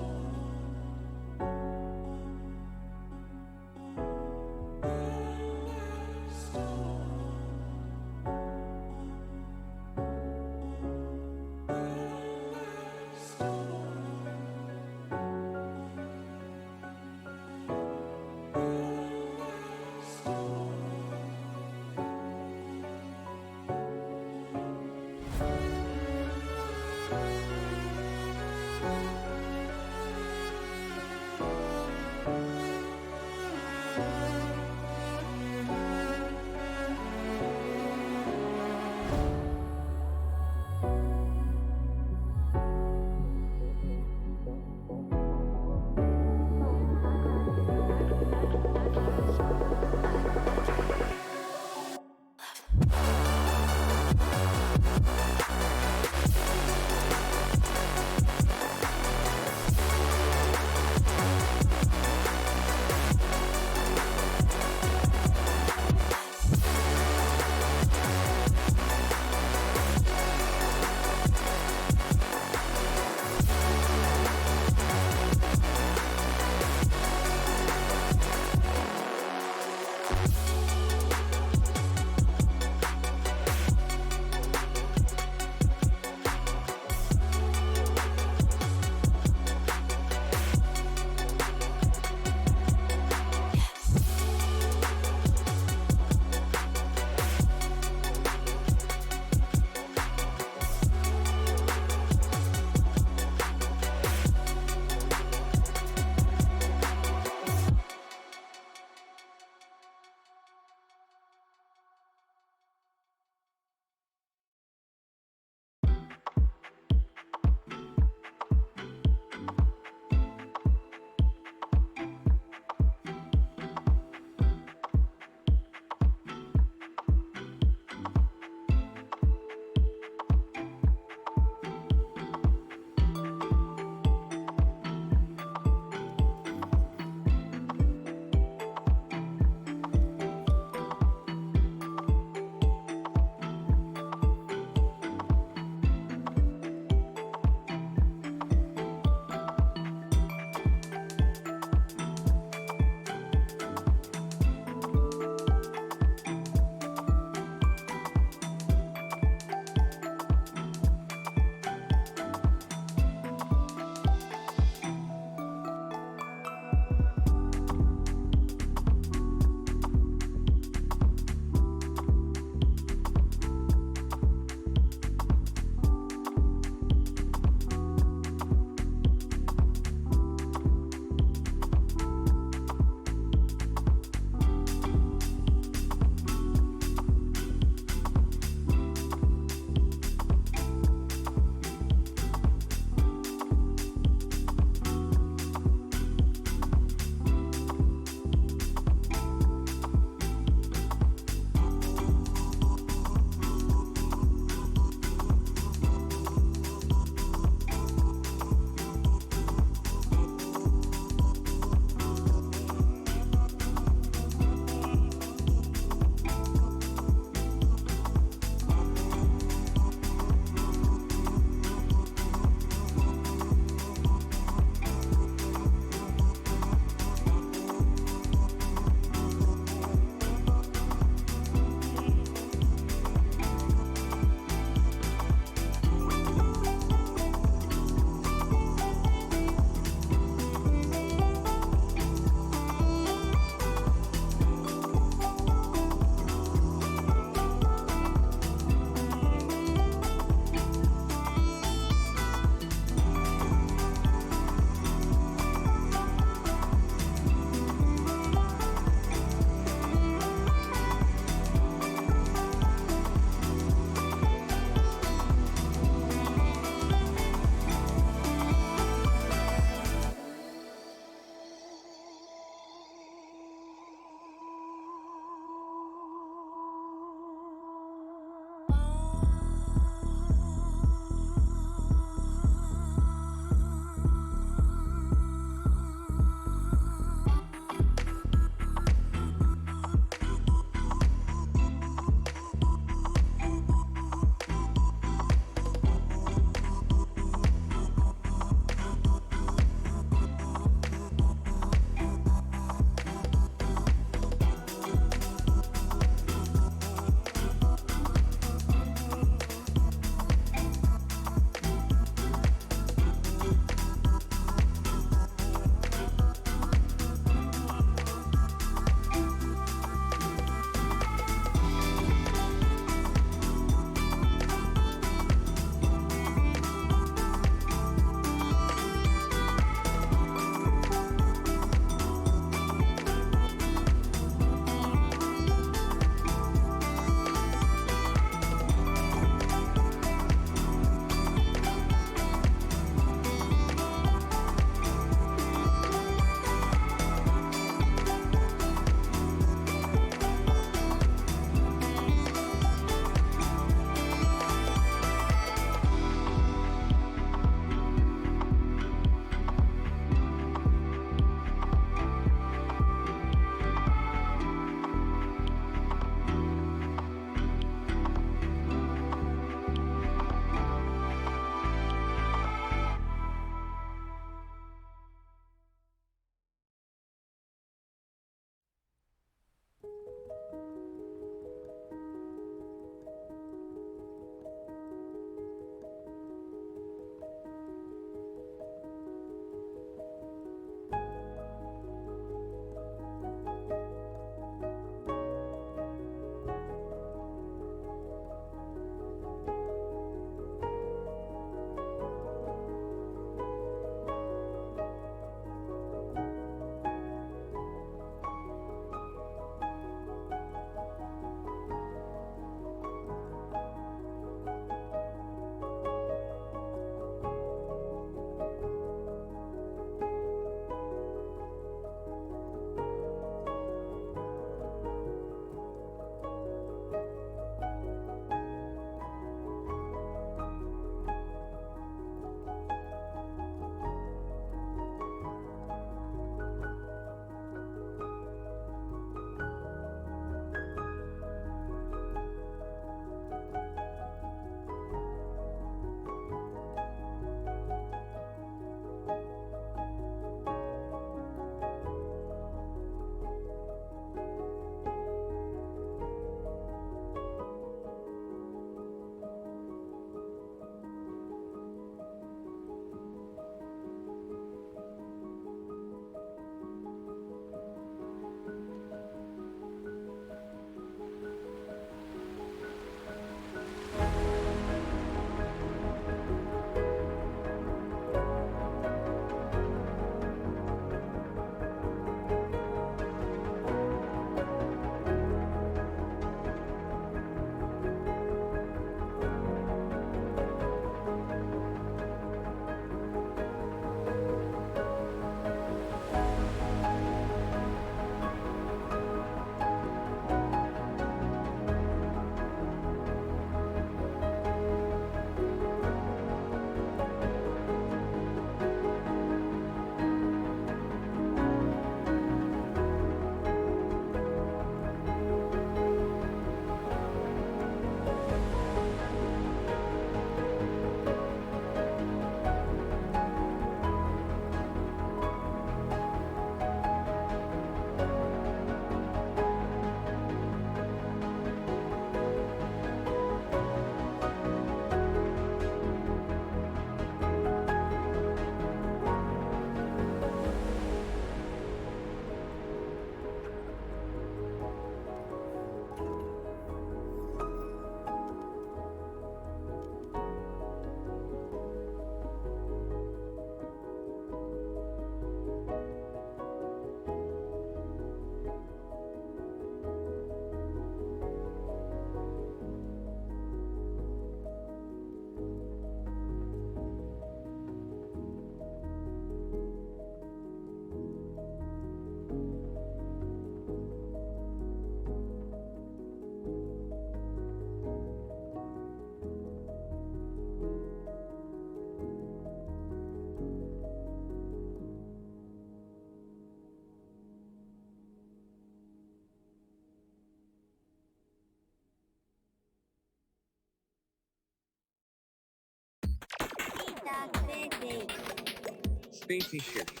Spaceship.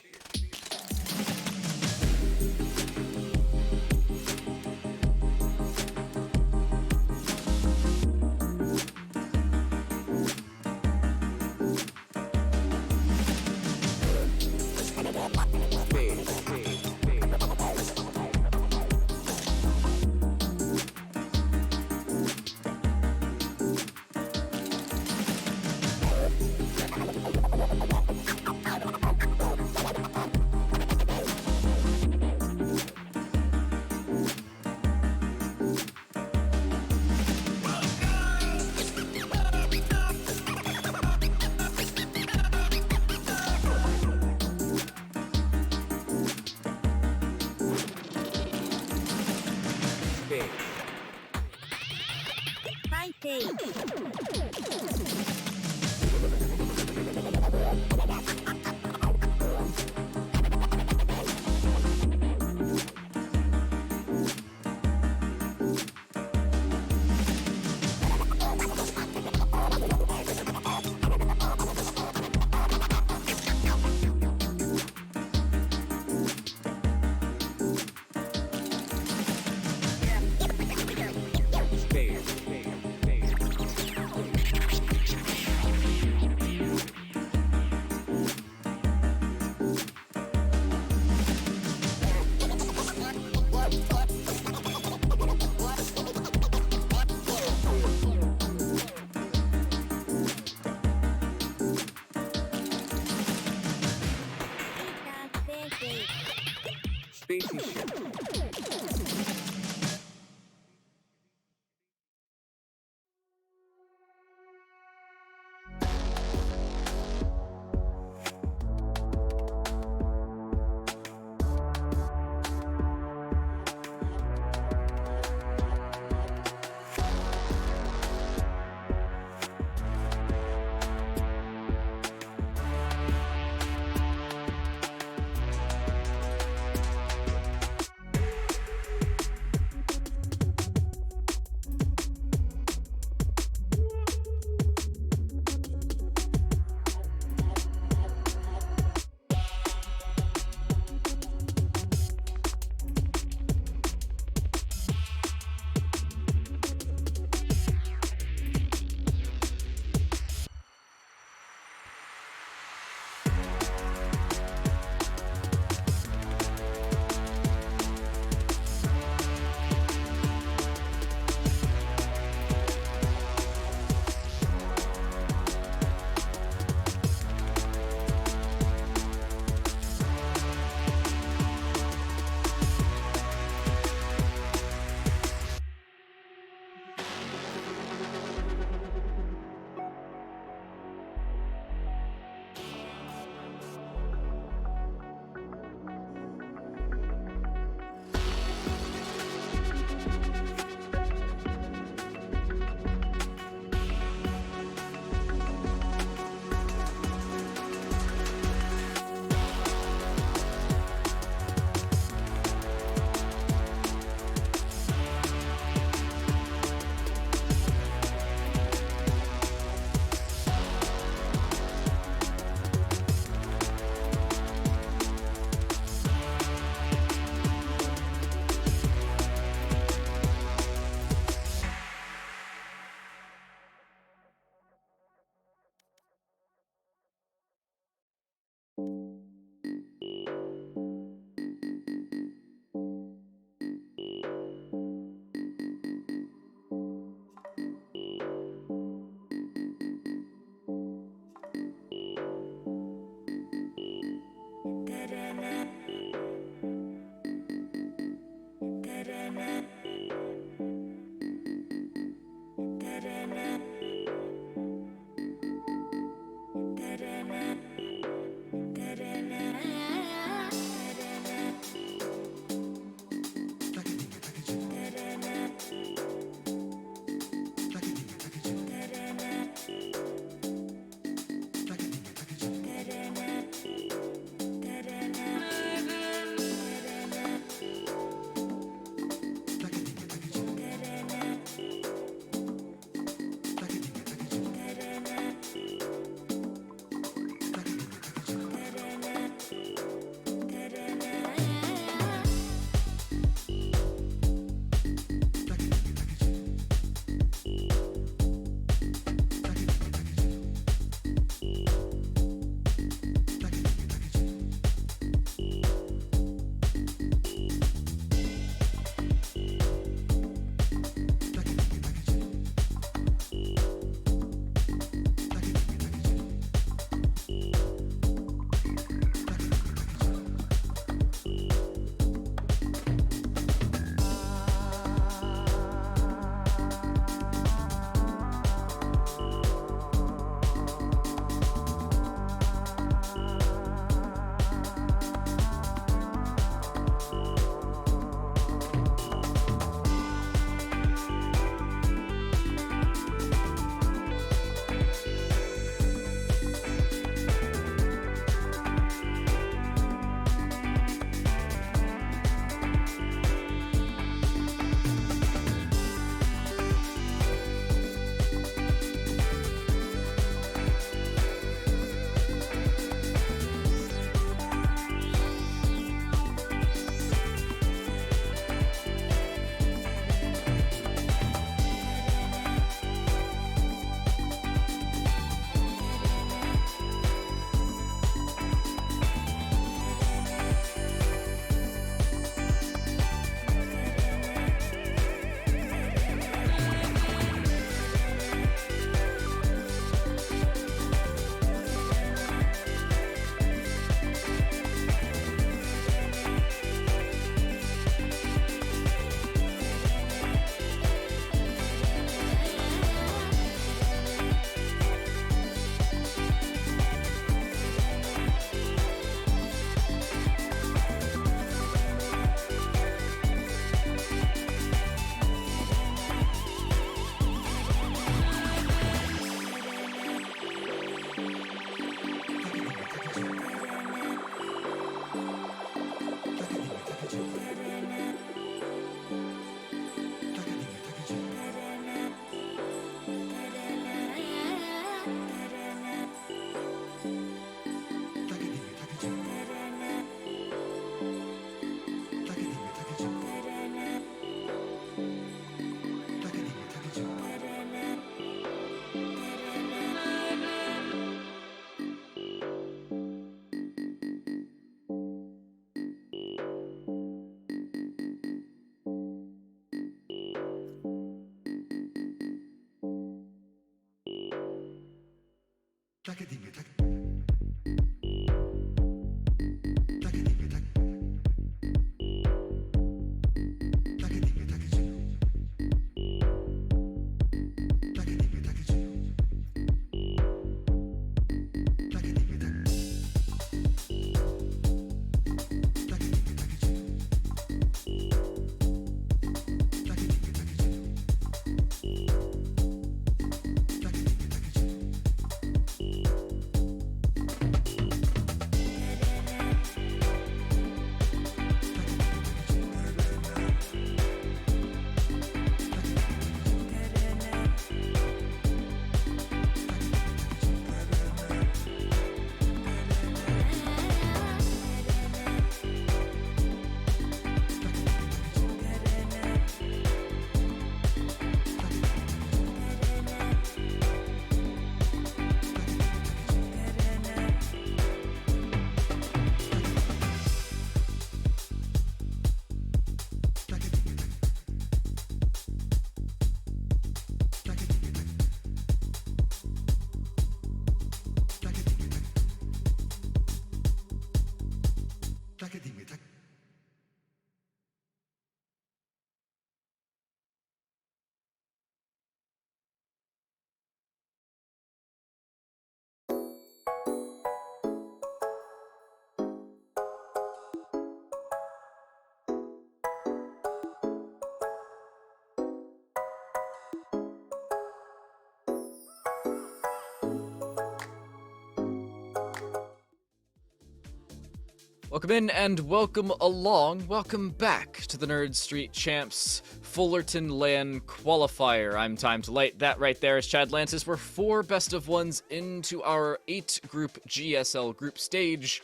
Welcome in and welcome along. Welcome back to the Nerd Street Champs Fullerton LAN Qualifier. I'm Time to Light. That right there is Chad Lantis. We're 4 best of 1s into our 8-group GSL group stage.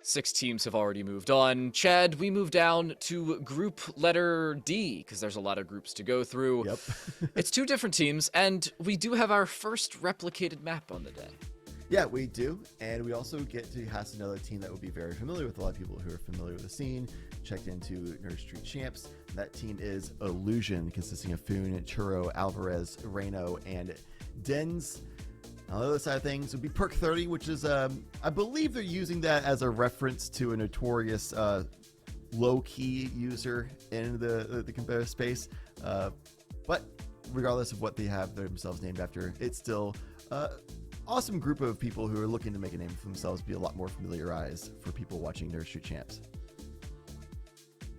6 teams have already moved on. Chad, we move down to group letter D, because there's a lot of groups to go through. Yep. It's 2 different teams, and we do have our first replicated map on the day. Yeah, we do, and we also get to host another team that will be very familiar with a lot of people who are familiar with the scene, checked into Nerd Street Champs. That team is Illusion, consisting of Foon, Churro, Alvarez, Reno, and Dens. On the other side of things would be Perk 30, which is, I believe they're using that as a reference to a notorious low-key user in the competitive space. But regardless of what they have themselves named after, it's still awesome group of people who are looking to make a name for themselves, be a lot more familiarized for people watching Nerd Street Champs.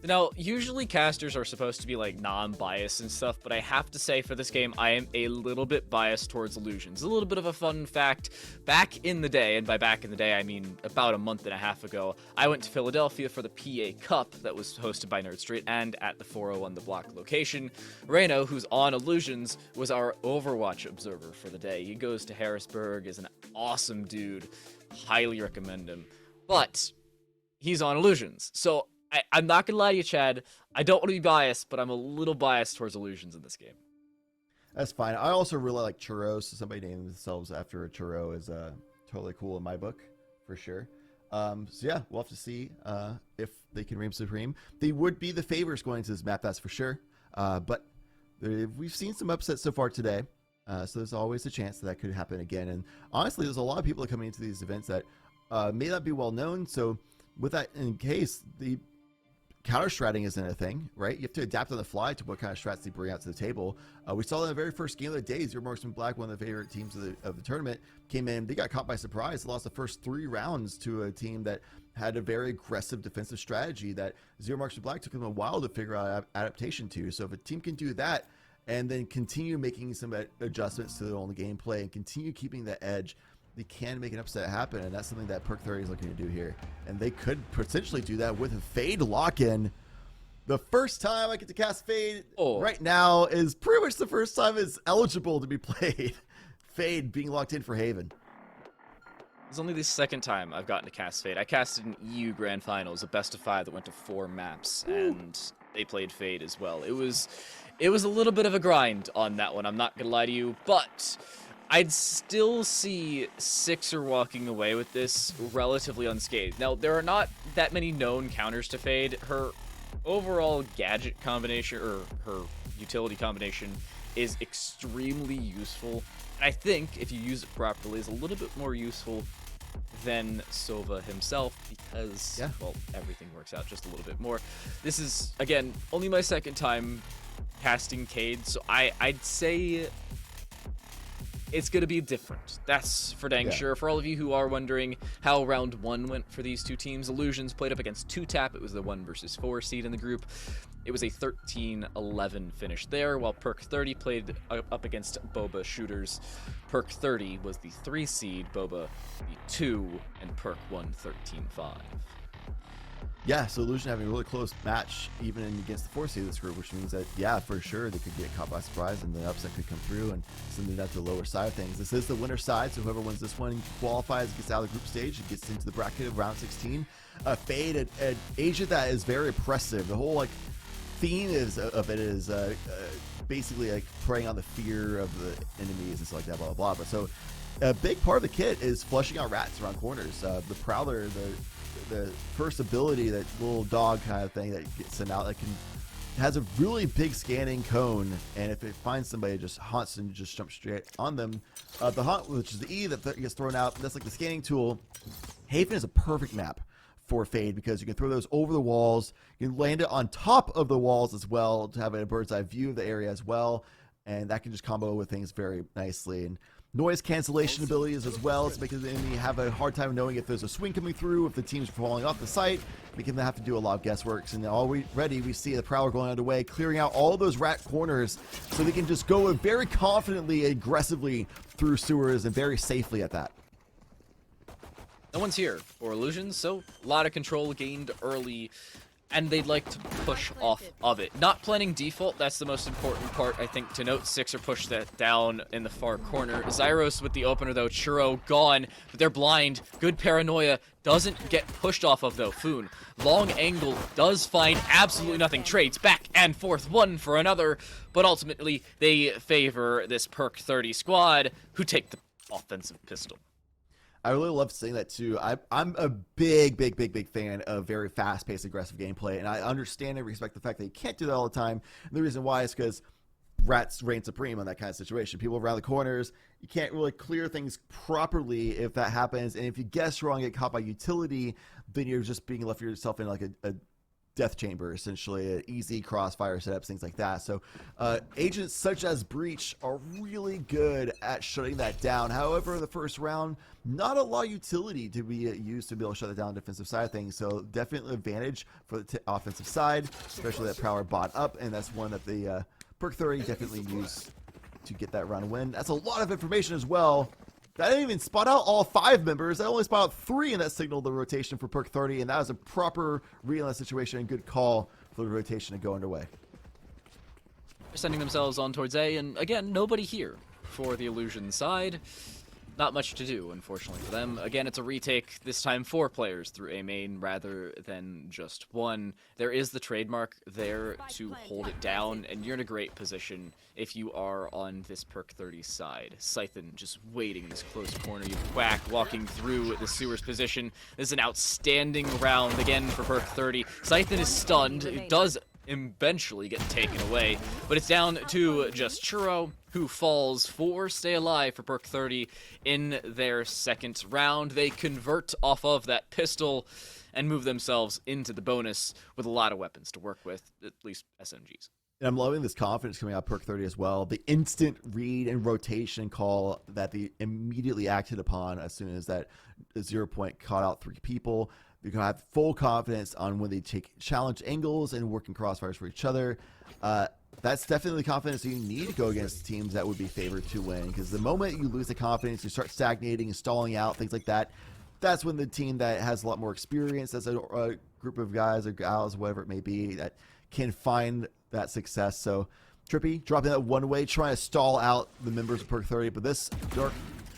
Now, usually casters are supposed to be like non-biased and stuff, but I have to say for this game, I am a little bit biased towards Illusions. A little bit of a fun fact, back in the day, and by back in the day, I mean about a month and a half ago, I went to Philadelphia for the PA Cup that was hosted by Nerd Street and at the 401 The Block location. Reno, who's on Illusions, was our Overwatch observer for the day. He goes to Harrisburg, is an awesome dude, highly recommend him, but he's on Illusions, so I'm not gonna lie to you, Chad. I don't want to be biased, but I'm a little biased towards Illusions in this game. That's fine. I also really like Churros, so somebody naming themselves after a churro is totally cool in my book, for sure. So yeah, we'll have to see if they can reign supreme. They would be the favorites going to this map, that's for sure. But we've seen some upsets so far today, so there's always a chance that could happen again. And honestly, there's a lot of people coming into these events that may not be well known. So with that in case, the counter-stratting isn't a thing, right? You have to adapt on the fly to what kind of strats they bring out to the table. We saw in the very first game of the day, Zero Marksman Black, one of the favorite teams of the tournament, came in. They got caught by surprise, lost the first 3 rounds to a team that had a very aggressive defensive strategy that Zero Marksman Black took them a while to figure out adaptation to. So if a team can do that and then continue making some adjustments to their own gameplay and continue keeping the edge, they can make an upset happen, and that's something that Perk 30 is looking to do here. And they could potentially do that with a Fade lock-in. The first time I get to cast Fade right now is pretty much the first time it's eligible to be played. Fade being locked in for Haven. It's only the second time I've gotten to cast Fade. I casted an EU Grand Finals, a best of 5 that went to 4 maps, and they played Fade as well. It was a little bit of a grind on that one, I'm not gonna lie to you, but I'd still see Sixer walking away with this relatively unscathed. Now, there are not that many known counters to Fade. Her overall gadget combination, or her utility combination, is extremely useful. I think if you use it properly, is a little bit more useful than Sova himself because, well, everything works out just a little bit more. This is, again, only my second time casting Cade, so I'd say it's going to be different. That's for dang sure. For all of you who are wondering how round 1 went for these two teams, Illusions played up against 2Tap. It was the 1 versus 4 seed in the group. It was a 13-11 finish there, while Perk 30 played up against Boba Shooters. Perk 30 was the 3 seed, Boba the 2, and Perk won 13-5. Yeah, so Illusion having a really close match even against the 4 seed of this group, which means that, yeah, for sure, they could get caught by surprise and the upset could come through and send it out to the lower side of things. This is the winner side, so whoever wins this one qualifies, gets out of the group stage, and gets into the bracket of round 16. Fade, an agent that is very oppressive. The whole, like, theme of it is basically, like, preying on the fear of the enemies and stuff like that, blah, blah, blah. But so a big part of the kit is flushing out rats around corners. The Prowler, the first ability, that little dog kind of thing that gets sent out, that has a really big scanning cone, and if it finds somebody, it just haunts and just jumps straight on them. The haunt, which is the E that gets thrown out, that's like the scanning tool. Haven is a perfect map for Fade because you can throw those over the walls, you can land it on top of the walls as well to have a bird's eye view of the area as well, and that can just combo with things very nicely. And noise cancellation abilities as well. It's making the enemy have a hard time knowing if there's a swing coming through, if the team's falling off the site, making them have to do a lot of guesswork. And already we see the Prowler going underway, clearing out all those rat corners so they can just go very confidently, aggressively through sewers and very safely at that. No one's here for Illusions, so a lot of control gained early, and they'd like to push off of it. Not planning default, that's the most important part, I think, to note. Sixer pushed that down in the far corner. Zyros with the opener, though. Churro gone, but they're blind. Good paranoia. Doesn't get pushed off of, though. Foon. Long angle does find absolutely nothing. Trades back and forth, one for another, but ultimately they favor this Perk 30 squad, who take the offensive pistol. I really love seeing that too. I'm a big fan of very fast-paced, aggressive gameplay, and I understand and respect the fact that you can't do that all the time. And the reason why is because rats reign supreme on that kind of situation. People around the corners, you can't really clear things properly if that happens. And if you guess wrong, get caught by utility, then you're just being left yourself in like a death chamber, essentially, easy crossfire setups, things like that. So agents such as Breach are really good at shutting that down. However, the first round, not a lot of utility to be used to be able to shut it down on the defensive side of things. So definitely advantage for the offensive side, especially that Prowler bot up, and that's one that the Perk 30 definitely used to get that round win. That's a lot of information as well. I didn't even spot out all 5 members. I only spot out 3, and that signaled the rotation for Perk 30, and that was a proper read on that situation and good call for the rotation to go underway. They're sending themselves on towards A, and again, nobody here for the Illusion side. Not much to do, unfortunately, for them. Again, it's a retake, this time 4 players through A main rather than just 1. There is the trademark there to hold it down, and you're in a great position if you are on this Perk 30 side. Scythen just waiting in this close corner. You Quack walking through the sewers position. This is an outstanding round again for Perk 30. Scythen is stunned. It does eventually get taken away, but it's down to just Churro, who falls for Stay Alive for Perk 30 in their second round. They convert off of that pistol and move themselves into the bonus with a lot of weapons to work with, at least SMGs. And I'm loving this confidence coming out of Perk 30 as well. The instant read and rotation call that they immediately acted upon as soon as that 0 point caught out 3 people. They're going to have full confidence on when they take challenge angles and working crossfires for each other. That's definitely the confidence you need to go against teams that would be favored to win. Because the moment you lose the confidence, you start stagnating and stalling out, things like that, that's when the team that has a lot more experience, as a group of guys or gals, whatever it may be, that can find that success. So Trippy dropping that one way, trying to stall out the members of Perk 30, but this dark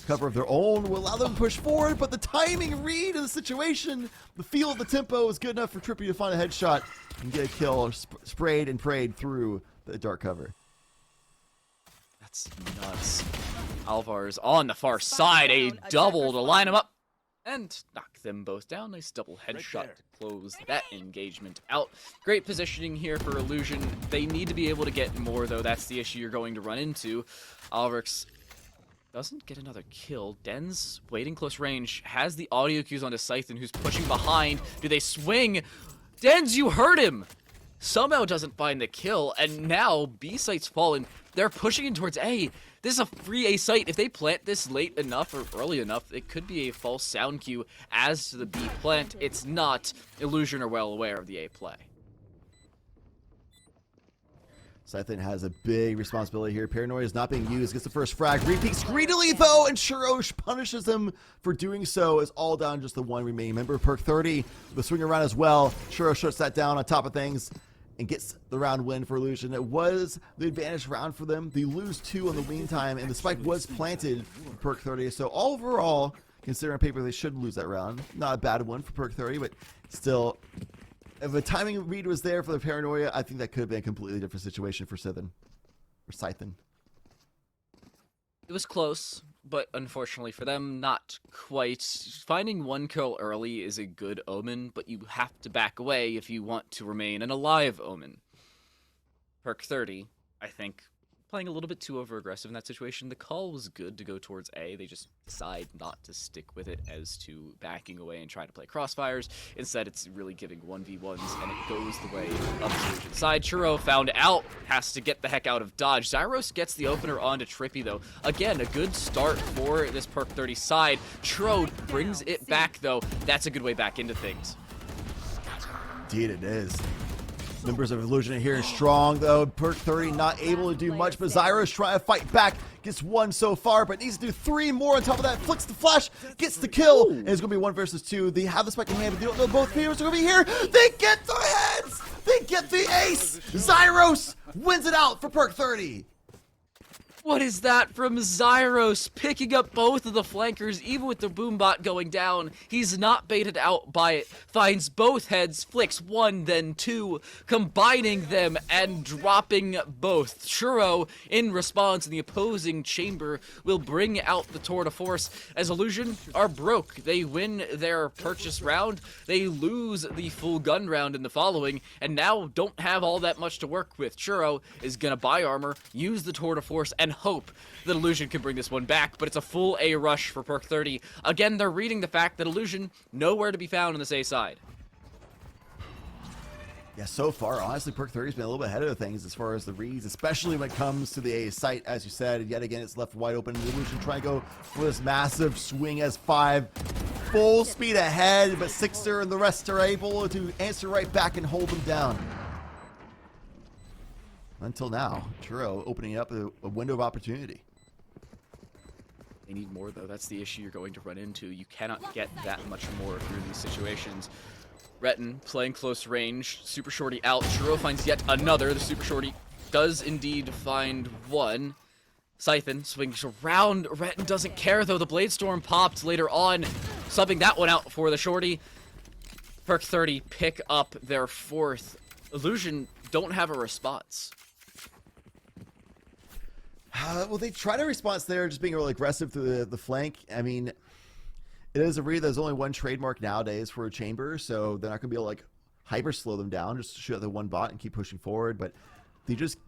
cover of their own will allow them to push forward, but the timing read of the situation, the feel of the tempo is good enough for Trippy to find a headshot and get a kill, sprayed and prayed through the dark cover. That's nuts. Alvar's on the far side, a double to line him up and knock them both down. Nice double headshot to close that engagement out. Great positioning here for Illusion. They need to be able to get more, though. That's the issue you're going to run into. Alvar's doesn't get another kill. Den's waiting close range, has the audio cues onto Scythen, who's pushing behind. Do they swing? Den's, you heard him! Somehow doesn't find the kill, and now B site's fallen. They're pushing in towards A. This is a free A site. If they plant this late enough or early enough, it could be a false sound cue as to the B plant. It's not. Illusion are well aware of the A play. Scythen has a big responsibility here. Paranoia is not being used. Gets the first frag. Repeats greedily, though, and Churro punishes him for doing so. Is all down just the one remaining member. Perk 30, the swing around as well. Churro shuts that down on top of things and gets the round win for Illusion. It was the advantage round for them. They lose 2 on the meantime, and the spike was planted for Perk 30. So overall, considering paper, they should lose that round. Not a bad one for Perk 30, but still, if the timing read was there for the Paranoia, I think that could have been a completely different situation for Scythen. It was close, but unfortunately for them, not quite. Finding one kill early is a good omen, but you have to back away if you want to remain an alive omen. Perk 30, I think, playing a little bit too over-aggressive in that situation. The call was good to go towards A. They just decide not to stick with it as to backing away and trying to play crossfires. Instead, it's really giving 1v1s, and it goes the way of Illusion side. Churro found out, has to get the heck out of dodge. Zyros gets the opener onto Trippy, though. Again, a good start for this Perk 30 side. Churro brings it back, though. That's a good way back into things. Indeed it is. Members of Illusion are here strong, though. Perk 30 not able to do much, but Zyros trying to fight back. Gets 1 so far, but needs to do 3 more on top of that. Flicks the flash, gets the kill, and it's going to be 1 versus 2. They have the spike in hand, but they don't know both heroes are going to be here. They get the heads! They get the ace! Zyros wins it out for Perk 30. What is that from Zyros, picking up both of the flankers, even with the boombot going down? He's not baited out by it, finds both heads, flicks 1, then 2, combining them and dropping both. Churro, in response in the opposing chamber, will bring out the tour de force as Illusion are broke. They win their purchase round, they lose the full gun round in the following, and now don't have all that much to work with. Churro is gonna buy armor, use the tour de force, and hope that Illusion can bring this one back, but it's a full A rush for Perk 30. Again, they're reading the fact that Illusion nowhere to be found on this A side. Yeah, so far, honestly, Perk 30's been a little bit ahead of things as far as the reads, especially when it comes to the A site, as you said. Yet again, it's left wide open. Illusion trying to go for this massive swing as 5. Full speed ahead, but Sixer and the rest are able to answer right back and hold them down. Until now, Churro opening up a window of opportunity. They need more, though. That's the issue you're going to run into. You cannot get that much more through these situations. Retin playing close range. Super Shorty out. Churro finds yet another. The Super Shorty does indeed find 1. Scythen swings around. Retin doesn't care, though. The Blade Storm popped later on, subbing that one out for the Shorty. Perk 30 pick up their 4th. Illusion don't have a response. Well, they try to response there, just being really aggressive through the flank. I mean, it is a read. There's only 1 trademark nowadays for a chamber, so they're not going to be able to, like, hyper slow them down, just to shoot the 1 bot and keep pushing forward. But they just,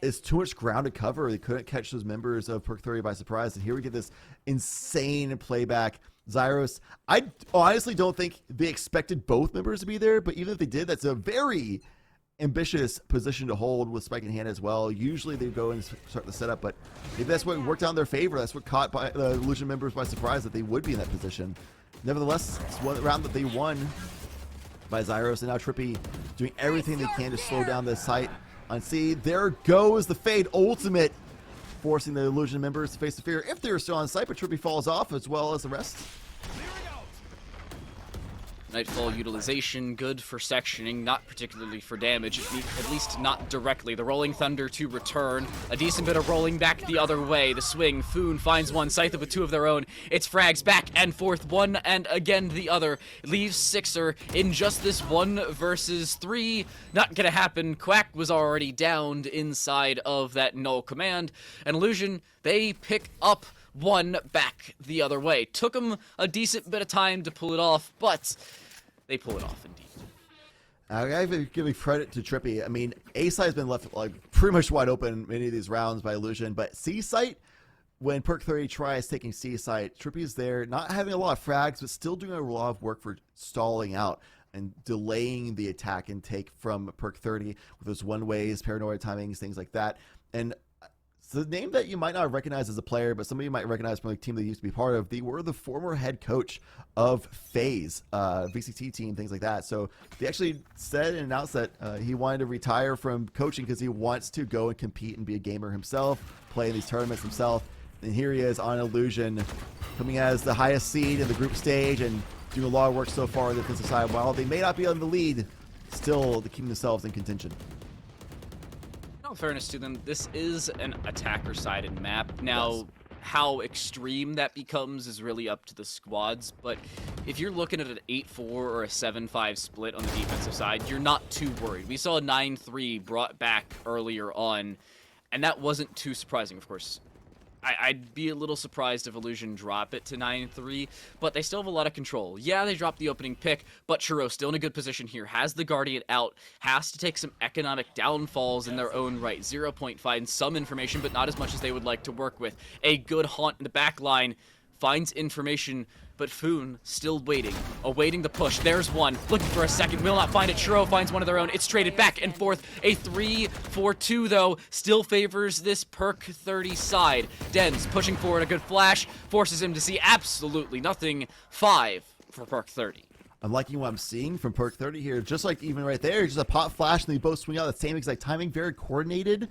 it's too much ground to cover. They couldn't catch those members of Perk 30 by surprise. And here we get this insane playback. Zyros, I honestly don't think they expected both members to be there, but even if they did, that's a very ambitious position to hold with spike in hand as well. Usually they go and start the setup, but maybe that's what worked out in their favor. That's what caught by the Illusion members by surprise, that they would be in that position. Nevertheless, it's one round that they won by Zyros, and now Trippy doing everything they can to slow down the site on C. There goes the Fade ultimate, forcing the Illusion members to face the fear if they're still on site, but Trippy falls off as well as the rest. Nightfall utilization, good for sectioning, not particularly for damage, at least not directly. The Rolling Thunder to return. A decent bit of rolling back the other way. The swing, Foon finds 1, Scythe with 2 of their own. It's frags back and forth, 1 and again the other. Leaves Sixer in just this 1 versus 3. Not gonna happen. Quack was already downed inside of that null command. And Illusion, they pick up 1 back the other way. Took them a decent bit of time to pull it off, but they pull it off indeed. I gotta give credit to Trippy. I mean, A site's been left like pretty much wide open many of these rounds by Illusion, but C site when Perk 30 tries taking C site, Trippy's there, not having a lot of frags, but still doing a lot of work for stalling out and delaying the attack intake from Perk 30 with those one-ways, paranoid timings, things like that. And it's a name that you might not recognize as a player, but somebody you might recognize from the team they used to be part of. They were the former head coach of FaZe, VCT team, things like that. So they actually said and announced that he wanted to retire from coaching because he wants to go and compete and be a gamer himself, play in these tournaments himself. And here he is on Illusion, coming as the highest seed in the group stage and doing a lot of work so far on the defensive side. While they may not be on the lead, still keeping themselves in contention. In all fairness to them, this is an attacker-sided map. Now, how extreme that becomes is really up to the squads, but if you're looking at an 8-4 or a 7-5 split on the defensive side, you're not too worried. We saw a 9-3 brought back earlier on, and that wasn't too surprising, of course. I'd be a little surprised if Illusion drop it to 9-3, but they still have a lot of control. Yeah, they dropped the opening pick, but Churro still in a good position here, has the Guardian out, has to take some economic downfalls in their own right. 0.5 and some information, but not as much as they would like to work with. A good haunt in the back line, finds information, but Foon still waiting, awaiting the push. There's one, looking for a second, will not find it. Churro finds one of their own. It's traded back and forth. A 3-4-2, though, still favors this Perk 30 side. Dens pushing forward, a good flash, forces him to see absolutely nothing. 5 for Perk 30. I'm liking what I'm seeing from Perk 30 here. Just like even right there, just a pop flash, and they both swing out the same exact timing, very coordinated.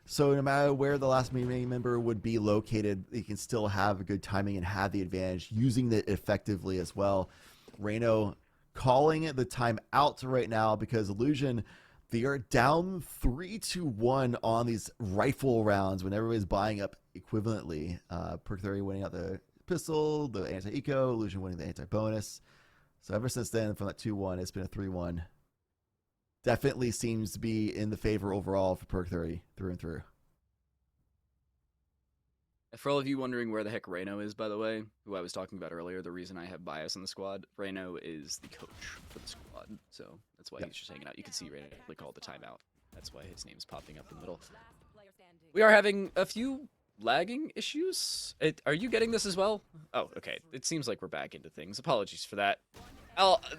So no matter where the last main member would be located, they can still have a good timing and have the advantage, using it effectively as well. Reno calling it the timeout right now because Illusion, they are down 3-1 on these rifle rounds when everybody's buying up equivalently. Perk 30 winning out the pistol, the anti-eco, Illusion winning the anti-bonus. So ever since then, from that 2-1, it's been a 3-1. Definitely seems to be in the favor overall for Perk 30 through and through. For all of you wondering where the heck Reno is, by the way, who I was talking about earlier, the reason I have bias in the squad, Reno is the coach for the squad, so that's why he's just hanging out. You can see Reno call the timeout. That's why his name's popping up in the middle. We are having a few lagging issues. Are you getting this as well? Oh, okay. It seems like we're back into things. Apologies for that.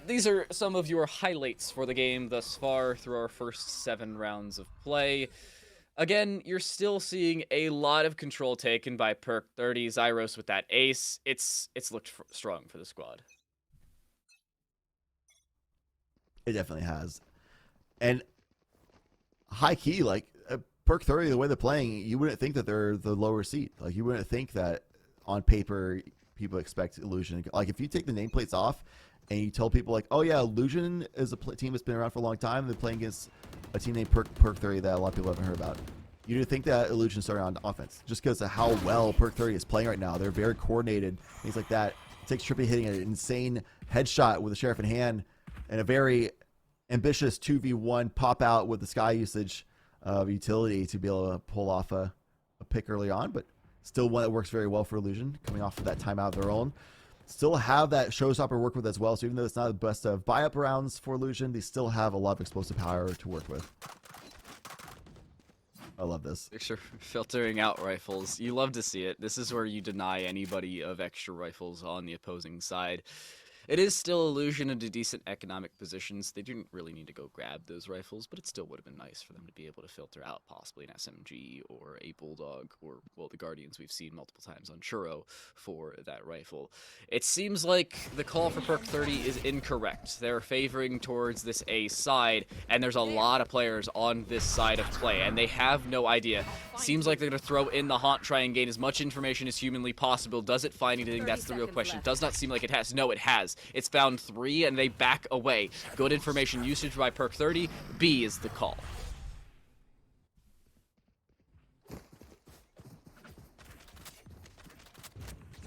These are some of your highlights for the game thus far through our first 7 rounds of play. Again, you're still seeing a lot of control taken by Perk 30. Zyros with that ace. It's looked strong for the squad. It definitely has. And high key, like Perk 30, the way they're playing, you wouldn't think that they're the lower seed. Like you wouldn't think that on paper people expect Illusion. Like if you take the nameplates off and you tell people like, oh yeah, Illusion is a team that's been around for a long time. They're playing against a team named Perk 30 that a lot of people haven't heard about. You didn't think that Illusion started on offense just because of how well Perk 30 is playing right now. They're very coordinated, things like that. It takes Trippy hitting an insane headshot with the Sheriff in hand and a very ambitious 2v1 pop out with the Sky usage of utility to be able to pull off a pick early on, but still one that works very well for Illusion coming off of that timeout of their own. Still have that showstopper work with as well. So even though it's not the best of buy-up rounds for Illusion, they still have a lot of explosive power to work with. I love this. Extra filtering out rifles. You love to see it. This is where you deny anybody of extra rifles on the opposing side. It is still Illusion into decent economic positions. They didn't really need to go grab those rifles, but it still would have been nice for them to be able to filter out possibly an SMG or a Bulldog or, well, the Guardians we've seen multiple times on Churro for that rifle. It seems like the call for Perk 30 is incorrect. They're favoring towards this A side, and there's a lot of players on this side of play, and they have no idea. Seems like they're going to throw in the haunt, try and gain as much information as humanly possible. Does it find anything? That's the real question. It does not seem like it has. No, it has. It's found 3, and they back away. Good information usage by Perk 30. B is the call.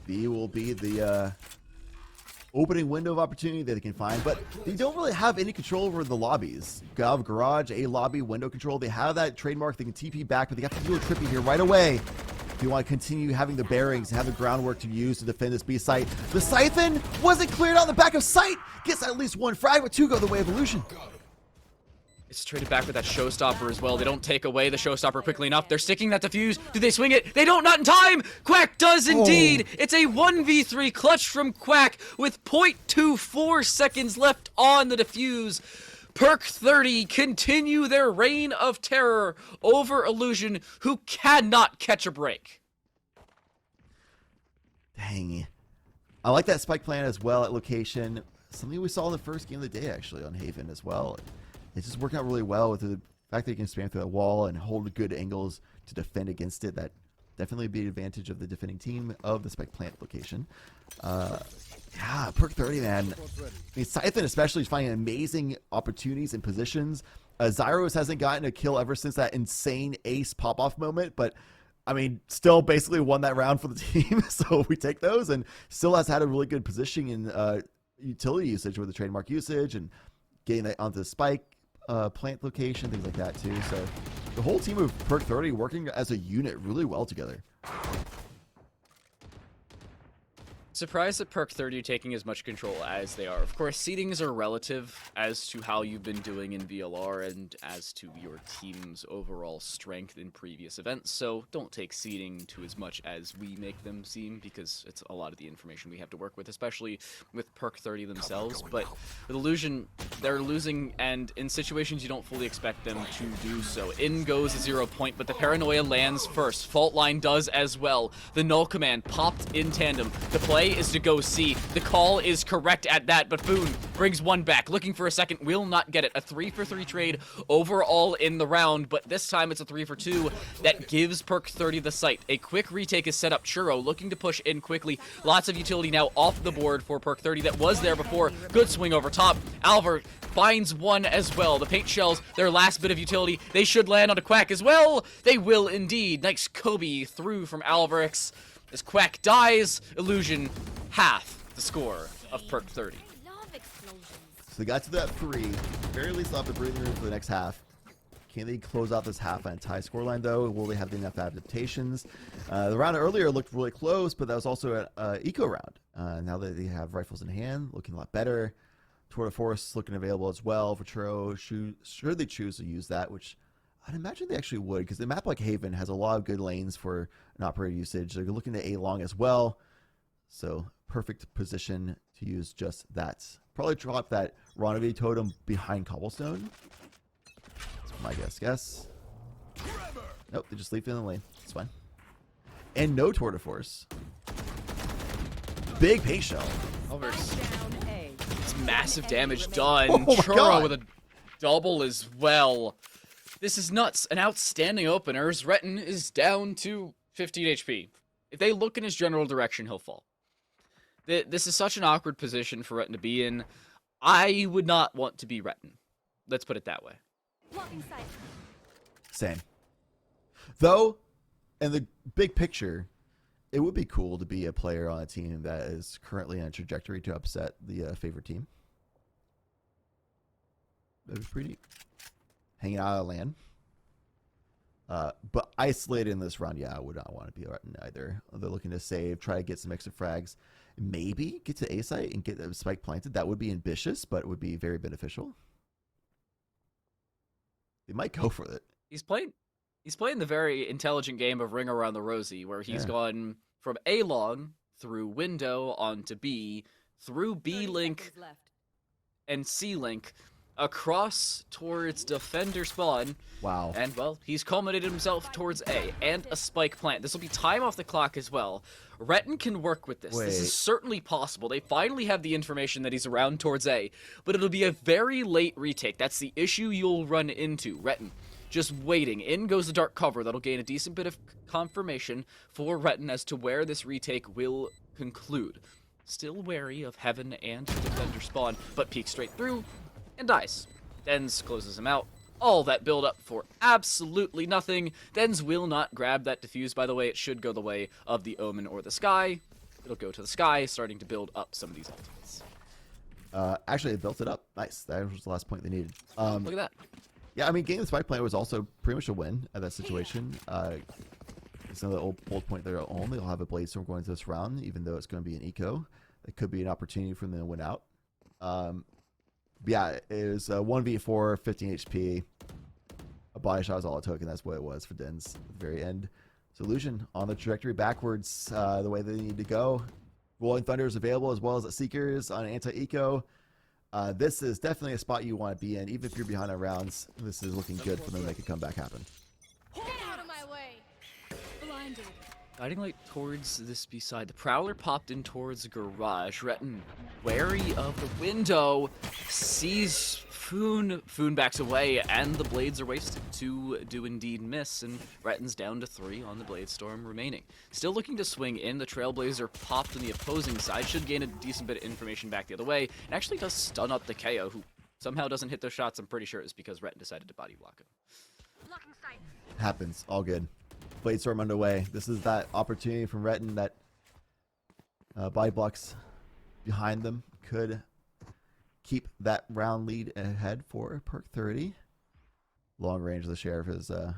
B will be the opening window of opportunity that they can find, but they don't really have any control over the lobbies. Gav Garage, A lobby, window control. They have that trademark. They can TP back, but they have to deal with Trippy here right away. If you want to continue having the bearings, have the groundwork to use to defend this B site. The Siphon wasn't cleared out the back of sight. Gets at least one frag, but 2 go the way of Illusion. It's traded back with that showstopper as well. They don't take away the showstopper quickly enough. They're sticking that defuse. Do they swing it? They don't, not in time! Quack does indeed! It's a 1v3 clutch from Quack with 0.24 seconds left on the defuse. Perk 30 continue their reign of terror over Illusion, who cannot catch a break. Dang. I like that spike plan as well at location. Something we saw in the first game of the day, actually, on Haven as well. It's just working out really well with the fact that you can spam through that wall and hold good angles to defend against it. That definitely be an advantage of the defending team of the spike plant location. Yeah, Perk 30, man. I mean, Siphon especially is finding amazing opportunities and positions. Zyros hasn't gotten a kill ever since that insane ace pop-off moment, but I mean, still basically won that round for the team, so we take those, and still has had a really good positioning in utility usage with the trademark usage and getting that onto the spike plant location, things like that too. So the whole team of Perk 30 working as a unit really well together. Surprised that Perk 30 are taking as much control as they are. Of course, seedings are relative as to how you've been doing in VLR and as to your team's overall strength in previous events, so don't take seeding to as much as we make them seem, because it's a lot of the information we have to work with, especially with Perk 30 themselves. But with Illusion, they're losing, and in situations you don't fully expect them to do so. In goes a 0 point, but the Paranoia lands first. Fault Line does as well. The Null Command popped in tandem. The play is to go C. The call is correct at that, but Boone brings one back. Looking for a second, will not get it. A 3-for-3 trade overall in the round, but this time it's a 3-for-2 that gives Perk 30 the site. A quick retake is set up. Churro looking to push in quickly. Lots of utility now off the board for Perk 30 that was there before. Good swing over top. Alvar finds one as well. The paint shells, their last bit of utility. They should land on a Quack as well. They will indeed. Nice Kobe through from Alvarix. As Quack dies, Illusion half the score of Perk 30. So they got to that 3. Very least off the breathing room for the next half. Can they close out this half on a tie scoreline though? Will they have enough adaptations? The round earlier looked really close, but that was also an eco round. Now that they have rifles in hand, looking a lot better. Tour de Force looking available as well for Churro. Should they choose to use that, which I'd imagine they actually would, because the map like Haven has a lot of good lanes for an operator usage. They're looking at A-long as well. So perfect position to use just that. Probably drop that Rendezvous totem behind Cobblestone. That's my guess. Nope, they just leave it in the lane. It's fine. And no Tour de Force. Big paint shell. It's massive damage done. Oh Churro with a double as well. This is nuts. An outstanding opener. Retin is down to 15 HP. If they look in his general direction, he'll fall. This is such an awkward position for Retin to be in. I would not want to be Retin. Let's put it that way. Same. Though, in the big picture, it would be cool to be a player on a team that is currently on a trajectory to upset the favorite team. That was pretty neat. Hanging out of LAN. But isolated in this round, yeah, I would not want to be Retin either. They're looking to save, try to get some extra frags. Maybe get to A site and get a spike planted. That would be ambitious, but it would be very beneficial. They might go for it. He's playing the very intelligent game of Ring Around the Rosie, where he's gone from A long through window onto B, through B link and C link, across towards defender spawn. Wow. And, well, he's culminated himself towards A and a spike plant. This will be time off the clock as well. Retin can work with this. This is certainly possible. They finally have the information that he's around towards A, but it'll be a very late retake. That's the issue you'll run into. Retin just waiting. In goes the dark cover. That'll gain a decent bit of confirmation for Retin as to where this retake will conclude. Still wary of Heaven and defender spawn, but peeks straight through and dies. Dens closes him out. All that build up for absolutely nothing. Dens will not grab that defuse, by the way. It should go the way of the Omen or the Sky. It'll go to the Sky, starting to build up some of these ultimates. Actually, it built it up. Nice. That was the last point they needed. Look at that. Yeah, I mean, getting the spike plant was also pretty much a win at that situation. It's another old point they're on. They'll have a Blade Storm going into this round, even though it's going to be an eco. It could be an opportunity for them to win out. Yeah, it was 1v4, 15 HP. A body shot was all it took, and that's what it was for Dens at the very end. So Illusion on the trajectory backwards, the way they need to go. Rolling Thunder is available as well as Seekers on anti-eco. This is definitely a spot you want to be in, even if you're behind on rounds. This is looking good for them to make a comeback happen. Get out of my way. Blinded. Guiding light towards this B side. The Prowler popped in towards the garage. Retin, wary of the window, sees Foon. Foon backs away, and the blades are wasted. 2 do indeed miss, and Retin's down to 3 on the Blade Storm remaining. Still looking to swing in. The Trailblazer popped on the opposing side. Should gain a decent bit of information back the other way, and actually does stun up the KO, who somehow doesn't hit those shots. I'm pretty sure it's because Retin decided to body block him. Happens. All good. Blade Storm underway. This is that opportunity from Retin that body blocks behind them could keep that round lead ahead for Perk 30. Long range of the Sheriff is the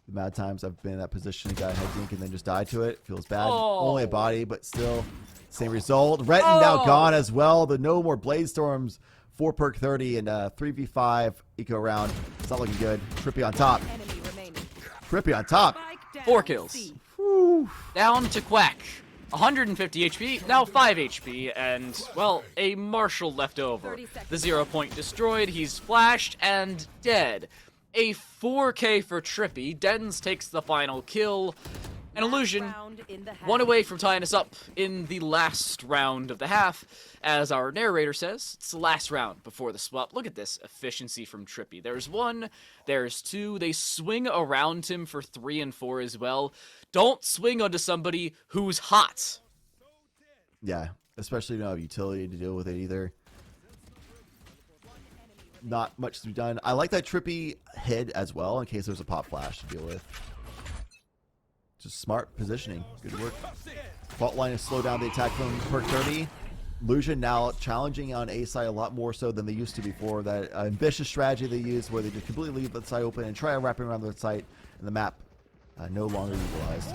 amount of times I've been in that position, got a head dink and then just died to it. Feels bad. Only a body, but still same result. Retin now gone as well. The no more Blade Storms for Perk 30 and 3v5 eco round. It's not looking good. Trippy on top. Trippy on top. 4 kills. Whew. Down to Quack. 150 HP, now 5 HP, and, well, a Marshal left over. The 0 point destroyed, he's flashed, and dead. A 4K for Trippy. Dens takes the final kill. An Illusion, 1 away from tying us up in the last round of the half. As our narrator says, it's the last round before the swap. Look at this efficiency from Trippy. There's 1, there's 2. They swing around him for 3 and 4 as well. Don't swing onto somebody who's hot. Yeah, especially if you don't have utility to deal with it either. Not much to be done. I like that Trippy hid as well in case there's a pop flash to deal with. Just smart positioning. Good work. Fault line has slowed down the attack from Perk 30. Illusion now challenging on A side a lot more so than they used to before. That ambitious strategy they used where they just completely leave the side open and try wrapping around the site and the map no longer utilized.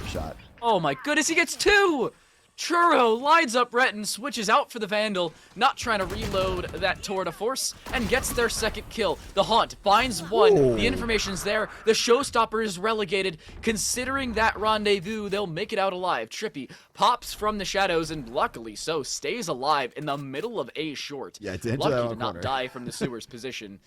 Shot. Oh my goodness, he gets 2! Churro lines up Retin, switches out for the Vandal, not trying to reload that Tour de Force, and gets their second kill. The Haunt finds 1, the information's there, the Showstopper is relegated. Considering that rendezvous, they'll make it out alive. Trippy pops from the shadows, and luckily so, stays alive in the middle of A short. Yeah, lucky to not die from the sewer's position.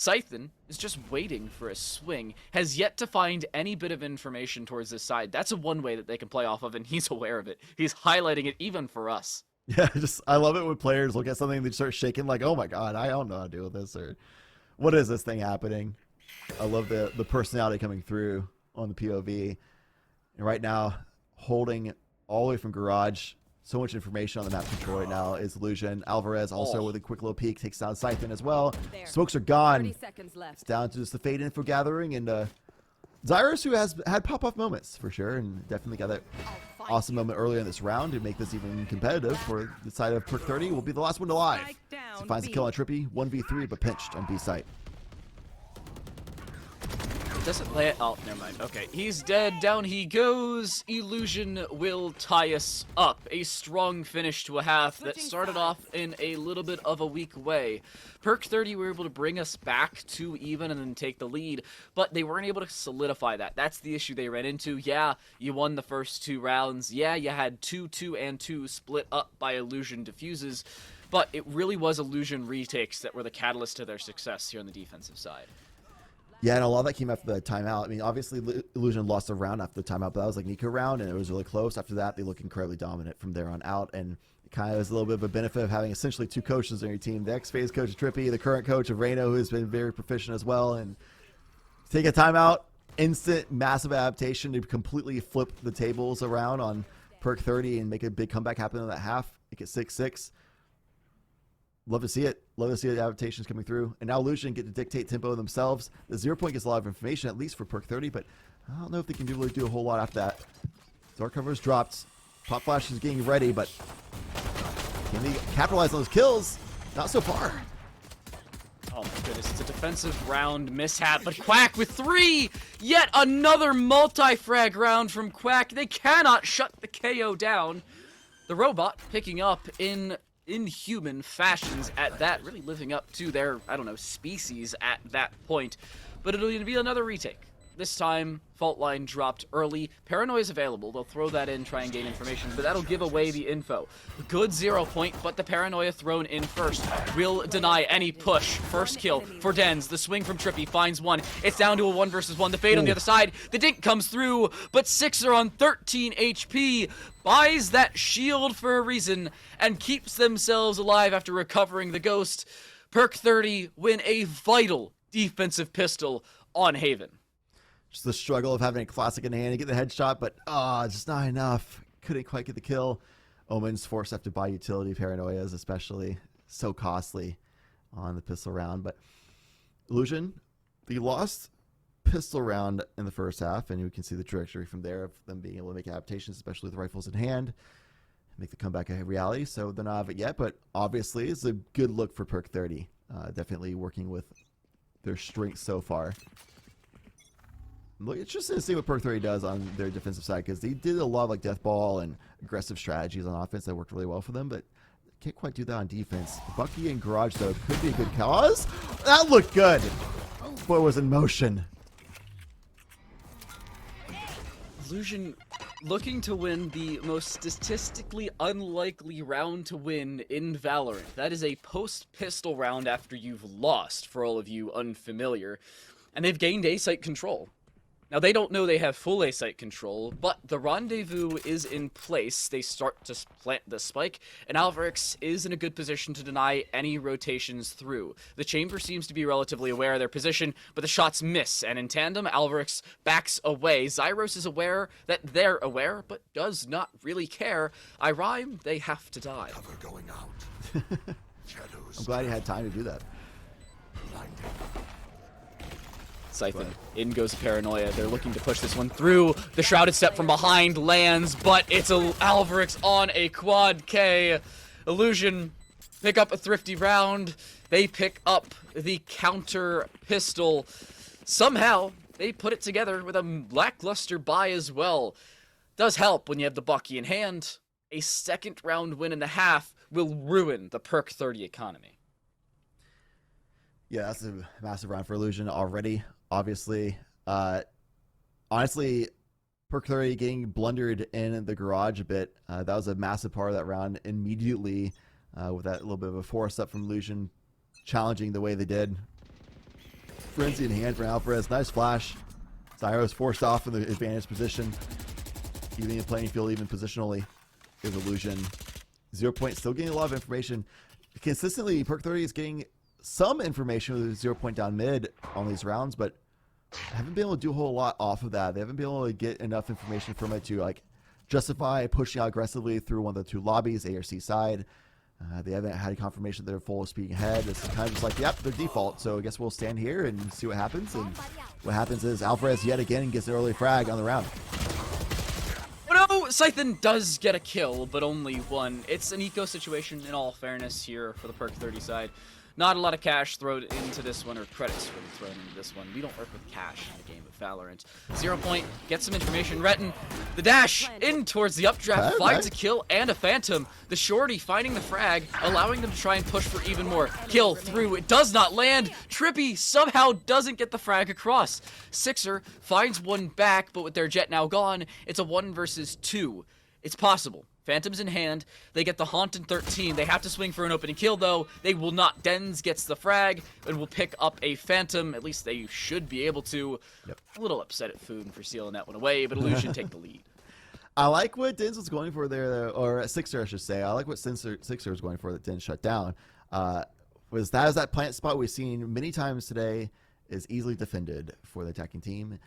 Scythen is just waiting for a swing, has yet to find any bit of information towards this side. That's a one way that they can play off of, and he's aware of it. He's highlighting it even for us. Yeah, I love it when players look at something and they start shaking like, oh my god, I don't know how to deal with this, or what is this thing happening? I love the personality coming through on the POV. And right now, holding all the way from Garage, so much information on the map control right now is Illusion. Alvarez also with a quick little peek takes down Scythen as well. Smokes are gone. 30 seconds left. It's down to just the Fade info gathering and Zyrus, who has had pop-off moments for sure and definitely got that awesome moment earlier in this round to make this even competitive for the side of Perk 30 will be the last one alive. So finds a kill on Trippy, 1v3 but pinched on B site. Doesn't lay it. Oh, never mind. Okay, he's dead. Down he goes. Illusion will tie us up. A strong finish to a half that started off in a little bit of a weak way. Perk 30 were able to bring us back to even and then take the lead, but they weren't able to solidify that. That's the issue they ran into. Yeah, you won the first 2 rounds. Yeah, you had 2, 2, and 2 split up by Illusion defuses, but it really was Illusion retakes that were the catalyst to their success here on the defensive side. Yeah, and a lot of that came after the timeout. I mean, obviously, Illusion lost a round after the timeout, but that was like Nico round, and it was really close. After that, they look incredibly dominant from there on out, and it kind of is a little bit of a benefit of having essentially 2 coaches on your team. The X-Phase coach, Trippy, the current coach of Reno, who's been very proficient as well, and take a timeout, instant, massive adaptation to completely flip the tables around on Perk 30 and make a big comeback happen in that half, make it 6-6. Love to see it. Love to see the adaptations coming through. And now Illusion get to dictate tempo themselves. The 0 point gets a lot of information, at least for Perk 30, but I don't know if they can really do a whole lot after that. Dark cover is dropped. Pop Flash is getting ready, but can they capitalize on those kills? Not so far. Oh my goodness, it's a defensive round mishap, but Quack with 3! Yet another multi-frag round from Quack. They cannot shut the KO down. The robot picking up in inhuman fashions at that, really living up to their, I don't know, species at that point. But it'll be another retake. This time, fault line dropped early. Paranoia is available. They'll throw that in, try and gain information, but that'll give away the info. Good 0 point, but the Paranoia thrown in first will deny any push. First kill for Dens. The swing from Trippy finds one. It's down to a 1 versus 1. The fade on the other side. The dink comes through, but Sixer on 13 HP buys that shield for a reason and keeps themselves alive after recovering the ghost. Perk 30 win a vital defensive pistol on Haven. Just the struggle of having a classic in hand to get the headshot, but just not enough. Couldn't quite get the kill. Omen's forced to have to buy utility paranoias, especially so costly on the pistol round. But Illusion, they lost pistol round in the first half, and you can see the trajectory from there of them being able to make adaptations, especially with rifles in hand, make the comeback a reality. So they're not have it yet, but obviously it's a good look for Perk 30. Definitely working with their strengths so far. Look, it's just to see what Perk 30 does on their defensive side, because they did a lot of like death ball and aggressive strategies on offense that worked really well for them, but can't quite do that on defense. Bucky and Garage, though, could be a good cause. That looked good. Boy was in motion. Illusion looking to win the most statistically unlikely round to win in Valorant. That is a post-pistol round after you've lost, for all of you unfamiliar, and they've gained A-site control. Now, they don't know they have full A-site control, but the rendezvous is in place. They start to plant the spike, and Alvarix is in a good position to deny any rotations through. The chamber seems to be relatively aware of their position, but the shots miss, and in tandem, Alvarix backs away. Zyros is aware that they're aware, but does not really care. I rhyme, they have to die. I'm glad he had time to do that. Siphon. In goes Paranoia. They're looking to push this one through. The Shrouded Step from behind lands, but it's Alvarix on a quad K. Illusion pick up a thrifty round. They pick up the counter pistol. Somehow, they put it together with a lackluster buy as well. Does help when you have the Bucky in hand. A second round win and a half will ruin the Perk 30 economy. Yeah, that's a massive round for Illusion already. Obviously, honestly, Perk 30 getting blundered in the garage a bit. That was a massive part of that round immediately with that little bit of a force up from Illusion, challenging the way they did. Frenzy in hand for Alvarez. Nice flash. Zyros forced off in the advantage position. Even the playing field, even positionally, is Illusion. 0 point, still getting a lot of information. Consistently, Perk 30 is getting some information with a 0 point down mid on these rounds, but haven't been able to do a whole lot off of that. They haven't been able to get enough information from it to like justify pushing out aggressively through one of the two lobbies, A or C side. They haven't had a confirmation that they're full speed ahead. It's kind of just like, yep, their default. So I guess we'll stand here and see what happens. And what happens is Alvarez yet again gets an early frag on the round. Oh no, Scythen does get a kill, but only one. It's an eco situation in all fairness here for the Perk 30 side. Not a lot of cash thrown into this one, or credits really thrown into this one. We don't work with cash in the game of Valorant. 0 point, get some information. Retin, the dash in towards the updraft, finds a kill and a phantom. The shorty finding the frag, allowing them to try and push for even more. Kill through, it does not land. Trippy somehow doesn't get the frag across. Sixer finds one back, but with their jet now gone, it's a 1 versus 2. It's possible. Phantoms in hand. They get the Haunt in 13. They have to swing for an opening kill, though. They will not. Dens gets the frag and will pick up a Phantom. At least they should be able to. Yep. A little upset at Food for stealing that one away, but Illusion take the lead. I like what Dens was going for there, or Sixer, I should say. I like what Sixer was going for that Dens shut down. Was that plant spot we've seen many times today is easily defended for the attacking team.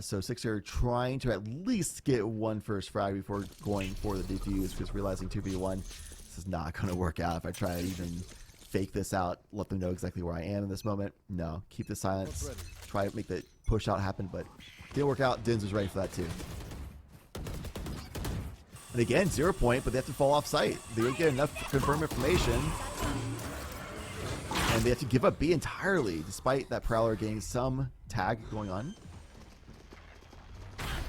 So Sixer trying to at least get one first frag before going for the defuse, because realizing 2v1, this is not going to work out if I try to even fake this out, let them know exactly where I am in this moment. No, keep the silence, try to make the push out happen, but didn't work out. Dins was ready for that too. And again, 0 point, but they have to fall off site. They don't get enough confirmed information, and they have to give up B entirely, despite that Prowler getting some tag going on.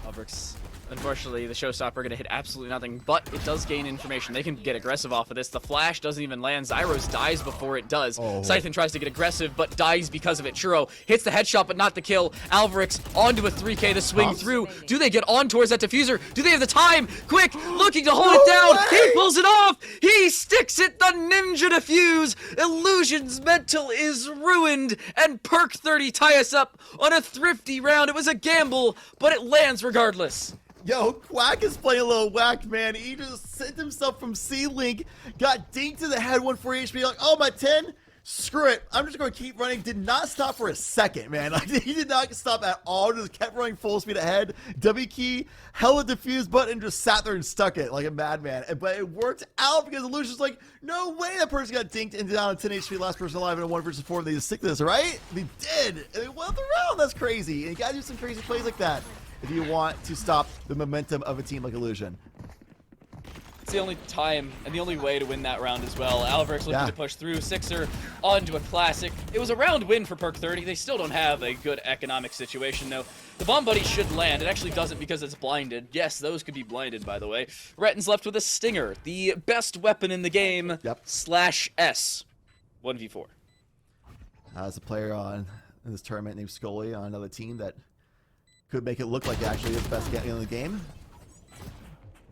Alvarix Unfortunately, the Showstopper going to hit absolutely nothing, but it does gain information. They can get aggressive off of this. The flash doesn't even land. Zyros dies before it does. Scythen tries to get aggressive, but dies because of it. Churro hits the headshot, but not the kill. Alvarix onto a 3K to swing through. Do they get on towards that diffuser? Do they have the time? Quick, looking to hold it down. He pulls it off. He sticks it. The ninja defuse. Illusion's mental is ruined, and Perk 30 tie us up on a thrifty round. It was a gamble, but it lands regardless. Yo, Quack is playing a little whacked, man. He just sent himself from C-Link, got dinked to the head, 140 HP, like, oh, my 10? Screw it. I'm just going to keep running. Did not stop for a second, man. Like, he did not stop at all. Just kept running full speed ahead. W key, hella defuse button, just sat there and stuck it like a madman. But it worked out because Illusion's like, no way that person got dinked and down to 10 HP, last person alive in a 1 versus 4. They just stick to this, right? They did. And they won the round. That's crazy. And you got to do some crazy plays like that if you want to stop the momentum of a team like Illusion. It's the only time and the only way to win that round as well. Alvarix looking to push through. Sixer onto a classic. It was a round win for Perk 30. They still don't have a good economic situation, though. The Bomb Buddy should land. It actually doesn't because it's blinded. Yes, those could be blinded, by the way. Retton's left with a Stinger, the best weapon in the game, /S. 1v4. As a player in this tournament named Scully on another team that could make it look like actually is the best gun in the game.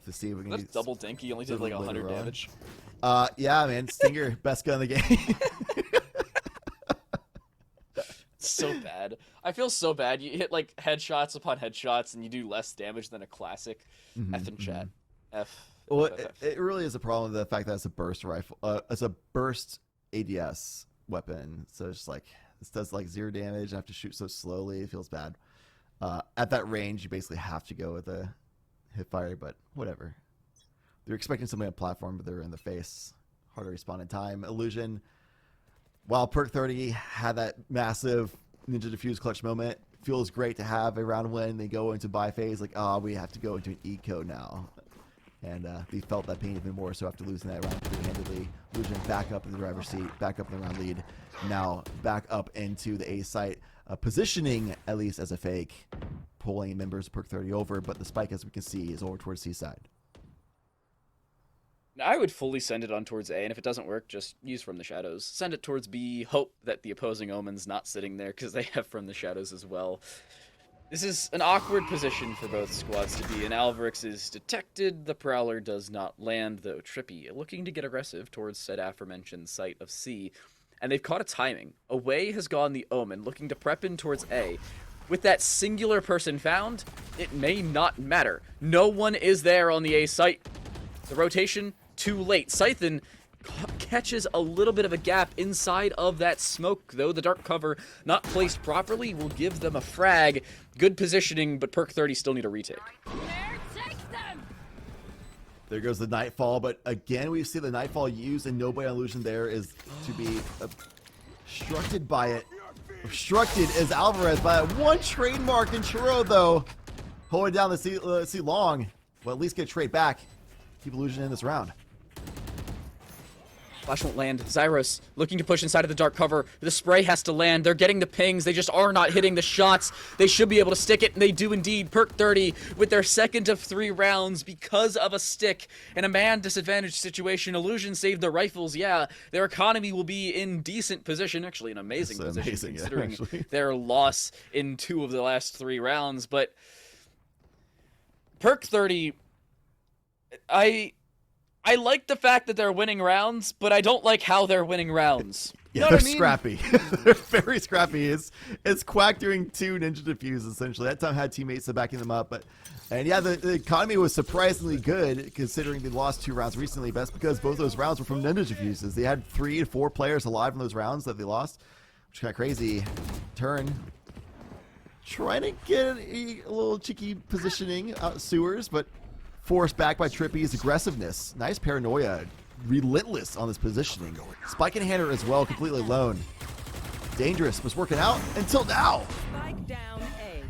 To see if we can That's double dink. He only did like 100 damage. Yeah, man. Stinger, best gun in the game. So bad. I feel so bad. You hit like headshots upon headshots and you do less damage than a classic. F in chat. F. Well, it really is a problem with the fact that it's a burst rifle. It's a burst ADS weapon. So it's just like, this does like 0 damage. I have to shoot so slowly. It feels bad. At that range, you basically have to go with a hip fire, but whatever. They're expecting somebody on platform, but they're in the face. Hard to respawn in time. Illusion, while Perk 30 had that massive Ninja Defuse clutch moment, feels great to have a round win. They go into buy phase, like, oh, we have to go into an eco now. And they felt that pain even more, so after losing that round pretty handedly, Illusion back up in the driver's seat, back up in the round lead, now back up into the A site, positioning at least as a fake, pulling members of Perk 30 over, but the spike, as we can see, is over towards C side. I would fully send it on towards A, and if it doesn't work, just use From the Shadows. Send it towards B, hope that the opposing Omen's not sitting there, because they have From the Shadows as well. This is an awkward position for both squads to be in. Alvarix is detected, the Prowler does not land, though Trippy looking to get aggressive towards said aforementioned site of C, and they've caught a timing. Away has gone the Omen, looking to prep in towards A. With that singular person found, it may not matter. No one is there on the A site. The rotation, too late. Scythen catches a little bit of a gap inside of that smoke, though. The dark cover, not placed properly, will give them a frag. Good positioning, but Perk 30 still need a retake. There goes the Nightfall, but again, we see the Nightfall used, and nobody on Illusion there is to be obstructed by it. Obstructed is Alvarez by that one trademark in Churro, though. Holding down the C long. Well, at least get trade back. Keep Illusion in this round. Flash won't land. Zyros looking to push inside of the dark cover. The spray has to land. They're getting the pings. They just are not hitting the shots. They should be able to stick it, and they do indeed. Perk 30 with their second of 3 rounds because of a stick. In a man disadvantaged situation, Illusion saved the rifles. Yeah, their economy will be in decent position. Actually, an amazing position considering their loss in 2 of the last 3 rounds. But Perk 30, I like the fact that they're winning rounds, but I don't like how they're winning rounds. You know they're what I mean? Scrappy. They're very scrappy. It's Quack doing 2 ninja defuse, essentially. That time had teammates backing them up. And yeah, the economy was surprisingly good, considering they lost 2 rounds recently. But that's because both those rounds were from ninja defuses. They had 3 to 4 players alive in those rounds that they lost, which is kind of crazy. Turn. Trying to get a little cheeky positioning out sewers, but forced back by Trippy's aggressiveness. Nice paranoia. Relentless on this positioning. Spike and Hander as well, completely alone. Dangerous. Was working out until now. Spike down A.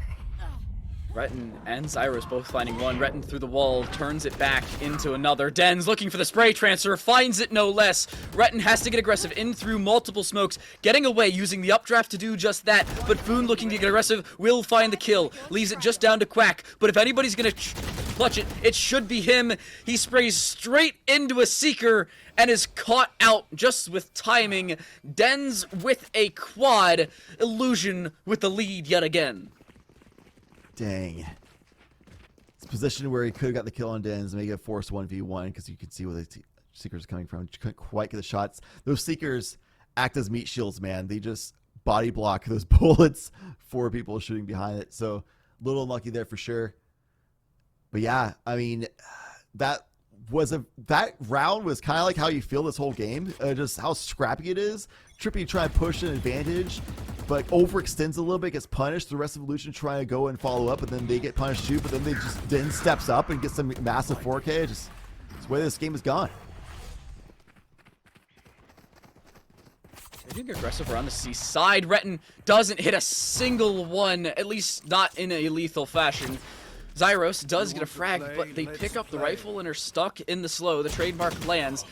Retin and Zyros both finding one. Retin through the wall, turns it back into another. Denz looking for the spray transfer, finds it no less. Retin has to get aggressive in through multiple smokes, getting away, using the updraft to do just that. But Foon looking to get aggressive will find the kill. Leaves it just down to Quack. But if anybody's gonna clutch it, it should be him. He sprays straight into a Seeker and is caught out just with timing. Denz with a quad. Illusion with the lead yet again. Dang. It's a position where he could have got the kill on Denz, make it a forced 1v1 because you can see where the Seekers are coming from. Couldn't quite get the shots. Those Seekers act as meat shields, man. They just body block those bullets for people shooting behind it. So a little unlucky there for sure. But yeah, I mean, that round was kind of like how you feel this whole game. Just how scrappy it is. Trippy trying to push an advantage, but overextends a little bit, gets punished. The rest of Illusion trying to go and follow up, and then they get punished too. But then they just then steps up and gets some massive 4K. Just it's the way this game has gone. They're doing aggressive around the C side. Retin doesn't hit a single one, at least not in a lethal fashion. Zyros does get a frag, but they pick up the rifle and are stuck in the slow. The trademark lands.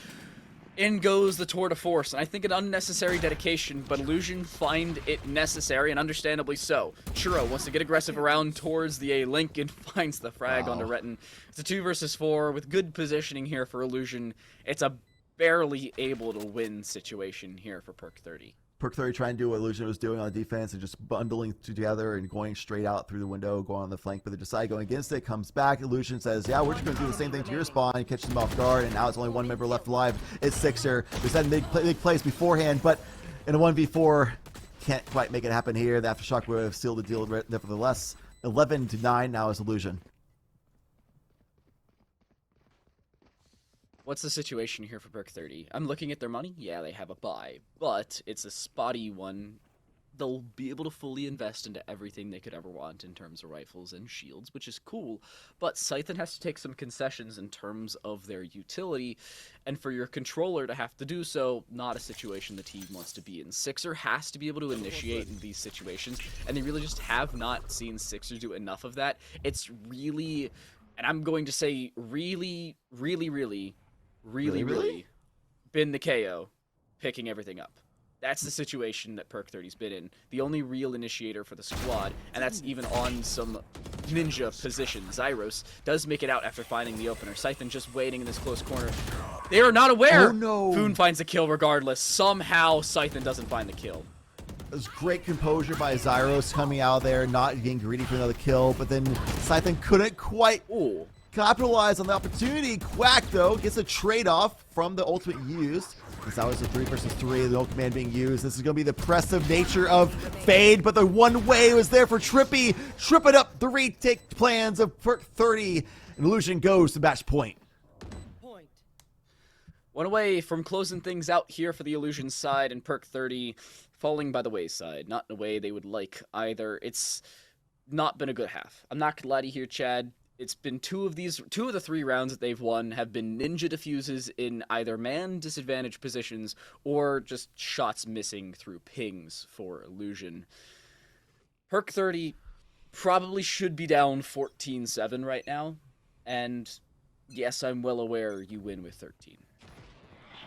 In goes the tour de force, and I think an unnecessary dedication, but Illusion find it necessary, and understandably so. Churro wants to get aggressive around towards the A link and finds the frag onto Retin. It's a 2 versus 4 with good positioning here for Illusion. It's a barely able to win situation here for Perk 30. Perk 30 trying to do what Illusion was doing on defense and just bundling together and going straight out through the window, going on the flank, but they decide going against it, comes back. Illusion says, yeah, we're just going to do the same thing to your spawn and catch them off guard, and now it's only one member left alive. It's Sixer. They said big plays beforehand, but in a 1v4, can't quite make it happen here. The Aftershock would have sealed the deal nevertheless. 11-9 now is Illusion. What's the situation here for Perk 30? I'm looking at their money. Yeah, they have a buy, but it's a spotty one. They'll be able to fully invest into everything they could ever want in terms of rifles and shields, which is cool, but Scythen has to take some concessions in terms of their utility, and for your controller to have to do so, not a situation the team wants to be in. Sixer has to be able to initiate in these situations, and they really just have not seen Sixer do enough of that. It's really, and I'm going to say really been the KO picking everything up. That's the situation that Perk 30's been in. The only real initiator for the squad, and that's even on some ninja position. Zyros does make it out after finding the opener. Scythen just waiting in this close corner. They are not aware. Oh no. Foon finds the kill regardless. Somehow Scythen doesn't find the kill. It was great composure by Zyros coming out there, not getting greedy for another kill, but then Scythen couldn't quite capitalize on the opportunity. Quack, though, gets a trade-off from the ultimate used. That was a 3 versus 3, the ult command being used. This is going to be the oppressive nature of Fade, but the one way was there for Trippy. Tripping up the retake plans of Perk 30, and Illusion goes to match point. One away from closing things out here for the Illusion side, and Perk 30 falling by the wayside. Not in a way they would like either. It's not been a good half. I'm not gonna lie to you here, Chad. It's been two of the 3 rounds that they've won have been ninja diffuses in either man disadvantaged positions or just shots missing through pings for Illusion. Perk 30 probably should be down 14-7 right now, and yes, I'm well aware you win with 13.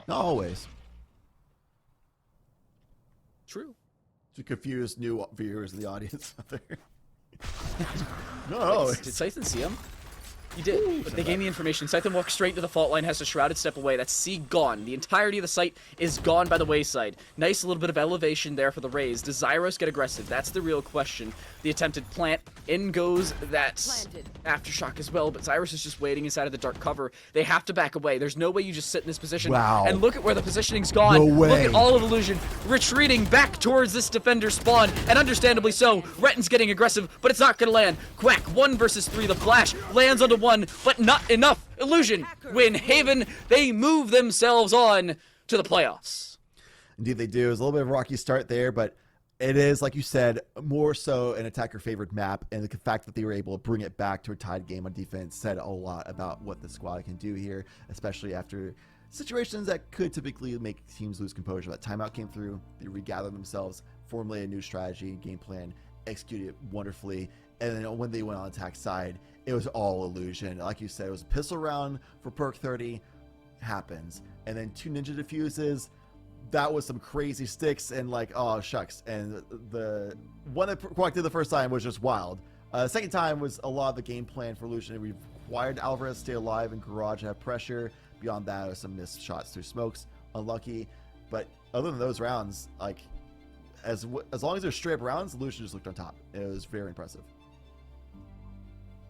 Not always. True. To confuse new viewers in the audience out there. No. Did Scythen see him? He did, but they gained the information. Scythen walks straight to the fault line, has a shrouded step away. That's C gone. The entirety of the site is gone by the wayside. Nice little bit of elevation there for the Rays. Does Zyros get aggressive? That's the real question. The attempted plant. In goes that Aftershock as well, but Zyros is just waiting inside of the dark cover. They have to back away. There's no way you just sit in this position. Wow. And look at where the positioning's gone. No way. Look at all of Illusion retreating back towards this defender spawn, and understandably so. Retin's getting aggressive, but it's not going to land. Quack, 1 versus 3. The flash lands onto 1, but not enough. Illusion win Haven. They move themselves on to the playoffs. Indeed they do. It was a little bit of a rocky start there, but it is, like you said, more so an attacker-favored map, and the fact that they were able to bring it back to a tied game on defense said a lot about what the squad can do here, especially after situations that could typically make teams lose composure. That timeout came through, they regathered themselves, formulated a new strategy and game plan, executed it wonderfully, And then when they went on attack side, it was all illusion. Like you said, it was a pistol round for perk 30, happens. And then 2 ninja diffuses, that was some crazy sticks and like, oh shucks. And the one that collected the first time was just wild. Second time was a lot of the game plan for illusion. It required Alvarez to stay alive and Garage to have pressure. Beyond that, was some missed shots through smokes, unlucky. But other than those rounds, like as long as they're straight up rounds, illusion just looked on top. It was very impressive.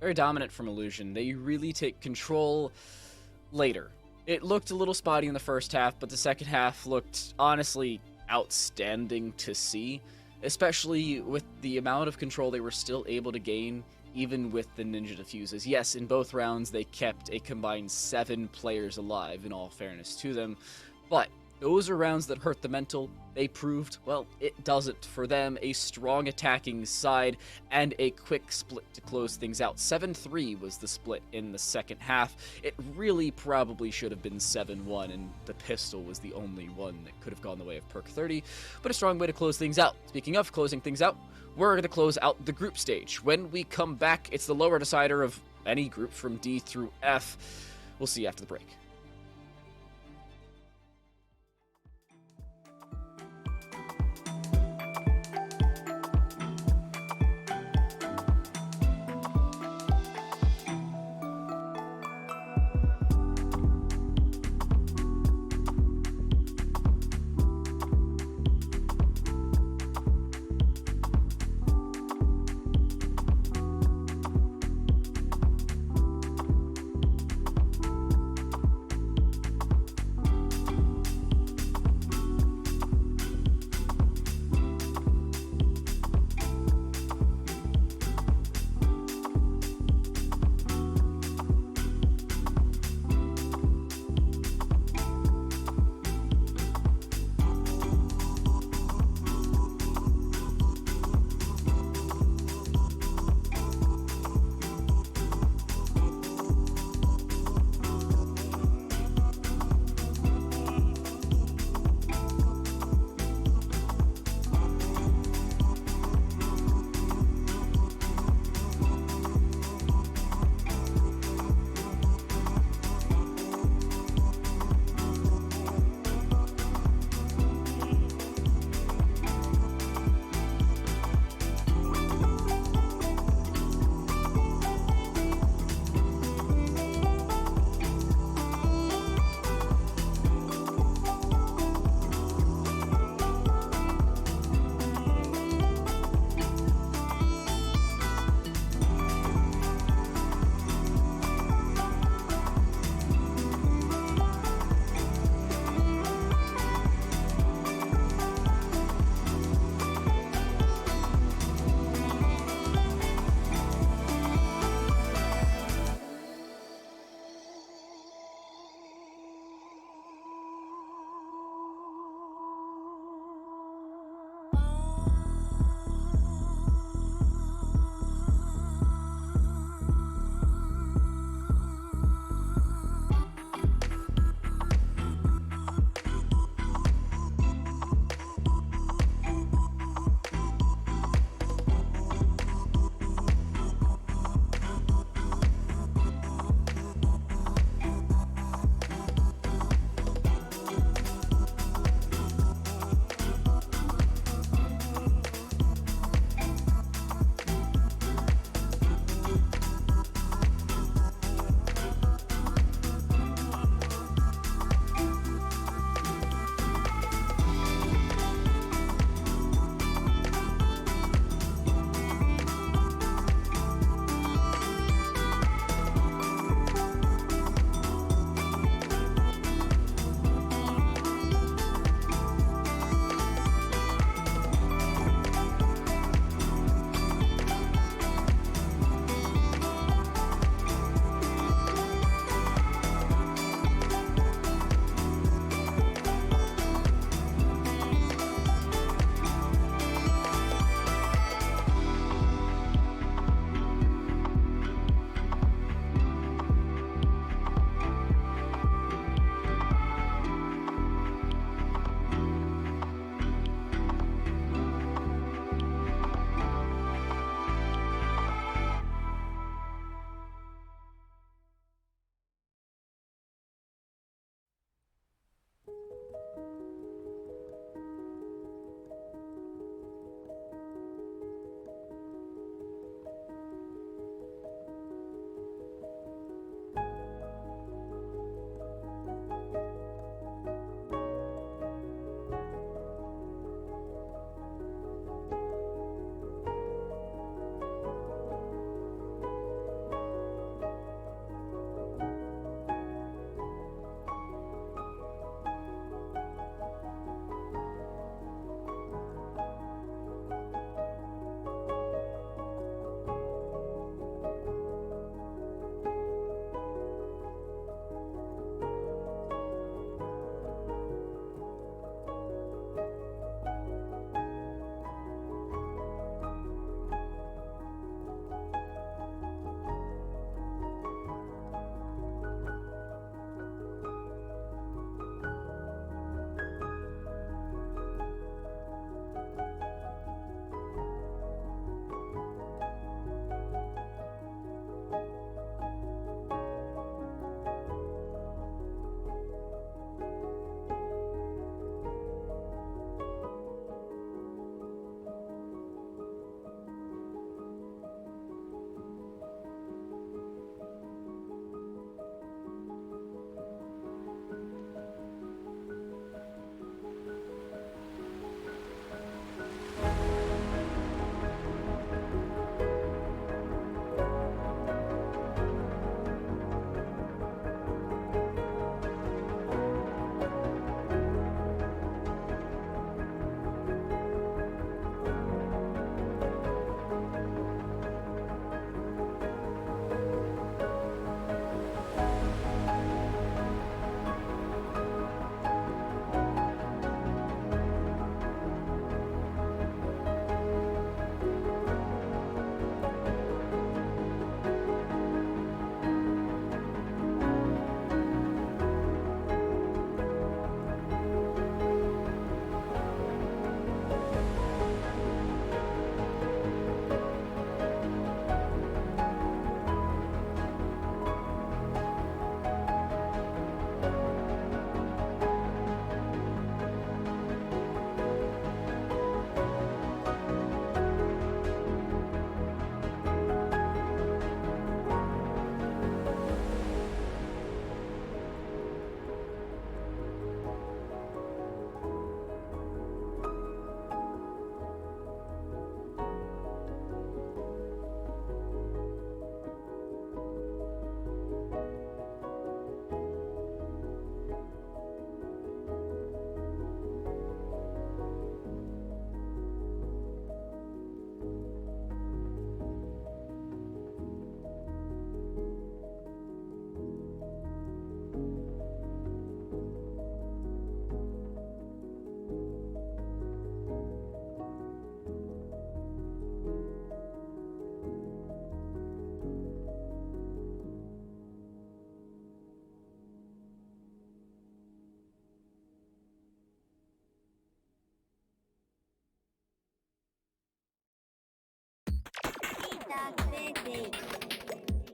Very dominant from illusion. They really take control later. It looked a little spotty in the first half, but the second half looked honestly outstanding to see, especially with the amount of control they were still able to gain, even with the ninja diffuses. Yes, in both rounds they kept a combined 7 players alive, in all fairness to them, but those are rounds that hurt the mental. They proved, well, it doesn't for them. A strong attacking side and a quick split to close things out. 7-3 was the split in the second half. It really probably should have been 7-1, and the pistol was the only one that could have gone the way of perk 30, but a strong way to close things out. Speaking of closing things out, we're going to close out the group stage. When we come back, it's the lower decider of any group from D through F. We'll see you after the break.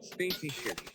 Spaceship.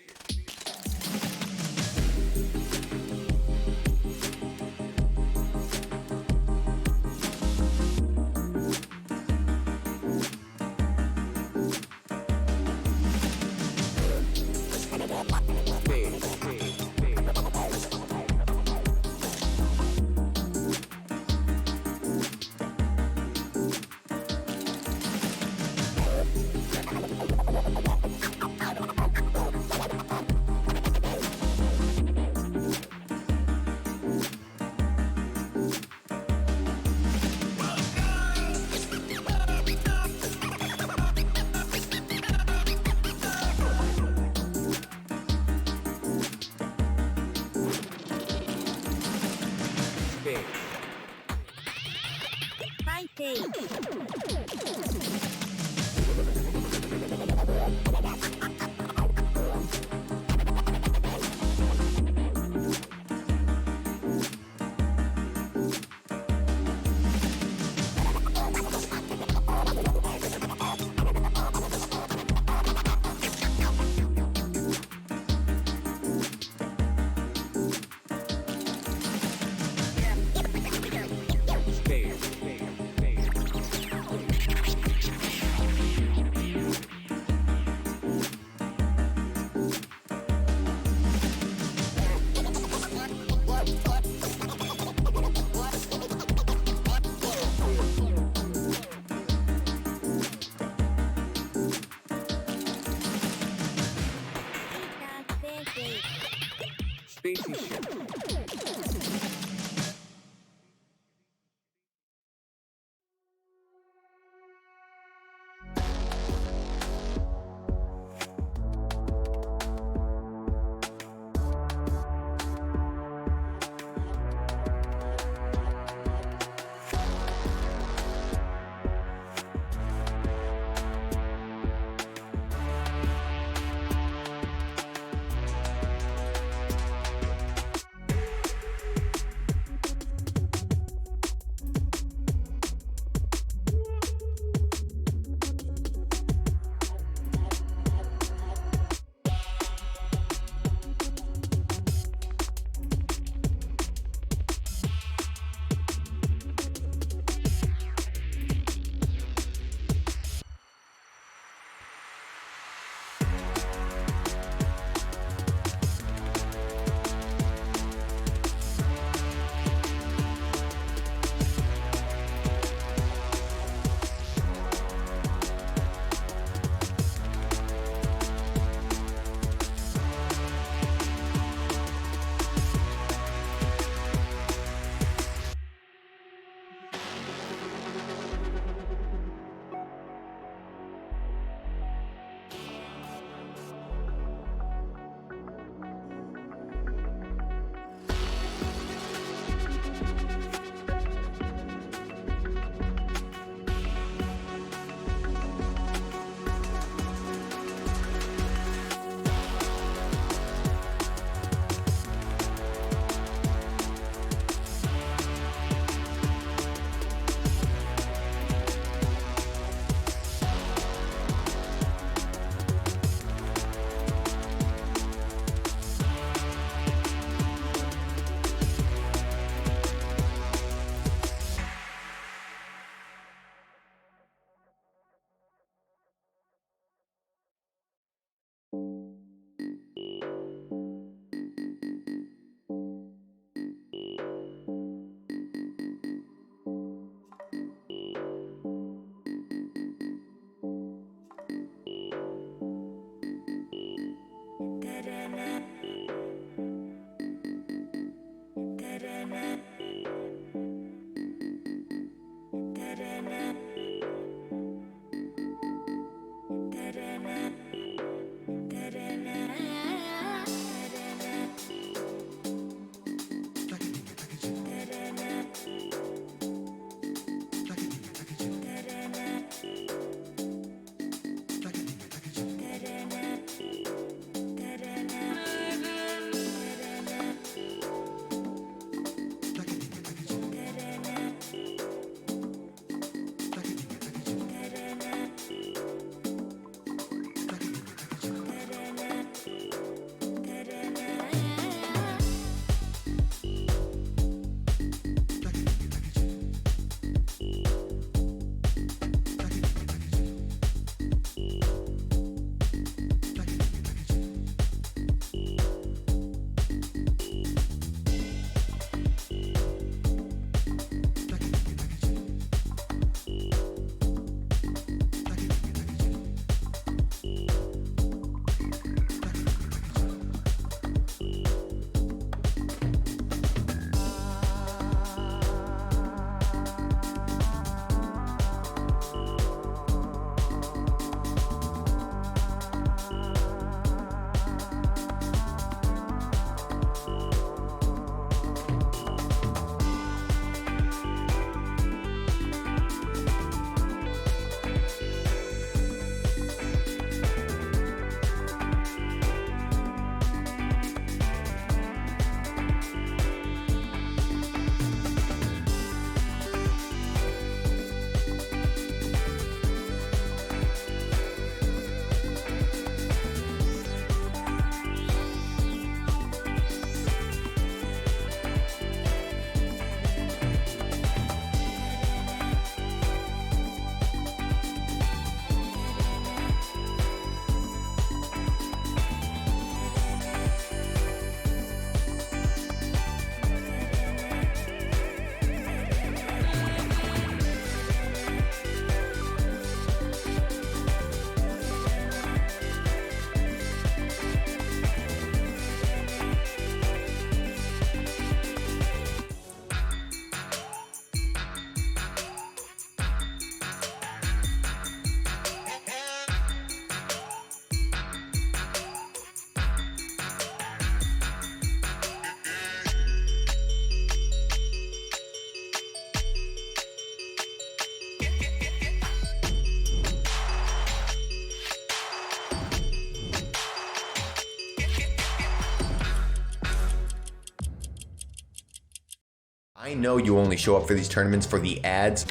I know you only show up for these tournaments for the ads.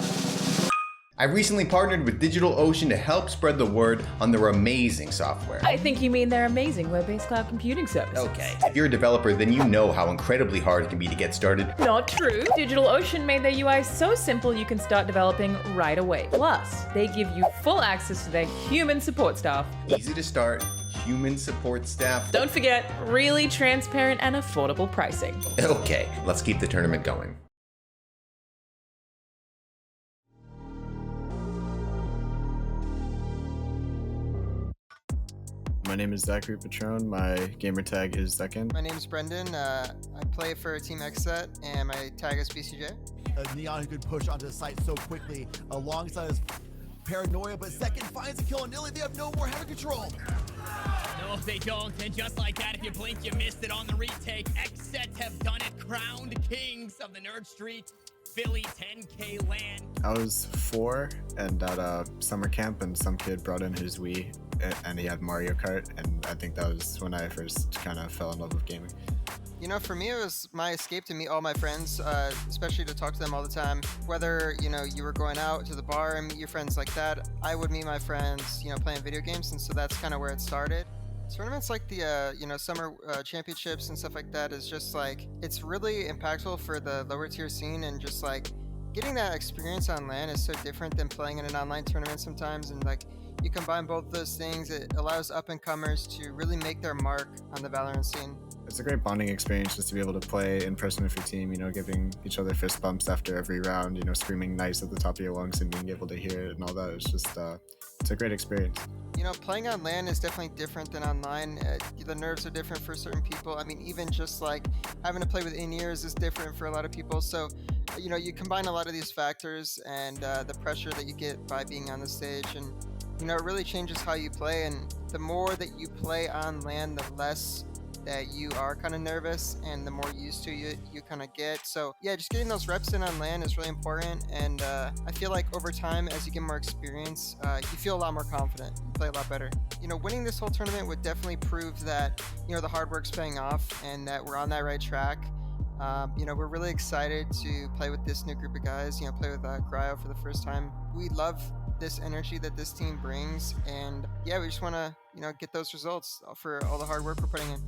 I recently partnered with DigitalOcean to help spread the word on their amazing software. I think you mean their amazing web-based cloud computing services. Okay. If you're a developer, then you know how incredibly hard it can be to get started. Not true. DigitalOcean made their UI so simple you can start developing right away. Plus, they give you full access to their human support staff. Easy to start, human support staff. Don't forget, really transparent and affordable pricing. Okay, let's keep the tournament going. My name is Zachary Patron. My gamer tag is Zekin. My name is Brendan. I play for Team Xset, and my tag is BCJ. Neon, who could push onto the site so quickly alongside his paranoia, but Zekin finds a kill, and nearly they have no more header control. No, they don't. And just like that, if you blink, you missed it on the retake. Xset have done it. Crowned kings of the Nerd Street Philly 10K LAN. I was 4 and at a summer camp, and some kid brought in his Wii and he had Mario Kart, and I think that was when I first kind of fell in love with gaming. You know, for me, it was my escape to meet all my friends, especially to talk to them all the time. Whether, you know, you were going out to the bar and meet your friends like that, I would meet my friends, you know, playing video games, and so that's kind of where it started. Tournaments like the, you know, summer championships and stuff like that is just like, it's really impactful for the lower tier scene, and just like getting that experience on LAN is so different than playing in an online tournament sometimes, and like you combine both those things, it allows up and comers to really make their mark on the Valorant scene. It's a great bonding experience just to be able to play in person with your team, you know, giving each other fist bumps after every round, you know, screaming nice at the top of your lungs and being able to hear it and all that. It's just, it's a great experience. You know, playing on LAN is definitely different than online. The nerves are different for certain people. I mean, even just like having to play with in-ears is different for a lot of people. So, you know, you combine a lot of these factors and the pressure that you get by being on the stage, and, you know, it really changes how you play. And the more that you play on LAN, the less that you are kind of nervous, and the more used to you kind of get. So yeah, just getting those reps in on LAN is really important, and I feel like over time, as you get more experience, you feel a lot more confident, you play a lot better. You know, winning this whole tournament would definitely prove that, you know, the hard work's paying off and that we're on that right track. You know, we're really excited to play with this new group of guys, you know, play with Cryo for the first time. We love this energy that this team brings, and yeah, we just want to, you know, get those results for all the hard work we're putting in.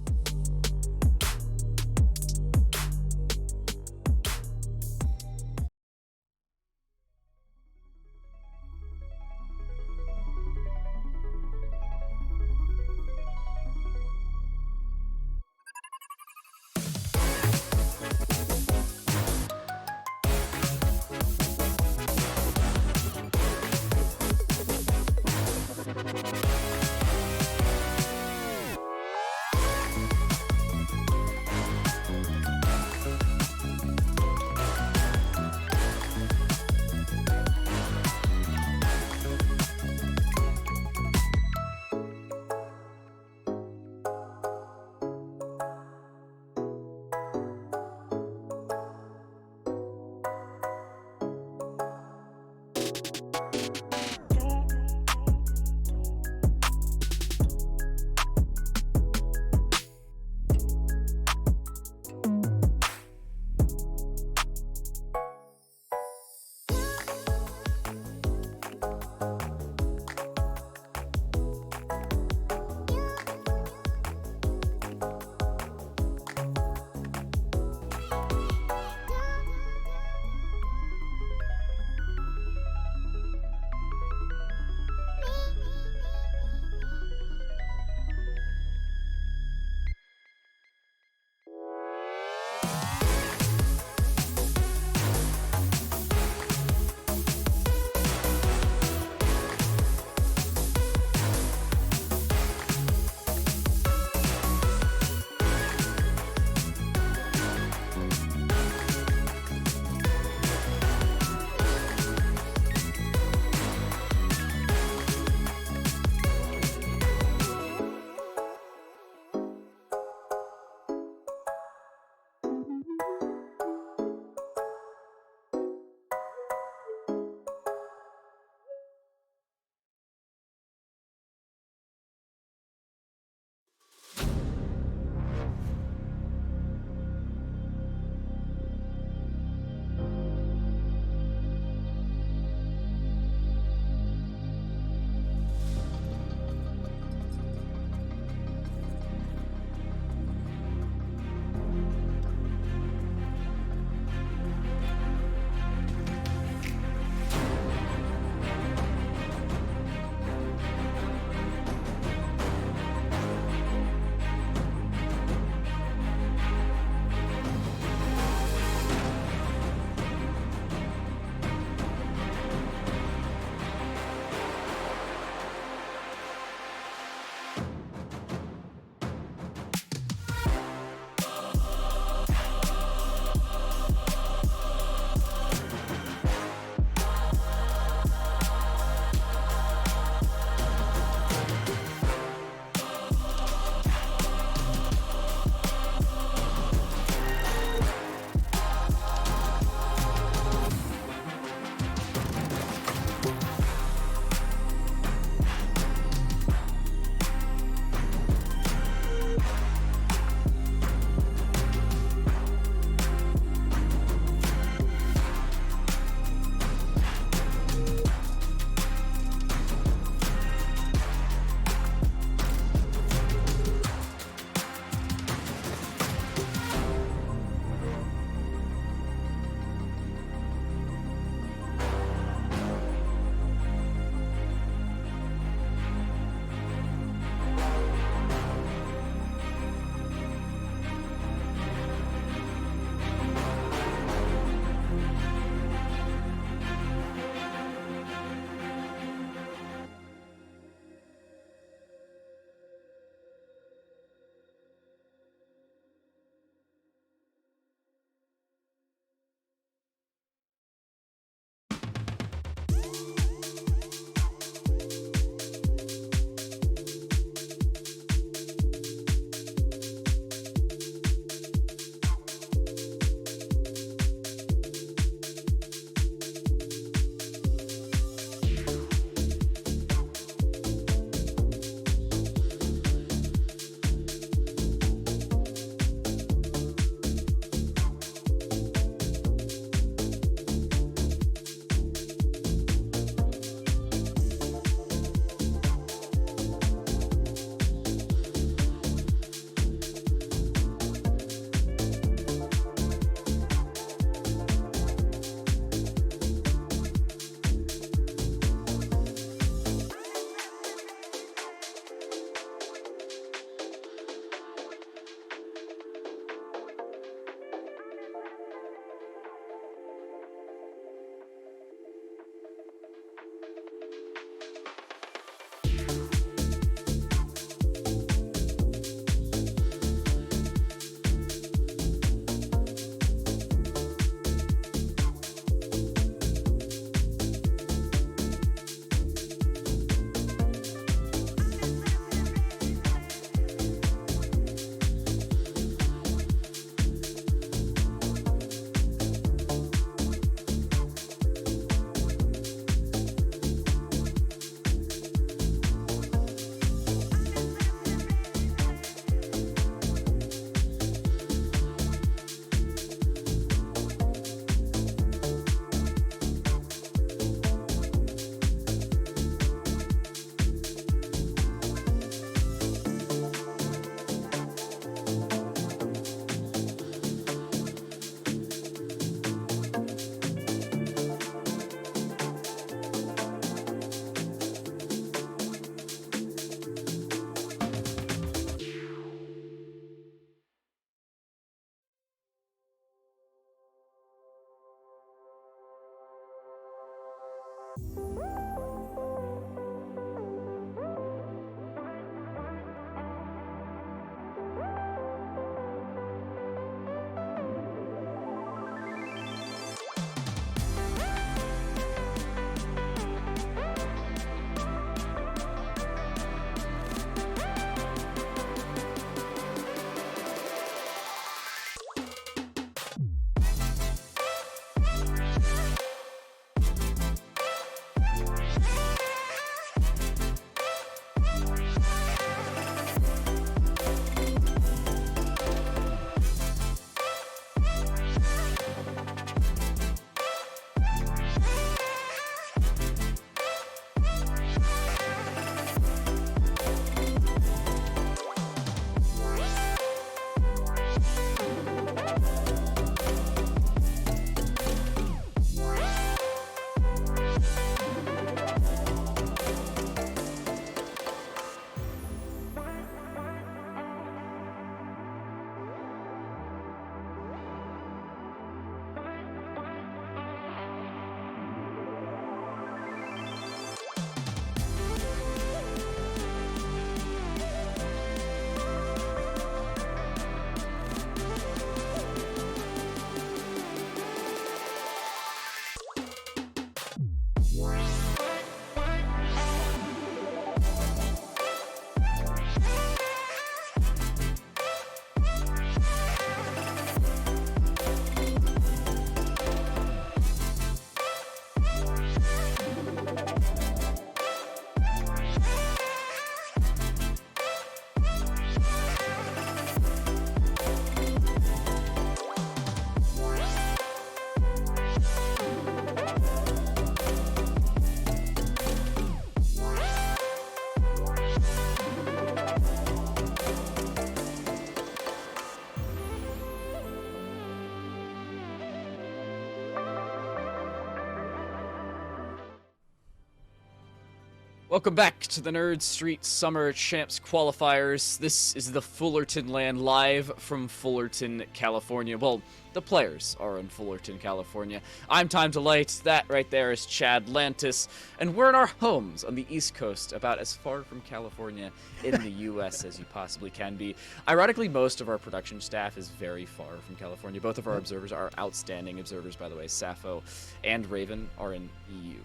Welcome back to the Nerd Street Summer Champs Qualifiers. This is the Fullerton LAN live from Fullerton, California. Well, the players are in Fullerton, California. I'm Time to Light, that right there is Chad Lantis, and we're in our homes on the East Coast, about as far from California in the US as you possibly can be. Ironically, most of our production staff is very far from California. Both of our observers are outstanding observers, by the way. Sappho and Raven are in EU.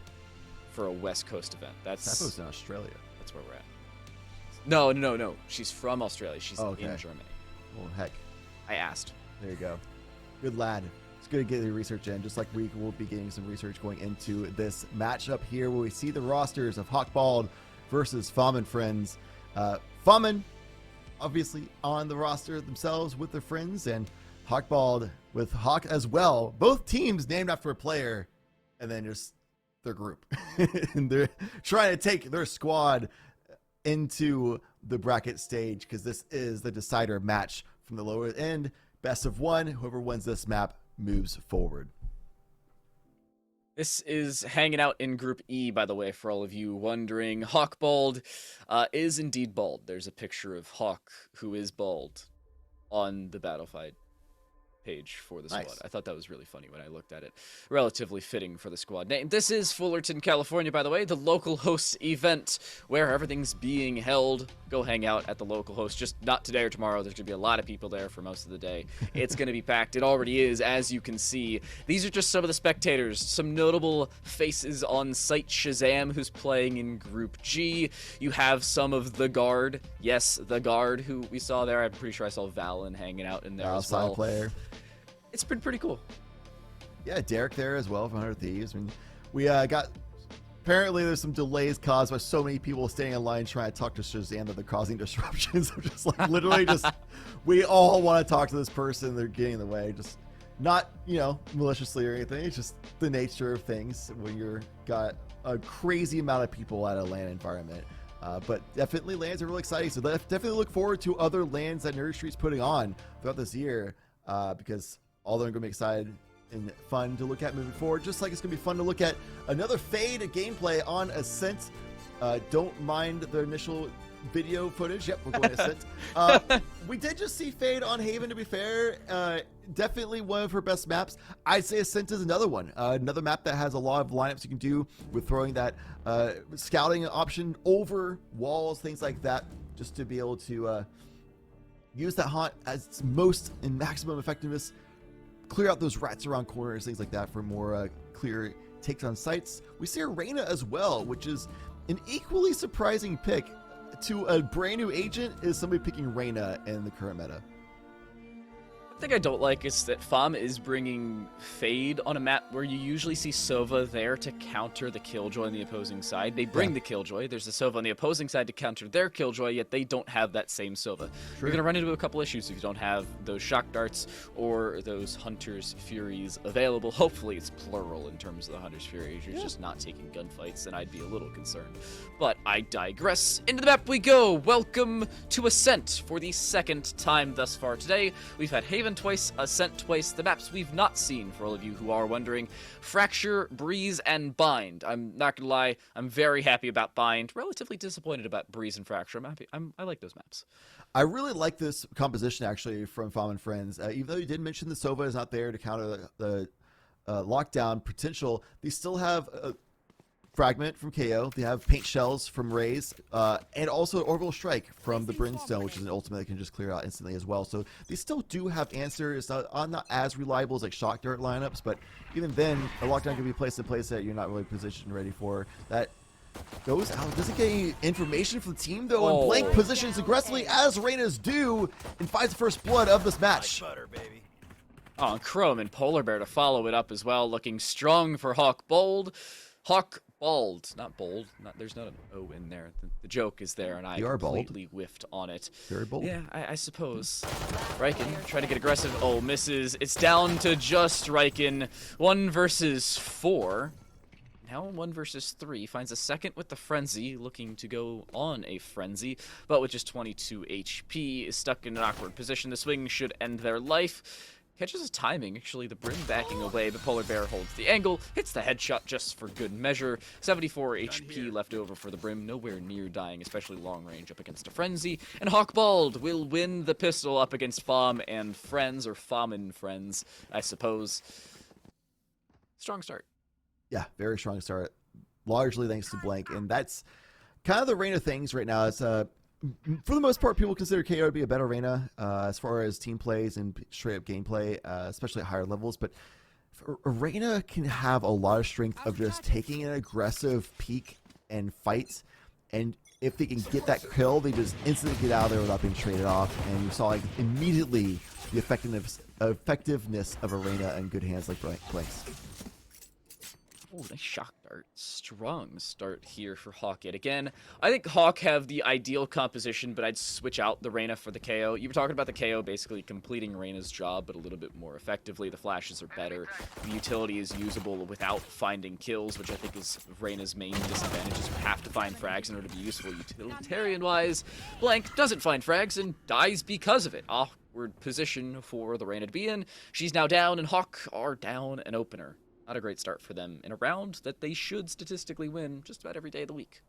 For a West Coast event. Sappho's in Australia. That's where we're at. No. She's from Australia. She's in Germany. Well, heck. I asked. There you go. Good lad. It's good to get the research in, just like we will be getting some research going into this matchup here where we see the rosters of Hawkbald versus Fum and friends. Fummin, obviously, on the roster themselves with their friends, and Hawkbald with Hawk as well. Both teams named after a player, and then just their group. And they're trying to take their squad into the bracket stage because this is the decider match from the lower end. Best of one. Whoever wins this map moves forward. This is hanging out in Group E, by the way, for all of you wondering. Hawkbald is indeed bald. There's a picture of Hawk, who is bald, on the Battlefied page for the squad. Nice. I thought that was really funny when I looked at it. Relatively fitting for the squad name. This is Fullerton, California, by the way, the local host event where everything's being held. Go hang out at the local host. Just not today or tomorrow. There's going to be a lot of people there for most of the day. It's going to be packed. It already is, as you can see. These are just some of the spectators. Some notable faces on site. Shazam, who's playing in Group G. You have some of the guard. Yes, the guard who we saw there. I'm pretty sure I saw Valen hanging out in there as well. Player. It's been pretty cool. Yeah, Derek there as well from 100 Thieves. I mean, we got... Apparently, there's some delays caused by so many people staying in line trying to talk to Shazam that they're causing disruptions. I'm just like, literally just... We all want to talk to this person. They're getting in the way. Just not, you know, maliciously or anything. It's just the nature of things when you're got a crazy amount of people at a LAN environment. But definitely LANs are really exciting. So definitely look forward to other LANs that Nerd Street's putting on throughout this year because... all of them are going to be excited and fun to look at moving forward. Just like it's going to be fun to look at another Fade gameplay on Ascent. Don't mind the initial video footage. Yep, we're going to Ascent. We did just see Fade on Haven, to be fair. Definitely one of her best maps. I'd say Ascent is another one. Another map that has a lot of lineups you can do with throwing that scouting option over walls, things like that, just to be able to use that haunt as its most and maximum effectiveness. Clear out those rats around corners, things like that, for more clear takes on sites. We see Arena as well, which is an equally surprising pick to a brand new agent is somebody picking Reyna in the current meta. The thing I don't like is that FAM is bringing Fade on a map where you usually see Sova there to counter the Killjoy on the opposing side. They bring the Killjoy. There's a Sova on the opposing side to counter their Killjoy, yet they don't have that same Sova. You're going to run into a couple issues if you don't have those Shock Darts or those Hunter's Furies available. Hopefully it's plural in terms of the Hunter's Furies. You're just not taking gunfights, then I'd be a little concerned. But I digress. Into the map we go. Welcome to Ascent for the second time thus far today. We've had Haven twice, Ascent twice. The maps we've not seen, for all of you who are wondering: Fracture, Breeze, and Bind. I'm not gonna lie, I'm very happy about Bind. Relatively disappointed about Breeze and Fracture. I'm happy. I like those maps. I really like this composition actually from FAM and Friends. Even though you did mention the Sova is not there to counter the lockdown potential, they still have Fragment from KO. They have Paint Shells from Raze, and also Orbital Strike from the Brimstone, which is an ultimate that can just clear out instantly as well. So they still do have answer. It's not as reliable as like Shock Dart lineups, but even then, a lockdown can be placed in place that you're not really positioned ready for. That goes out. Doesn't get any information from the team though, and Blank positions aggressively as Reyna's do and finds the first blood of this match. Oh, and Chrome and Polar Bear to follow it up as well, looking strong for Hawk Bold. Hawk Bald, not bold. There's not an O in there. The joke is there, and I completely whiffed on it. Very bold. Yeah, I suppose. Riken trying to get aggressive. Oh, misses. It's down to just Riken. 1 versus 4. Now 1 versus 3. Finds a second with the Frenzy, looking to go on a Frenzy, but with just 22 HP, is stuck in an awkward position. The swing should end their life. Catches his timing, actually, the Brim backing away, but Polar Bear holds the angle, hits the headshot just for good measure. 74 HP left over for the Brim, nowhere near dying, especially long range up against a Frenzy. And Hawkbald will win the pistol up against FAM and Friends, or FAM and Friends, I suppose. Strong start. Yeah, very strong start. Largely thanks to Blank, and that's kind of the reign of things right now. It's for the most part, people consider KO to be a better Reyna as far as team plays and straight up gameplay, especially at higher levels. But Reyna can have a lot of strength of just taking an aggressive peek and fights. And if they can get that kill, they just instantly get out of there without being traded off. And you saw like immediately the effectiveness of a Reyna in good hands like Blank's. Oh, nice Shock Dart. Strong start here for Hawk yet again. I think Hawk have the ideal composition, but I'd switch out the Reyna for the KO. You were talking about the KO basically completing Reyna's job, but a little bit more effectively. The flashes are better. The utility is usable without finding kills, which I think is Reyna's main disadvantage, is you have to find frags in order to be useful utilitarian-wise. Blank doesn't find frags and dies because of it. Awkward position for the Reyna to be in. She's now down, and Hawk are down an opener. Not a great start for them in a round that they should statistically win just about every day of the week.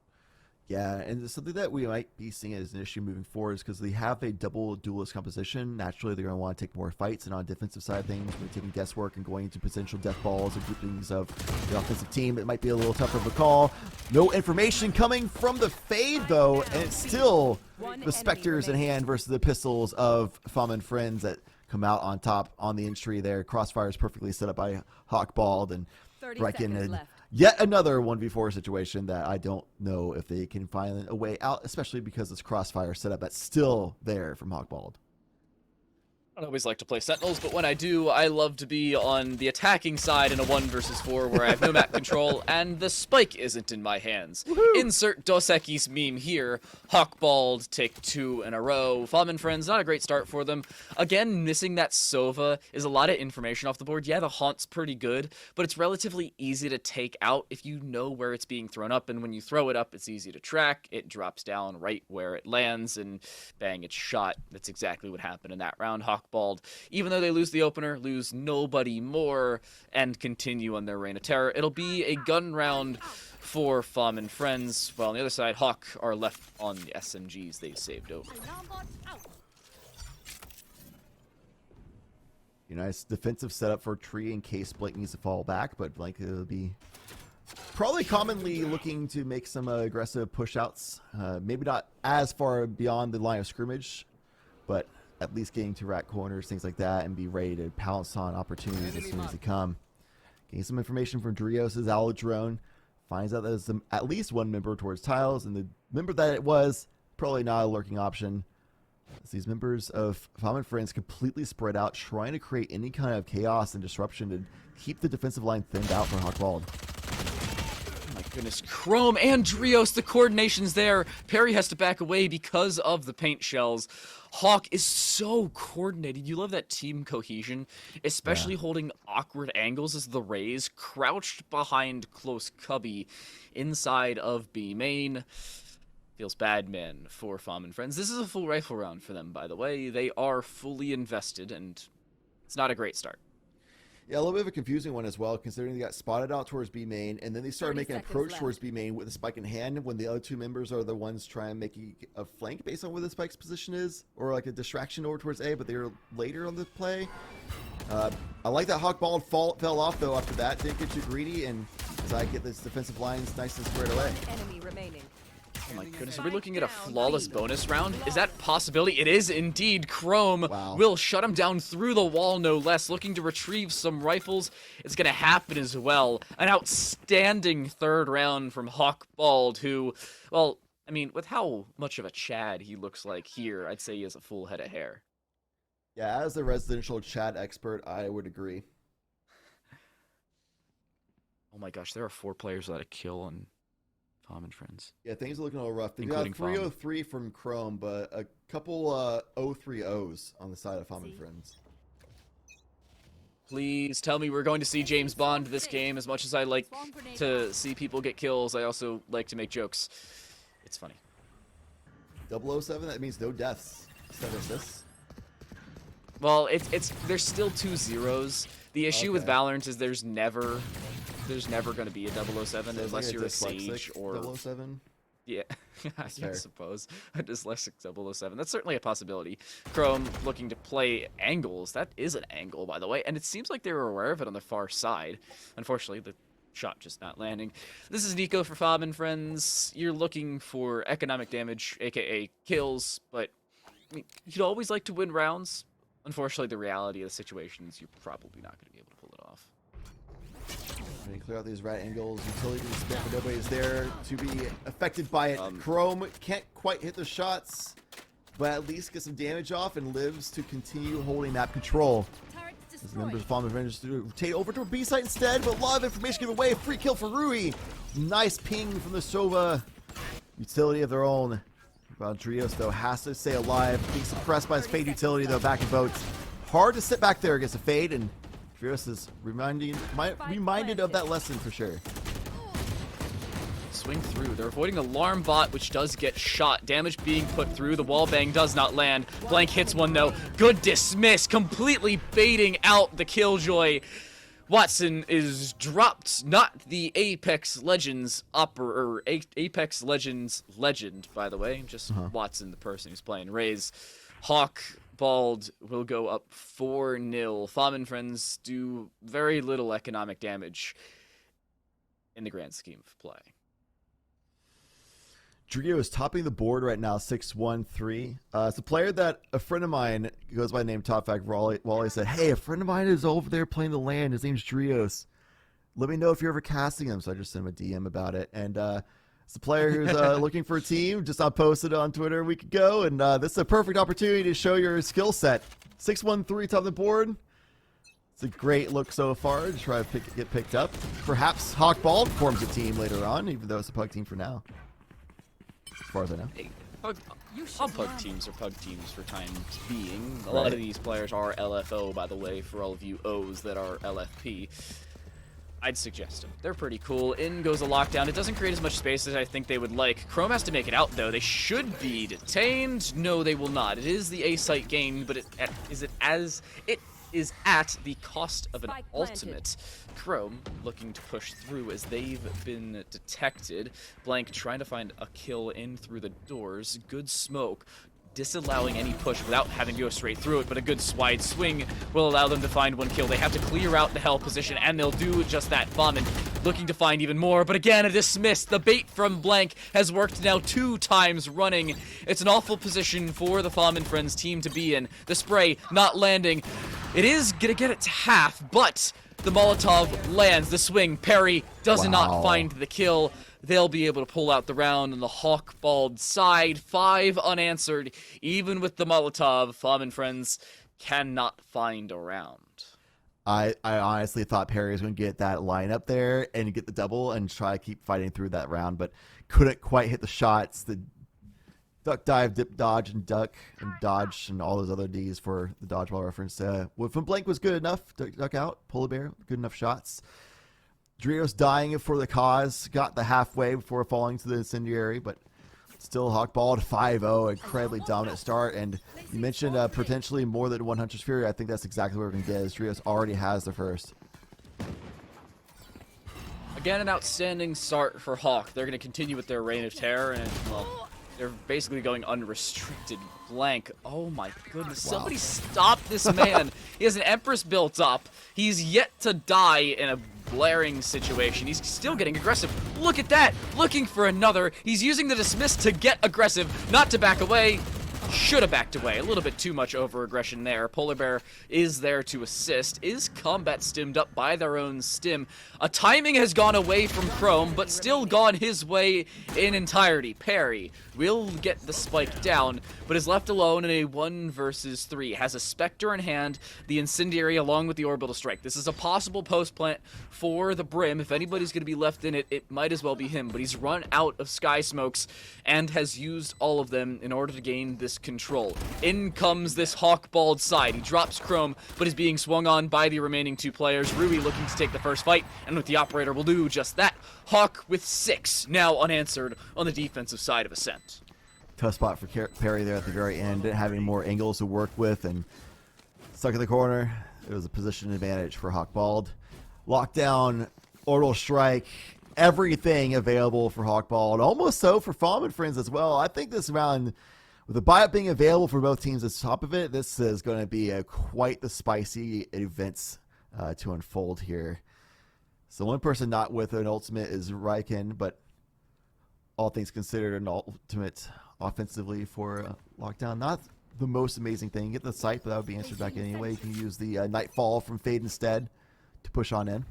Yeah, and something that we might be seeing as an issue moving forward is because they have a double duelist composition. Naturally, they're going to want to take more fights, and on the defensive side of things, we're taking guesswork and going into potential death balls and groupings of the offensive team. It might be a little tougher of a call. No information coming from the Fade, though, and it's still the Spectres in hand versus the pistols of FAM and Friends that come out on top on the entry there. Crossfire is perfectly set up by Hawkbald and Riken, and yet another 1v4 situation that I don't know if they can find a way out, especially because this Crossfire setup that's still there from Hawkbald. I don't always like to play Sentinels, but when I do, I love to be on the attacking side in a 1 versus 4 where I have no map control and the spike isn't in my hands. Insert Dos Equis meme here. Hawkbald take 2 in a row. FAM and Friends, not a great start for them. Again, missing that Sova is a lot of information off the board. Yeah, the Haunt's pretty good, but it's relatively easy to take out if you know where it's being thrown up, and when you throw it up, it's easy to track. It drops down right where it lands, and bang, it's shot. That's exactly what happened in that round. Hawkbald Hawkbald, even though they lose the opener, lose nobody more, and continue on their reign of terror. It'll be a gun round for Fom and friends, while on the other side, Hawk are left on the SMGs they saved over. Nice defensive setup for Tree in case Blake needs to fall back, but Blake will be probably commonly looking to make some aggressive push-outs. Maybe not as far beyond the line of scrimmage, but at least getting to rat corners, things like that, and be ready to pounce on opportunities as soon as they come. Getting some information from Drios' Owl Drone. Finds out there's at least one member towards tiles, and the member that it was, probably not a lurking option. As these members of Fom and Friends completely spread out, trying to create any kind of chaos and disruption to keep the defensive line thinned out for Hawkbald. Oh my goodness, Chrome and Drios, the coordination's there. Perry has to back away because of the paint shells. Hawk is so coordinated. You love that team cohesion, especially holding awkward angles as the Rays crouched behind close cubby inside of B main. Feels bad, man, for Fom and friends. This is a full rifle round for them, by the way. They are fully invested, and it's not a great start. Yeah, a little bit of a confusing one as well, considering they got spotted out towards B main, and then they started making an approach towards B main with a spike in hand when the other two members are the ones trying to make a flank based on where the spike's position is, or like a distraction over towards A, but they were later on the play. I like that Hawkbald fell off, though, after that. Didn't get too greedy, and as I get this defensive lines nice and squared away. Enemy remaining. Oh my goodness, are we looking at a flawless bonus round? Is that a possibility? It is indeed. Chrome will shut him down through the wall, no less, looking to retrieve some rifles. It's going to happen as well. An outstanding third round from Hawkbald, who, well, I mean, with how much of a Chad he looks like here, I'd say he has a full head of hair. Yeah, as a residential Chad expert, I would agree. Oh my gosh, there are 4 players without a kill on Fom and friends. Yeah, things are looking a little rough. They got 303 from Chrome, but a couple 030s on the side of Fom and friends. Please tell me we're going to see James Bond this game. As much as I like to see people get kills, I also like to make jokes. It's funny. 007, that means no deaths. 7 assists. Well, there's still 2 zeros. The issue with Valorant is there's never going to be a 007 unless you're a Sage or 007. Yeah, I suppose a dyslexic 007. That's certainly a possibility. Chrome looking to play angles. That is an angle, by the way, and it seems like they were aware of it on the far side. Unfortunately, the shot just not landing. This is Nico for Fom and friends. You're looking for economic damage, aka kills, but I mean, you'd always like to win rounds. Unfortunately, the reality of the situation is you're probably not going to be able to pull it off. Trying to clear out these right angles. Utility to spin, but nobody's there to be affected by it. Chrome can't quite hit the shots, but at least get some damage off and lives to continue holding map control. As members of Fom and Friends to rotate over to a B site instead, but a lot of information given away. Free kill for Rui. Nice ping from the Sova. Utility of their own. Drios, though, has to stay alive. Being suppressed by his Fade utility, though, back in boats. Hard to sit back there against a Fade, and Drios is reminded of that lesson for sure. Swing through. They're avoiding Alarm Bot, which does get shot. Damage being put through. The wall bang does not land. Blank hits one, though. Good dismiss. Completely baiting out the Killjoy. Watson is dropped, not the Apex Legends or Apex Legends legend, by the way. Just Watson, the person who's playing Rays. Hawkbald will go up 4-0. Fom and friends do very little economic damage in the grand scheme of play. Drio is topping the board right now, 6-1-3. It's a player that a friend of mine goes by the name Top Fact Wally said, hey, a friend of mine is over there playing the LAN. His name's Drios. Let me know if you're ever casting him. So I just sent him a DM about it. And it's a player who's looking for a team. Just posted on Twitter a week ago. And this is a perfect opportunity to show your skill set. 6-1-3 top of the board. It's a great look so far to try to get picked up. Perhaps Hawkbald forms a team later on, even though it's a pug team for now. As far as I know. Hey, all pug teams are pug teams for time being. A lot of these players are LFO, by the way, for all of you O's that are LFP. I'd suggest them. They're pretty cool. In goes a lockdown. It doesn't create as much space as I think they would like. Chrome has to make it out, though. They should be detained. No, they will not. It is the A-site gain, but it is at the cost of an ultimate. Chrome looking to push through as they've been detected. Blank trying to find a kill in through the doors. Good smoke. Disallowing any push without having to go straight through it, but a good wide swing will allow them to find one kill. They have to clear out the hell position, and they'll do just that. Vomit looking to find even more, but again, a dismiss. The bait from Blank has worked now 2 times running. It's an awful position for the Fom and Friends team to be in. The spray not landing. It is gonna get it to half, but the Molotov lands. The swing. Perry does not find the kill. They'll be able to pull out the round on the Hawk-balled side. 5 unanswered. Even with the Molotov, Fom and Friends cannot find a round. I honestly thought Perry was going to get that line up there and get the double and try to keep fighting through that round, but couldn't quite hit the shots. The duck, dive, dip, dodge, and duck, and dodge, and all those other Ds for the dodgeball reference. From Blank was good enough to duck out. Polar Bear, good enough shots. Drios dying for the cause, got the halfway before falling to the incendiary, but still hawkballed 5-0, incredibly dominant start. And you mentioned potentially more than one Hunter's Fury. I think that's exactly what we're going to get, as Drios already has the first. Again, an outstanding start for Hawk. They're going to continue with their reign of terror, and, well, they're basically going unrestricted. Blank. Oh my goodness. Wow. Somebody stop this man. He has an Empress built up. He's yet to die in a blaring situation. He's still getting aggressive. Look at that. Looking for another. He's using the dismiss to get aggressive, not to back away. Should have backed away. A little bit too much over-aggression there. Polar Bear is there to assist. Is combat stimmed up by their own stim? A timing has gone away from Chrome, but still gone his way in entirety. Perry will get the spike down, but is left alone in a 1 versus 3. Has a Spectre in hand, the Incendiary along with the Orbital Strike. This is a possible post-plant for the Brim. If anybody's going to be left in it, it might as well be him, but he's run out of Sky Smokes and has used all of them in order to gain this control. In comes this Hawk-balled side. He drops Chrome, but is being swung on by the remaining 2 players. Rui looking to take the first fight, and with the Operator will do just that. Hawk with 6, now unanswered on the defensive side of Ascent. Tough spot for Perry there at the very end, having more angles to work with, and stuck in the corner. It was a position advantage for Hawk-balled. Lockdown, Orbital Strike, everything available for Hawk-balled. Almost so for Fom and Friends as well. I think this round, with the buy-up being available for both teams at the top of it, this is going to be quite the spicy events to unfold here. So one person not with an ultimate is Ryken, but all things considered, an ultimate offensively for Lockdown. Not the most amazing thing. Get the sight, but that would be answered back anyway. You can use the Nightfall from Fade instead to push on in.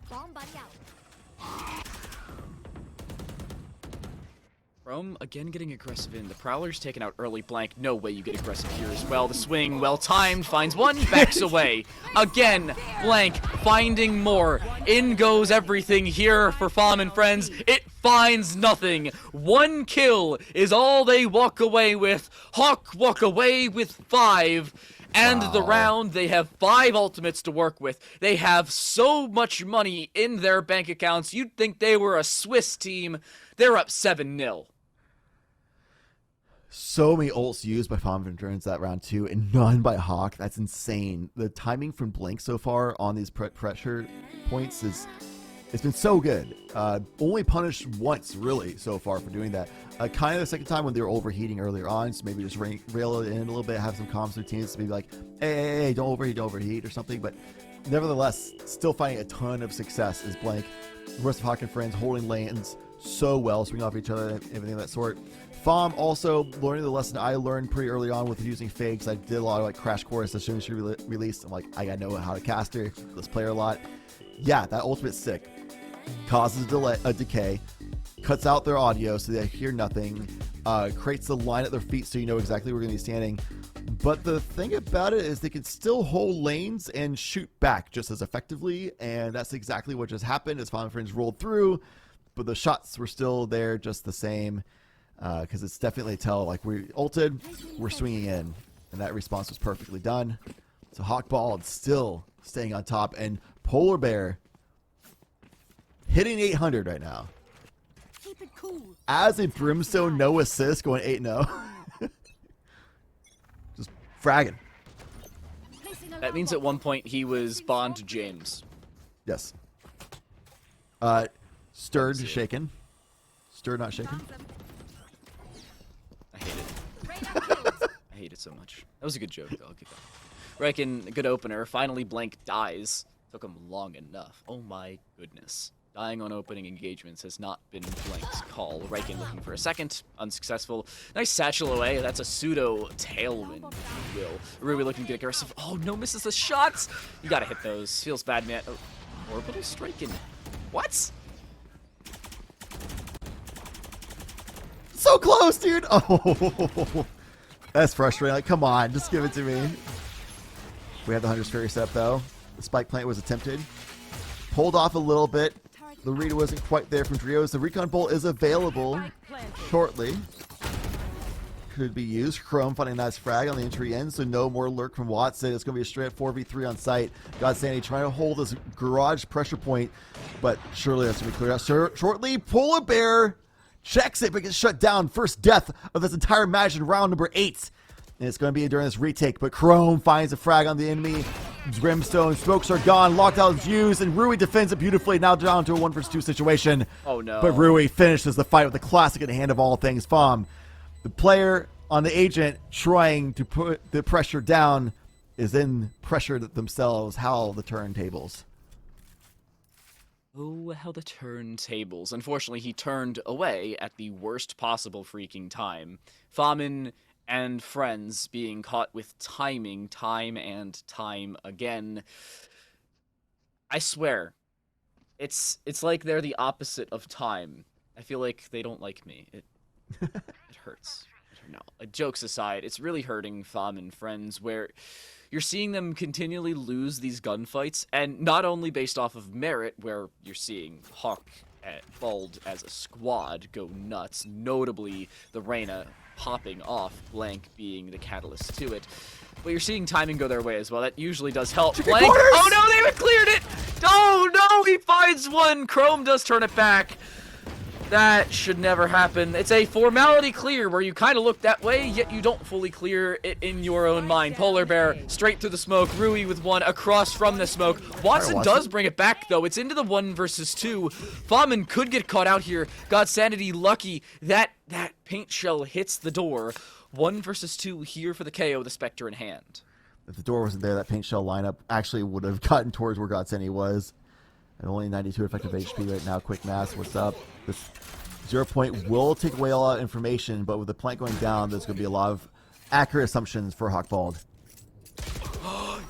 Chrome again getting aggressive in. The Prowler's taken out early. Blank. No way you get aggressive here as well. The swing, well timed, finds one, backs away. Again, Blank finding more. In goes everything here for Fom and Friends. It finds nothing. 1 kill is all they walk away with. Hawk walk away with 5. And the round, they have 5 ultimates to work with. They have so much money in their bank accounts, you'd think they were a Swiss team. They're up 7-0. So many ults used by Fom and Friends that round 2, and none by Hawk. That's insane. The timing from Blink so far on these pressure points it's been so good. Only punished once, really, so far for doing that. Kind of the second time when they were overheating earlier on, so maybe just rail it in a little bit, have some comms routines, maybe like, hey, don't overheat or something. But nevertheless, still finding a ton of success as Blank. The rest of Hawk and Friends holding lanes so well, swinging off each other, everything of that sort. Fom also learning the lesson I learned pretty early on with using fakes. I did a lot of crash course as soon as she released. I'm like, I gotta know how to cast her. Let's play her a lot. Yeah, that ultimate's sick. Causes a decay, cuts out their audio so they hear nothing, creates the line at their feet so you know exactly where you're going to be standing. But the thing about it is they can still hold lanes and shoot back just as effectively, and that's exactly what just happened as Fom and Friends rolled through, but the shots were still there just the same, because it's definitely a tell, like, we ulted, we're swinging in, and that response was perfectly done. So Hawk-balled still staying on top, and Polar Bear hitting 800 right now. Keep it cool. As a Brimstone, no assist, going 8-0. Just fragging. That means at one point he was Bond James. Yes. Stirred, shaken. Stirred, not shaken. I hate it. I hate it so much. That was a good joke, though. I'll give that. Reichen, good opener. Finally, Blank dies. Took him long enough. Oh my goodness. Dying on opening engagements has not been Blank's call. Reichen looking for a second. Unsuccessful. Nice satchel away. That's a pseudo tailwind, if you will. Rui looking to get aggressive. Oh, no, misses the shots. You gotta hit those. Feels bad, man. Oh, orbital striking. What? So close, dude. Oh, that's frustrating. Like, come on, just give it to me. We have the Hunter's Fury set up, though. The spike plant was attempted. Pulled off a little bit. The read wasn't quite there from Drios. The Recon Bolt is available shortly. Could be used. Chrome finding a nice frag on the entry end, so no more lurk from Watson. It's going to be a straight 4v3 on site. God Sandy trying to hold this garage pressure point, but surely that's going to be cleared out shortly. Polar Bear checks it, but gets shut down. First death of this entire match in round number 8. And it's going to be during this retake, but Chrome finds a frag on the enemy. Brimstone, smokes are gone, lockdown is used, and Rui defends it beautifully, now down to a 1 vs 2 situation. Oh no. But Rui finishes the fight with a classic in the hand of all things FOM. The player on the agent trying to put the pressure down is then pressured themselves. How the turntables. Oh, how the turntables. Unfortunately, he turned away at the worst possible freaking time. Famin and friends being caught with timing time and time again. I swear, it's like they're the opposite of time. I feel like they don't like me. It hurts. I don't know. Jokes aside, it's really hurting Fam and friends where you're seeing them continually lose these gunfights, and not only based off of merit, where you're seeing Hawk and Bald as a squad go nuts, notably the Reyna popping off, Blank being the catalyst to it. But you're seeing timing go their way as well. That usually does help. Blank. Oh no, they haven't cleared it! Oh no, he finds one! Chrome does turn it back. That should never happen. It's a formality clear where you kind of look that way, yet you don't fully clear it in your own mind. Polar Bear straight through the smoke. Rui with one across from the smoke. Watson does bring it back, though. It's into the 1 vs 2. Famin could get caught out here. God Sanity lucky. That paint shell hits the door. 1 vs 2 here for the KO, the Spectre in hand. If the door wasn't there, that paint shell lineup actually would have gotten towards where God Sanity was. And only 92 effective HP right now. Quick mass, what's up? This 0 point will take away a lot of information, but with the plant going down, there's going to be a lot of accurate assumptions for Hawkbald.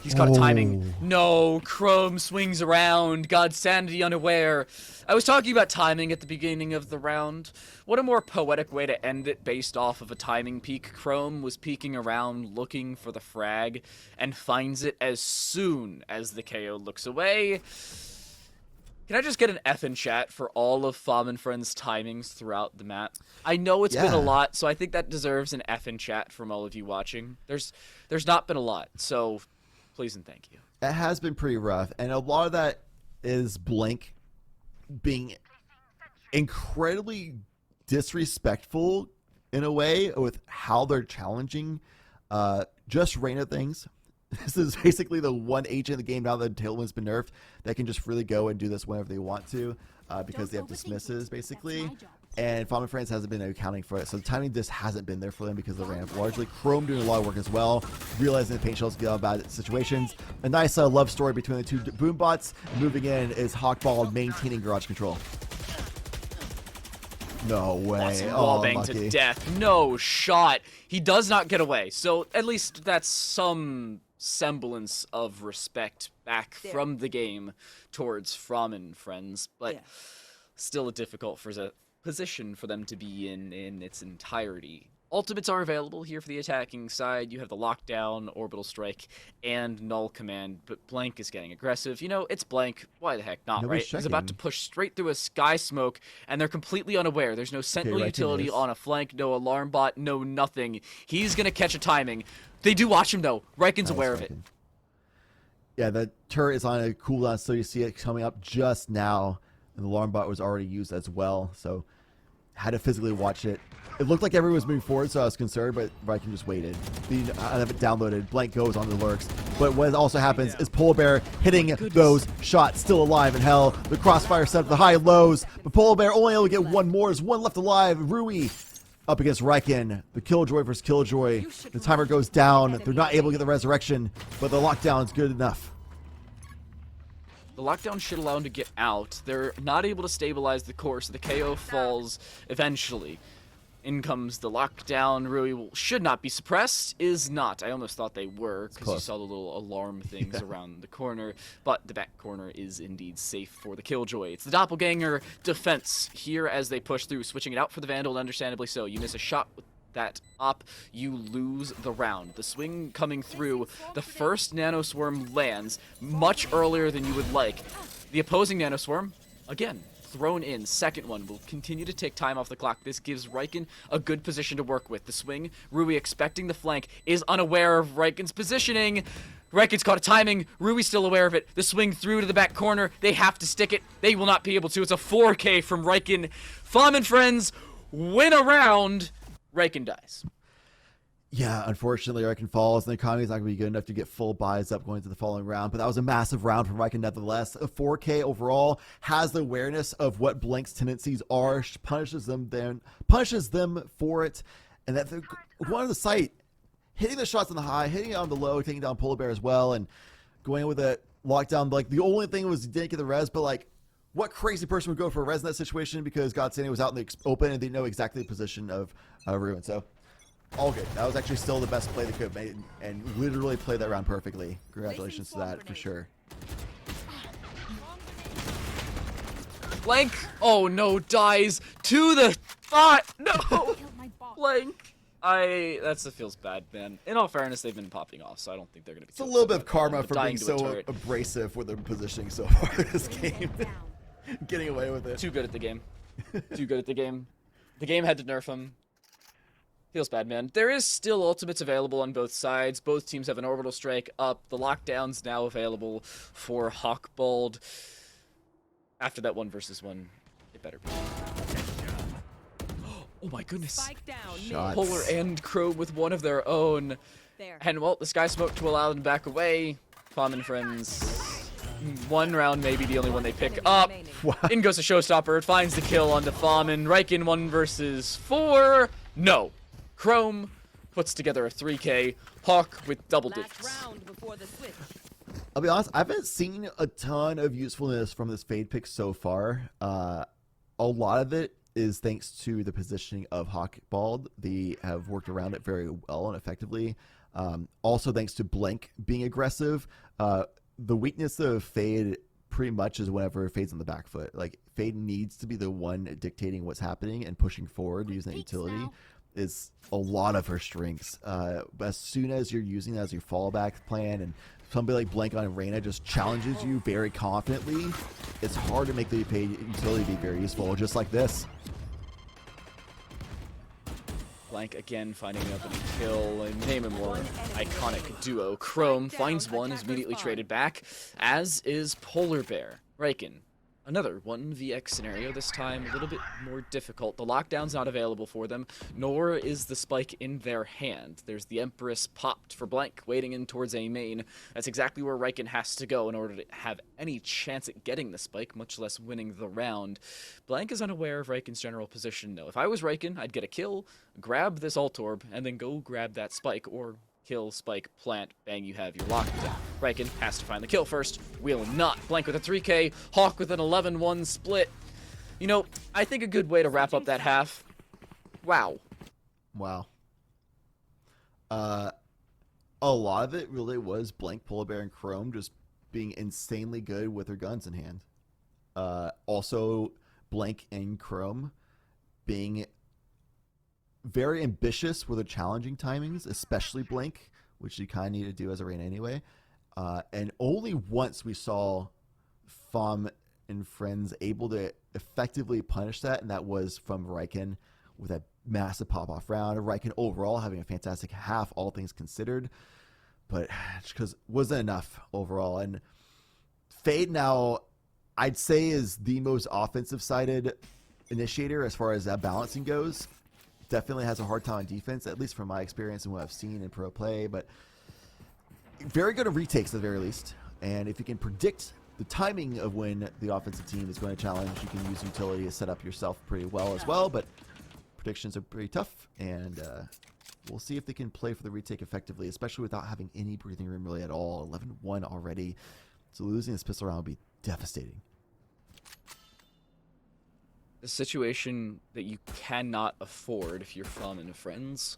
He's got a timing. No, Chrome swings around. God Sanity unaware. I was talking about timing at the beginning of the round. What a more poetic way to end it based off of a timing peak. Chrome was peeking around looking for the frag and finds it as soon as the KO looks away. Can I just get an F in chat for all of Fam and Friends' timings throughout the map? I know it's been a lot, so I think that deserves an F in chat from all of you watching. There's not been a lot, so please and thank you. It has been pretty rough, and a lot of that is Blink being incredibly disrespectful in a way with how they're challenging just Reyna things. This is basically the one agent in the game now that Tailwind's been nerfed that can just really go and do this whenever they want to because they have dismisses, basically. And Fam and Friends hasn't been accounting for it. So the timing just hasn't been there for them because of the ramp. Largely Chrome doing a lot of work as well, realizing the paint shells get out of bad situations. A nice love story between the two boom bots. Moving in is Hawkball maintaining garage control. No way. Wallbang to death. No shot. He does not get away. So at least that's some semblance of respect back from the game towards Fam and Friends, but still a difficult position for them to be in its entirety. Ultimates are available here for the attacking side. You have the lockdown, orbital strike, and null command, but Blank is getting aggressive. You know, it's Blank. Why the heck not, right? He's about to push straight through a sky smoke, and they're completely unaware. There's no sentinel utility on a flank, no alarm bot, no nothing. He's going to catch a timing. They do watch him, though. Reiken's aware of it. Yeah, the turret is on a cooldown, so you see it coming up just now. And the alarm bot was already used as well, so had to physically watch it. It looked like everyone was moving forward, so I was concerned, but Viking just waited. I have it downloaded. Blank goes on the lurks. But what also happens is Polar Bear hitting those shots, still alive in hell. The crossfire set up the high lows, but Polar Bear only able to get one more. There's one left alive. Rui up against Riken. The Killjoy versus Killjoy. The timer goes down. They're not able to get the resurrection, but the lockdown is good enough. The lockdown should allow them to get out. They're not able to stabilize the core, so the KO falls eventually. In comes the lockdown. Rui should not be suppressed. Is not. I almost thought they were, because you saw the little alarm things around the corner. But the back corner is indeed safe for the Killjoy. It's the Doppelganger defense here as they push through, switching it out for the Vandal, understandably so. You miss a shot with that up, you lose the round. The swing coming through, the first Nanoswarm lands much earlier than you would like. The opposing Nanoswarm, again, thrown in. Second one will continue to take time off the clock. This gives Riken a good position to work with. The swing, Rui expecting the flank, is unaware of Riken's positioning. Riken's caught a timing. Rui's still aware of it. The swing through to the back corner. They have to stick it. They will not be able to. It's a 4K from Riken. Fom and friends win a round. Riken dies. Yeah, unfortunately, Riken falls, and the economy is not going to be good enough to get full buys up going to the following round. But that was a massive round from Riken nevertheless. A 4K overall, has the awareness of what Blank's tendencies are, punishes them for it, and that one of the site, hitting the shots on the high, hitting it on the low, taking down Polar Bear as well, and going with a lockdown. Like, the only thing was he didn't get the res, but like, what crazy person would go for a res in that situation, because Godsend was out in the open and they know exactly the position of Ruin. So all good. That was actually still the best play they could have made, and literally played that round perfectly. Congratulations to that for sure. Blank, oh no, dies to the thought. No, Blank. That feels bad, man. In all fairness, they've been popping off, so I don't think they're gonna be. It's a little bit of karma for being so abrasive with their positioning so far in this game. Getting away with it. Too good at the game. Too good at the game. The game had to nerf him. Feels bad, man. There is still ultimates available on both sides. Both teams have an orbital strike up. The lockdown's now available for Hawkbald. After that 1v1, it better be. Oh my goodness. Polar and Chrome with one of their own. And well, the Sky Smoke to allow them back away. Fom and friends. One round, maybe the only one they pick up. In goes the Showstopper. It finds the kill on the Fom and Riken 1 versus 4. No. Chrome puts together a 3K. Hawk with double digits. I'll be honest, I haven't seen a ton of usefulness from this Fade pick so far. A lot of it is thanks to the positioning of Hawkbald. They have worked around it very well and effectively. Also thanks to Blank being aggressive. The weakness of Fade pretty much is whenever Fade's on the back foot. Like, Fade needs to be the one dictating what's happening and pushing forward using that utility. Is a lot of her strengths. But as soon as you're using that as your fallback plan, and somebody like Blank on Reyna just challenges you very confidently, it's hard to make the utility be very useful, just like this. Blank again finding an opening kill, and name a more iconic duo. Chrome finds one, is immediately traded back, as is Polar Bear. Riken, another 1vx scenario, this time a little bit more difficult. The lockdown's not available for them, nor is the spike in their hand. There's the Empress popped for Blank, waiting in towards A main. That's exactly where Riken has to go in order to have any chance at getting the spike, much less winning the round. Blank is unaware of Riken's general position, though. If I was Riken, I'd get a kill, grab this ult orb, and then go grab that spike, or kill, spike, plant, bang, you have your lockdown. Riken has to find the kill first, will not. Blank with a 3K, Hawk with an 11-1 split. You know, I think a good way to wrap up that half. Wow. Wow. A lot of it really was Blank, Polar Bear, and Chrome just being insanely good with their guns in hand. Also, Blank and Chrome being very ambitious with the challenging timings, especially Blank, which you kind of need to do as a Reyna anyway. And only once we saw Fom and friends able to effectively punish that, and that was from Riken with a massive pop-off round. Riken overall having a fantastic half, all things considered, but just because wasn't enough overall. And Fade now I'd say is the most offensive-sided initiator as far as that balancing goes. Definitely has a hard time on defense, at least from my experience and what I've seen in pro play, but very good at retakes at the very least. And if you can predict the timing of when the offensive team is going to challenge, you can use utility to set up yourself pretty well as well, but predictions are pretty tough, and we'll see if they can play for the retake effectively, especially without having any breathing room really at all. 11-1 already, so losing this pistol round would be devastating. A situation that you cannot afford if you're Fum and friends.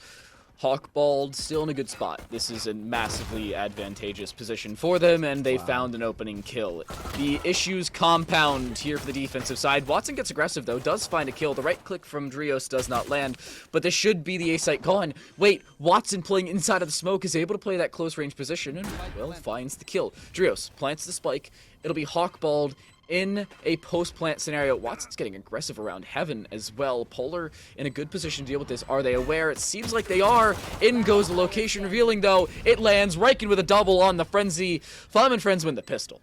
Hawkballed, still in a good spot. This is a massively advantageous position for them, and they found an opening kill. The issues compound here for the defensive side. Watson gets aggressive, though, does find a kill. The right click from Drios does not land, but this should be the A site gone. Wait, Watson playing inside of the smoke is able to play that close range position, and, well, finds the kill. Drios plants the spike. It'll be Hawkballed in a post-plant scenario. Watson's getting aggressive around Heaven as well. Polar in a good position to deal with this. Are they aware? It seems like they are. In goes the location revealing, though. It lands. Riken with a double on the Frenzy. Fum and friends win the pistol.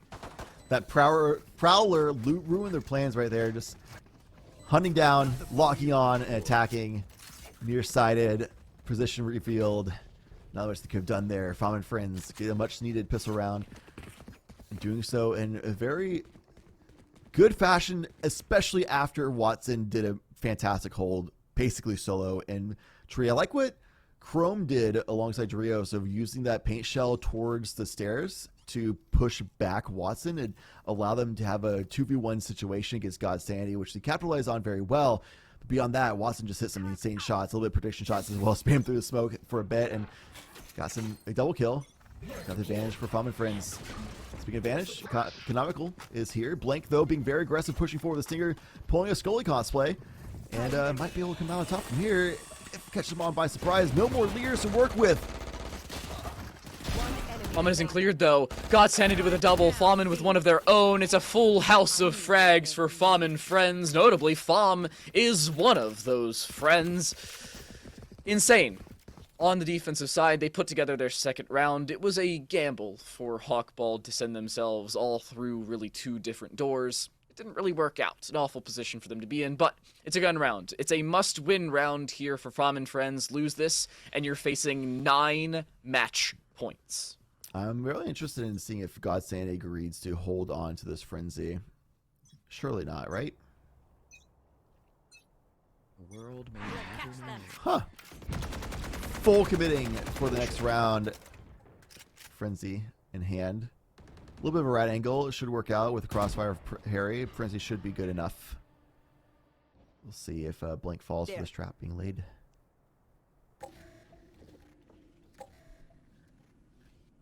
That Prowler ruined their plans right there. Just hunting down, locking on, and attacking. Nearsighted, position revealed. Not much they could have done there. Fum and friends get a much-needed pistol round. And doing so in a very good fashion, especially after Watson did a fantastic hold, basically solo in tree. I like what Chrome did alongside Drios of using that paint shell towards the stairs to push back Watson and allow them to have a 2v1 situation against God Sandy, which they capitalized on very well. But beyond that, Watson just hit some insane shots, a little bit of prediction shots as well, spammed through the smoke for a bit, and got a double kill. Got the advantage for Fum and friends. Speaking of advantage, Canonical is here. Blank, though, being very aggressive, pushing forward the Stinger, pulling a Scully cosplay, and might be able to come out on top from here if catch them on by surprise. No more leaders to work with. Fallman isn't cleared, though. God Sanity with a double. Fallman with one of their own. It's a full house of frags for Fum and friends. Notably, Fum is one of those friends. Insane. On the defensive side, they put together their second round. It was a gamble for Hawkball to send themselves all through really two different doors. It didn't really work out. It's an awful position for them to be in, but it's a gun round. It's a must-win round here for Fum and friends. Lose this, and you're facing 9 match points. I'm really interested in seeing if God Sandy agrees to hold on to this frenzy. Surely not, right? The world may never know. Huh. Full committing for the next round. Frenzy in hand. A little bit of a right angle. It should work out with the crossfire of Harry. Frenzy should be good enough. We'll see if Blank falls for this trap being laid.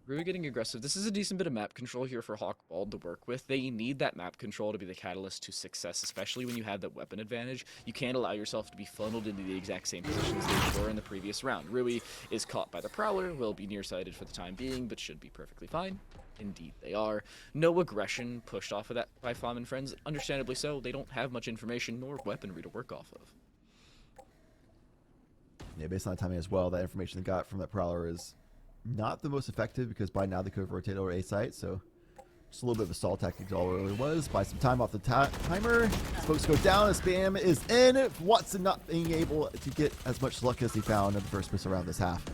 Really getting aggressive. This is a decent bit of map control here for Hawkball to work with. They need that map control to be the catalyst to success, especially when you have that weapon advantage. You can't allow yourself to be funneled into the exact same positions they were in the previous round. Rui is caught by the Prowler, will be nearsighted for the time being, but should be perfectly fine. Indeed, they are. No aggression pushed off of that by Fum and friends. Understandably so. They don't have much information nor weaponry to work off of. Yeah, based on the timing as well, that information they got from that Prowler is not the most effective because by now they could have rotated over A site, so just a little bit of a stall tactic is all it really was. Buy some time off the timer. Smokes go down. The spam is in. Watson not being able to get as much luck as he found in the first miss around this half.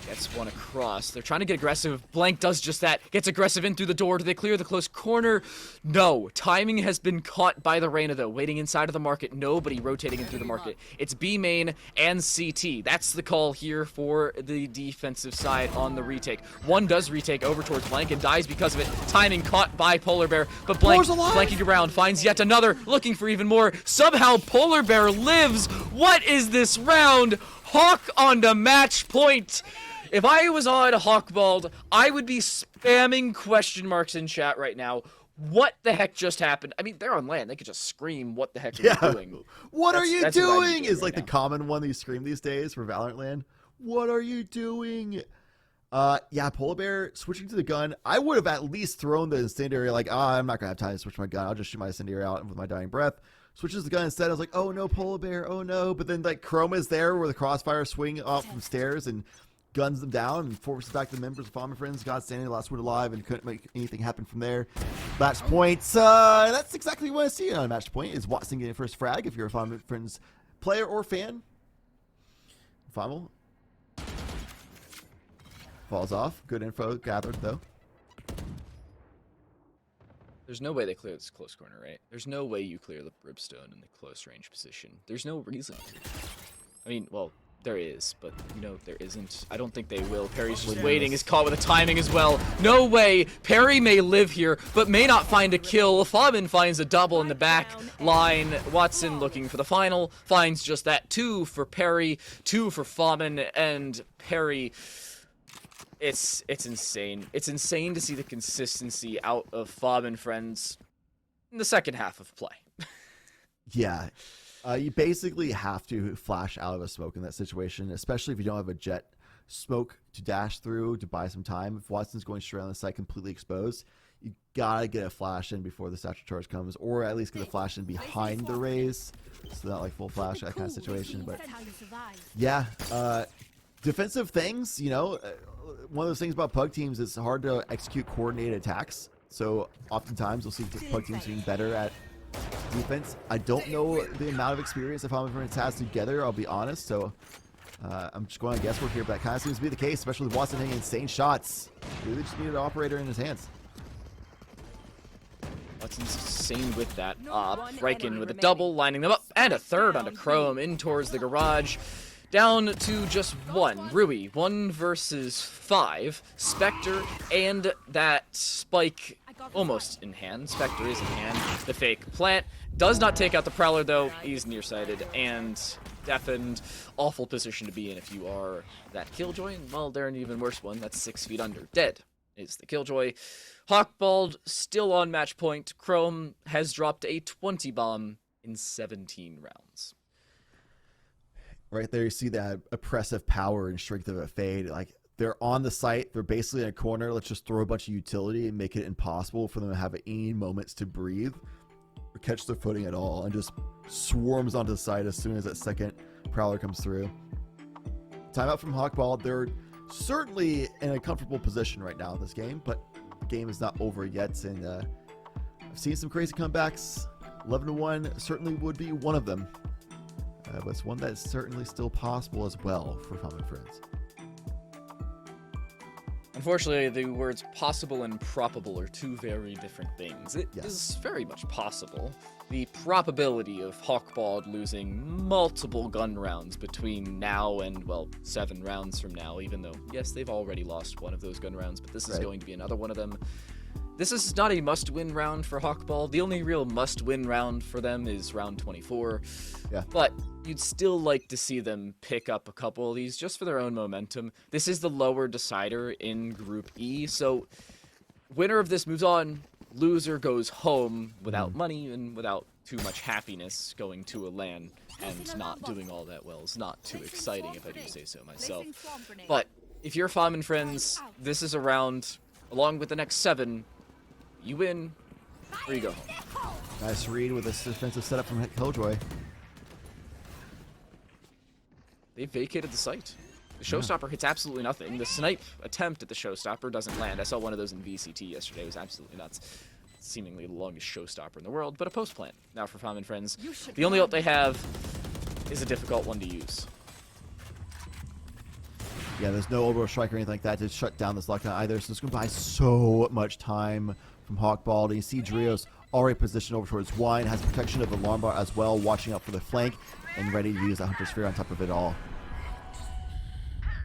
Gets one across. They're trying to get aggressive. Blank does just that. Gets aggressive in through the door. Do they clear the close corner? No. Timing has been caught by the Reyna, though. Waiting inside of the market. Nobody rotating in through the market. It's B main and CT. That's the call here for the defensive side on the retake. One does retake over towards Blank and dies because of it. Timing caught by Polar Bear. But Blank flanking around finds yet another. Looking for even more. Somehow Polar Bear lives. What is this round? Hawk on the match point. If I was on Hawkballed, I would be spamming question marks in chat right now. What the heck just happened? I mean, they're on LAN. They could just scream, what the heck are you doing? What are you doing? Is like the common one that you scream these days for Valorant LAN. What are you doing? Yeah, Polar Bear switching to the gun. I would have at least thrown the incendiary, like, I'm not going to have time to switch my gun. I'll just shoot my incendiary out with my dying breath. Switches the gun instead. I was like, oh no, Polar Bear, oh no. But then like Chrome is there where the crossfire swing off from stairs and guns them down and forces back the members of Farm and Friends. God standing the last one alive and couldn't make anything happen from there. Match points. That's exactly what I see on a match point. Is Watson getting first frag if you're a Farm and Friends player or fan. Final falls off. Good info gathered though. There's no way they clear this close corner, right? There's no way you clear the Brimstone in the close range position. There's no reason to. I mean, well, there is, but, you know, there isn't. I don't think they will. Perry's just waiting. Is caught with the timing as well. No way. Perry may live here, but may not find a kill. Fabin finds a double in the back line. Watson looking for the final. Finds just that. 2 for Perry, 2 for Fabin, and Perry... It's insane. It's insane to see the consistency out of Fob and Friends in the second half of play. Yeah. You basically have to flash out of a smoke in that situation, especially if you don't have a jet smoke to dash through to buy some time. If Watson's going straight on the site completely exposed, you gotta get a flash in before the satchel charge comes, or at least get a flash in behind the raise, so not like full flash, that kind of situation. But yeah, defensive things, you know, one of those things about pug teams is it's hard to execute coordinated attacks. So oftentimes we'll see pug teams being better at defense. I don't know the amount of experience that Farm Friends has together, I'll be honest. So I'm just going on guesswork here, but that kind of seems to be the case, especially with Watson hitting insane shots. Really just needed an operator in his hands. Watson's insane with that. Riken with a double, lining them up, and a third onto Chrome in towards the garage. Down to just 1. Rui, 1 versus 5. Spectre and that Spike almost in hand. Spectre is in hand. The fake plant does not take out the Prowler though. He's nearsighted and deafened. Awful position to be in if you are that Killjoy. Well, they're an even worse one. That's 6 feet under. Dead is the Killjoy. Hawkbald still on match point. Chrome has dropped a 20 bomb in 17 rounds. Right there, you see that oppressive power and strength of a Fade. Like, they're on the site, they're basically in a corner. Let's just throw a bunch of utility and make it impossible for them to have any moments to breathe or catch their footing at all, and just swarms onto the site as soon as that second Prowler comes through. Timeout from Hawkball. They're certainly in a comfortable position right now in this game, but the game is not over yet, and I've seen some crazy comebacks. 11-1 certainly would be one of them. But it's one that's certainly still possible as well for Farm and Friends. Unfortunately, the words possible and probable are two very different things. It is very much possible. The probability of Hawkbald losing multiple gun rounds between now and, well, 7 rounds from now, even though, yes, they've already lost one of those gun rounds, but this is going to be another one of them. This is not a must-win round for Hawkball. The only real must-win round for them is round 24. Yeah. But you'd still like to see them pick up a couple of these just for their own momentum. This is the lower decider in Group E, so winner of this moves on. Loser goes home without money and without too much happiness. Going to a LAN and not doing all that well is not too exciting, if I do say so myself. But if you're Farm and Friends, this is a round, along with the next 7, you win, or you go home. Nice read with this defensive setup from Killjoy. They vacated the site. The showstopper hits absolutely nothing. The snipe attempt at the showstopper doesn't land. I saw one of those in VCT yesterday. It was absolutely nuts. Seemingly the longest showstopper in the world, but a post plant. Now for Farm and Friends. The only ult they have is a difficult one to use. Yeah, there's no overall strike or anything like that to shut down this lockdown either, so it's going to buy so much time from Hawkball. And you see Drios already positioned over towards Wine, has protection of the alarm bar as well, watching out for the flank, and ready to use that Hunter Sphere on top of it all.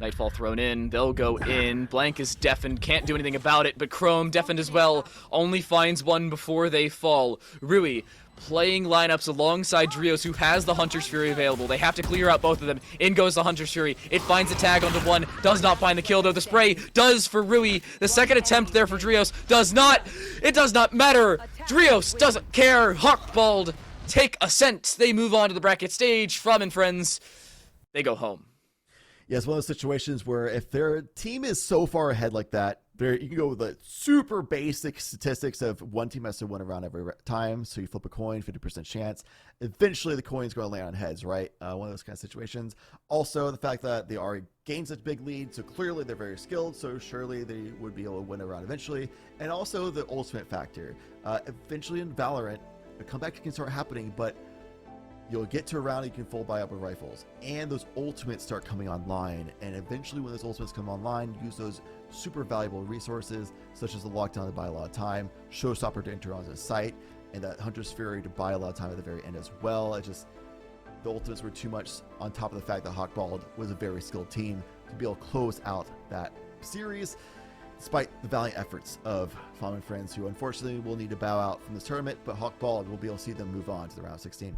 Nightfall thrown in, they'll go in. Blank is deafened, can't do anything about it, but Chrome, deafened as well, only finds one before they fall. Rui playing lineups alongside Drios, who has the Hunter's Fury available. They have to clear out both of them. In goes the Hunter's Fury. It finds a tag onto one, does not find the kill, though the spray does for Rui. The second attempt there for Drios does not. It does not matter. Drios doesn't care. Hawkbald take ascent. They move on to the bracket stage. Farm and Friends, they go home. Yeah, it's one of those situations where if their team is so far ahead like that, You can go with the super basic statistics of one team has to win a round every time. So you flip a coin, 50% chance. Eventually the coin's going to land on heads, right? One of those kind of situations. Also, the fact that they already gained such a big lead, so clearly they're very skilled, so surely they would be able to win a round eventually. And also the ultimate factor. Eventually in Valorant, a comeback can start happening, but you'll get to a round you can full buy up with rifles, and those ultimates start coming online, and eventually when those ultimates come online, use those super valuable resources such as the lockdown to buy a lot of time, showstopper to enter onto the site, and that Hunter's Fury to buy a lot of time at the very end as well. The ultimates were too much, on top of the fact that Hawkballed was a very skilled team to be able to close out that series, despite the valiant efforts of Fam and friends, who unfortunately will need to bow out from this tournament, but Hawkballed will be able to see them move on to the round of 16.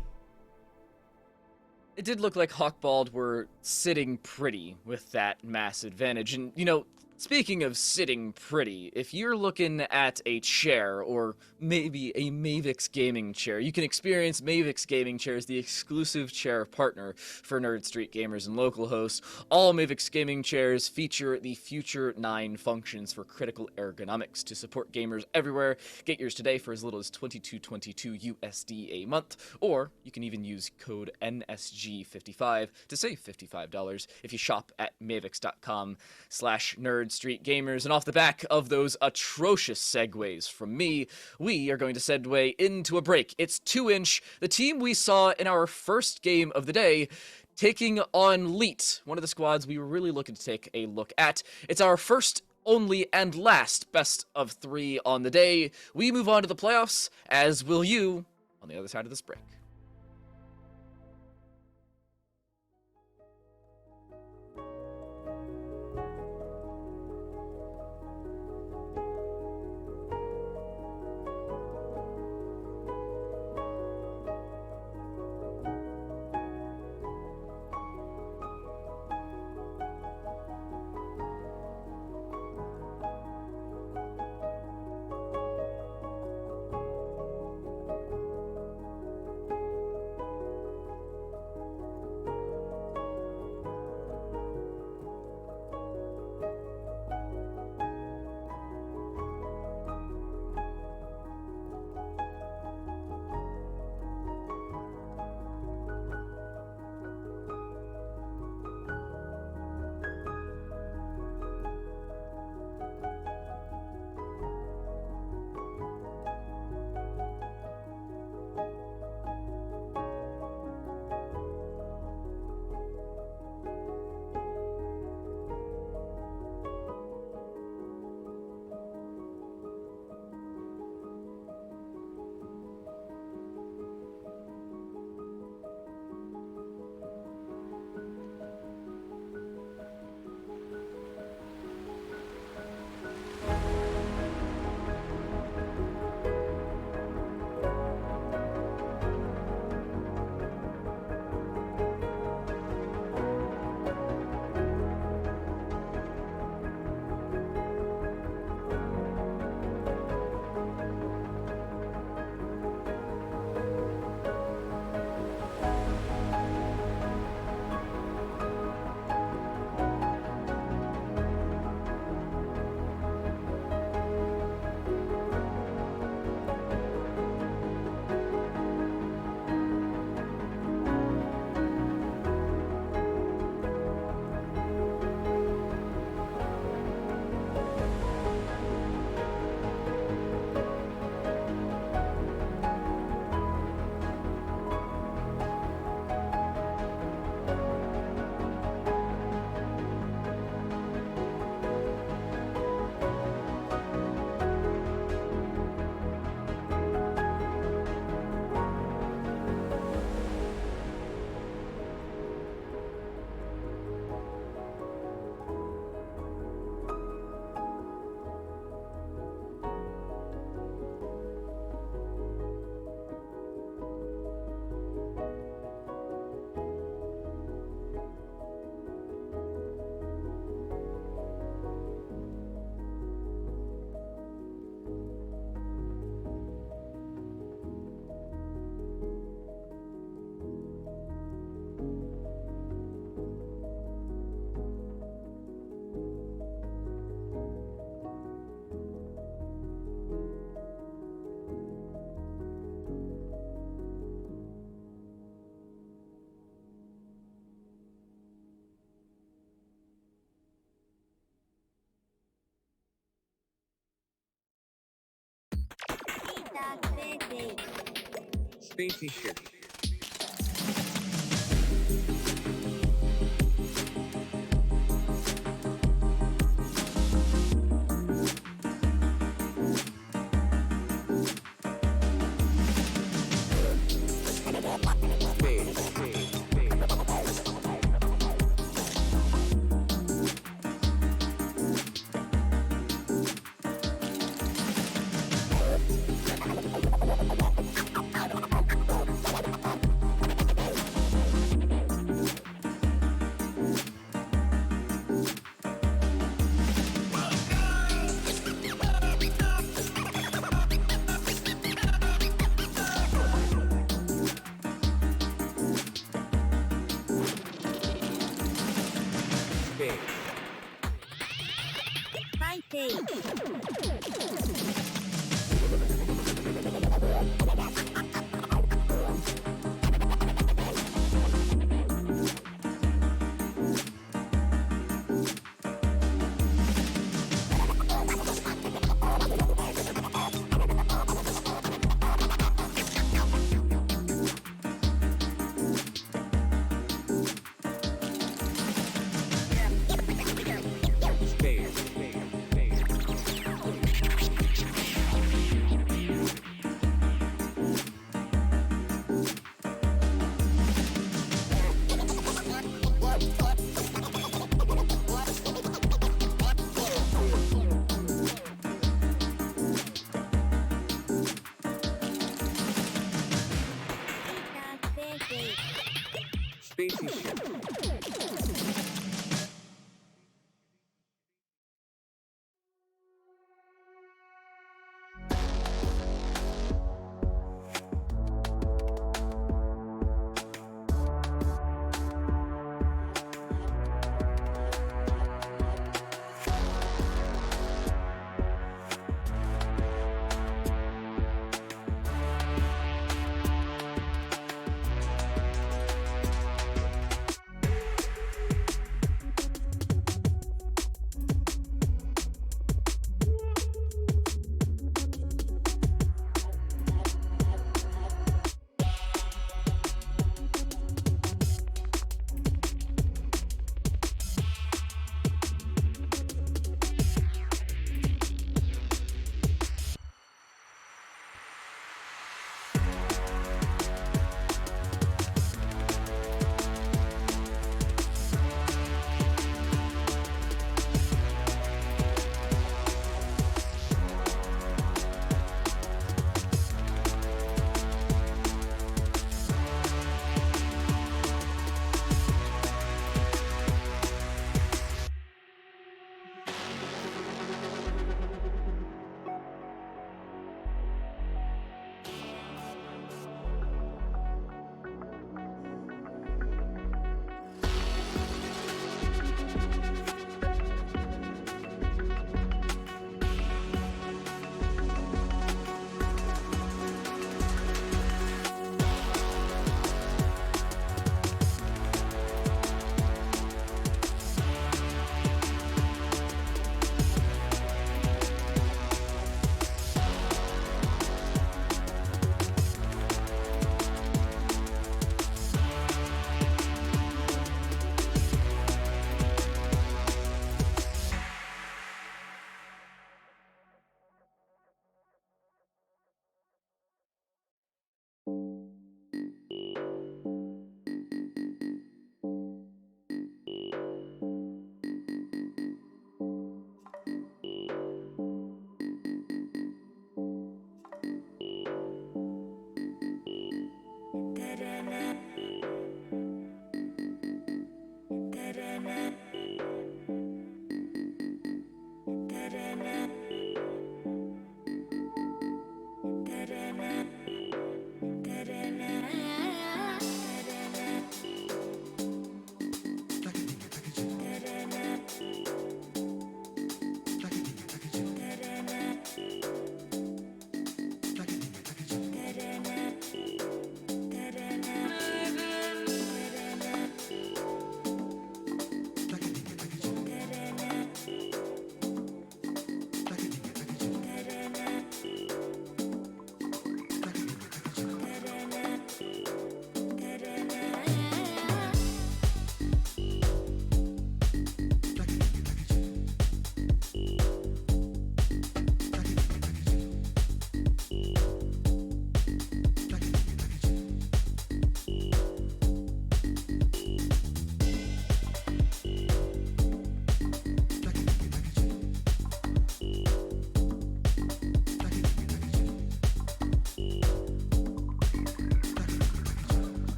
It did look like Hawkballed were sitting pretty with that mass advantage. And, you know, speaking of sitting pretty, if you're looking at a chair, or maybe a Mavix gaming chair, you can experience Mavix gaming chairs, the exclusive chair partner for Nerd Street gamers and local hosts. All Mavix gaming chairs feature the Future 9 functions for critical ergonomics to support gamers everywhere. Get yours today for as little as $22.22 USD a month, or you can even use code NSG55 to save $55 if you shop at mavix.com/nerd Street Gamers. And off the back of those atrocious segues from me, we are going to segue into a break. It's 2-inch, the team we saw in our first game of the day, taking on Leet, one of the squads we were really looking to take a look at. It's our first, only, and last best of 3 on the day. We move on to the playoffs, as will you, on the other side of this break. Spaceship.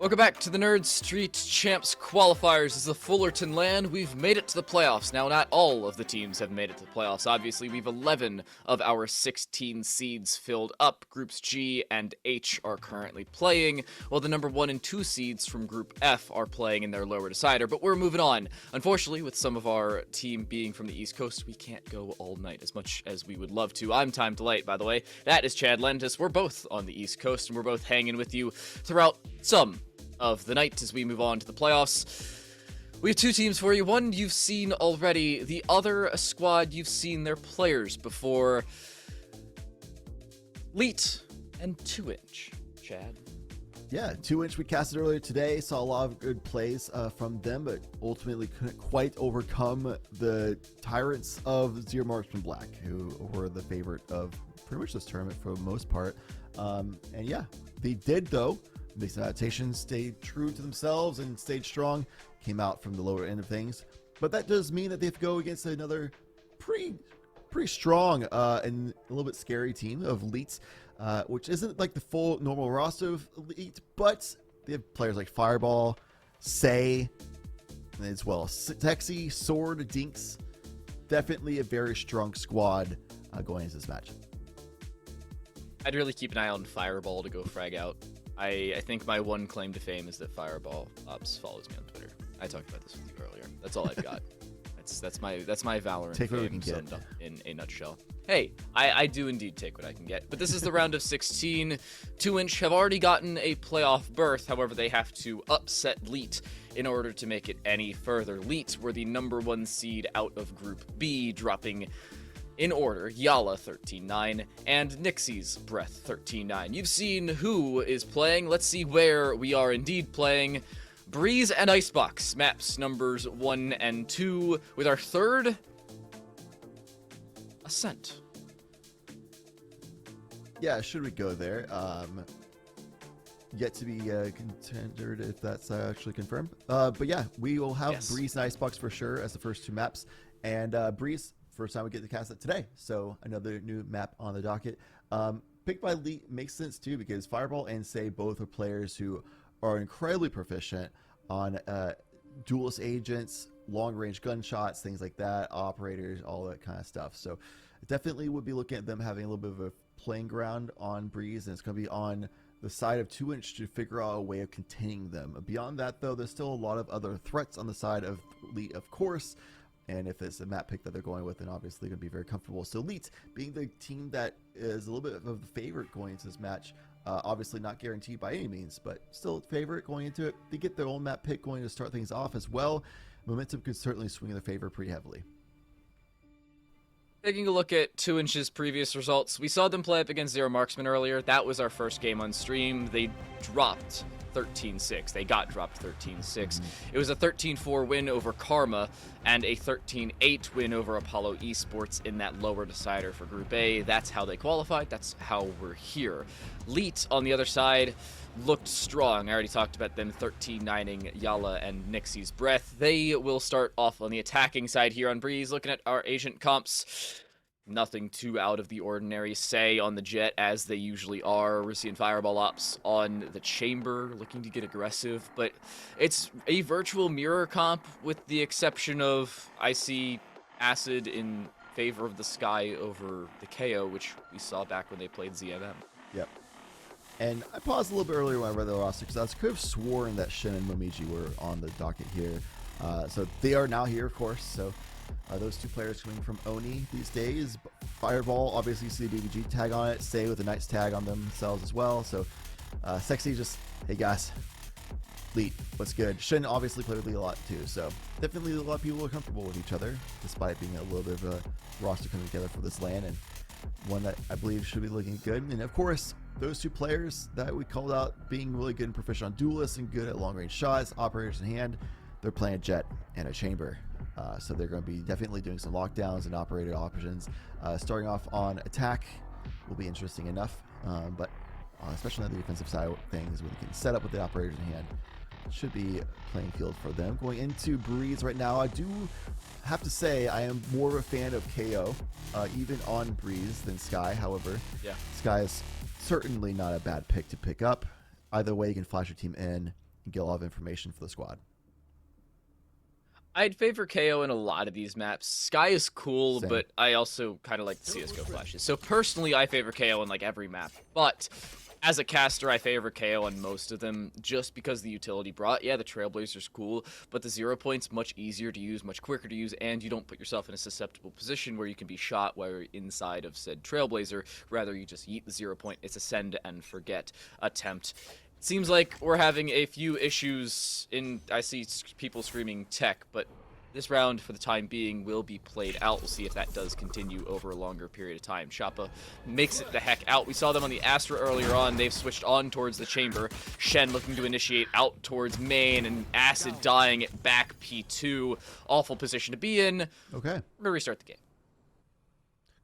Welcome back to the Nerd Street Champs Qualifiers. This is the Fullerton LAN. We've made it to the playoffs. Now, not all of the teams have made it to the playoffs. Obviously, we've 11 of our 16 seeds filled up. Groups G and H are currently playing, while the number 1 and 2 seeds from Group F are playing in their lower decider. But we're moving on. Unfortunately, with some of our team being from the East Coast, we can't go all night as much as we would love to. I'm Time Delight, by the way. That is Chad Lentis. We're both on the East Coast, and we're both hanging with you throughout some of the night as we move on to the playoffs. We have 2 teams for you. One you've seen already. The other, a squad you've seen their players before. Leet and 2-inch. Chad. Yeah, 2-inch we casted earlier today. Saw a lot of good plays from them, but ultimately couldn't quite overcome the tyrants of Zero Marksman Black, who were the favorite of pretty much this tournament for the most part. And yeah, they did though. Make some adaptations, stayed true to themselves, and stayed strong. Came out from the lower end of things, but that does mean that they have to go against another pretty strong and a little bit scary team of Elites, which isn't like the full normal roster of Elite, but they have players like Fireball, Say, as well as Texi, Sword, Dinks. Definitely a very strong squad going into this match. I'd really keep an eye on Fireball to go frag out. I think my one claim to fame is that Fireball Ops follows me on Twitter. I talked about this with you earlier. That's all I've got. That's my Valorant take what we can fame get. summed up in a nutshell. Hey, I do indeed take what I can get. But this is the round of 16. 2-inch have already gotten a playoff berth. However, they have to upset Leet in order to make it any further. Leet were the number 1 seed out of Group B, dropping in order, Yala 13-9 and Nixie's Breath 13-9. You've seen who is playing. Let's see where we are indeed playing. Breeze and Icebox, maps numbers 1 and 2, with our third, Ascent. Yeah, should we go there? Yet to be contendered if that's actually confirmed. But yeah, we will have Breeze and Icebox for sure as the first 2 maps. And Breeze, first time we get to cast it today, so another new map on the docket. Picked by Lee makes sense too, because Fireball and Say both are players who are incredibly proficient on duelist agents, long range gunshots, things like that, operators, all that kind of stuff. So definitely would be looking at them having a little bit of a playing ground on Breeze, and it's going to be on the side of 2-inch to figure out a way of containing them. Beyond that though, there's still a lot of other threats on the side of Lee, of course. And if it's a map pick that they're going with, then obviously going to be very comfortable. So Elite being the team that is a little bit of the favorite going into this match, obviously not guaranteed by any means, but still favorite going into it. They get their own map pick going to start things off as well. Momentum could certainly swing in their favor pretty heavily. Taking a look at 2-inch's previous results, we saw them play up against Zero Marksman earlier. That was our first game on stream. They dropped 13-6. They got dropped 13-6. It was a 13-4 win over Karma and a 13-8 win over Apollo Esports in that lower decider for Group A. That's how they qualified. That's how we're here. Leet, on the other side, looked strong. I already talked about them 13-9ing Yala and Nixie's Breath. They will start off on the attacking side here on Breeze. Looking at our agent comps, nothing too out of the ordinary. Say on the Jet, as they usually are. We're seeing Fireball Ops on the Chamber, looking to get aggressive, but it's a virtual mirror comp with the exception of I see Acid in favor of the Sky over the KO, which we saw back when they played ZMM. Yep. And I paused a little bit earlier when I read the roster because I could have sworn that Shin and Momiji were on the docket here. So they are now here, of course. So those 2 players coming from Oni these days. Fireball, obviously you see the BBG tag on it. Say with a nice tag on themselves as well. So Sexy just, hey guys, Leet, what's good? Shin obviously played with Lee a lot too. So definitely a lot of people are comfortable with each other, despite being a little bit of a roster coming together for this LAN, and one that I believe should be looking good. And of course, those 2 players that we called out being really good and proficient on duelists and good at long range shots, operators in hand, they're playing a Jet and a Chamber. So they're going to be definitely doing some lockdowns and operator options. Starting off on attack will be interesting enough, but especially on the defensive side of things, when they can set up with the operators in hand, should be playing field for them. Going into Breeze right now, I do have to say I am more of a fan of KO, even on Breeze, than Sky. However, Sky is certainly not a bad pick to pick up. Either way, you can flash your team in and get a lot of information for the squad. I'd favor KO in a lot of these maps. Sky is cool, Same. but I also kind of like the CSGO flashes. So personally, I favor KO in like every map. But as a caster, I favor KO on most of them just because the utility brought. Yeah, the Trailblazer's cool, but the 0 point's much easier to use, much quicker to use, and you don't put yourself in a susceptible position where you can be shot while you're inside of said Trailblazer. Rather, you just yeet the 0 point. It's a send and forget attempt. Seems like we're having a few issues in, I see people screaming tech, but this round, for the time being, will be played out. We'll see if that does continue over a longer period of time. Shoppa makes it the heck out. We saw them on the Astra earlier on. They've switched on towards the chamber. Shen looking to initiate out towards main, and Acid dying at back P2. Awful position to be in. Okay. We're gonna restart the game.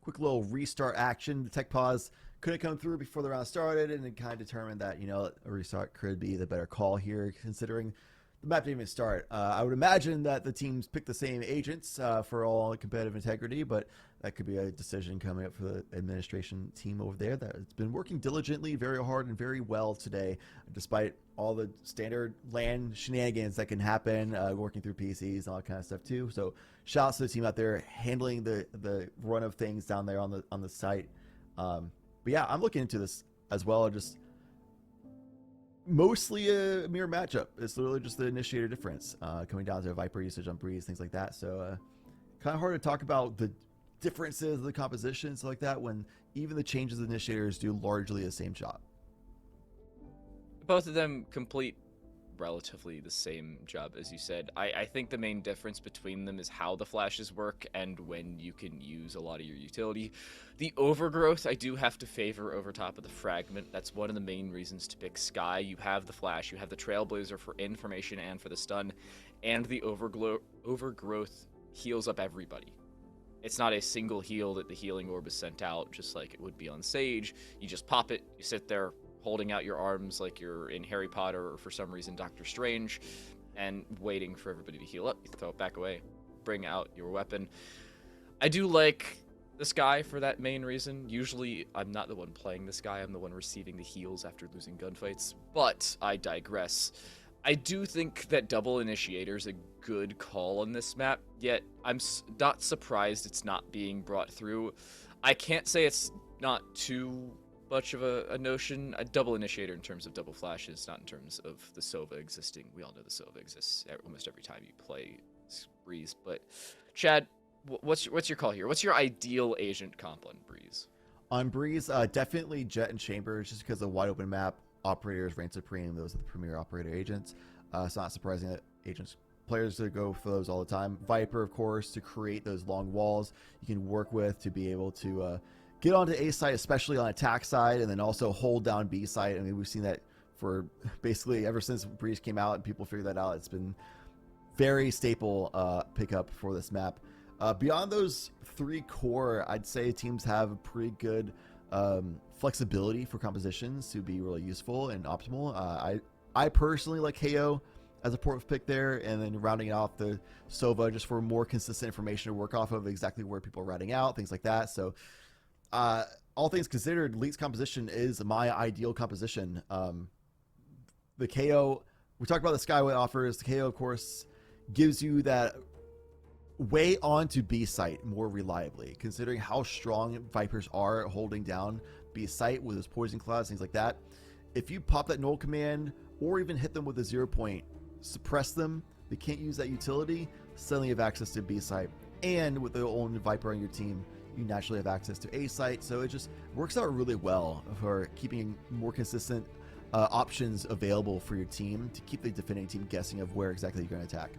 Quick little restart action. The tech pause couldn't come through before the round started, and it kind of determined that, you know, a restart could be the better call here, considering the map didn't even start. I would imagine that the teams picked the same agents for all competitive integrity, but that could be a decision coming up for the administration team over there that has been working diligently, very hard, and very well today, despite all the standard LAN shenanigans that can happen, working through PCs and all that kind of stuff too. So shout out to the team out there handling the run of things down there on the site. But yeah, I'm looking into this as well. Just mostly a mere matchup. It's literally just the initiator difference coming down to Viper usage on Breeze, things like that. So kind of hard to talk about the differences of the compositions like that when even the changes of the initiators do largely the same job. Both of them complete relatively the same job, as you said. I think the main difference between them is how the flashes work and when you can use a lot of your utility. The overgrowth I do have to favor over top of the fragment. That's one of the main reasons to pick Sky. You have the flash, you have the Trailblazer for information and for the stun, and the overgrowth heals up everybody. It's not a single heal that the healing orb is sent out, just like it would be on Sage. You just pop it, you sit there, holding out your arms like you're in Harry Potter or for some reason Doctor Strange, and waiting for everybody to heal up. You throw it back away, bring out your weapon. I do like the Sky for that main reason. Usually I'm not the one playing the Sky, I'm the one receiving the heals after losing gunfights, but I digress. I do think that double initiator is a good call on this map, yet I'm not surprised it's not being brought through. I can't say it's not too much of a notion. A double initiator in terms of double flashes, not in terms of the Sova existing. We all know the Sova exists almost every time you play Breeze. But Chad, what's your call here? What's your ideal agent comp on Breeze? On Breeze, definitely Jet and Chambers, just because of wide open map. Operators reign supreme. Those are the premier operator agents. It's not surprising that players to go for those all the time. Viper, of course, to create those long walls you can work with to be able to get onto A side, especially on attack side, and then also hold down B side. I mean, we've seen that for basically ever since Breeze came out and people figured that out. It's been very staple pickup for this map. Beyond those three core, I'd say teams have a pretty good flexibility for compositions to be really useful and optimal. I personally like KO as a port pick there, and then rounding off the Sova just for more consistent information to work off of, exactly where people are routing out, things like that. So all things considered, Leet's composition is my ideal composition. The KO, we talked about the Skyway offers. The KO, of course, gives you that way onto B site more reliably, considering how strong Vipers are at holding down B site with those poison clouds, things like that. If you pop that null command or even hit them with a 0 point, suppress them, they can't use that utility, suddenly you have access to B site. And with the own Viper on your team, you naturally have access to A site. So it just works out really well for keeping more consistent options available for your team to keep the defending team guessing of where exactly you're going to attack.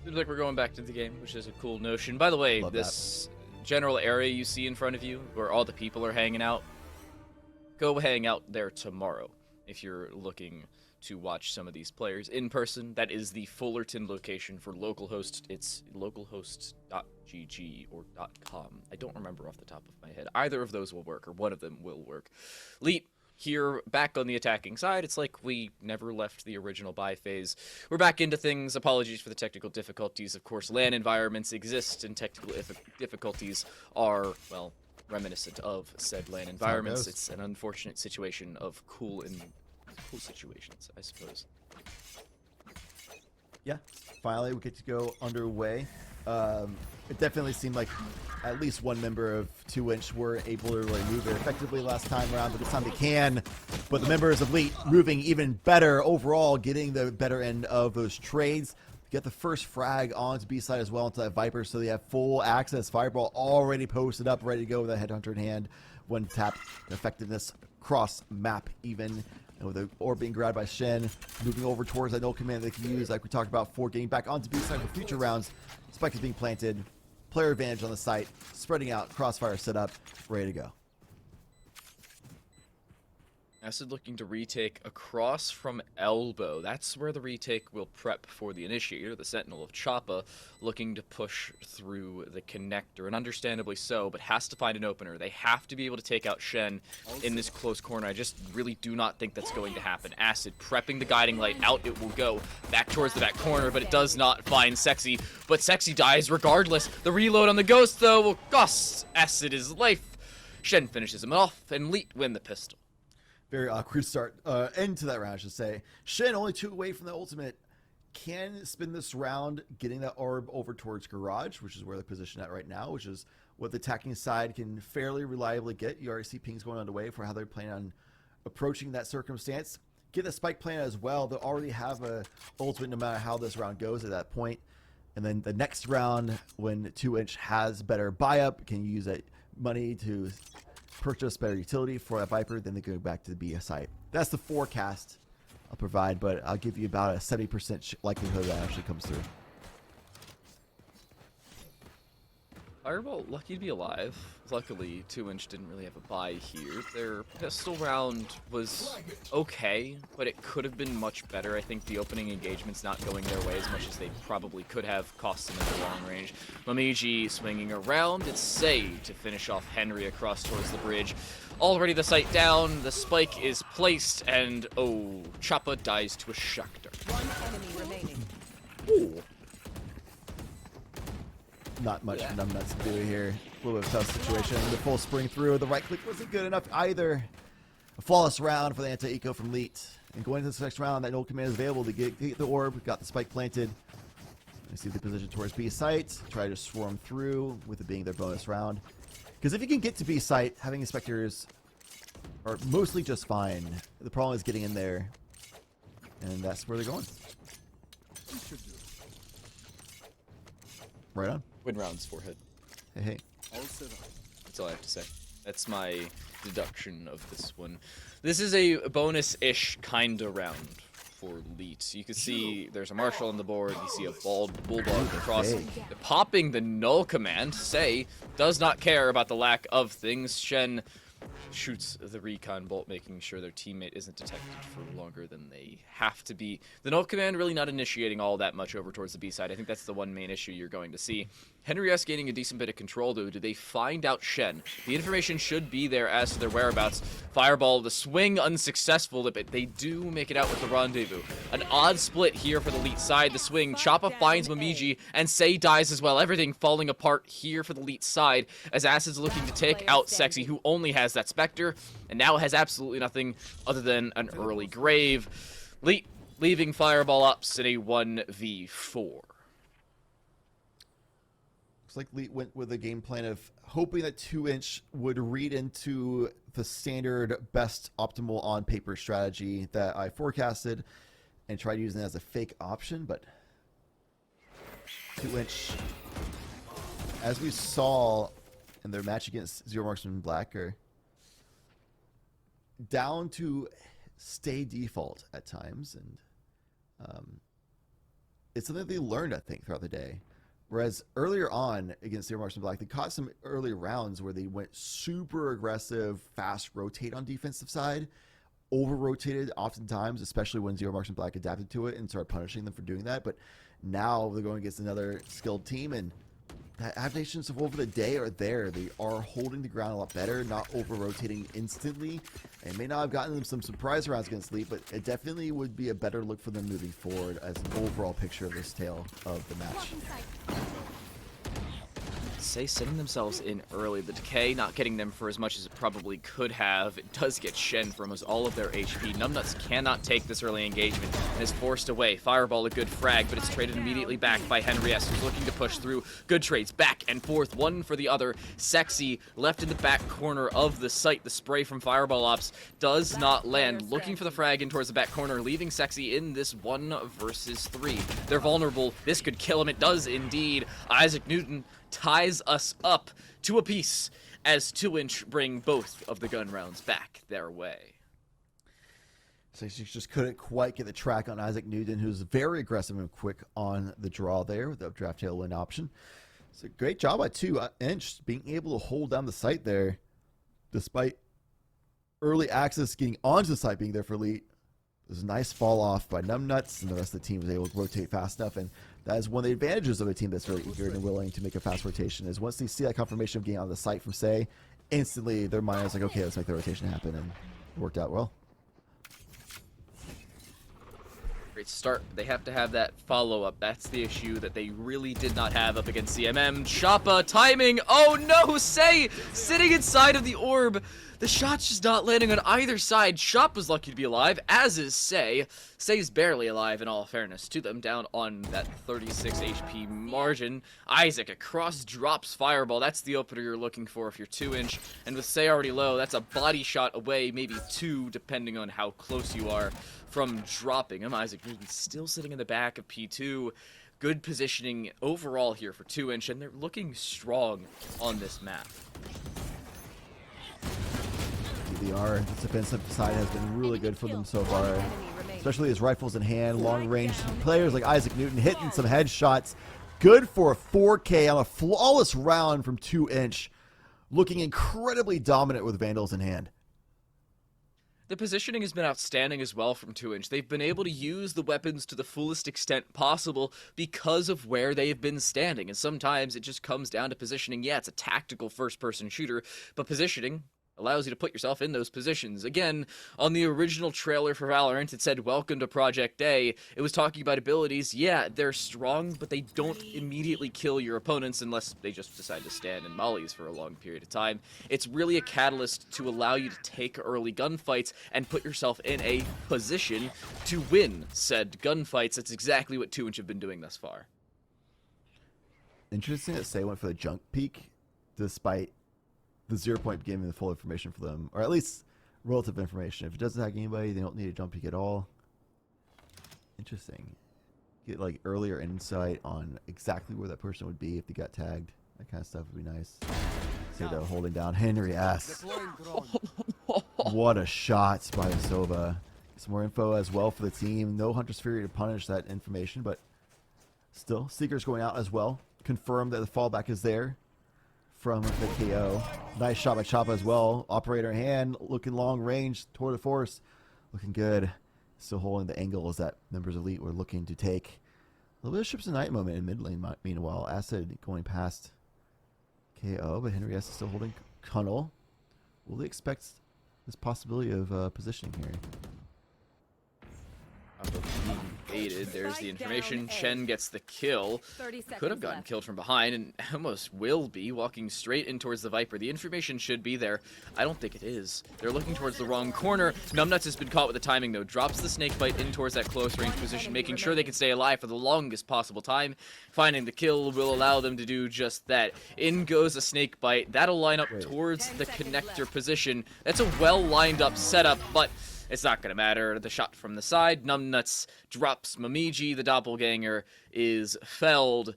Seems like we're going back to the game, which is a cool notion. By the way, this general area you see in front of you where all the people are hanging out, go hang out there tomorrow if you're looking to watch some of these players in person. That is the Fullerton location for localhost. It's localhost.gg or .com. I don't remember off the top of my head. Either of those will work, or one of them will work. Leet here, back on the attacking side. It's like we never left the original buy phase. We're back into things. Apologies for the technical difficulties. Of course, LAN environments exist, and technical difficulties are, well, reminiscent of said LAN environments. It's an unfortunate situation of cool couple situations, I suppose. Yeah, finally we get to go underway. It definitely seemed like at least one member of 2-inch were able to really move it effectively last time around, but this time they can. But the members of Elite moving even better overall, getting the better end of those trades. Get the first frag onto B side as well into that Viper, so they have full access. Fireball already posted up, ready to go with a Headhunter in hand. One tap effectiveness cross map even. And with the orb being grabbed by Shen, moving over towards that null command they can use, like we talked about, for getting back onto B side for future rounds. Spike is being planted, player advantage on the site, spreading out, crossfire set up, ready to go. Acid looking to retake across from elbow. That's where the retake will prep for the initiator, the Sentinel of Choppa, looking to push through the connector, and understandably so, but has to find an opener. They have to be able to take out Shen in this close corner. I just really do not think that's going to happen. Acid prepping the guiding light, out it will go, back towards the back corner, but it does not find Sexy, but Sexy dies regardless. The reload on the Ghost, though, will cost Acid his life. Shen finishes him off, and Leet win the pistol. Very awkward start end to that round, I should say. Shen only 2 away from the ultimate. Can spin this round, getting that orb over towards Garage, which is where they're positioned at right now, which is what the attacking side can fairly reliably get. You already see pings going underway for how they're planning on approaching that circumstance. Get the spike plan as well. They'll already have a ultimate no matter how this round goes at that point. And then the next round, when 2-inch has better buy-up, can use that money to purchase better utility for that Viper, then they go back to the B site. That's the forecast I'll provide, but I'll give you about a 70% likelihood that actually comes through. Fireball, lucky to be alive. Luckily, 2-inch didn't really have a buy here. Their pistol round was okay, but it could have been much better. I think the opening engagement's not going their way as much as they probably could have, cost them in the long range. Momiji swinging around. It's Say to finish off Henry across towards the bridge. Already the sight down, the spike is placed, and oh, Choppa dies to a Schecter. One enemy remaining. Ooh. Not much for numbnuts to do here. A little bit of a tough situation. The full spring through. The right click wasn't good enough either. A flawless round for the anti-eco from Leet. And going into this next round, that old command is available to get the orb. Got the spike planted. You see the position towards B site. Try to swarm through with it being their bonus round. Because if you can get to B site, having inspectors are mostly just fine. The problem is getting in there. And that's where they're going. Right on. Win rounds, forehead. Hey, hey. That's all I have to say. That's my deduction of this one. This is a bonus-ish kind of round for Leet. You can see there's a Marshal on the board. You see a Bulldog across. Popping the null command. Say does not care about the lack of things. Shen shoots the recon bolt, making sure their teammate isn't detected for longer than they have to be. The null command really not initiating all that much over towards the B side. I think that's the one main issue you're going to see. Henry S gaining a decent bit of control, though. Do they find out Shen? The information should be there as to their whereabouts. Fireball, the swing unsuccessful, but they do make it out with the rendezvous. An odd split here for the Leet side. The swing, Choppa finds Momiji, and Say dies as well. Everything falling apart here for the Leet side, as Acid's looking to take out Sexy, who only has that Spectre, and now has absolutely nothing other than an early grave. Leet leaving Fireball ups in a 1v4. Looks like Leet went with a game plan of hoping that 2-inch would read into the standard best optimal on paper strategy that I forecasted and tried using it as a fake option, but 2-inch, as we saw in their match against Zero Marksman Black, are down to stay default at times, and it's something they learned, I think, throughout the day. Whereas earlier on against Zero Marksman Black, they caught some early rounds where they went super aggressive, fast rotate on defensive side, over-rotated oftentimes, especially when Zero Marksman Black adapted to it and started punishing them for doing that. But now they're going against another skilled team, and the adaptations of over the day are there. They are holding the ground a lot better, not over-rotating instantly. It may not have gotten them some surprise rounds against Leet, but it definitely would be a better look for them moving forward as an overall picture of this tale of the match. Say sending themselves in early. The decay not getting them for as much as it probably could have. It does get Shen for almost all of their HP. Numbnuts cannot take this early engagement and is forced away. Fireball, a good frag, but it's traded immediately back by Henry S, who's looking to push through. Good trades back and forth, one for the other. Sexy left in the back corner of the site. The spray from Fireball Ops does not land. Looking for the frag in towards the back corner, leaving Sexy in this 1 versus 3. They're vulnerable. This could kill him. It does indeed. Isaac Newton ties us up to a piece as 2inch bring both of the gun rounds back their way. So she just couldn't quite get the track on Isaac Newton, who's very aggressive and quick on the draw there with the draft tailwind option. So great job by 2inch being able to hold down the site there, despite early access getting onto the site being there for Elite. There's a nice fall off by Numbnuts, and the rest of the team was able to rotate fast enough. And that is one of the advantages of a team that's very eager and willing to make a fast rotation, is once they see that confirmation of getting on the site from Say, instantly their mind is like, okay, let's make the rotation happen, and it worked out well. Great start. They have to have that follow-up. That's the issue that they really did not have up against CMM. Choppa timing. Oh no, Say sitting inside of the orb. The shot's just not landing on either side. Choppa's lucky to be alive, as is Say. Say's barely alive in all fairness to them, down on that 36 HP margin. Isaac across drops Fireball. That's the opener you're looking for if you're 2inch. And with Say already low, that's a body shot away, maybe 2, depending on how close you are from dropping him. Isaac Newton still sitting in the back of P2. Good positioning overall here for 2inch, and they're looking strong on this map. DDR, this defensive side has been really good for them so far, especially his rifles in hand, long-range players like Isaac Newton hitting some headshots. Good for a 4K on a flawless round from 2inch, looking incredibly dominant with Vandals in hand. The positioning has been outstanding as well from 2inch. They've been able to use the weapons to the fullest extent possible because of where they've been standing. And sometimes it just comes down to positioning. Yeah, it's a tactical first-person shooter, but positioning allows you to put yourself in those positions. Again, on the original trailer for Valorant, it said, "Welcome to Project A." It was talking about abilities. Yeah, they're strong, but they don't immediately kill your opponents unless they just decide to stand in mollies for a long period of time. It's really a catalyst to allow you to take early gunfights and put yourself in a position to win said gunfights. That's exactly what 2inch have been doing thus far. Interesting that Say went for the junk peek, despite the 0 point giving the full information for them, or at least relative information. If it doesn't tag anybody, they don't need a jump peek at all. Interesting. Get like earlier insight on exactly where that person would be if they got tagged. That kind of stuff would be nice. See that holding down Henry S. What a shot by Sova. Some more info as well for the team. No Hunter's Fury to punish that information, but still, Seeker's going out as well. Confirm that the fallback is there from the KO. Nice shot by Choppa as well. Operator in hand, looking long range, tour de force, looking good. Still holding the angles that members of Elite were looking to take. A little bit of Ships of Night moment in mid lane, meanwhile. Acid going past KO, but Henry S is still holding Tunnel. Will they expect this possibility of positioning here? Baited. There's the information. Chen gets the kill. Could have gotten killed from behind and almost will be walking straight in towards the Viper. The information should be there. I don't think it is. They're looking towards the wrong corner. Numbnuts has been caught with the timing though. Drops the snakebite in towards that close range position, making sure they can stay alive for the longest possible time. Finding the kill will allow them to do just that. In goes a snakebite. That'll line up towards the connector position. That's a well lined up setup, but it's not going to matter. The shot from the side. Numbnuts drops Momiji. The doppelganger is felled.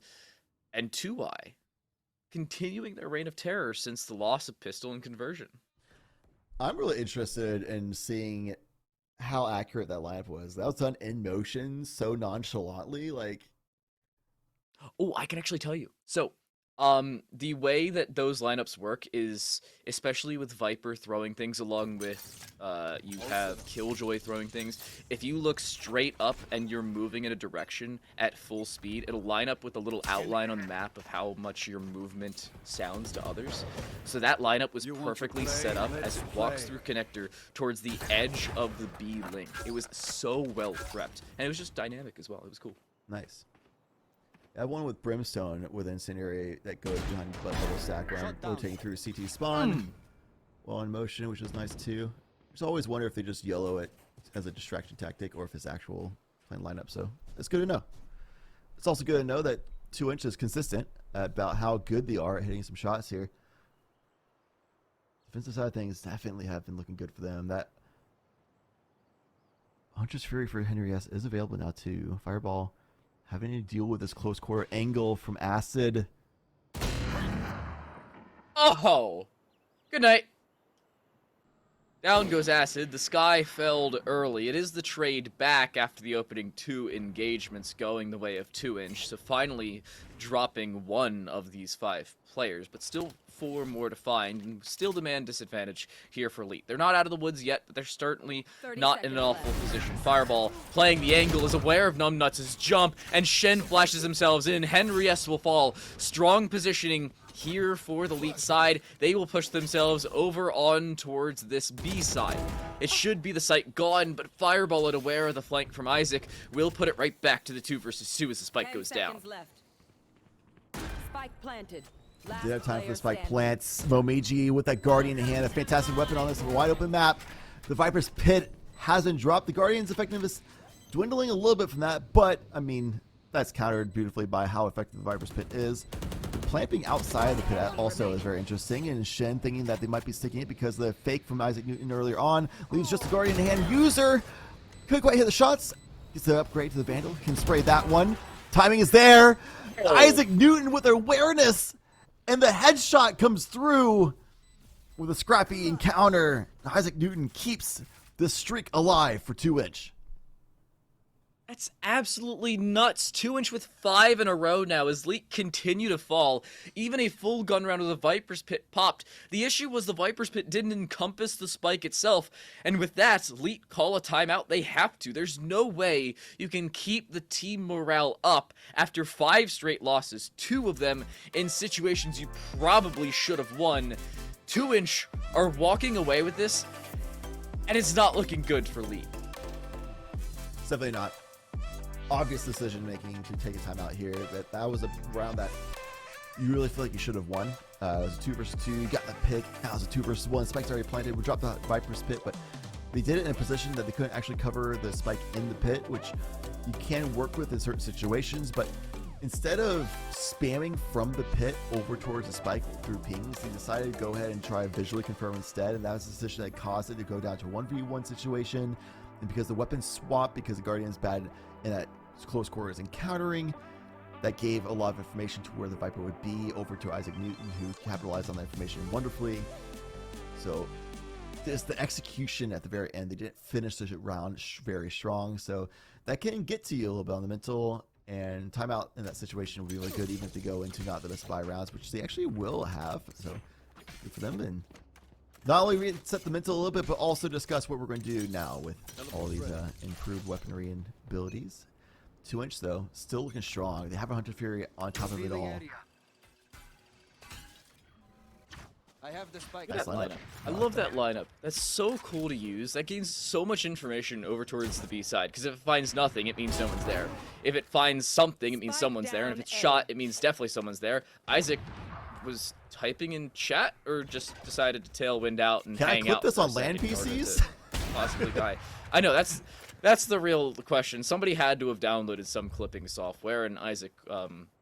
And 2i continuing their reign of terror since the loss of Pistol and Conversion. I'm really interested in seeing how accurate that lineup was. That was done in motion so nonchalantly. Like, oh, I can actually tell you. So, the way that those lineups work is, especially with Viper throwing things along with, you have Killjoy throwing things. If you look straight up and you're moving in a direction at full speed, it'll line up with a little outline on the map of how much your movement sounds to others. So that lineup was perfectly set up as it walks through connector towards the edge of the B link. It was so well prepped, and it was just dynamic as well. It was cool. Nice. I have one with Brimstone with Incendiary that goes behind the double stack when I'm rotating through CT spawn while in motion, which is nice too. Just always wonder if they just yellow it as a distraction tactic or if it's actual playing lineup. So it's good to know. It's also good to know that 2inch is consistent about how good they are at hitting some shots here. Defensive side of things definitely have been looking good for them. That Hunter's Fury for Henry S is available now too. Fireball having to deal with this close quarter angle from Acid. Oh, good night. Down goes Acid. The sky felled early. It is the trade back after the opening 2 engagements going the way of 2inch, so finally dropping one of these 5 players, but still 4 more to find, and still demand disadvantage here for Elite. They're not out of the woods yet, but they're certainly not in an awful position. Fireball playing the angle is aware of Numbnuts' jump, and Shen flashes themselves in. Henry S will fall. Strong positioning here for the Elite side. They will push themselves over on towards this B side. It should be the site gone, but Fireball, at aware of the flank from Isaac, will put it right back to the 2 versus 2 as the spike goes down. Left. Spike planted. Did have time for the spike plants. Momiji with that Guardian in hand. A fantastic weapon on this wide open map. The Viper's Pit hasn't dropped. The Guardian's effectiveness dwindling a little bit from that, but, I mean, that's countered beautifully by how effective the Viper's Pit is. Clamping outside of the pit also is very interesting, and Shen thinking that they might be sticking it because the fake from Isaac Newton earlier on leaves just a Guardian in hand. User couldn't quite hit the shots. Gets the upgrade to the Vandal. Can spray that one. Timing is there. Isaac Newton with awareness, and the headshot comes through with a scrappy encounter. Isaac Newton keeps the streak alive for 2inch. That's absolutely nuts. 2inch with 5 in a row now as Leak continue to fall. Even a full gun round of the Viper's Pit popped. The issue was the Viper's Pit didn't encompass the spike itself. And with that, Leak call a timeout. They have to. There's no way you can keep the team morale up after 5 straight losses. 2 of them in situations you probably should have won. 2inch are walking away with this, and it's not looking good for Leak. It's definitely not. Obvious decision making to take a timeout here. That was a round that you really feel like you should have won. It was a 2 versus 2. You got the pick. That was a 2 versus 1. Spike's already planted. We dropped the Viper's Pit, but they did it in a position that they couldn't actually cover the spike in the pit, which you can work with in certain situations. But instead of spamming from the pit over towards the spike through pings, they decided to go ahead and try visually confirm instead, and that was the decision that caused it to go down to a 1v1 situation. And because the weapons swap, because the Guardian's bad in that close quarters encountering, that gave a lot of information to where the Viper would be over to Isaac Newton, who capitalized on that information wonderfully. So just the execution at the very end, they didn't finish the round very strong, so that can get to you a little bit on the mental, and timeout in that situation will be really good even if they go into not the best of 5 rounds, which they actually will have, so good for them. And not only reset the mental a little bit, but also discuss what we're going to do now with all these improved weaponry and abilities. 2inch though, still looking strong. They have a Hunter Fury on top of it all. I have the spike. That lineup. I love that lineup. That's so cool to use. That gains so much information over towards the B side, because if it finds nothing, it means no one's there. If it finds something, it means someone's there, and if it's shot, it means definitely someone's there. Isaac was typing in chat, or just decided to tailwind out and hang out. Can I clip this on LAN PCs? Possibly die. I know, that's the real question. Somebody had to have downloaded some clipping software, and Isaac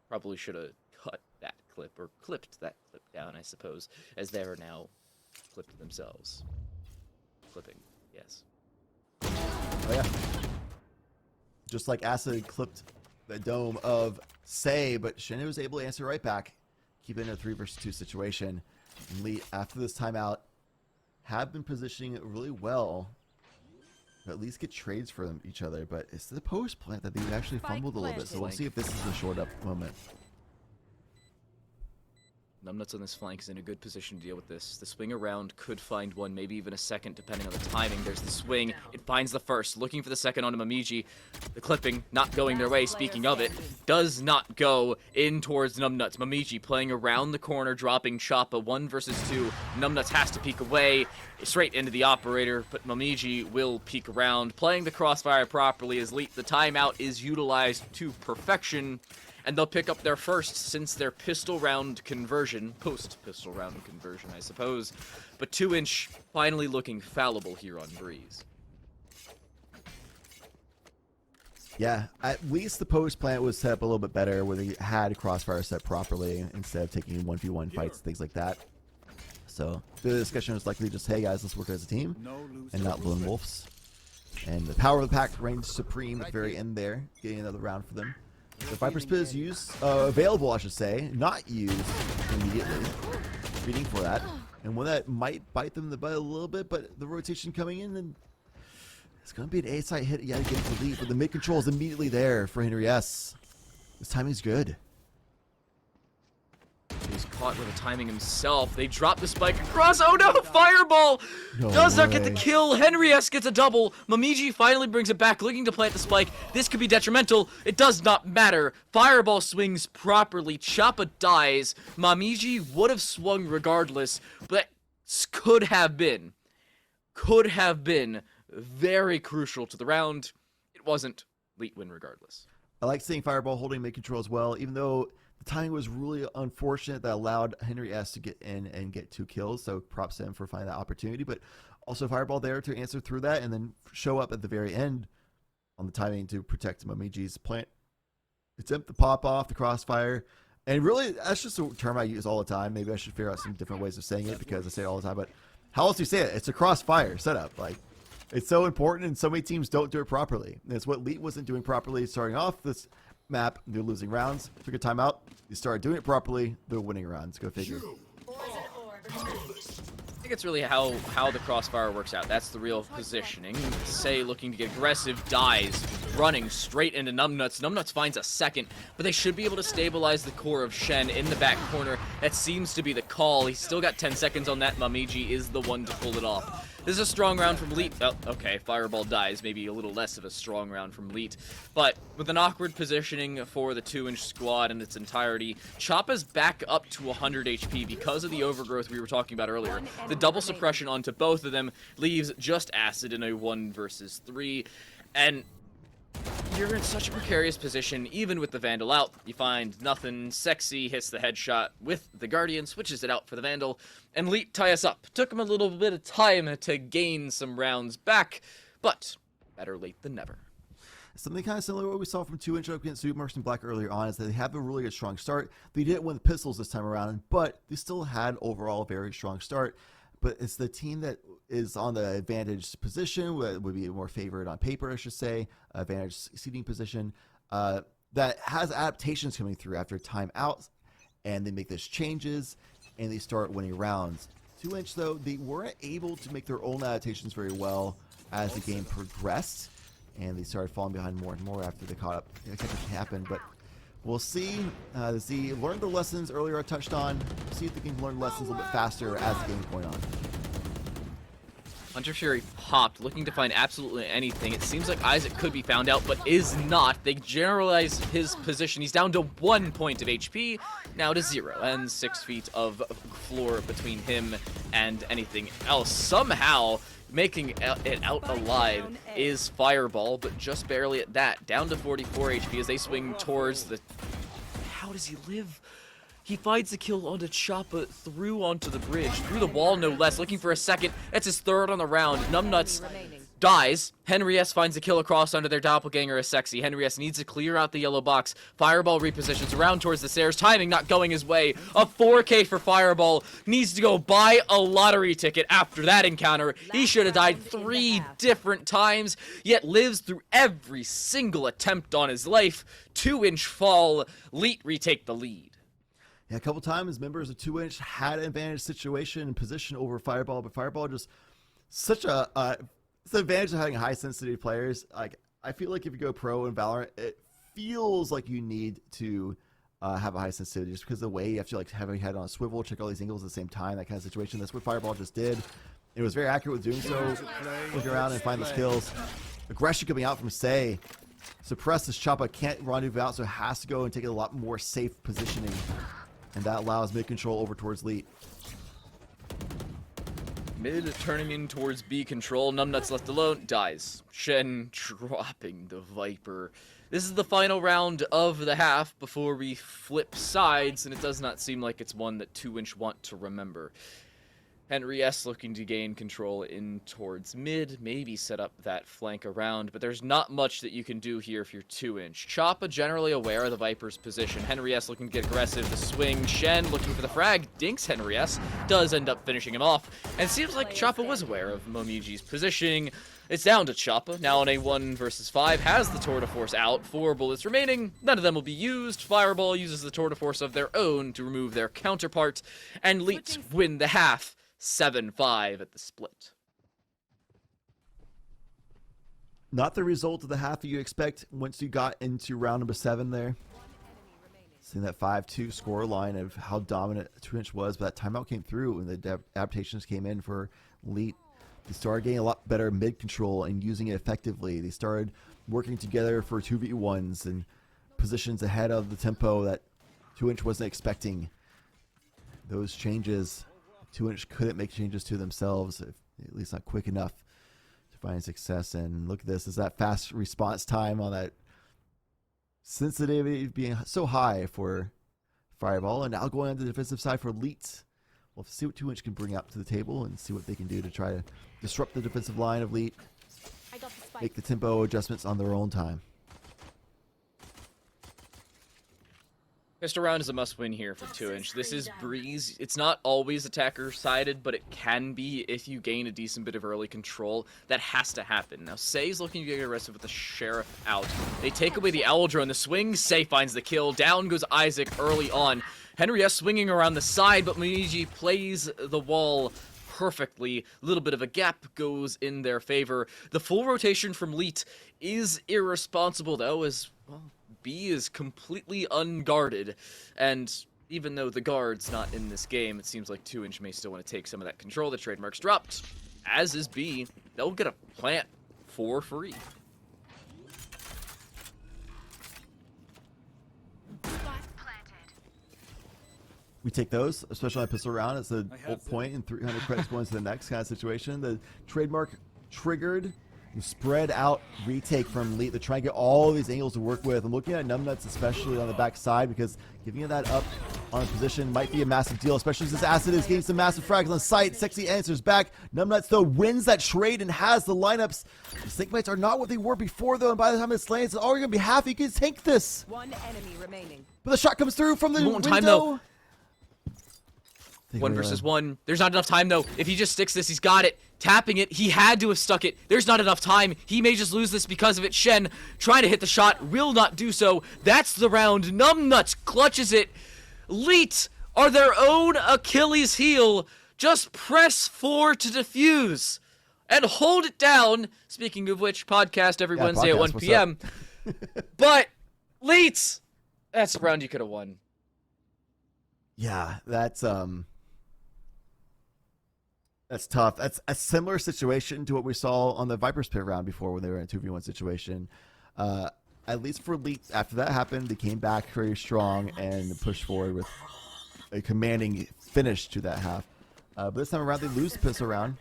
probably should have cut that clip, or clipped that clip down, I suppose, as they are now clipped themselves. Clipping, yes. Oh yeah. Just like Acid clipped the dome of Say, but Shin was able to answer right back, keeping it a 3 versus 2 situation. And Lee, after this timeout, have been positioning it really well. At least get trades for them, each other, but it's the post plant that they actually fumbled a little bit, so we'll see if this is a short up moment. Numbnuts on this flank is in a good position to deal with this. The swing around could find one, maybe even a second, depending on the timing. There's the swing. It finds the first. Looking for the second onto Momiji. The clipping not going their way. Speaking of it, does not go in towards Numbnuts. Momiji playing around the corner, dropping Choppa. 1 versus 2. Numbnuts has to peek away, straight into the operator, but Momiji will peek around. Playing the crossfire properly as the timeout is utilized to perfection. and they'll pick up their first since their pistol round conversion, post-pistol round conversion, I suppose. But 2-inch finally looking fallible here on Breeze. Yeah, at least the post plant was set up a little bit better, where they had Crossfire set properly instead of taking 1v1 fights, things like that. So the discussion was likely just, hey guys, let's work as a team and not lone wolves. And the power of the pack reigned supreme at the very end there, getting another round for them. The Viper Spit is used, available I should say, not used immediately. Reading for that. And one that might bite them in the butt a little bit, but the rotation coming in, and it's going to be an A-side hit yet again for Leap, but the mid control is immediately there for Henry S. This timing's good. He's caught with the timing himself. They drop the spike across. Oh no, Fireball No does not get the way. kill. Henry S gets a double. Mamiji finally brings it back, looking to plant the spike. This could be detrimental. It does not matter. Fireball swings properly. Choppa dies. Mamiji would have swung regardless, but could have been very crucial to the round. It wasn't. Leet win regardless. I like seeing Fireball holding mid control as well, even though the timing was really unfortunate that allowed Henry S to get in and get 2 kills. So props to him for finding that opportunity, but also Fireball there to answer through that and then show up at the very end on the timing to protect Mamiji's plant attempt to pop off the Crossfire. And really, that's just a term I use all the time. Maybe I should figure out some different ways of saying it because I say it all the time, but how else do you say it? It's a Crossfire setup. Like, it's so important, and so many teams don't do it properly. And it's what Leet wasn't doing properly starting off this map. They're losing rounds. Took a timeout. They started doing it properly. They're winning rounds. Go figure. I think it's really how the Crossfire works out. That's the real positioning. Say looking to get aggressive, dies, running straight into Numbnuts. Numbnuts finds a second, but they should be able to stabilize the core of Shen in the back corner. That seems to be the call. He's still got 10 seconds on that. Mamiji is the one to pull it off. This is a strong round from Leet. Oh, okay, Fireball dies. Maybe a little less of a strong round from Leet. But with an awkward positioning for the 2-inch squad in its entirety, Choppa's back up to 100 HP because of the overgrowth we were talking about earlier. The double suppression onto both of them leaves just Acid in a 1 versus 3. And you're in such a precarious position, even with the Vandal out. You find nothing. Sexy hits the headshot with the Guardian, switches it out for the Vandal, and Leet tie us up. Took him a little bit of time to gain some rounds back, but better late than never. Something kind of similar to what we saw from 2-inch against Supermarks and Black earlier on is that they have a really good strong start. They didn't win the pistols this time around, but they still had overall a very strong start. But it's the team that is on the advantage position, would be more favored on paper, I should say, advantage seating position, that has adaptations coming through after time out, and they make those changes, and they start winning rounds. 2-inch, though, they weren't able to make their own adaptations very well as the game progressed, and they started falling behind more and more after they caught up. It happened, but we'll see. Z learned the lessons earlier I touched on. See if they can learn lessons a little bit faster as the game's going on. Hunter Fury popped, looking to find absolutely anything. It seems like Isaac could be found out, but is not. They generalize his position. He's down to 1 point of HP, now to 0, and 6 feet of floor between him and anything else. Somehow, making it out alive is Fireball, but just barely at that. Down to 44 HP as they swing towards the... How does he live? He finds the kill onto Choppa through onto the bridge, through the wall no less, looking for a second. That's his 3rd on the round. Numbnuts dies. Henry S finds the kill across under their doppelganger as Sexy. Henry S needs to clear out the yellow box. Fireball repositions around towards the stairs. Timing not going his way. A 4K for Fireball. Needs to go buy a lottery ticket after that encounter. He should have died 3 different times, yet lives through every single attempt on his life. 2-inch fall. Leet retake the lead. Yeah, a couple times members of 2-inch had an advantage situation and position over Fireball, but Fireball just such a it's the advantage of having high sensitivity players. Like, I feel like if you go pro in Valorant, it feels like you need to have a high sensitivity just because of the way you have to like have your head on a swivel, check all these angles at the same time, that kind of situation. That's what Fireball just did. It was very accurate with doing so. Looking around and find those kills. Aggression coming out from Say. Suppress this Choppa, can't rendezvous out, so has to go and take a lot more safe positioning. And that allows mid control over towards Leet. Mid turning in towards B control. Numbnuts left alone. Dies. Shen dropping the Viper. This is the final round of the half before we flip sides, and it does not seem like it's one that 2inch want to remember. Henry S looking to gain control in towards mid, maybe set up that flank around, but there's not much that you can do here if you're 2inch. Choppa generally aware of the Viper's position. Henry S looking to get aggressive, the swing. Shen looking for the frag, dinks Henry S, does end up finishing him off, and it seems like Choppa was aware of Momiji's positioning. It's down to Choppa, now on a 1 versus 5, has the Tour de Force out, 4 bullets remaining, none of them will be used. Fireball uses the Tour de Force of their own to remove their counterpart, and Leet win the half. 7-5 at the split. Not the result of the half that you expect once you got into round number 7 there. Seeing that 5-2 score line of how dominant 2inch was, but that timeout came through and the adaptations came in for Elite. They started getting a lot better mid control and using it effectively. They started working together for 2v1s and positions ahead of the tempo that 2inch wasn't expecting. Those changes, 2inch couldn't make changes to themselves, at least not quick enough to find success. And look at this, is that fast response time on that sensitivity being so high for Fireball, and now going on the defensive side for Elite. We'll see what 2inch can bring up to the table and see what they can do to try to disrupt the defensive line of Elite, make the tempo adjustments on their own time. Pistol round is a must-win here for 2inch. This is Breeze. It's not always attacker-sided, but it can be if you gain a decent bit of early control. That has to happen. Now, Say's looking to get aggressive with the Sheriff out. They take away the Owl Drone. The swing, Say finds the kill. Down goes Isaac early on. Henry S swinging around the side, but Moniji plays the wall perfectly. A little bit of a gap goes in their favor. The full rotation from Leet is irresponsible, though, as, well, B is completely unguarded, and even though the guard's not in this game, it seems like 2inch may still want to take some of that control. The trademark's dropped, as is B. They'll get a plant for free. We take those, especially on a pistol round. It's a ult point and 300 credits going to the next kind of situation. The trademark triggered. You spread out retake from Elite to try and get all these angles to work with. I'm looking at Numbnuts, especially on the back side, because giving you that up on a position might be a massive deal, especially since Acid is getting some massive frags on sight. Sexy answers back. Numbnuts, though, wins that trade and has the lineups. The Sync Mites are not what they were before, though, and by the time it's lands, it's already going to be half. You can tank this. One enemy remaining. But the shot comes through from the window. Time, though. 1 versus 1. There's not enough time, though. If he just sticks this, he's got it. Tapping it, he had to have stuck it. There's not enough time. He may just lose this because of it. Shen trying to hit the shot, will not do so. That's the round. Numbnuts clutches it. Leet are their own Achilles heel. Just press 4 to defuse and hold it down. Speaking of which, podcast every Wednesday at 1 p.m. But Leet, that's the round you could have won. Yeah, that's tough. That's a similar situation to what we saw on the Viper's Pit round before when they were in a 2v1 situation. At least for Elite, after that happened, they came back very strong and pushed forward with a commanding finish to that half. But this time around, they lose the pistol round.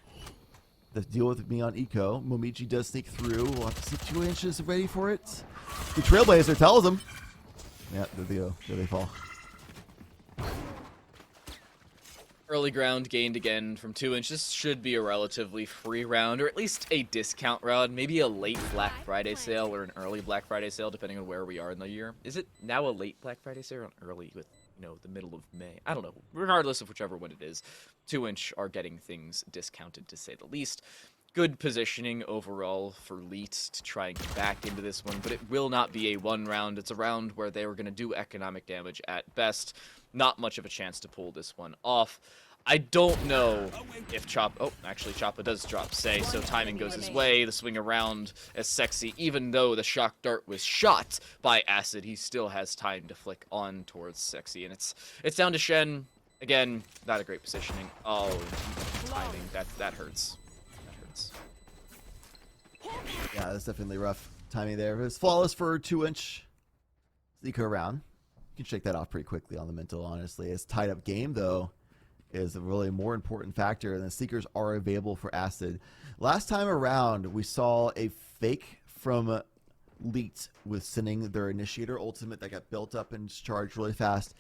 They deal with me on eco. Momiji does sneak through. We'll have to see 2inch is ready for it. The Trailblazer tells them. Yeah, there they go. There they fall. Early ground gained again from 2inch. This should be a relatively free round, or at least a discount round. Maybe a late Black Friday sale or an early Black Friday sale, depending on where we are in the year. Is it now a late Black Friday sale or an early with, the middle of May? I don't know. Regardless of whichever one it is, 2inch are getting things discounted, to say the least. Good positioning overall for Leet to try and get back into this one, but it will not be a one round. It's a round where they were going to do economic damage at best. Not much of a chance to pull this one off. I don't know if Choppa does drop Say, so timing goes his way. The swing around as Sexy, even though the shock dart was shot by Acid, he still has time to flick on towards Sexy, and it's down to Shen. Again, not a great positioning. Oh, timing, that hurts. Yeah, that's definitely rough timing there. It was flawless for 2inch. Eco round. You can shake that off pretty quickly on the mental, honestly. It's tied up game, though, is a really more important factor, and the Seekers are available for Acid. Last time around, we saw a fake from leaked with sending their initiator ultimate that got built up and charged really fast,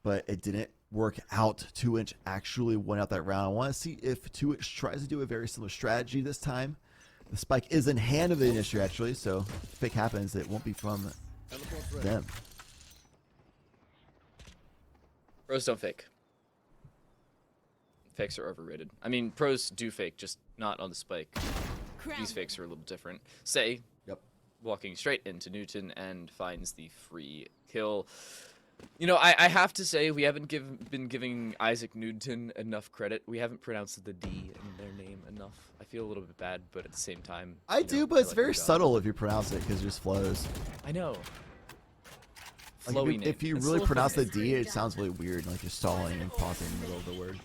but it didn't work out. 2inch actually won out that round. I want to see if 2inch tries to do a very similar strategy this time. The spike is in hand of the initiator actually, so if it happens, it won't be from them. Pros don't fake. Fakes are overrated. I mean, pros do fake, just not on the spike. These fakes are a little different. Say, walking straight into Newton and finds the free kill. You know, I have to say, we haven't been giving Isaac Newton enough credit. We haven't pronounced the D in their name enough. I feel a little bit bad, but at the same time... I do, but it's very subtle if you pronounce it, because it just flows. I know. Like if you really pronounce the D, it sounds really weird, like you're stalling and pausing in the middle of the word.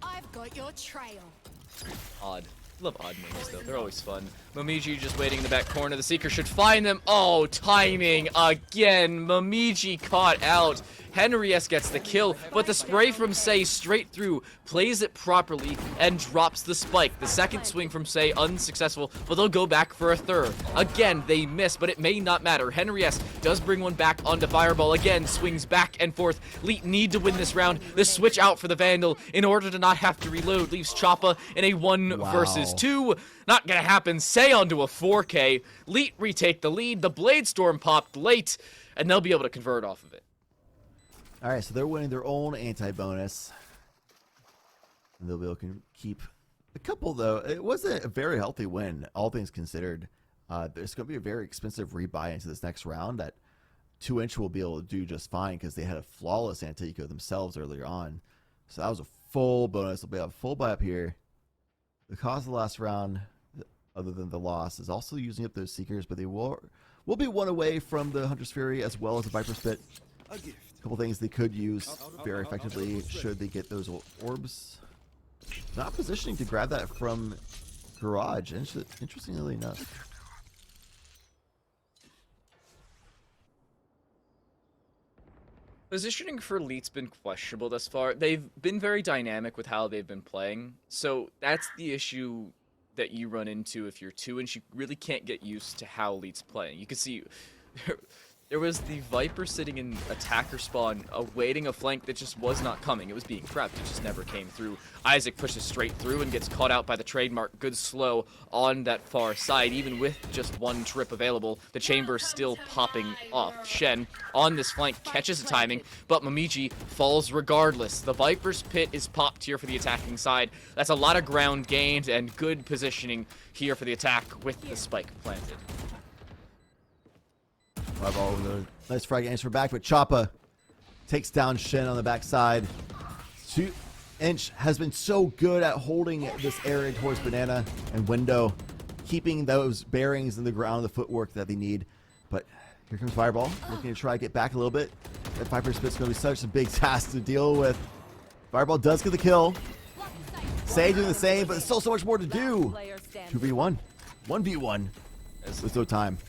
I've got your trail. Odd. Love odd names though, they're always fun. Momiji just waiting in the back corner, the Seeker should find them. Oh, timing again. Momiji caught out. Henry S gets the kill, but the spray from Say straight through, plays it properly, and drops the spike. The second swing from Say unsuccessful, but they'll go back for a third. Again, they miss, but it may not matter. Henry S does bring one back onto Fireball. Again, swings back and forth. Leet need to win this round. The switch out for the Vandal in order to not have to reload leaves Choppa in a 1 versus 2. Not gonna happen. Say onto a 4K. Leet retake the lead. The Blade Storm popped late, and they'll be able to convert off of it. All right, so they're winning their own anti-bonus. And they'll be able to keep a couple, though. It wasn't a very healthy win, all things considered. There's going to be a very expensive rebuy into this next round that 2inch will be able to do just fine because they had a flawless anti-eco themselves earlier on. So that was a full bonus. They'll be a full buy up here. The cost of the last round, other than the loss, is also using up those Seekers, but they will be one away from the Hunter's Fury as well as the Viper's Spit. A couple things they could use very effectively should they get those orbs. Not positioning to grab that from Garage, interestingly enough. Positioning for Leet's been questionable thus far. They've been very dynamic with how they've been playing, so that's the issue that you run into if you're 2inch. You really can't get used to how Leet's playing. You can see... There was the Viper sitting in attacker spawn, awaiting a flank that just was not coming. It was being prepped, it just never came through. Isaac pushes straight through and gets caught out by the trademark good slow on that far side. Even with just one trip available, the chamber still popping off. Shen, on this flank, catches the timing, but Momiji falls regardless. The Viper's Pit is popped here for the attacking side. That's a lot of ground gained and good positioning here for the attack with the spike planted. Fireball with a nice frag answer back, but Choppa takes down Shen on the backside. 2inch has been so good at holding this area towards Banana and Window, keeping those bearings in the ground, the footwork that they need. But here comes Fireball, looking to try to get back a little bit. That Viper Spit's going to be such a big task to deal with. Fireball does get the kill. Say doing the same, but there's still so much more to do. 2v1. 1v1. There's no time.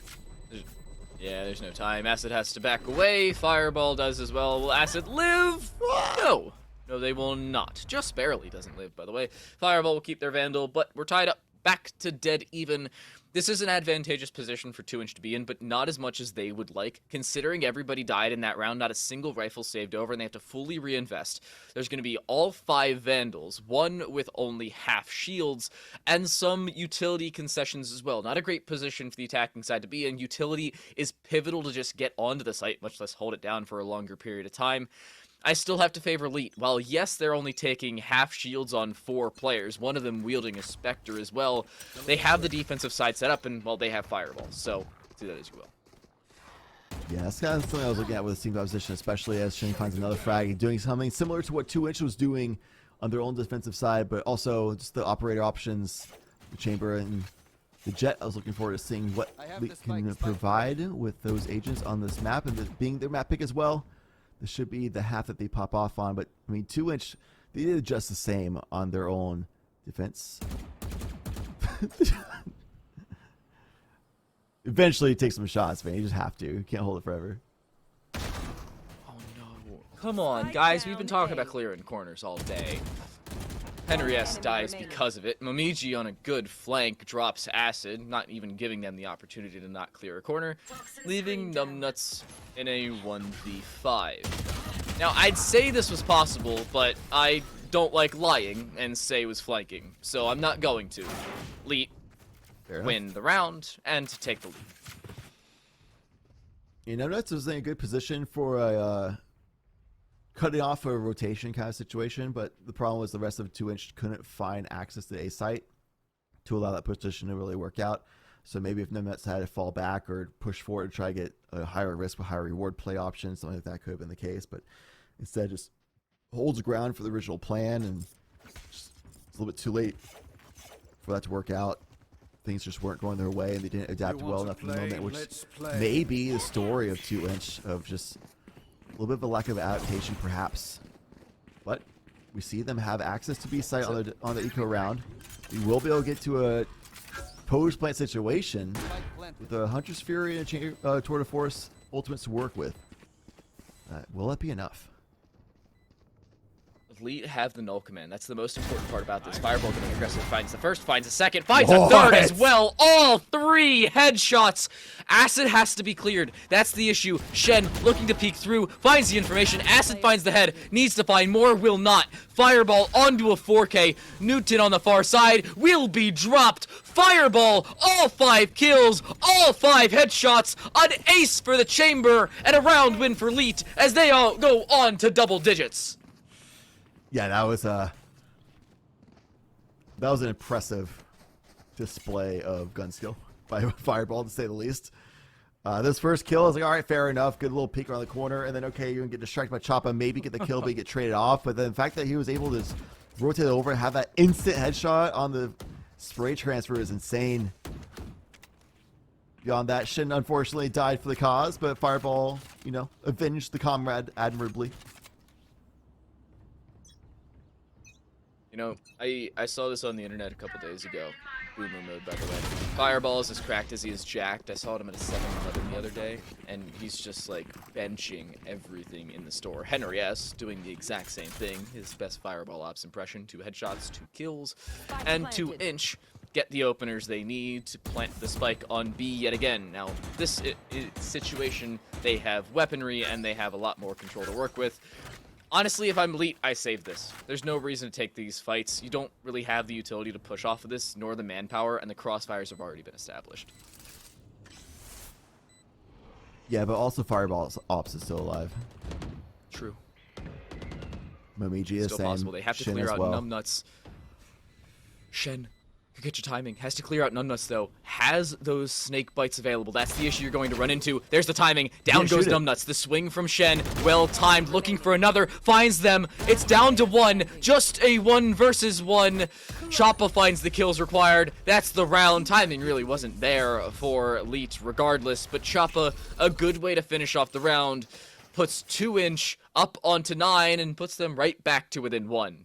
Yeah, there's no time. Acid has to back away. Fireball does as well. Will Acid live? No. No, they will not. Just barely doesn't live, by the way. Fireball will keep their Vandal, but we're tied up back to dead even. This is an advantageous position for 2inch to be in, but not as much as they would like. Considering everybody died in that round, not a single rifle saved over, and they have to fully reinvest. There's going to be all 5 Vandals, one with only half shields, and some utility concessions as well. Not a great position for the attacking side to be in. Utility is pivotal to just get onto the site, much less hold it down for a longer period of time. I still have to favor Leet. While yes, they're only taking half shields on 4 players, one of them wielding a Spectre as well, they have the defensive side set up, and, well, they have Fireball, so do that as you will. Yeah, that's kind of something I was looking at with the team position, especially as Shane finds another frag, doing something similar to what 2inch was doing on their own defensive side, but also just the operator options, the chamber, and the Jet. I was looking forward to seeing what Leet can provide with those agents on this map, and being their map pick as well. This should be the half that they pop off on, but I mean, 2inch, they did just the same on their own defense. Eventually, take some shots, man. You just have to. You can't hold it forever. Oh no! Come on, guys. We've been talking about clearing corners all day. Henry S dies because of it. Momiji on a good flank drops Acid, not even giving them the opportunity to not clear a corner, leaving Numbnuts in a 1v5. Now, I'd say this was possible, but I don't like lying and say it was flanking, so I'm not going to. Leet win the round and to take the lead. Numbnuts was in a good position for a cutting off a rotation kind of situation, but the problem was the rest of 2inch couldn't find access to A site to allow that position to really work out. So maybe if Numbnuts had to fall back or push forward to try to get a higher risk with higher reward play options, something like that could have been the case, but instead just holds ground for the original plan, and just, it's a little bit too late for that to work out. Things just weren't going their way, and they didn't adapt well enough in the moment, which may be the story of 2inch, of just a little bit of a lack of adaptation, perhaps. But we see them have access to B site on the eco round. We will be able to get to a post plant situation with a Hunter's Fury and a Tour de Force ultimates to work with. Will that be enough? Leet have the null command. That's the most important part about this. Fireball getting aggressive. Finds the first, finds the second, finds a third as well. All 3 headshots. Acid has to be cleared. That's the issue. Shen looking to peek through, finds the information. Acid finds the head, needs to find more, will not. Fireball onto a 4K. Newton on the far side will be dropped. Fireball, all 5 kills, all 5 headshots, an ace for the chamber, and a round win for Leet as they all go on to double digits. Yeah, that was an impressive display of gun skill by Fireball, to say the least. This first kill, I was like, all right, fair enough. Good little peek around the corner, and then okay, you're gonna get distracted by Choppa, maybe get the kill, but get traded off. But then the fact that he was able to just rotate over and have that instant headshot on the spray transfer is insane. Beyond that, Shin unfortunately died for the cause, but Fireball, you know, avenged the comrade admirably. You know, I saw this on the internet a couple days ago. Boomer mode, by the way. Fireball is as cracked as he is jacked. I saw him at a 7-Eleven the other day, and he's just, like, benching everything in the store. Henry S. doing the exact same thing. His best Fireball ops impression. 2 headshots, 2 kills, and 2inch get the openers they need to plant the spike on B yet again. Now, this situation, they have weaponry, and they have a lot more control to work with. Honestly, if I'm Leet, I save this. There's no reason to take these fights. You don't really have the utility to push off of this, nor the manpower, and the crossfires have already been established. Yeah, but also Fireball's ops is still alive. True. Momiji is still possible. They have to clear out Numbnuts. Shen, you get your timing. Has to clear out Numbnuts, though. Has those snake bites available. That's the issue you're going to run into. There's the timing. Down goes Numbnuts. The swing from Shen. Well timed. Looking for another. Finds them. It's down to 1. Just a 1 versus 1. Choppa finds the kills required. That's the round. Timing really wasn't there for Leet regardless. But Choppa, a good way to finish off the round. Puts 2inch up onto 9 and puts them right back to within 1.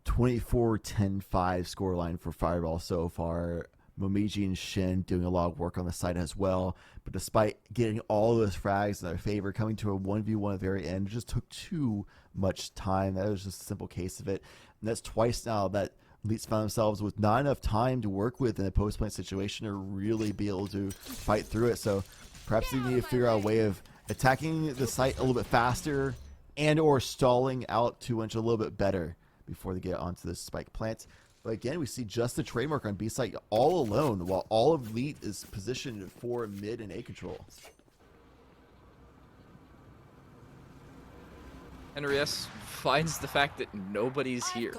24-10-5 scoreline for Fireball so far. Momiji and Shin doing a lot of work on the side as well. But despite getting all those frags in their favor, coming to a 1v1 at the very end, it just took too much time. That was just a simple case of it. And that's twice now that Leets found themselves with not enough time to work with in a post-plant situation to really be able to fight through it. So perhaps they need to figure out a way of attacking the site a little bit faster and or stalling out 2inch a little bit better before they get onto this spike plant. But again, we see just the trademark on B site all alone, while all of Leet is positioned for mid and A control. Henry S. finds the fact that nobody's here.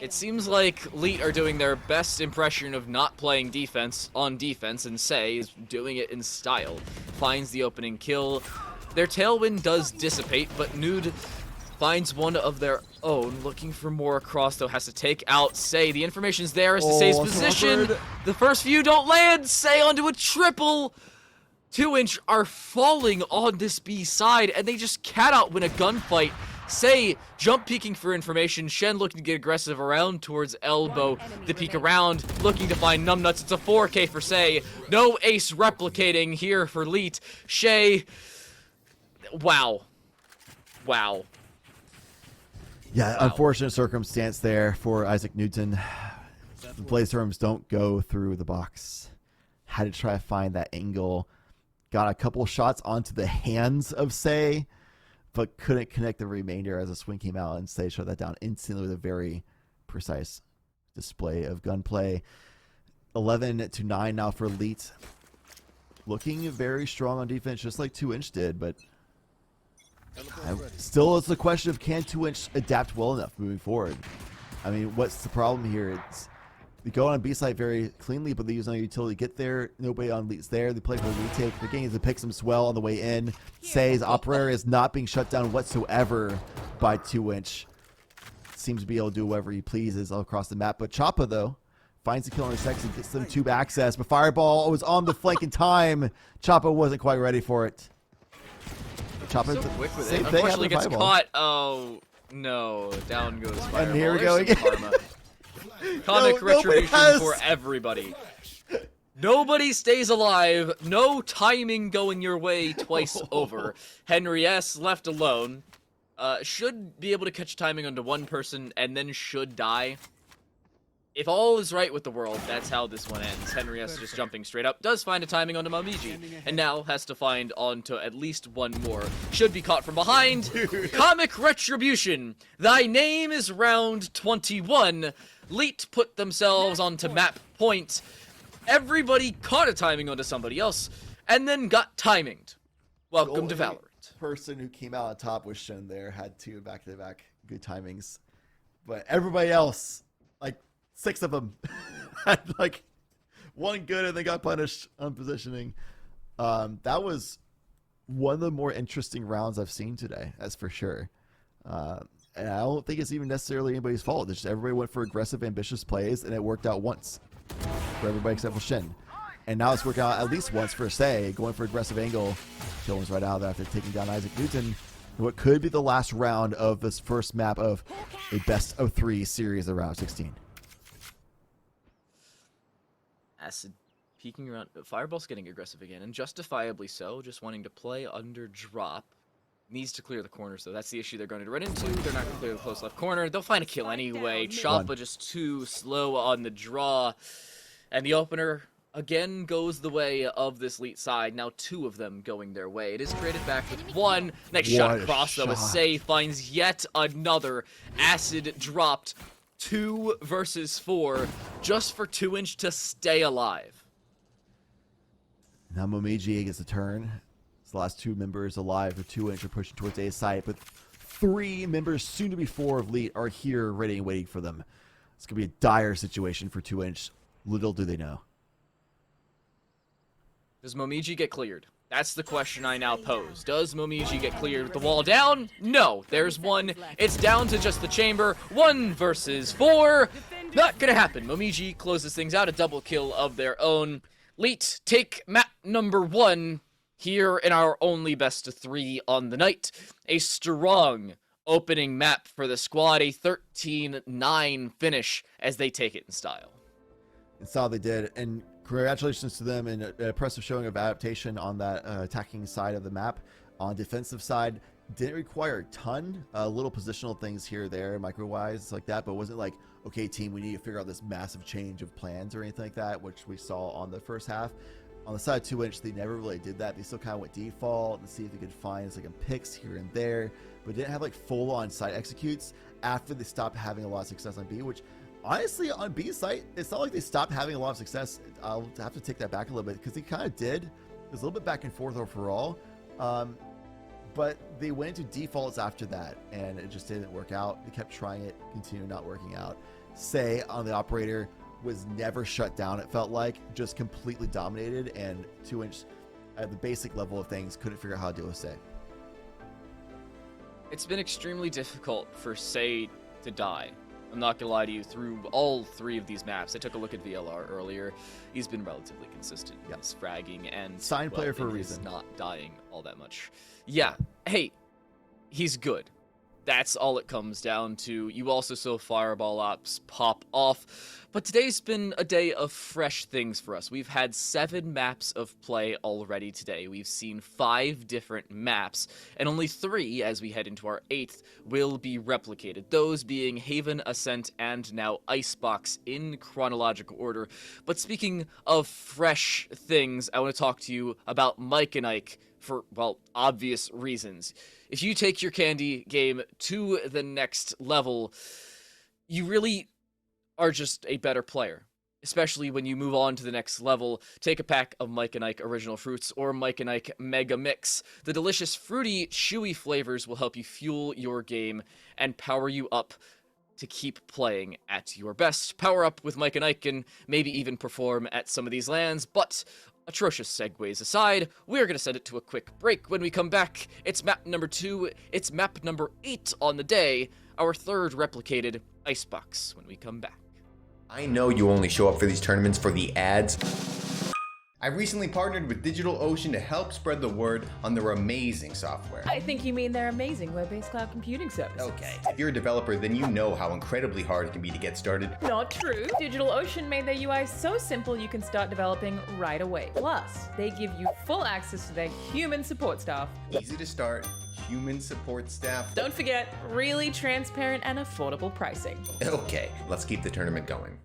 It seems like Leet are doing their best impression of not playing defense on defense, and Say is doing it in style. Finds the opening kill. Their tailwind does dissipate, but Nude finds one of their own. Looking for more across, though. Has to take out Say. The information's there as to Say's position. The first few don't land. Say onto a triple. 2inch are falling on this B side, and they just cannot win a gunfight. Say jump peeking for information. Shen looking to get aggressive around towards elbow. The peek around, looking to find Numbnuts. It's a 4K for Say. No ace replicating here for Leet. Shay. Wow. Wow. Yeah, unfortunate circumstance there for Isaac Newton. The blaze terms don't go through the box. Had to try to find that angle. Got a couple shots onto the hands of Say, but couldn't connect the remainder as a swing came out, and Say shut that down instantly with a very precise display of gunplay. 11-9 now for Elite. Looking very strong on defense, just like 2inch did, but still it's the question of can 2inch adapt well enough moving forward. I mean, what's the problem here? It's they go on B site very cleanly, but they use no utility to get there. Nobody on Elite's there. They play for the retake. The game is to pick some swell on the way in. Say's Operator is not being shut down whatsoever by 2inch. Seems to be able to do whatever he pleases all across the map. But Choppa, though, finds the kill in a second, gets them tube access. But Fireball was on the flank in time. Choppa wasn't quite ready for it. Choppa, so quick with same it. thing. Unfortunately, gets caught. Oh no! Down goes Fireball. And here we go again. Comic retribution for everybody. Nobody stays alive. No timing going your way twice over. Henry S. left alone. Should be able to catch timing onto one person and then should die. If all is right with the world, that's how this one ends. Henry S. just jumping straight up. Does find a timing onto Momiji. And now has to find onto at least one more. Should be caught from behind. Comic retribution. Thy name is round 21. Leet put themselves onto map point. Everybody caught a timing onto somebody else. And then got timinged. Welcome to Valorant. Person who came out on top was shown there, had 2 back-to-back good timings. But everybody else, like 6 of them, had like 1 good and they got punished on positioning. That was one of the more interesting rounds I've seen today, that's for sure. And I don't think it's even necessarily anybody's fault. It's just everybody went for aggressive, ambitious plays, and it worked out once for everybody except for Shin. And now it's working out at least once for Say, going for aggressive angle. Kills right out of there after taking down Isaac Newton. What could be the last round of this first map of a best of 3 series of round 16. Acid peeking around. Fireball's getting aggressive again, and justifiably so. Just wanting to play under drop. Needs to clear the corners, though. That's the issue they're going to run into. They're not going to clear the close left corner. They'll find a kill anyway. Choppa just too slow on the draw. And the opener again goes the way of this Elite side. Now 2 of them going their way. It is traded back with 1. Next shot across, though, as Say finds yet another acid dropped. 2 versus 4, just for 2inch to stay alive. Now Momiji gets a turn. It's the last 2 members alive for 2inch are pushing towards A site, but 3 members, soon to be 4 of Elite, are here ready and waiting for them. It's going to be a dire situation for 2inch. Little do they know. Does Momiji get cleared? That's the question I now pose. Does Momiji get cleared with the wall down? No. There's 1. It's down to just the chamber. 1 versus 4. Not gonna happen. Momiji closes things out. A double kill of their own. Leet take map number 1 here in our only best of 3 on the night. A strong opening map for the squad. A 13-9 finish as they take it in style. And saw they did. And congratulations to them, and an impressive showing of adaptation on that attacking side of the map. On defensive side, didn't require a ton, little positional things here or there, micro-wise, like that, but it wasn't like, okay, team, we need to figure out this massive change of plans or anything like that, which we saw on the first half. On the side of 2inch, they never really did that. They still kind of went default and see if they could find second picks here and there, but didn't have like full-on site executes after they stopped having a lot of success on B, which honestly, on B site, it's not like they stopped having a lot of success. I'll have to take that back a little bit because they kind of did. It was a little bit back and forth overall. But they went into defaults after that, and it just didn't work out. They kept trying it, continued not working out. Say on the operator was never shut down, it felt like, just completely dominated, and 2inch at the basic level of things couldn't figure out how to deal with Say. It's been extremely difficult for Say to die. I'm not gonna lie to you, through all 3 of these maps. I took a look at VLR earlier. He's been relatively consistent in his fragging and signed player for a reason. Not dying all that much. Yeah, hey, he's good. That's all it comes down to. You also saw Fireball Ops pop off. But today's been a day of fresh things for us. We've had 7 maps of play already today. We've seen 5 different maps, and only 3, as we head into our 8th, will be replicated. Those being Haven, Ascent, and now Icebox in chronological order. But speaking of fresh things, I want to talk to you about Mike and Ike for, well, obvious reasons. If you take your candy game to the next level, you really are just a better player, especially when you move on to the next level. Take a pack of Mike and Ike Original Fruits or Mike and Ike Mega Mix. The delicious, fruity, chewy flavors will help you fuel your game and power you up to keep playing at your best. Power up with Mike and Ike and maybe even perform at some of these LANs, but atrocious segues aside, we're going to send it to a quick break. When we come back, it's map number 2, it's map number 8 on the day, our 3rd replicated Icebox when we come back. I know you only show up for these tournaments for the ads. I recently partnered with DigitalOcean to help spread the word on their amazing software. I think you mean their amazing web-based cloud computing services. Okay, if you're a developer, then you know how incredibly hard it can be to get started. Not true. DigitalOcean made their UI so simple you can start developing right away. Plus, they give you full access to their human support staff. Easy to start, human support staff. Don't forget, really transparent and affordable pricing. Okay, let's keep the tournament going.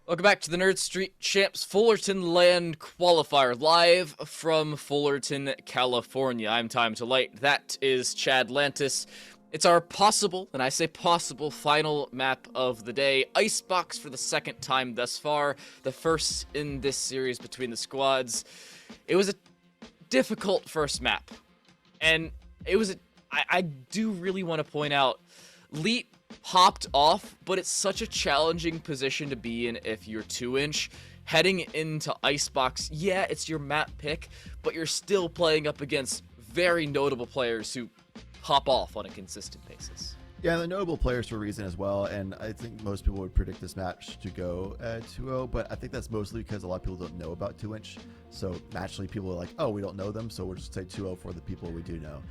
Welcome back to the Nerd Street Champs Fullerton LAN Qualifier, live from Fullerton, California. I'm Time to Light. That is Chad Lantis. It's our possible, and I say possible, final map of the day. Icebox for the second time thus far. The first in this series between the squads. It was a difficult first map. And it was I do really want to point out, Leet popped off, but it's such a challenging position to be in if you're 2-inch. Heading into Icebox, yeah, it's your map pick, but you're still playing up against very notable players who pop off on a consistent basis. Yeah, the notable players for a reason as well, and I think most people would predict this match to go 2-0, but I think that's mostly because a lot of people don't know about 2-inch, so naturally people are like, oh, we don't know them, so we'll just say 2-0 for the people we do know,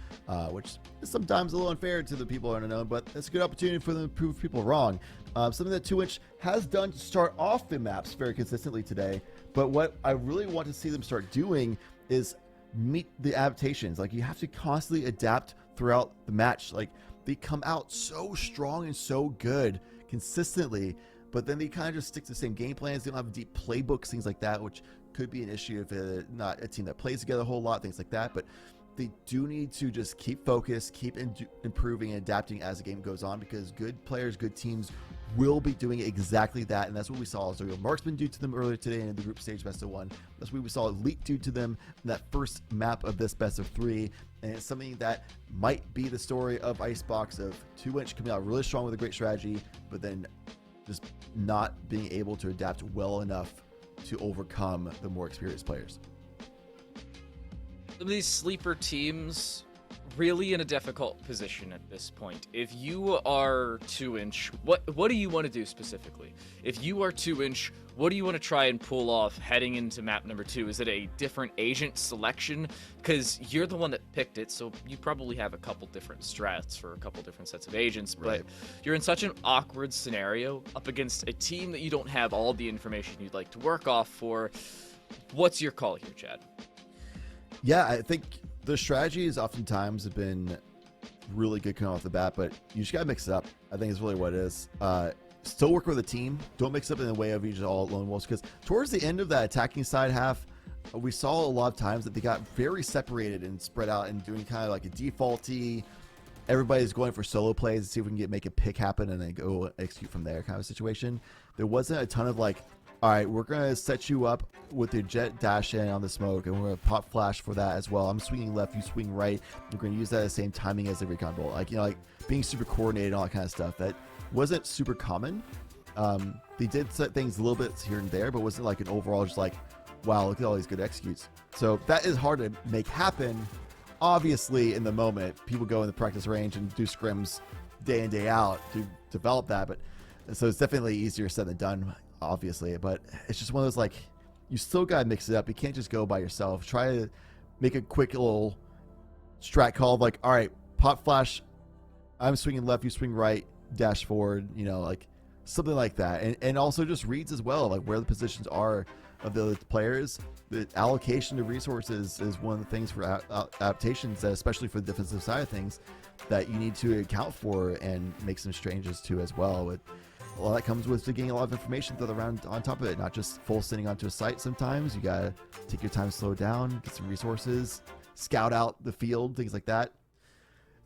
which is sometimes a little unfair to the people who don't know, but it's a good opportunity for them to prove people wrong. Something that 2-inch has done to start off the maps very consistently today, but what I really want to see them start doing is meet the adaptations. Like, you have to constantly adapt throughout the match. Like, they come out so strong and so good consistently, but then they kind of just stick to the same game plans. They don't have deep playbooks, things like that, which could be an issue if it's not a team that plays together a whole lot, things like that. But they do need to just keep focused, keep improving and adapting as the game goes on, because good players, good teams will be doing exactly that, and that's what we saw Zoyo Marksman do to them earlier today in the group stage best of 1. That's what we saw Elite do to them in that first map of this best of 3, and it's something that might be the story of Icebox, of 2-inch coming out really strong with a great strategy, but then just not being able to adapt well enough to overcome the more experienced players. Some of these sleeper teams really in a difficult position at this point. If you are 2-inch, what do you want to do specifically? If you are 2-inch, what do you want to try and pull off heading into map number 2? Is it a different agent selection? Because you're the one that picked it, so you probably have a couple different strats for a couple different sets of agents, but you're in such an awkward scenario up against a team that you don't have all the information you'd like to work off for. What's your call here, Chad? Yeah, I think the strategies oftentimes have been really good coming off the bat, but you just gotta mix it up. I think is really what it is. Still work with a team. Don't mix up in the way of you just all lone wolves, because towards the end of that attacking side half, we saw a lot of times that they got very separated and spread out and doing kind of like a defaulty, everybody's going for solo plays to see if we can make a pick happen and then go execute from there kind of situation. There wasn't a ton of like, all right, we're going to set you up with your jet dash in on the smoke, and we're going to pop flash for that as well. I'm swinging left, you swing right. We're going to use that at the same timing as the recon bolt. Like, you know, like being super coordinated and all that kind of stuff. That wasn't super common. They did set things a little bit here and there, but wasn't like an overall just like, wow, look at all these good executes. So that is hard to make happen. Obviously, in the moment, people go in the practice range and do scrims day in, day out to develop that. But so it's definitely easier said than done, obviously, but it's just one of those, like, you still gotta mix it up. You can't just go by yourself. Try to make a quick little strat call of like, all right, pop flash, I'm swinging left, you swing right, dash forward, you know, like something like that. And also just reads as well, like where the positions are of the players. The allocation of resources is one of the things for adaptations, that especially for the defensive side of things, that you need to account for and make some changes to as well. With well, that comes with getting a lot of information throughout the round on top of it, not just full sending onto a site. Sometimes you gotta take your time, slow down, get some resources, scout out the field, things like that.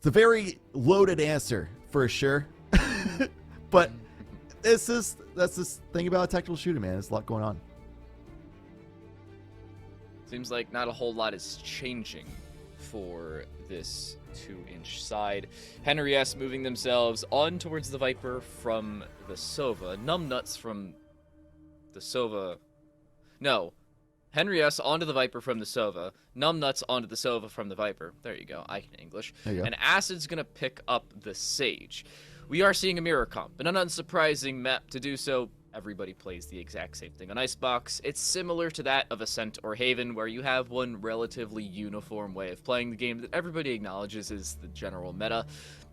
It's a very loaded answer for sure. But that's this thing about a tactical shooter, man. There's a lot going on. Seems like not a whole lot is changing for this 2-inch side. Henry S moving themselves on towards the Viper from the Sova. Numbnuts from the Sova. No. Henry S onto the Viper from the Sova. Numbnuts onto the Sova from the Viper. There you go. I can English. There you go. And Acid's going to pick up the Sage. We are seeing a mirror comp, an unsurprising map to do so. Everybody plays the exact same thing on Icebox. It's similar to that of Ascent or Haven, where you have one relatively uniform way of playing the game that everybody acknowledges is the general meta.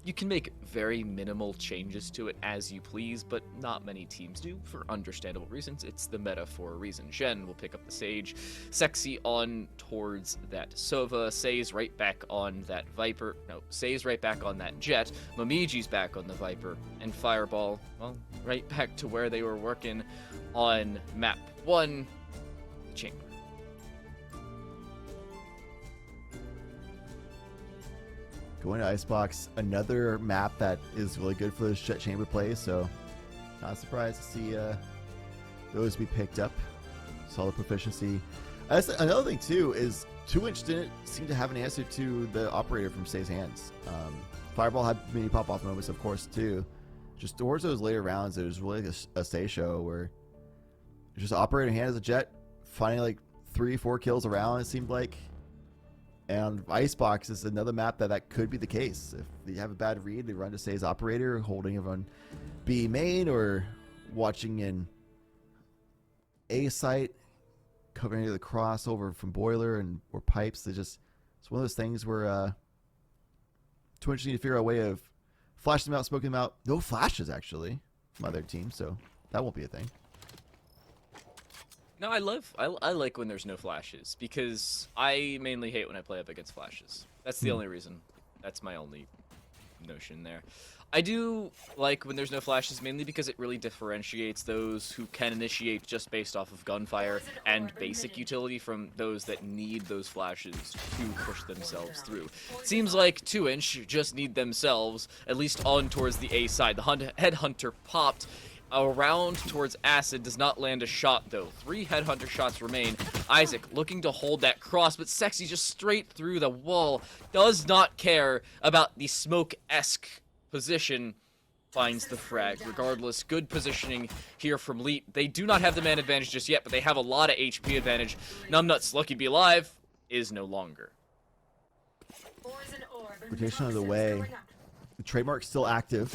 You can make very minimal changes to it as you please, but not many teams do, for understandable reasons. It's the meta for a reason. Shen will pick up the Sage. Sexy on towards that Sova. Say's right back on that Viper. No, Say's right back on that Jet. Momiji's back on the Viper. And Fireball, well, right back to where they were working on map 1, the Chamber. Going to Icebox, another map that is really good for the Jet Chamber play, so not surprised to see those be picked up. Solid proficiency. Another thing, too, is 2-inch didn't seem to have an answer to the operator from Say's hands. Fireball had many pop-off moments, of course, too. Just towards those later rounds, it was really a Say show where just operator hand as a Jet, finding like 3-4 kills around, it seemed like. And Icebox is another map that could be the case. If they have a bad read, they run to Say's operator, holding it on B main or watching in A site, covering the crossover from boiler and or pipes. It's one of those things where 2-inch need to figure out a way of flashing them out, smoking them out. No flashes actually from other teams, so that won't be a thing. No, I like when there's no flashes, because I mainly hate when I play up against flashes. That's the only reason. That's my only notion there. I do like when there's no flashes, mainly because it really differentiates those who can initiate just based off of gunfire and basic utility from those that need those flashes to push themselves through. Seems like 2-inch just need themselves, at least on towards the A side. The Headhunter popped around towards Acid, does not land a shot though. 3 Headhunter shots remain. Isaac looking to hold that cross, but Sexy just straight through the wall. Does not care about the smoke-esque position. Finds the frag. Regardless, good positioning here from Leet. They do not have the man advantage just yet, but they have a lot of HP advantage. Numbnuts, lucky to be alive, is no longer. Rotation on the way. The trademark's still active.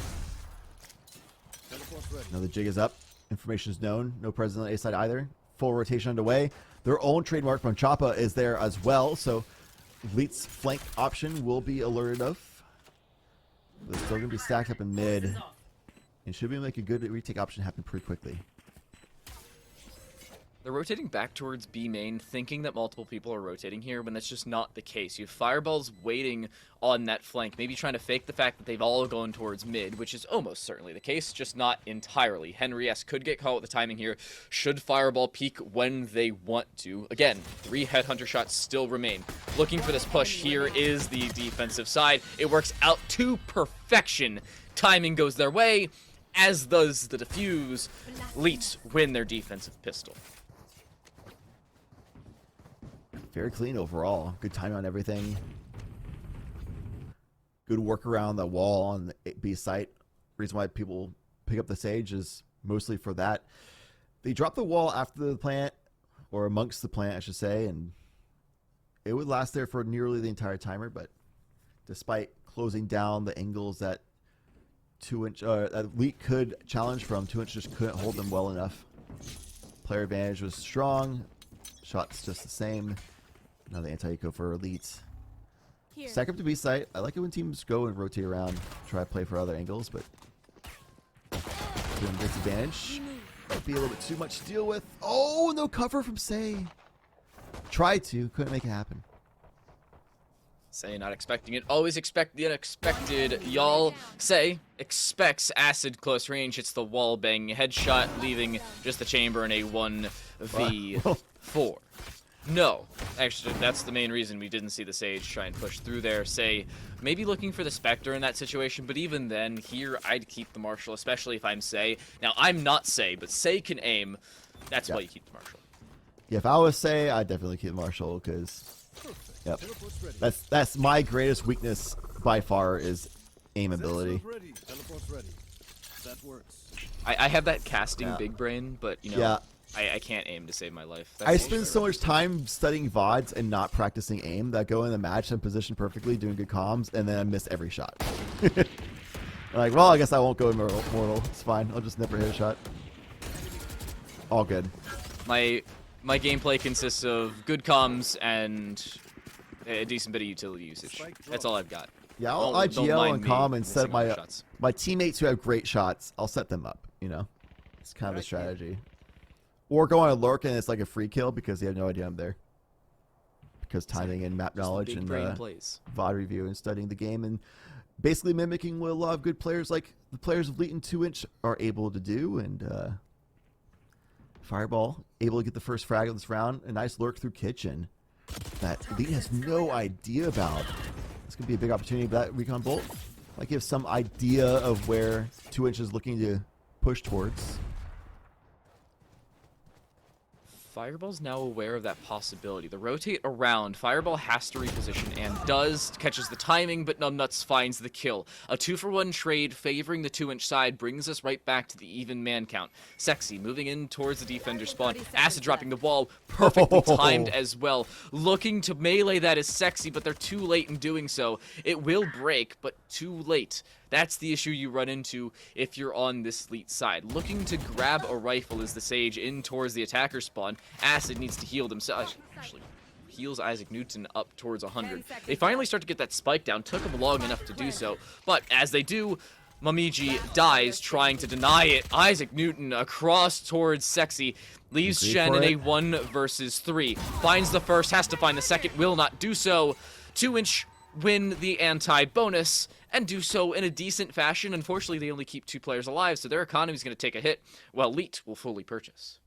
Now the jig is up. Information is known. No presence on the A side either. Full rotation underway. Their own trademark from Choppa is there as well, so Leet's flank option will be alerted of. They're still going to be stacked up in mid. And should be make a good retake option happen pretty quickly. They're rotating back towards B main, thinking that multiple people are rotating here, when that's just not the case. You have Fireballs waiting on that flank, maybe trying to fake the fact that they've all gone towards mid, which is almost certainly the case, just not entirely. Henry S could get caught with the timing here, should Fireball peek when they want to. Again, 3 Headhunter shots still remain. Looking for this push, here is the defensive side. It works out to perfection. Timing goes their way, as does the defuse. Leet win their defensive pistol. Very clean overall. Good timing on everything. Good work around the wall on the B site. Reason why people pick up the Sage is mostly for that. They drop the wall after the plant, or amongst the plant, I should say, and it would last there for nearly the entire timer, but despite closing down the angles that 2-inch, that Leet could challenge from, 2-inch just couldn't hold them well enough. Player advantage was strong. Shots just the same. Now the anti-eco for Elite. Stack up to B site. I like it when teams go and rotate around, try to play for other angles, but doing disadvantage. Might be a little bit too much to deal with. Oh, no cover from Say. Tried to, couldn't make it happen. Say not expecting it. Always expect the unexpected. Y'all Say expects Acid close range. Hits the wall bang headshot, leaving just the chamber in a 1v4. No, actually, that's the main reason we didn't see the Sage try and push through there. Say, maybe looking for the Spectre in that situation, but even then, here, I'd keep the Marshal, especially if I'm Say. Now, I'm not Say, but Say can aim. That's why you keep the Marshal. Yeah, if I was Say, I'd definitely keep Marshal, because, that's my greatest weakness by far is aim ability. I have that casting big brain, but, you know, I can't aim to save my life. I spend so much time studying VODs and not practicing aim that I go in the match and position perfectly, doing good comms, and then I miss every shot. Like, well, I guess I won't go Mortal. It's fine. I'll just never hit a shot. All good. My gameplay consists of good comms and a decent bit of utility usage. That's all I've got. Yeah, I'll IGL and comm and set my teammates who have great shots. I'll set them up, you know. It's kind of a strategy. Or go on a lurk and it's like a free kill because they have no idea I'm there. Because timing and map knowledge and VOD review and studying the game and basically mimicking what a lot of good players like the players of Elite and 2-inch are able to do. And Fireball able to get the first frag of this round. A nice lurk through kitchen that Elite has no idea about. It's going to be a big opportunity for that recon bolt. Might give some idea of where 2-inch is looking to push towards. Fireball's now aware of that possibility. The rotate around, Fireball has to reposition and does, catches the timing, but Numbnuts finds the kill. A 2-for-1 trade favoring the 2-inch side brings us right back to the even man count. Sexy moving in towards the defender spawn. Acid dropping the wall, perfectly timed as well. Looking to melee that is Sexy, but they're too late in doing so. It will break, but too late. That's the issue you run into if you're on this Elite side. Looking to grab a rifle is the Sage in towards the attacker spawn. Acid needs to heal themselves. Actually, heals Isaac Newton up towards 100. They finally start to get that spike down. Took them long enough to do so. But as they do, Mamiji dies trying to deny it. Isaac Newton across towards Sexy. Leaves Shen in a 1 versus 3. Finds the first, has to find the second, will not do so. 2-inch win the anti-bonus and do so in a decent fashion. Unfortunately, they only keep 2 players alive, so their economy is going to take a hit, while Elite will fully purchase.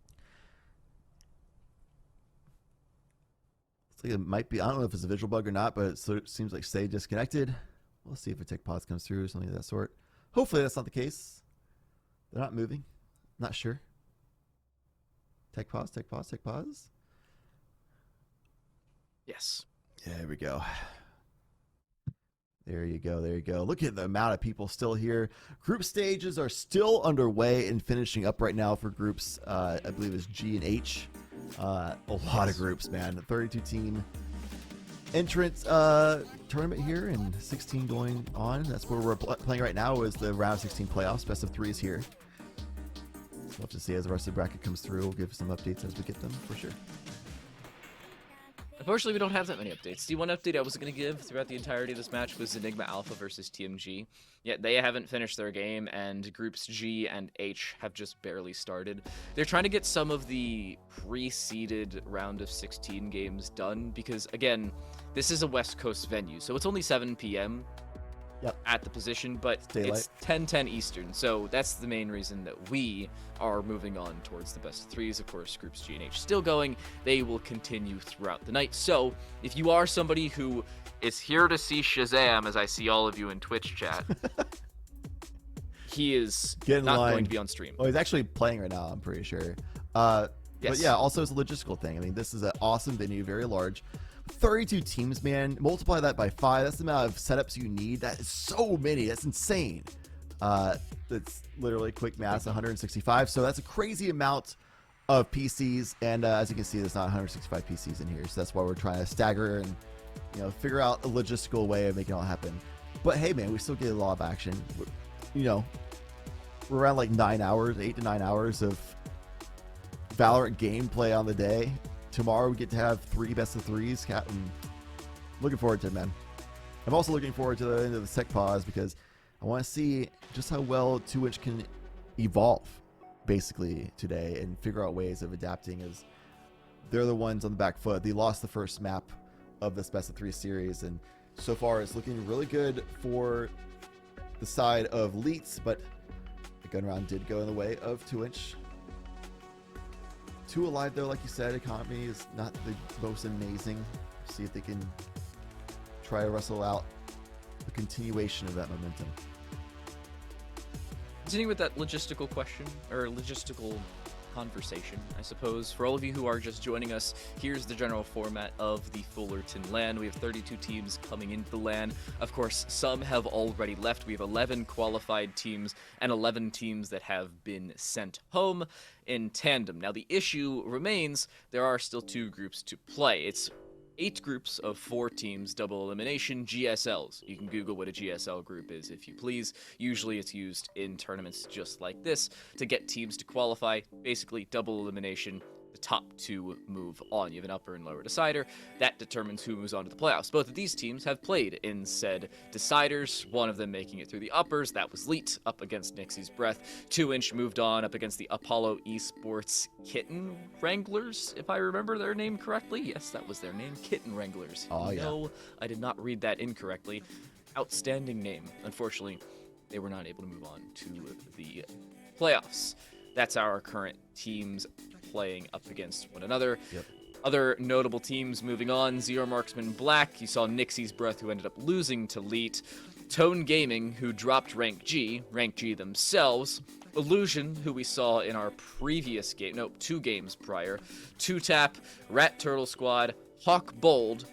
Looks like it might be, I don't know if it's a visual bug or not, but it seems like Say disconnected. We'll see if a tick pause comes through or something of that sort. Hopefully that's not the case. They're not moving. Not sure. Tech pause, tech pause, tech pause. Yes. Yeah, there we go. There you go. There you go. Look at the amount of people still here. Group stages are still underway and finishing up right now for groups. I believe it's G and H. A lot of groups, man. A 32-team entrance tournament here and 16 going on. That's where we're playing right now is the round of 16 playoffs. Best of 3 is here. We'll have to see as the rest of the bracket comes through. We'll give some updates as we get them for sure. Unfortunately, we don't have that many updates. The one update I was going to give throughout the entirety of this match was Enigma Alpha versus TMG. Yet they haven't finished their game, and groups G and H have just barely started. They're trying to get some of the pre-seeded round of 16 games done, because, again, this is a West Coast venue, so it's only 7 p.m. At the position, but it's 10:10 Eastern, so that's the main reason that we are moving on towards the best of 3s. Of course, groups G and H still going. They will continue throughout the night. So if you are somebody who is here to see Shazam, as I see all of you in Twitch chat, he is not going to be on stream. Oh, he's actually playing right now, I'm pretty sure. But yeah, also it's a logistical thing. I mean, this is an awesome venue, very large. 32 teams, man. Multiply that by 5. That's the amount of setups you need. That is so many. That's insane. That's literally quick math, 165. So that's a crazy amount of PCs. And as you can see, there's not 165 PCs in here. So that's why we're trying to stagger and, you know, figure out a logistical way of making it all happen. But hey, man, we still get a lot of action. You know, we're around like 9 hours, 8 to 9 hours of Valorant gameplay on the day. Tomorrow we get to have 3 best of 3s. I'm looking forward to it, man. I'm also looking forward to the end of the tech pause because I want to see just how well 2-inch can evolve basically today and figure out ways of adapting, as they're the ones on the back foot. They lost the first map of this best of 3 series, and so far it's looking really good for the side of Elites, but the gun round did go in the way of 2-inch. 2 alive though, like you said, economy is not the most amazing. See if they can try to wrestle out the continuation of that momentum. Continuing with that logistical question, or logistical conversation, I suppose. For all of you who are just joining us, here's the general format of the Fullerton LAN. We have 32 teams coming into the LAN. Of course, some have already left. We have 11 qualified teams and 11 teams that have been sent home in tandem. Now, the issue remains there are still 2 groups to play. It's 8 groups of 4 teams, double elimination, GSLs. You can Google what a GSL group is if you please. Usually it's used in tournaments just like this to get teams to qualify. Basically, double elimination. The top 2 move on. You have an upper and lower decider. That determines who moves on to the playoffs. Both of these teams have played in said deciders, one of them making it through the uppers. That was Leet up against Nixie's Breath. 2inch moved on up against the Apollo Esports Kitten Wranglers, if I remember their name correctly. Yes, that was their name, Kitten Wranglers. Oh, yeah. No, I did not read that incorrectly. Outstanding name. Unfortunately, they were not able to move on to the playoffs. That's our current teams playing up against one another. Yep. Other notable teams moving on: Zero Marksman Black, you saw Nixie's Breath, who ended up losing to Leet, Tone Gaming, who dropped Rank G themselves, Illusion, who we saw in our previous game, no, 2 games prior, 2Tap, Rat Turtle Squad, Hawk Bold,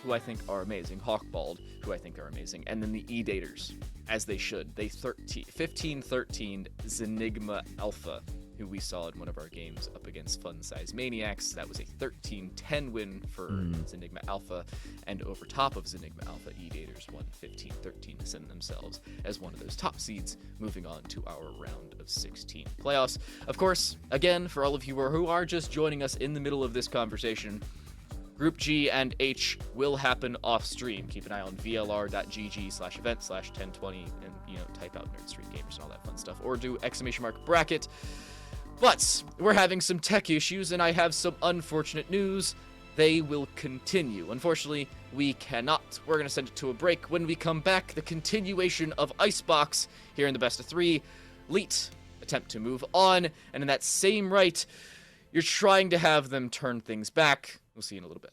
who I think are amazing, Hawk Bald, who I think are amazing, and then the E-Daters, as they should. They 15-13 Zenigma Alpha, who we saw in one of our games up against Fun Size Maniacs. That was a 13-10 win for Zenigma Alpha, and over top of Zenigma Alpha, E-Daters won 15-13 to send themselves as one of those top seeds, moving on to our round of 16 playoffs. Of course, again, for all of you who are just joining us in the middle of this conversation, Group G and H will happen off stream. Keep an eye on vlr.gg/event/1020 and, type out Nerd Street Gamers and all that fun stuff, or do !bracket. But we're having some tech issues, and I have some unfortunate news. They will continue. Unfortunately, we cannot. We're going to send it to a break. When we come back, the continuation of Icebox here in the best of 3. Leet attempt to move on, and in that same right, you're trying to have them turn things back. We'll see you in a little bit.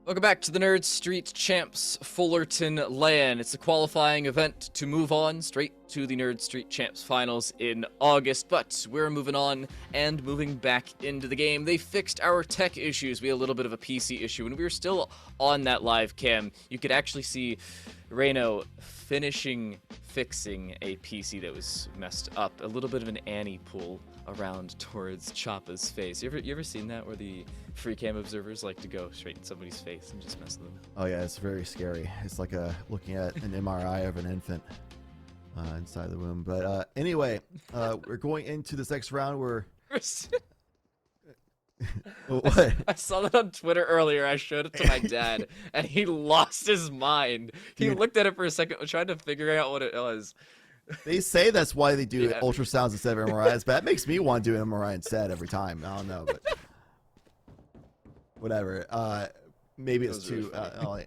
Welcome back to the Nerd Street Champs Fullerton LAN. It's a qualifying event to move on straight to the Nerd Street Champs Finals in August, but we're moving on and moving back into the game. They fixed our tech issues. We had a little bit of a PC issue, and we were still on that live cam. You could actually see Reno fixing a PC that was messed up. A little bit of an Annie pull around towards Choppa's face. You ever seen that, where the free cam observers like to go straight in somebody's face and just mess with them? Oh yeah, it's very scary. It's like looking at an MRI of an infant inside the womb. But anyway, we're going into this next round where what? I saw that on Twitter earlier. I showed it to my dad, and he lost his mind. He looked at it for a second, trying to figure out what it was. They say that's why they do ultrasounds instead of MRIs, but that makes me want to do an MRI instead every time. I don't know, but whatever. Maybe it's too.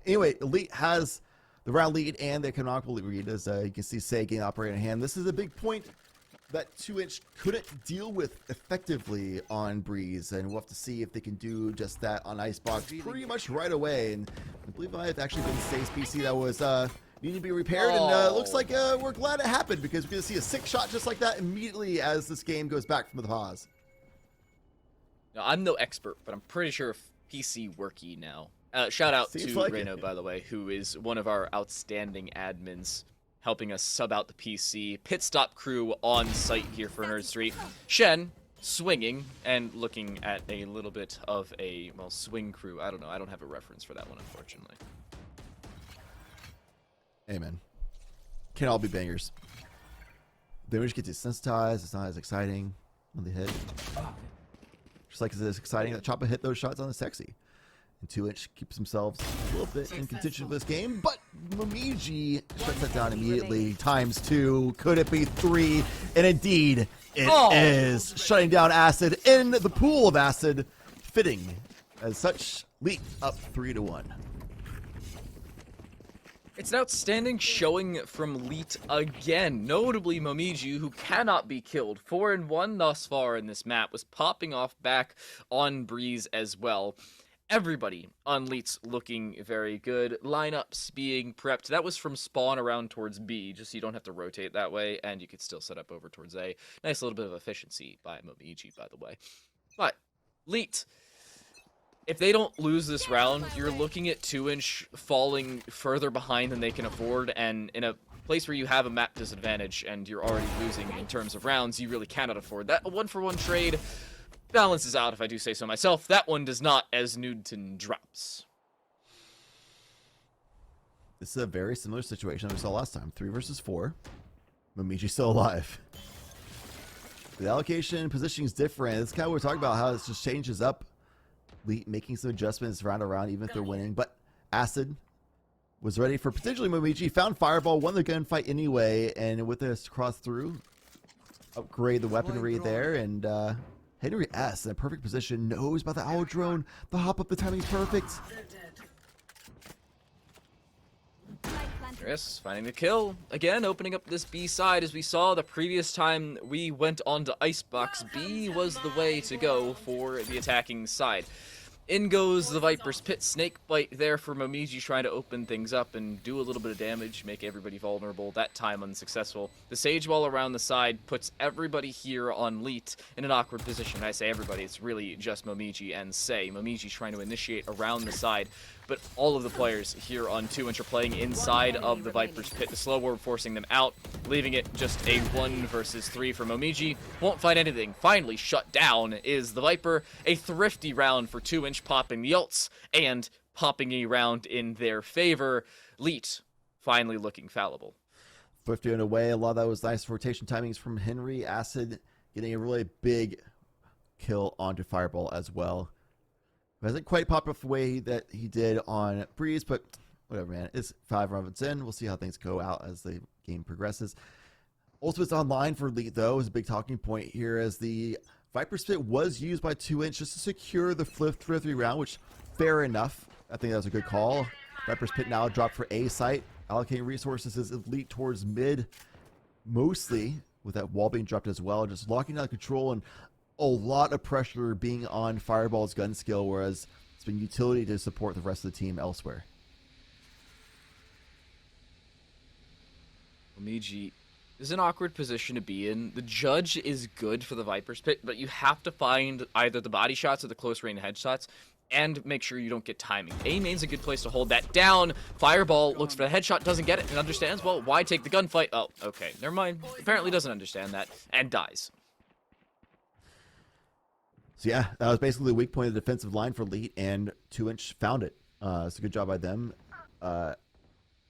Anyway, Elite has the round lead and the canonical lead, as you can see Say getting operator in hand. This is a big point that 2inch couldn't deal with effectively on Breeze, and we'll have to see if they can do just that on Icebox pretty much right away. And I believe I have actually been Say's PC that was needing to be repaired, and looks like we're glad it happened, because we're going to see a 6-shot just like that immediately as this game goes back from the pause. Now, I'm no expert, but I'm pretty sure PC worky now. Shout out to Reno, by the way, who is one of our outstanding admins, helping us sub out the PC. Pit stop crew on site here for Nerd Street. Shen swinging and looking at a little bit of a, well, swing crew. I don't know. I don't have a reference for that one, unfortunately. Hey, man. Can't all be bangers. They just get desensitized. It's not as exciting when they hit. Just like it's exciting that Choppa hit those shots on the sexy. And 2inch keeps themselves a little bit in contention for this game, but Momiji shuts that down immediately. ×2. Could it be 3? And indeed, it is. Shutting down Acid in the pool of Acid. Fitting. As such, Leet up 3-1. It's an outstanding showing from Leet again, notably Momiji, who cannot be killed. 4-1 thus far in this map, was popping off back on Breeze as well. Everybody on Leet's looking very good. Lineups being prepped. That was from spawn around towards B, just so you don't have to rotate that way, and you could still set up over towards A. Nice little bit of efficiency by Momiji, by the way. But Leet, if they don't lose this round, you're looking at 2inch falling further behind than they can afford, and in a place where you have a map disadvantage and you're already losing in terms of rounds, you really cannot afford that. A 1-for-1 trade balances out, if I do say so myself. That one does not, as Newton drops. This is a very similar situation that we saw last time. 3 versus 4. Momiji still alive. The allocation and positioning is different. It's kind of what we're talking about, how it just changes up. Making some adjustments round around, even if they're winning. But Acid was ready for potentially Momiji. Found Fireball, won the gunfight anyway, and with this cross through, upgrade the weaponry there, and Henry S in a perfect position, knows about the owl drone. The hop up, the timing's perfect. Chris finding the kill. Again, opening up this B side. As we saw the previous time we went on to Icebox, B was the way to go for the attacking side. In goes the Viper's Pit. Snake bite there for Momiji, trying to open things up and do a little bit of damage, make everybody vulnerable. That time unsuccessful. The Sage Wall around the side puts everybody here on Leet in an awkward position. I say everybody, it's really just Momiji and Say. Momiji trying to initiate around the side, but all of the players here on 2inch are playing inside of the Viper's Pit. The slow ward forcing them out, leaving it just a 1 versus 3 for Momiji. Won't find anything. Finally shut down is the Viper. A thrifty round for 2inch, popping the ults and popping a round in their favor. Leet finally looking fallible. Thrifty in a way. A lot of that was nice rotation timings from Henry. Acid getting a really big kill onto Fireball as well. Hasn't quite popped off the way that he did on Breeze, but whatever, man. It's 5 rounds in. We'll see how things go out as the game progresses. Ultimate's online for Leet, though, is a big talking point here, as the Viper Spit was used by 2inch just to secure the flip 3-3 round, which, fair enough. I think that was a good call. Viper Spit now dropped for A site. Allocating resources is Elite towards mid, mostly, with that wall being dropped as well. Just locking down control and a lot of pressure being on Fireball's gun skill, whereas been utility to support the rest of the team elsewhere. Momiji is an awkward position to be in. The judge is good for the Viper's pit, but you have to find either the body shots or the close range headshots and make sure you don't get timing. A main's a good place to hold that down. Fireball looks for the headshot, doesn't get it, and understands, well, why take the gunfight? Oh, okay, never mind. Apparently doesn't understand that, and dies. So yeah, that was basically the weak point of the defensive line for Elite, and 2inch found it. It's a good job by them.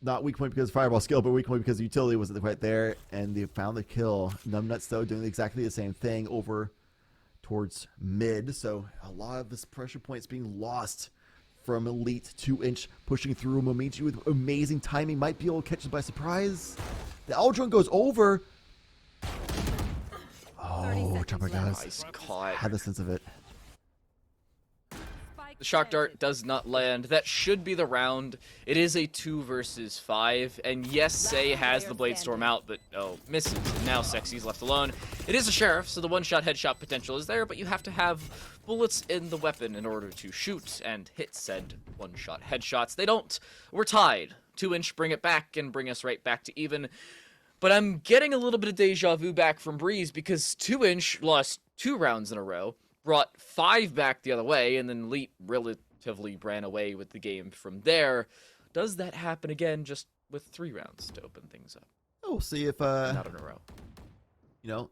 Not weak point because of Fireball skill, but weak point because the utility wasn't quite there, and they found the kill. Numbnuts, though, doing exactly the same thing over towards mid, so a lot of this pressure points being lost from Elite. 2inch pushing through. Momiji with amazing timing, might be able to catch them by surprise. The Aldrin goes over. Oh, Chopper does. Nice caught. Had the sense of it. The shock dart does not land. That should be the round. It is a 2 versus 5, and yes, Say has the Blade Storm out, but oh, misses. And now Sexy's left alone. It is a Sheriff, so the one-shot headshot potential is there, but you have to have bullets in the weapon in order to shoot and hit said one-shot headshots. They don't. We're tied. 2inch bring it back and bring us right back to even. But I'm getting a little bit of deja vu back from Breeze because 2inch lost 2 rounds in a row, brought 5 back the other way, and then Elite relatively ran away with the game from there. Does that happen again just with 3 rounds to open things up? We'll see if not in a row. You know,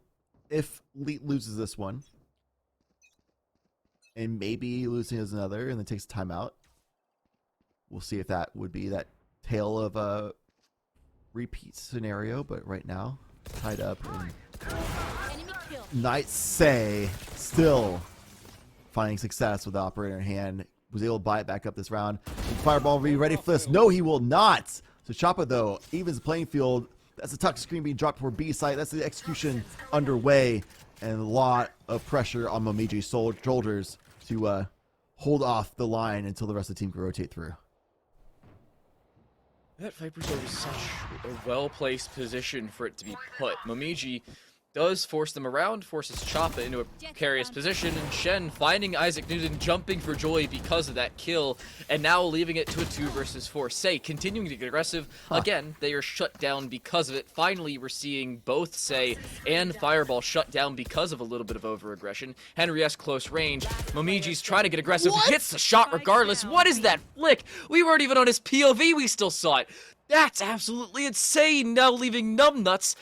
if Elite loses this one, and maybe losing is another, and then takes time out, we'll see if that would be that tale of a repeat scenario. But right now, tied up. Night Say still finding success with the operator in hand. Was able to buy it back up this round. And Fireball will be ready for this. No, he will not. So Choppa, though, evens the playing field. That's a tuck screen being dropped for B site. That's the execution underway. And a lot of pressure on Momiji's shoulders to hold off the line until the rest of the team can rotate through. That Viper's always such a well-placed position for it to be put. Momiji does force them around, forces Choppa into a precarious position, and Shen finding Isaac Newton jumping for joy because of that kill, and now leaving it to a 2 versus 4. Say continuing to get aggressive. Again, they are shut down because of it. Finally, we're seeing both Say and Fireball shut down because of a little bit of over-aggression. Henry S. close range. Momiji's trying to get aggressive. Hits the shot regardless. What is that flick? We weren't even on his POV. We still saw it. That's absolutely insane. Now leaving Numbnuts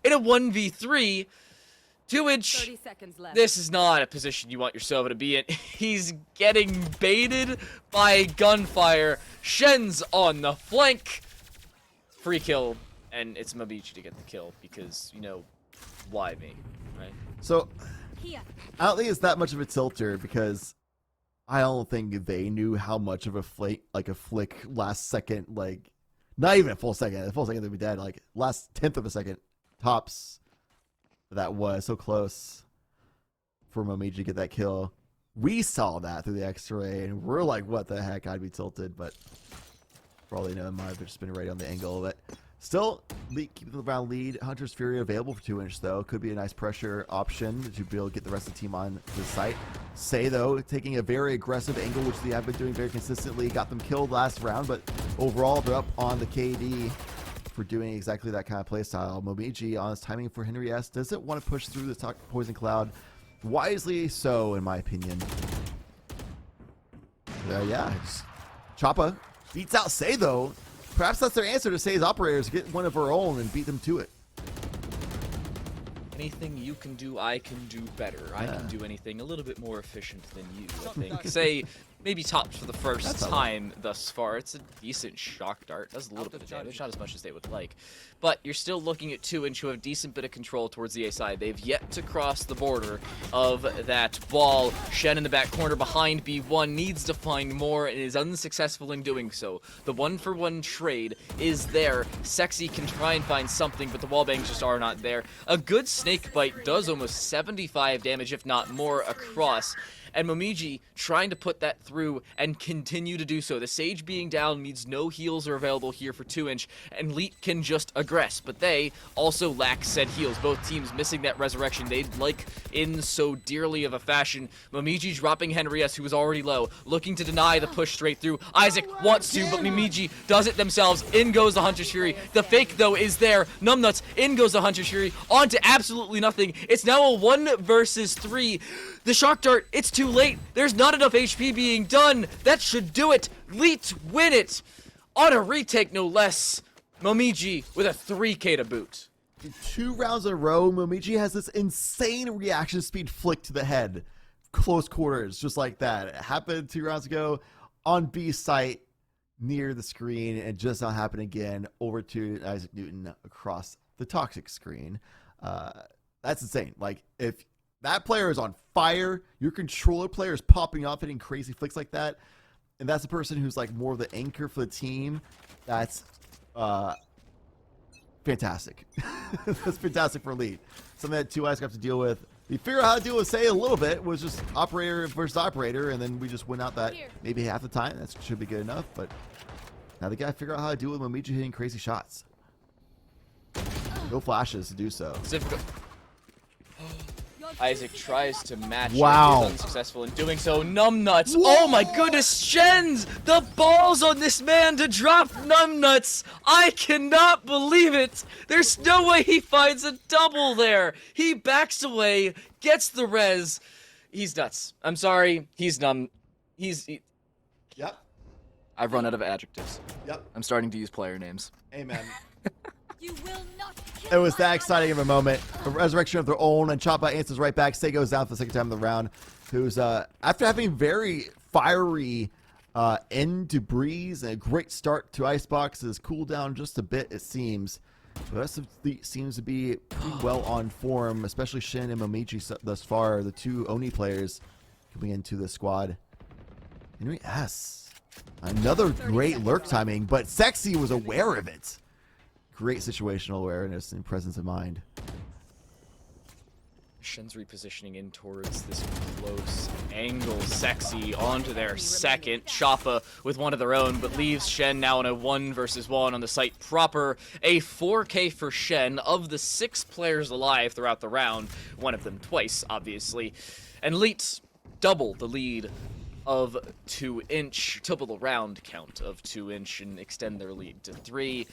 in a 1v3. 2inch. This is not a position you want yourself to be in. He's getting baited by gunfire. Shen's on the flank. Free kill, and it's Momiji to get the kill because, you know, why me, right? So, I don't think it's that much of a tilter because I don't think they knew how much of a flick last second, like, not even a full second. A full second they'd be dead. Like, last 10th of a second tops. That was so close for Momiji to get that kill. We saw that through the X-ray, and we're like, what the heck? I'd be tilted, but for all they know, it might have just been right on the angle. But still, keeping the round lead. Hunter's Fury available for 2inch, though. Could be a nice pressure option to be able to get the rest of the team on the site. Say, though, taking a very aggressive angle, which they have been doing very consistently. Got them killed last round, but overall, they're up on the KD for doing exactly that kind of play style. Momiji on his timing for Henry S. doesn't want to push through the poison cloud. Wisely so, in my opinion. Yeah, Choppa beats out Say, though. Perhaps that's their answer to Say's operators. Get one of our own and beat them to it. Anything you can do, I can do better. I can do anything a little bit more efficient than you, I think. Say, maybe topped for the first time thus far. It's a decent shock dart. Does a little bit of damage, not as much as they would like. But you're still looking at 2inch who have a decent bit of control towards the A side. They've yet to cross the border of that ball. Shen in the back corner behind B1 needs to find more and is unsuccessful in doing so. The 1-for-1 trade is there. Sexy can try and find something, but the wallbangs just are not there. A good snake bite does almost 75 damage, if not more, across. and Momiji trying to put that through and continue to do so. The Sage being down means no heals are available here for 2inch, and Leet can just aggress, but they also lack said heals. Both teams missing that resurrection they'd like in so dearly of a fashion. Momiji dropping Henriess, who was already low, looking to deny the push straight through. Isaac wants to, but Momiji does it themselves. In goes the Hunter's Fury. The fake, though, is there. Numbnuts, in goes the Hunter's Fury, onto absolutely nothing. It's now a 1 versus 3. The Shock Dart, it's too late. There's not enough HP being done. That should do it. Leet win it. On a retake, no less. Momiji with a 3K to boot. 2 rounds in a row, Momiji has this insane reaction speed flick to the head. Close quarters, just like that. It happened 2 rounds ago on B site near the screen, and just now happened again over to Isaac Newton across the toxic screen. That's insane. Like, if that player is on fire, your controller player is popping off, hitting crazy flicks like that, and that's the person who's like more of the anchor for the team, that's fantastic. That's fantastic for Elite. Something that 2I's got to deal with. We figure out how to deal with, say, a little bit was just operator versus operator, and then we just went out that maybe half the time. That should be good enough, but now they got to figure out how to deal with Momiji hitting crazy shots. No flashes to do so. Isaac tries to match Wow. it, is unsuccessful in doing so. Numbnuts, oh my goodness, Shens! The balls on this man to drop Numbnuts! I cannot believe it! There's no way he finds a double there! He backs away, gets the res. He's nuts. I'm sorry, he's numb. Yep. I've run out of adjectives. Yep. I'm starting to use player names. Amen. You will not It was that exciting of a moment. A resurrection of their own, and Choppa answers right back. Stay goes down for the second time in the round. Who's, after having very fiery end to Breeze and a great start to Icebox's cooldown just a bit, it seems. The rest of the seems to be pretty well on form, especially Shin and Momiji thus far, the 2 Oni players coming into the squad. Henry S. Another great lurk timing, but Sexy was aware of it. Great situational awareness and presence of mind. Shen's repositioning in towards this close angle. Sexy onto their second. Choppa with one of their own, but leaves Shen now in a 1 versus 1 on the site proper. A 4K for Shen. Of the 6 players alive throughout the round, one of them twice, obviously. And Leet double the lead of 2inch, double the round count of 2inch, and extend their lead to 3.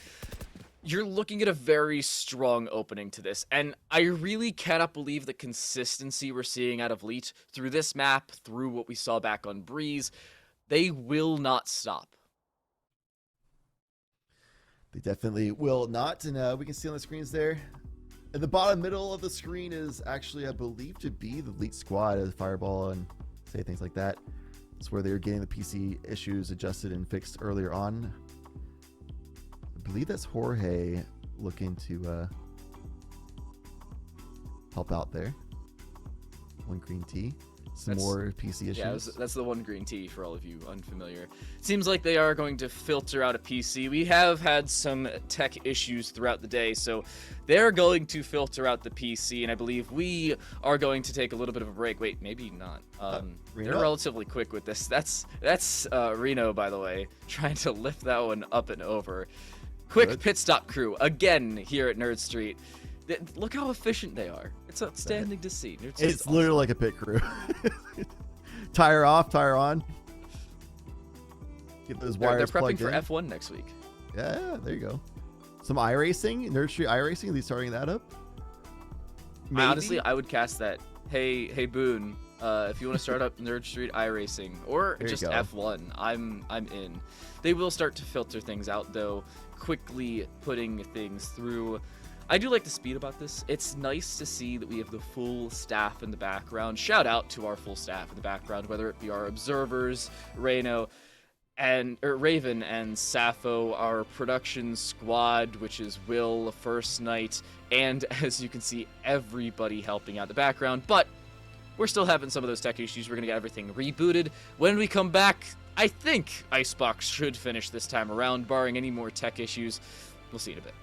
You're looking at a very strong opening to this, and I really cannot believe the consistency we're seeing out of Leet through this map, through what we saw back on Breeze. They will not stop. They definitely will not, and we can see on the screens there. In the bottom middle of the screen is actually, I believe, to be the Leet squad as Fireball and say things like that. It's where they were getting the PC issues adjusted and fixed earlier on. I believe that's Jorge looking to help out there. 1 green tea. Some more PC issues. Yeah, that's the 1 green tea for all of you unfamiliar. It seems like they are going to filter out a PC. We have had some tech issues throughout the day, so they're going to filter out the PC, and I believe we are going to take a little bit of a break. Wait, maybe not. They're relatively quick with this. That's Reno, by the way, trying to lift that one up and over. Quick pit stop crew again here at Nerd Street. Look how efficient they are. It's outstanding to see. It's literally like a pit crew. Tire off, tire on. Get those wires They're prepping plugged for in. F1 next week. Yeah, there you go. Some iRacing, Nerd Street iRacing. Are they starting that up? Honestly, I would cast that. Hey Boone, if you want to start up Nerd Street iRacing or just F1, I'm in. They will start to filter things out though, quickly putting things through. I do like the speed about this. It's nice to see that we have the full staff in the background. Shout out to our full staff in the background, whether it be our observers, Raven and Sappho, our production squad, which is Will, First Night, and as you can see, everybody helping out the background. But we're still having some of those tech issues. We're going to get everything rebooted. When we come back, I think Icebox should finish this time around, barring any more tech issues. We'll see in a bit.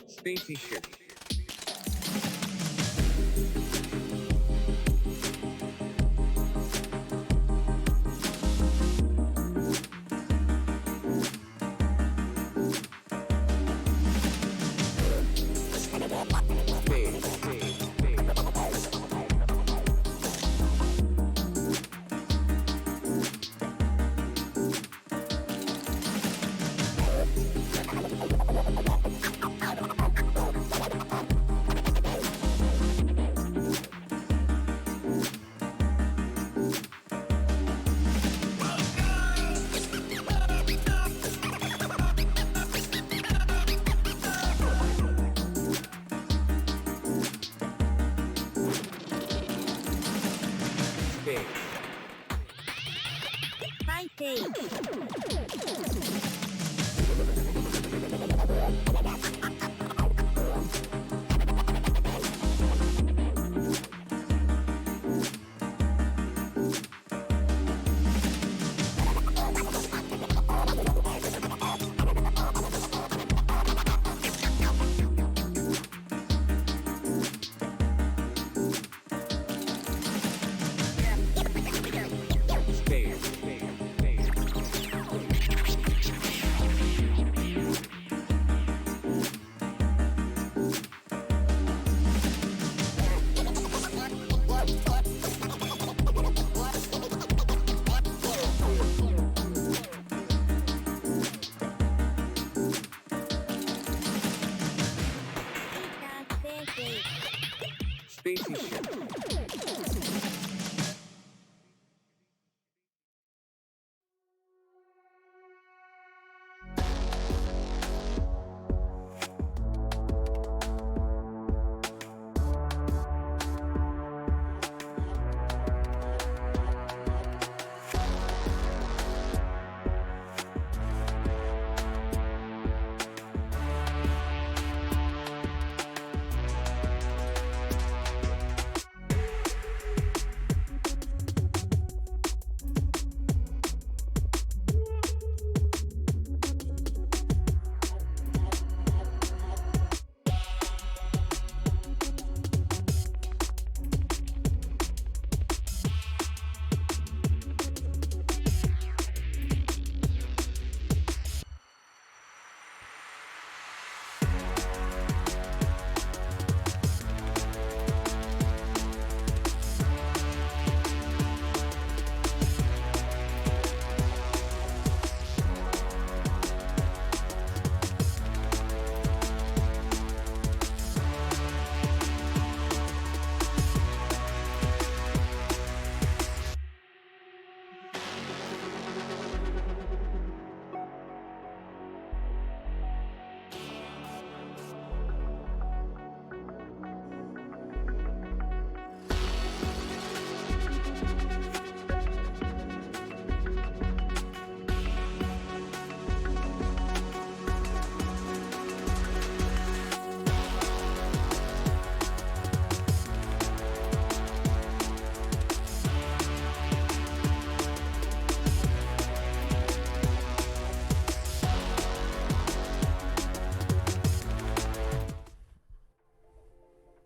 Spacey ship. Spacey ship.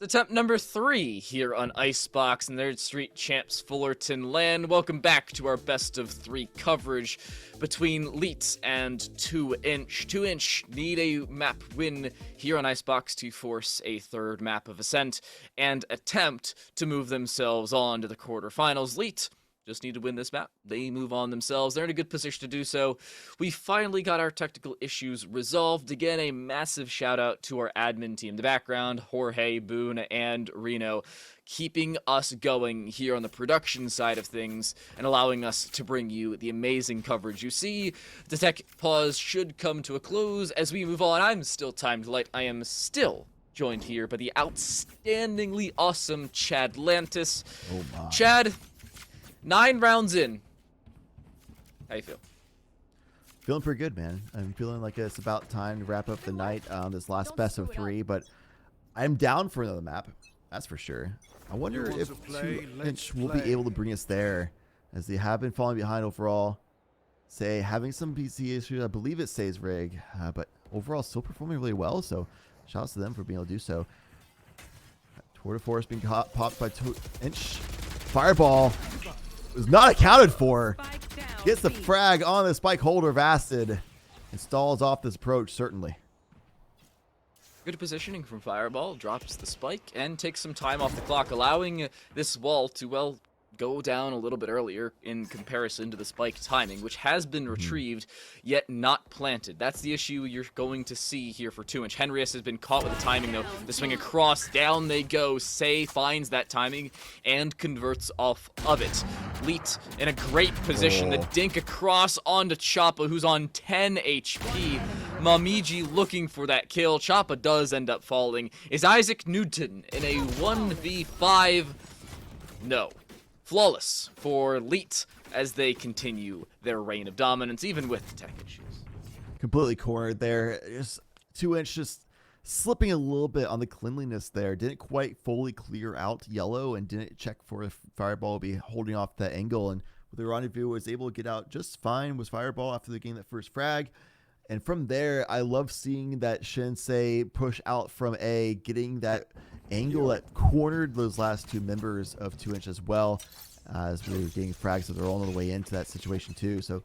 Attempt number 3 here on Icebox and Nerd Street Champs Fullerton LAN. Welcome back to our best of 3 coverage between Leet and 2inch. 2inch need a map win here on Icebox to force a 3rd map of Ascent and attempt to move themselves on to the quarterfinals. Leet just need to win this map. They move on themselves. They're in a good position to do so. We finally got our technical issues resolved. Again, a massive shout out to our admin team in the background, Jorge, Boone, and Reno, keeping us going here on the production side of things and allowing us to bring you the amazing coverage you see. The tech pause should come to a close as we move on. I'm still timed light. I am still joined here by the outstandingly awesome Chad Lantis. Oh my. Chad, 9 rounds in. How you feel? Feeling pretty good, man. I'm feeling like it's about time to wrap up the night on this last best of 3, but I'm down for another map. That's for sure. I wonder if 2inch will be able to bring us there, as they have been falling behind overall. Say, having some PC issues. I believe it says rig, but overall still performing really well. So shout out to them for being able to do so. Tour de Force being popped by 2inch. Fireball was not accounted for. Gets the frag on the spike holder of Acid. And stalls off this approach, certainly. Good positioning from Fireball, drops the spike, and takes some time off the clock, allowing this wall to, well, go down a little bit earlier in comparison to the spike timing, which has been retrieved, yet not planted. That's the issue you're going to see here for 2inch. Henrius has been caught with the timing, though. The swing across, down they go. Say finds that timing and converts off of it. Leet in a great position. The dink across onto Choppa, who's on 10 HP. Mamiji looking for that kill. Choppa does end up falling. Is Isaac Newton in a 1v5? No. Flawless for Leet as they continue their reign of dominance, even with tech issues. Completely cornered there. Just 2inch just slipping a little bit on the cleanliness there. Didn't quite fully clear out yellow and didn't check for if Fireball would be holding off that angle. And with the rendezvous, was able to get out just fine with Fireball after they gained that first frag. And from there, I love seeing that Shinsei push out from A, getting that angle that cornered those last two members of 2inch as well, as we were getting frags, so they're all on the way into that situation too. So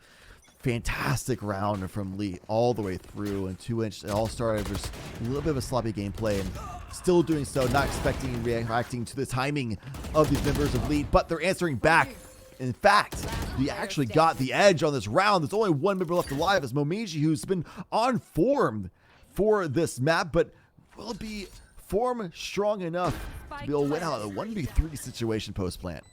fantastic round from Lee all the way through, and 2inch, it all started with a little bit of a sloppy gameplay and still doing so, not expecting and reacting to the timing of these members of Lead, but they're answering back. In fact, we actually got the edge on this round. There's only one member left alive, as Momiji, who's been on form for this map, but will be form strong enough to be able to win out of a 1v3 situation post-plant.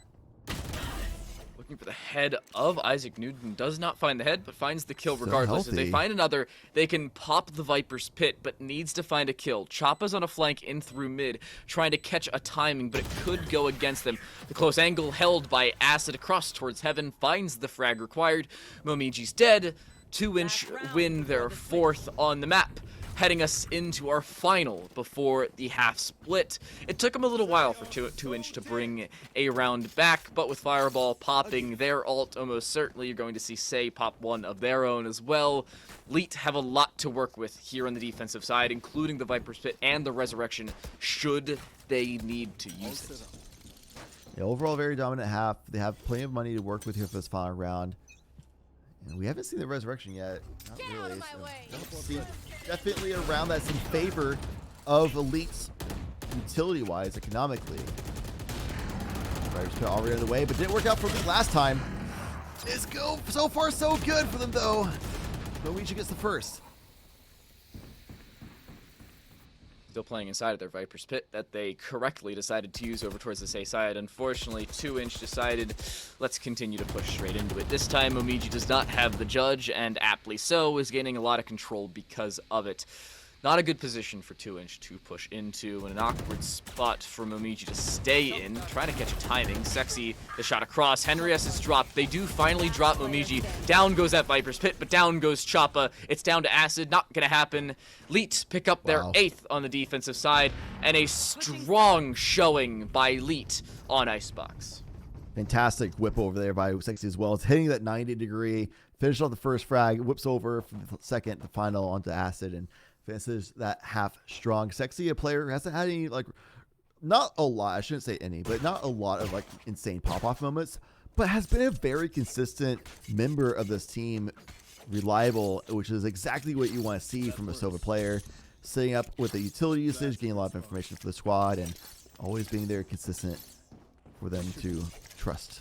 Looking for the head of Isaac Newton. Does not find the head, but finds the kill regardless. So if they find another, they can pop the Viper's Pit, but needs to find a kill. Choppa's on a flank in through mid, trying to catch a timing, but it could go against them. The close angle held by Acid across towards heaven, finds the frag required. Momiji's dead. 2inch win their fourth on the map, heading us into our final before the half split. It took them a little while for 2inch to bring a round back, but with Fireball popping their ult, almost certainly you're going to see Say pop one of their own as well. Leet have a lot to work with here on the defensive side, including the Viper's Pit and the Resurrection, should they need to use it. Yeah, overall, very dominant half. They have plenty of money to work with here for this final round. And we haven't seen the Resurrection yet. Not really. So definitely a round that's in favor of Elite's utility-wise, economically. Fighters already on the way, but didn't work out for Elite last time. It's go so far so good for them though. Luigi gets the first. Still playing inside of their Viper's Pit that they correctly decided to use over towards the Say side. Unfortunately, 2inch decided, let's continue to push straight into it. This time, Momiji does not have the judge, and aptly so, is gaining a lot of control because of it. Not a good position for 2inch to push into, and an awkward spot for Momiji to stay in, trying to catch a timing. Sexy, the shot across. Henrius is dropped. They do finally drop Momiji. Down goes that Viper's Pit, but down goes Choppa. It's down to Acid. Not gonna happen. Leet pick up their 8th on the defensive side, and a strong showing by Leet on Icebox. Fantastic whip over there by Sexy as well. It's hitting that 90-degree. Finished on the first frag, whips over from the second, the final onto Acid, and finishes that half strong. Sexy, a player who hasn't had any, like, not a lot, I shouldn't say any, but not a lot of, like, insane pop-off moments, but has been a very consistent member of this team, reliable, which is exactly what you want to see from a Sova player, sitting up with the utility usage, getting a lot of information for the squad, and always being there consistent for them to trust.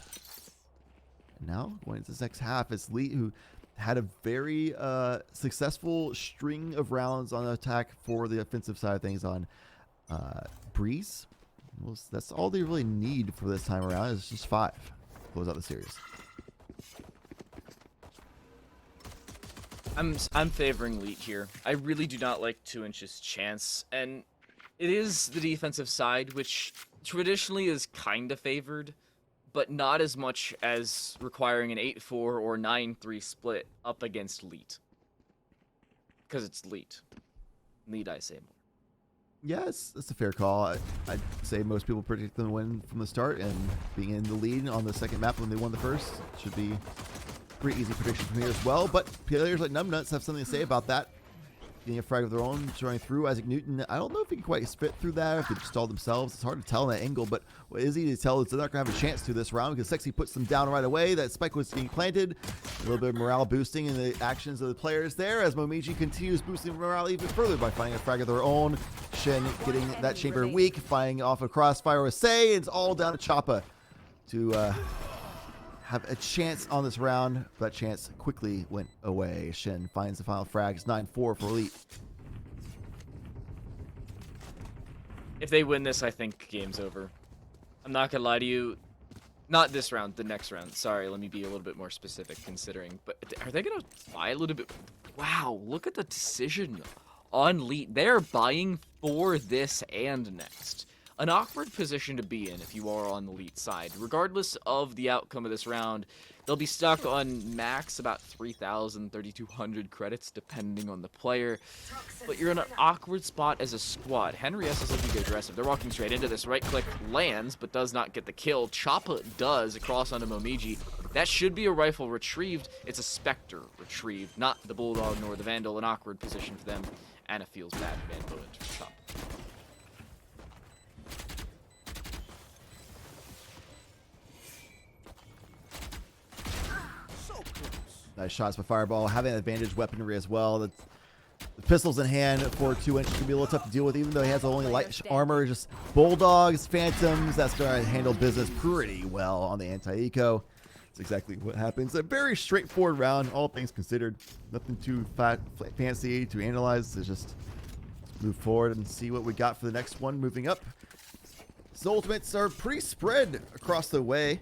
And now, going into this next half, it's Lee, who had a very successful string of rounds on attack for the offensive side of things on Breeze. Well, that's all they really need for this time around. It's just 5 to close out the series. I'm favoring Leet here. I really do not like 2inch's chance, and it is the defensive side, which traditionally is kind of favored, but not as much as requiring an 8-4 or 9-3 split up against Leet. Because it's Leet. Need I say more? Yes, that's a fair call. I'd say most people predict them to win from the start, and being in the lead on the second map when they won the first should be pretty easy prediction from here as well. But players like Numbnuts have something to say about that. getting a frag of their own, showing through. Isaac Newton, I don't know if he can quite spit through that, if they stall themselves. It's hard to tell in that angle, but what is easy to tell is they're not going to have a chance to this round because Sexy puts them down right away. That spike was being planted. A little bit of morale boosting in the actions of the players there as Momiji continues boosting morale even further by finding a frag of their own. Shen getting that chamber weak, firing off a crossfire with Say, and it's all down to Choppa to have a chance on this round, but that chance quickly went away. Shen finds the final frag. It's 9-4 for Elite. If they win this, I think game's over. I'm not gonna lie to you. Not this round, the next round. Sorry, let me be a little bit more specific considering. But are they gonna buy a little bit? Wow, look at the decision on Elite. They're buying for this and next. An awkward position to be in if you are on the Elite side. Regardless of the outcome of this round, they'll be stuck on max about 3,000, 3,200 credits depending on the player. But you're in an awkward spot as a squad. Henry S is looking to get aggressive. They're walking straight into this. Right click lands, but does not get the kill. Choppa does across onto Momiji. That should be a rifle retrieved. It's a Spectre retrieved, not the Bulldog nor the Vandal. An awkward position for them. And it feels bad Vandal into Choppa. Nice shots by Fireball, having an advantage weaponry as well. The pistols in hand for 2-inch can be a little tough to deal with, even though he has only light armor. Just Bulldogs, Phantoms, that's going to handle business pretty well on the anti-eco. That's exactly what happens. A very straightforward round, all things considered. Nothing too fancy to analyze. It's just move forward and see what we got for the next one. Moving up. So ultimates are pretty spread across the way.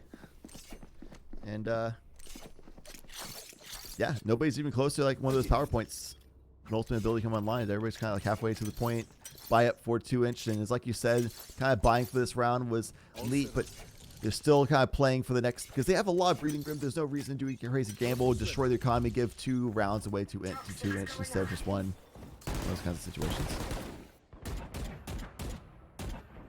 And, yeah, nobody's even close to like one of those power points. An ultimate ability come online. Everybody's kind of like halfway to the point. Buy up for 2-inch, and it's like you said, kind of buying for this round was Elite, but they're still kind of playing for the next because they have a lot of breathing room. There's no reason to do a crazy gamble, destroy the economy, give 2 rounds away to 2-inch instead of just one. Those kinds of situations.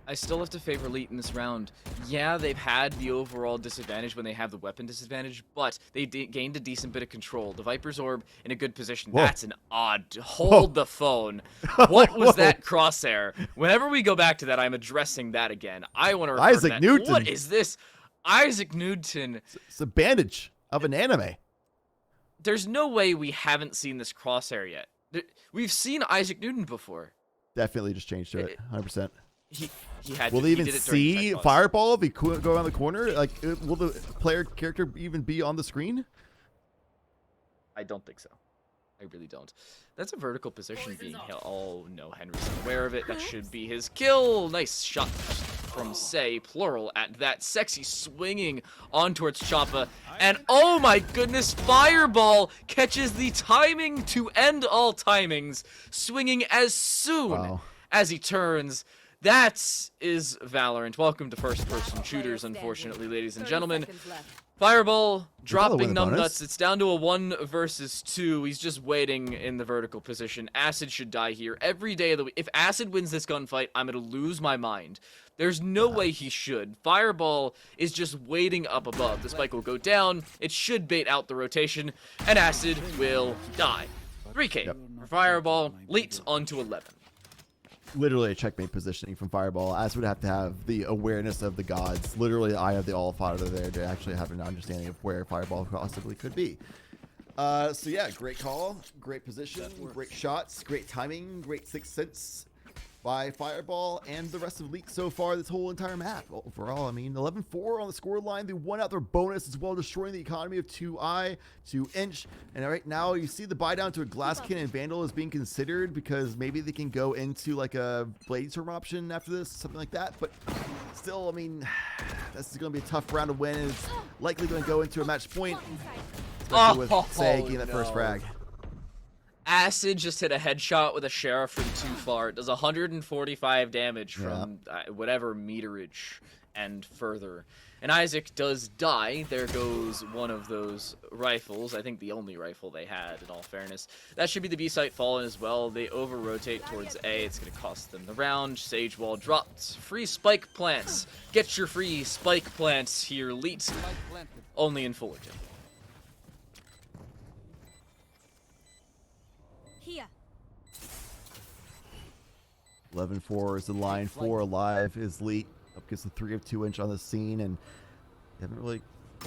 I still have to favor Elite in this round. Yeah, they've had the overall disadvantage when they have the weapon disadvantage, but they gained a decent bit of control. The Viper's Orb in a good position. Whoa. That's an odd. Hold the phone. What was that crosshair? Whenever we go back to that, I'm addressing that again. I want to refer Isaac to that. Newton. What is this? Isaac Newton. It's a bandage of an anime. There's no way we haven't seen this crosshair yet. We've seen Isaac Newton before. Definitely just changed to it, 100%. He had. Will to, they even he did it during see check pause. Fireball if he go around the corner? Like, will the player character even be on the screen? I don't think so. I really don't. That's a vertical position being held. Oh no, Henry's aware of it. That should be his kill. Nice shot from Say, plural at that. Sexy swinging on towards Choppa. And oh my goodness, Fireball catches the timing to end all timings, swinging as soon as he turns. That is Valorant. Welcome to first-person shooters, unfortunately, ladies and gentlemen. Fireball dropping numbnuts. It's down to a 1 versus 2. He's just waiting in the vertical position. Acid should die here every day of the week. If Acid wins this gunfight, I'm going to lose my mind. There's no way he should. Fireball is just waiting up above. The spike will go down. It should bait out the rotation, and Acid will die. 3K for Fireball. Elite onto 11. Literally a checkmate positioning from Fireball. As would have to have the awareness of the gods. Literally the eye of the All-Father there to actually have an understanding of where Fireball possibly could be. So yeah, great call, great position, great shots, great timing, great sixth sense by Fireball and the rest of Elite so far this whole entire map. Overall, I mean, 11-4 on the score line. They won out their bonus as well, destroying the economy of 2-inch. And right now, you see the buy down to a Glass Cannon Vandal is being considered because maybe they can go into like a Bladestorm option after this, something like that. But still, I mean, this is going to be a tough round to win. It's likely going to go into a match point. Especially with Say getting that first frag. Acid just hit a headshot with a Sheriff from too far. It does 145 damage from whatever meterage and further. And Isaac does die. There goes one of those rifles. I think the only rifle they had, in all fairness. That should be the B site fallen as well. They over-rotate towards A. It's going to cost them the round. Sage wall dropped. Free spike plants. Get your free spike plants here, Elite. Only in Fullerton. Here. 11-4 is the line. 4 alive is Leet. Up against the 3 of 2 inch on the scene, and they haven't really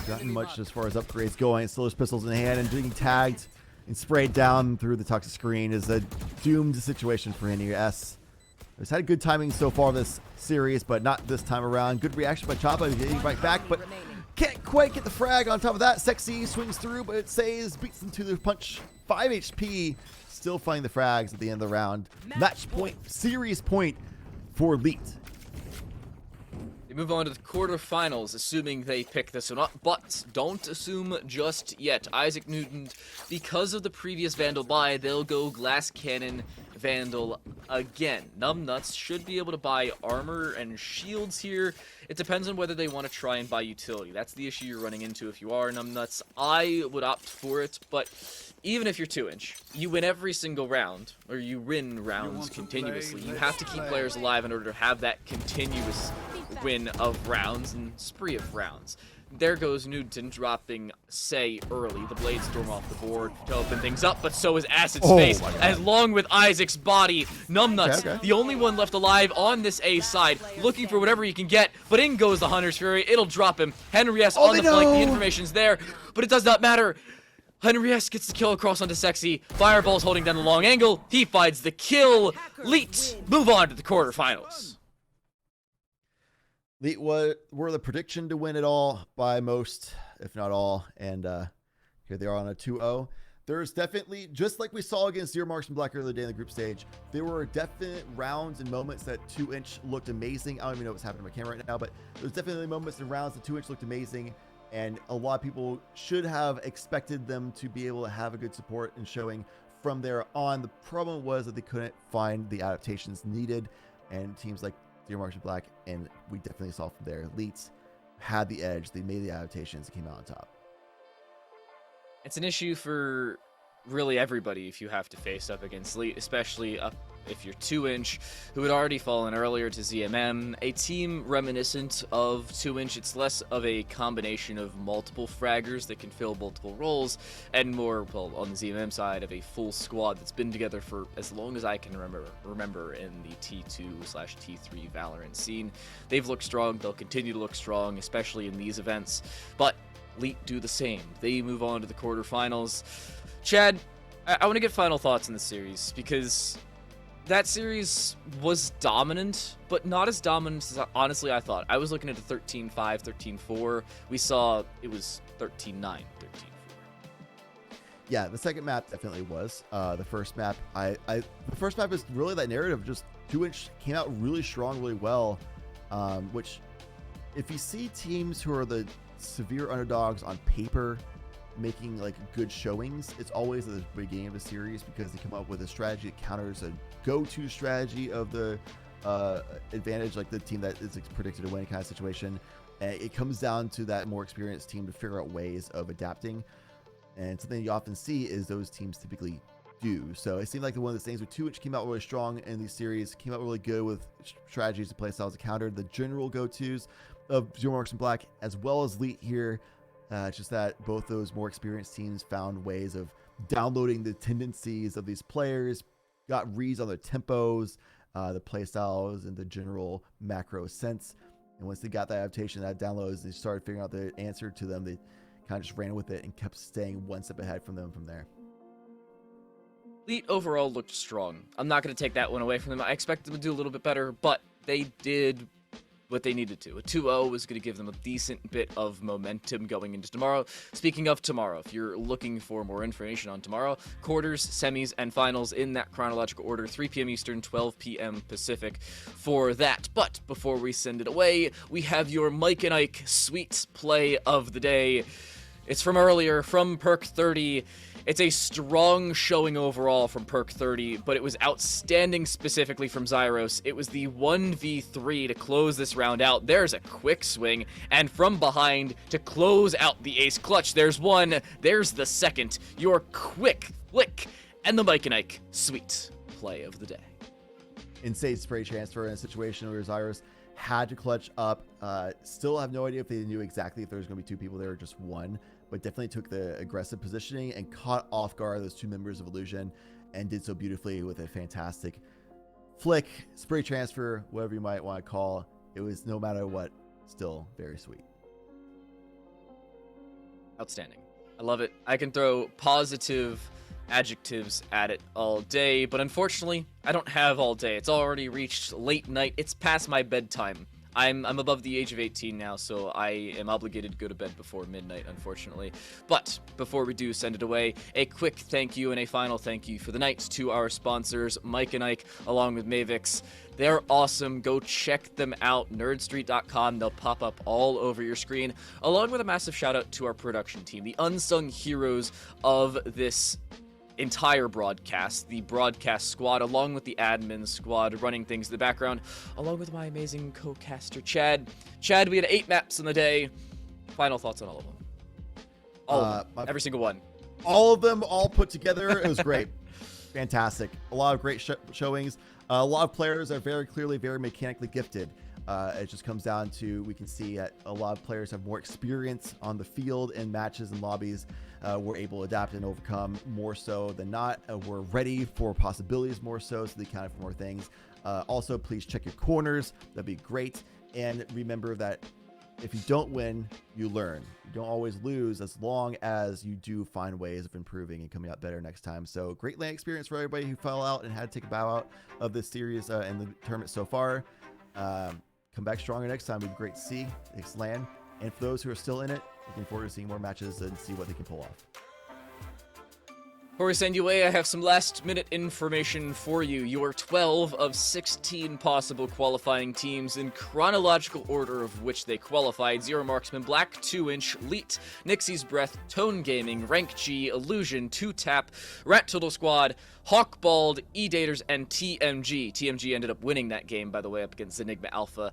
gotten much as far as upgrades going. Still, there's pistols in hand and being tagged and sprayed down through the toxic screen is a doomed situation for NES. It's had good timing so far this series, but not this time around. Good reaction by Chapa, getting right back, but can't quite get the frag on top of that. Sexy swings through, but it says, beats him to the punch. 5 HP, still finding the frags at the end of the round. Match point, series point for Leet. They move on to the quarterfinals, assuming they pick this one up, but don't assume just yet. Isaac Newton, because of the previous Vandal buy, they'll go Glass Cannon Vandal again. Numbnuts should be able to buy armor and shields here. It depends on whether they want to try and buy utility. That's the issue you're running into if you are Numbnuts. I would opt for it, but even if you're 2-inch, you win every single round, or you win rounds continuously. You have to keep players alive in order to have that continuous win of rounds and spree of rounds. There goes Newton dropping Say early. The Blade Storm off the board to open things up, but so is Acid's face, along with Isaac's body. Numbnuts, the only one left alive on this A side, looking for whatever he can get, but in goes the Hunter's Fury. It'll drop him. Henry S on the flank. The information's there, but it does not matter. Henry S gets the kill across onto Sexy. Fireball's holding down the long angle. He finds the kill. Leet move on to the quarterfinals. Leet were the prediction to win it all by most, if not all, and here they are on a 2-0. There's definitely, just like we saw against Zero Marksman Black earlier today in the group stage, there were definite rounds and moments that 2-inch looked amazing. I don't even know what's happening to my camera right now, but there's definitely moments and rounds that 2-inch looked amazing, and a lot of people should have expected them to be able to have a good support and showing from there on. The problem was that they couldn't find the adaptations needed, and teams like Zero Marksman Black, and we definitely saw from there, Leets had the edge. They made the adaptations and came out on top. It's an issue for really everybody if you have to face up against Leet, especially if you're 2-inch, who had already fallen earlier to ZMM. A team reminiscent of 2-inch, it's less of a combination of multiple fraggers that can fill multiple roles, and more, well, on the ZMM side, of a full squad that's been together for as long as I can remember in the T2/T3 Valorant scene. They've looked strong, they'll continue to look strong, especially in these events, but Leet do the same. They move on to the quarterfinals. Chad, I want to get final thoughts on this series, because that series was dominant, but not as dominant as honestly I thought. I was looking at a 13-5, 13-4. We saw it was 13-9, 13-4. Yeah, the second map definitely was. The first map, the first map is really that narrative. Just 2-inch came out really strong, really well. Which, if you see teams who are the severe underdogs on paper making like good showings, it's always at the beginning of the series because they come up with a strategy that counters a go-to strategy of the advantage, like the team that is predicted to win kind of situation. And it comes down to that more experienced team to figure out ways of adapting. And something you often see is those teams typically do. So it seemed like one of the things with 2-inch came out really strong in these series, came out really good with strategies and playstyles that countered the general go-tos of Zero Marksman Black as well as Leet here. It's just that both those more experienced teams found ways of downloading the tendencies of these players, got reads on their tempos, the playstyles, and the general macro sense. And once they got that adaptation, that downloads, they started figuring out the answer to them. They kind of just ran with it and kept staying one step ahead from them from there. Leet overall looked strong. I'm not going to take that one away from them. I expect them to do a little bit better, but they did what they needed to. A 2-0 was going to give them a decent bit of momentum going into tomorrow. Speaking of tomorrow, if you're looking for more information on tomorrow, quarters, semis, and finals in that chronological order, 3 p.m. Eastern, 12 p.m. Pacific for that. But before we send it away, we have your Mike and Ike sweet play of the day. It's from earlier, from Perk 30. It's a strong showing overall from Perk 30, but it was outstanding specifically from Zyros. It was the 1v3 to close this round out. There's a quick swing, and from behind to close out the ace clutch. There's one, there's the second. Your quick flick, and the Mike and Ike sweet play of the day. Insane spray transfer in a situation where Zyros had to clutch up. Still have no idea if they knew exactly if there was going to be 2 people there or just 1. But definitely took the aggressive positioning and caught off guard those 2 members of Illusion and did so beautifully with a fantastic flick, spray transfer, whatever you might want to call. It was, no matter what, still very sweet. Outstanding. I love it. I can throw positive adjectives at it all day, but unfortunately, I don't have all day. It's already reached late night. It's past my bedtime. I'm above the age of 18 now, so I am obligated to go to bed before midnight, unfortunately. But before we do send it away, a quick thank you and a final thank you for the night to our sponsors, Mike and Ike, along with Mavix. They're awesome. Go check them out, nerdstreet.com. They'll pop up all over your screen, along with a massive shout out to our production team, the unsung heroes of this entire broadcast, the broadcast squad, along with the admin squad running things in the background, along with my amazing co-caster, Chad. Chad, we had 8 maps in the day. Final thoughts on all of them? All of them. Every single one. All of them, all put together. It was great. Fantastic. A lot of great showings. A lot of players are very clearly very mechanically gifted. It just comes down to, we can see that a lot of players have more experience on the field in matches and lobbies. We're able to adapt and overcome more so than not. We're ready for possibilities more so they count for more things. Also, please check your corners. That'd be great. And remember that if you don't win, you learn. You don't always lose, as long as you do find ways of improving and coming out better next time. So great LAN experience for everybody who fell out and had to take a bow out of this series and the tournament so far. Come back stronger next time. It'd be great to see. Thanks, LAN. And for those who are still in it, looking forward to seeing more matches and see what they can pull off. Before we send you away, I have some last-minute information for you. You are 12 of 16 possible qualifying teams in chronological order of which they qualified. Zero Marksman, Black 2-Inch, Leet, Nixie's Breath, Tone Gaming, Rank G, Illusion, 2-Tap, Rat Turtle Squad, Hawkbald, E-Daters, and TMG. TMG ended up winning that game, by the way, up against Enigma Alpha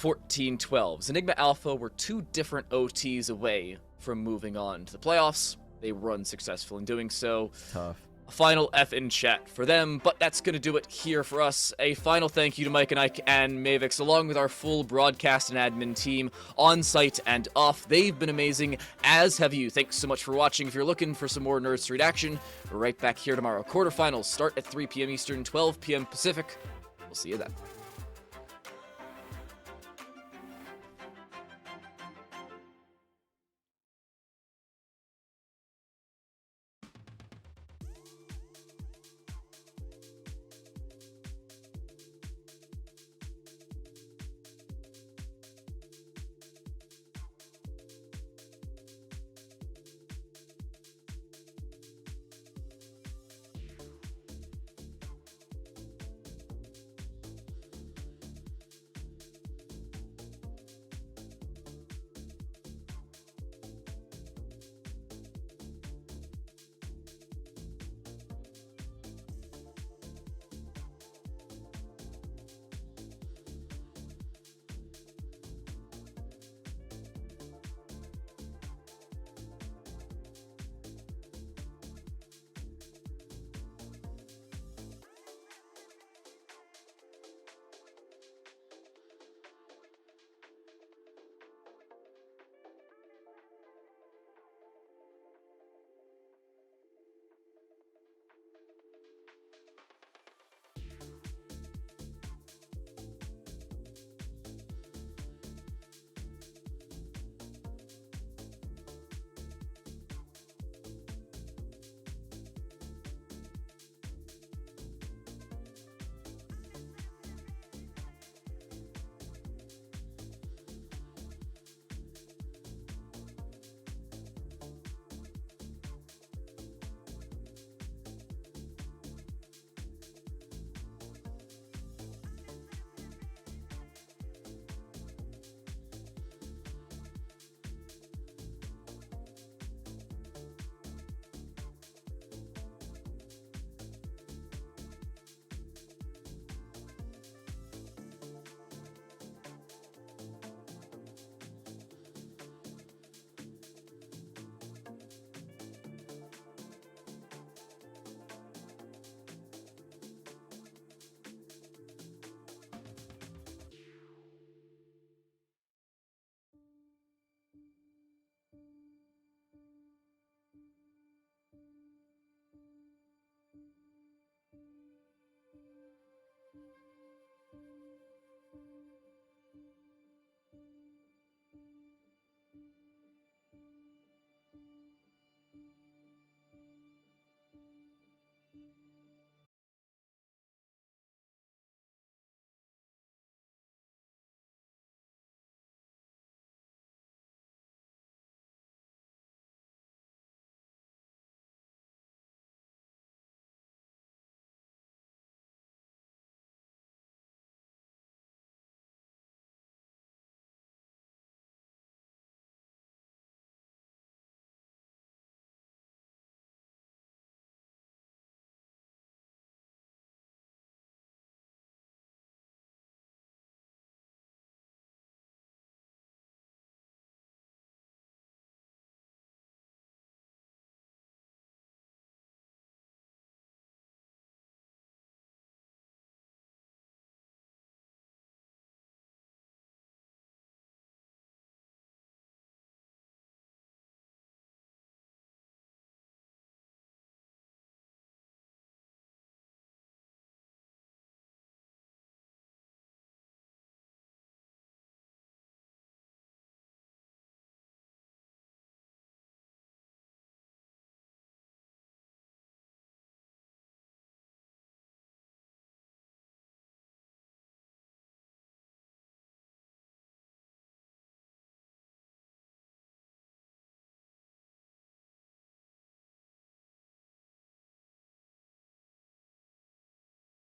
14-12. Enigma Alpha were 2 different OTs away from moving on to the playoffs. They were unsuccessful in doing so. Tough. A final F in chat for them, but that's going to do it here for us. A final thank you to Mike and Ike and Mavix, along with our full broadcast and admin team on site and off. They've been amazing, as have you. Thanks so much for watching. If you're looking for some more Nerd Street action, we're right back here tomorrow. Quarterfinals start at 3 p.m. Eastern, 12 p.m. Pacific. We'll see you then.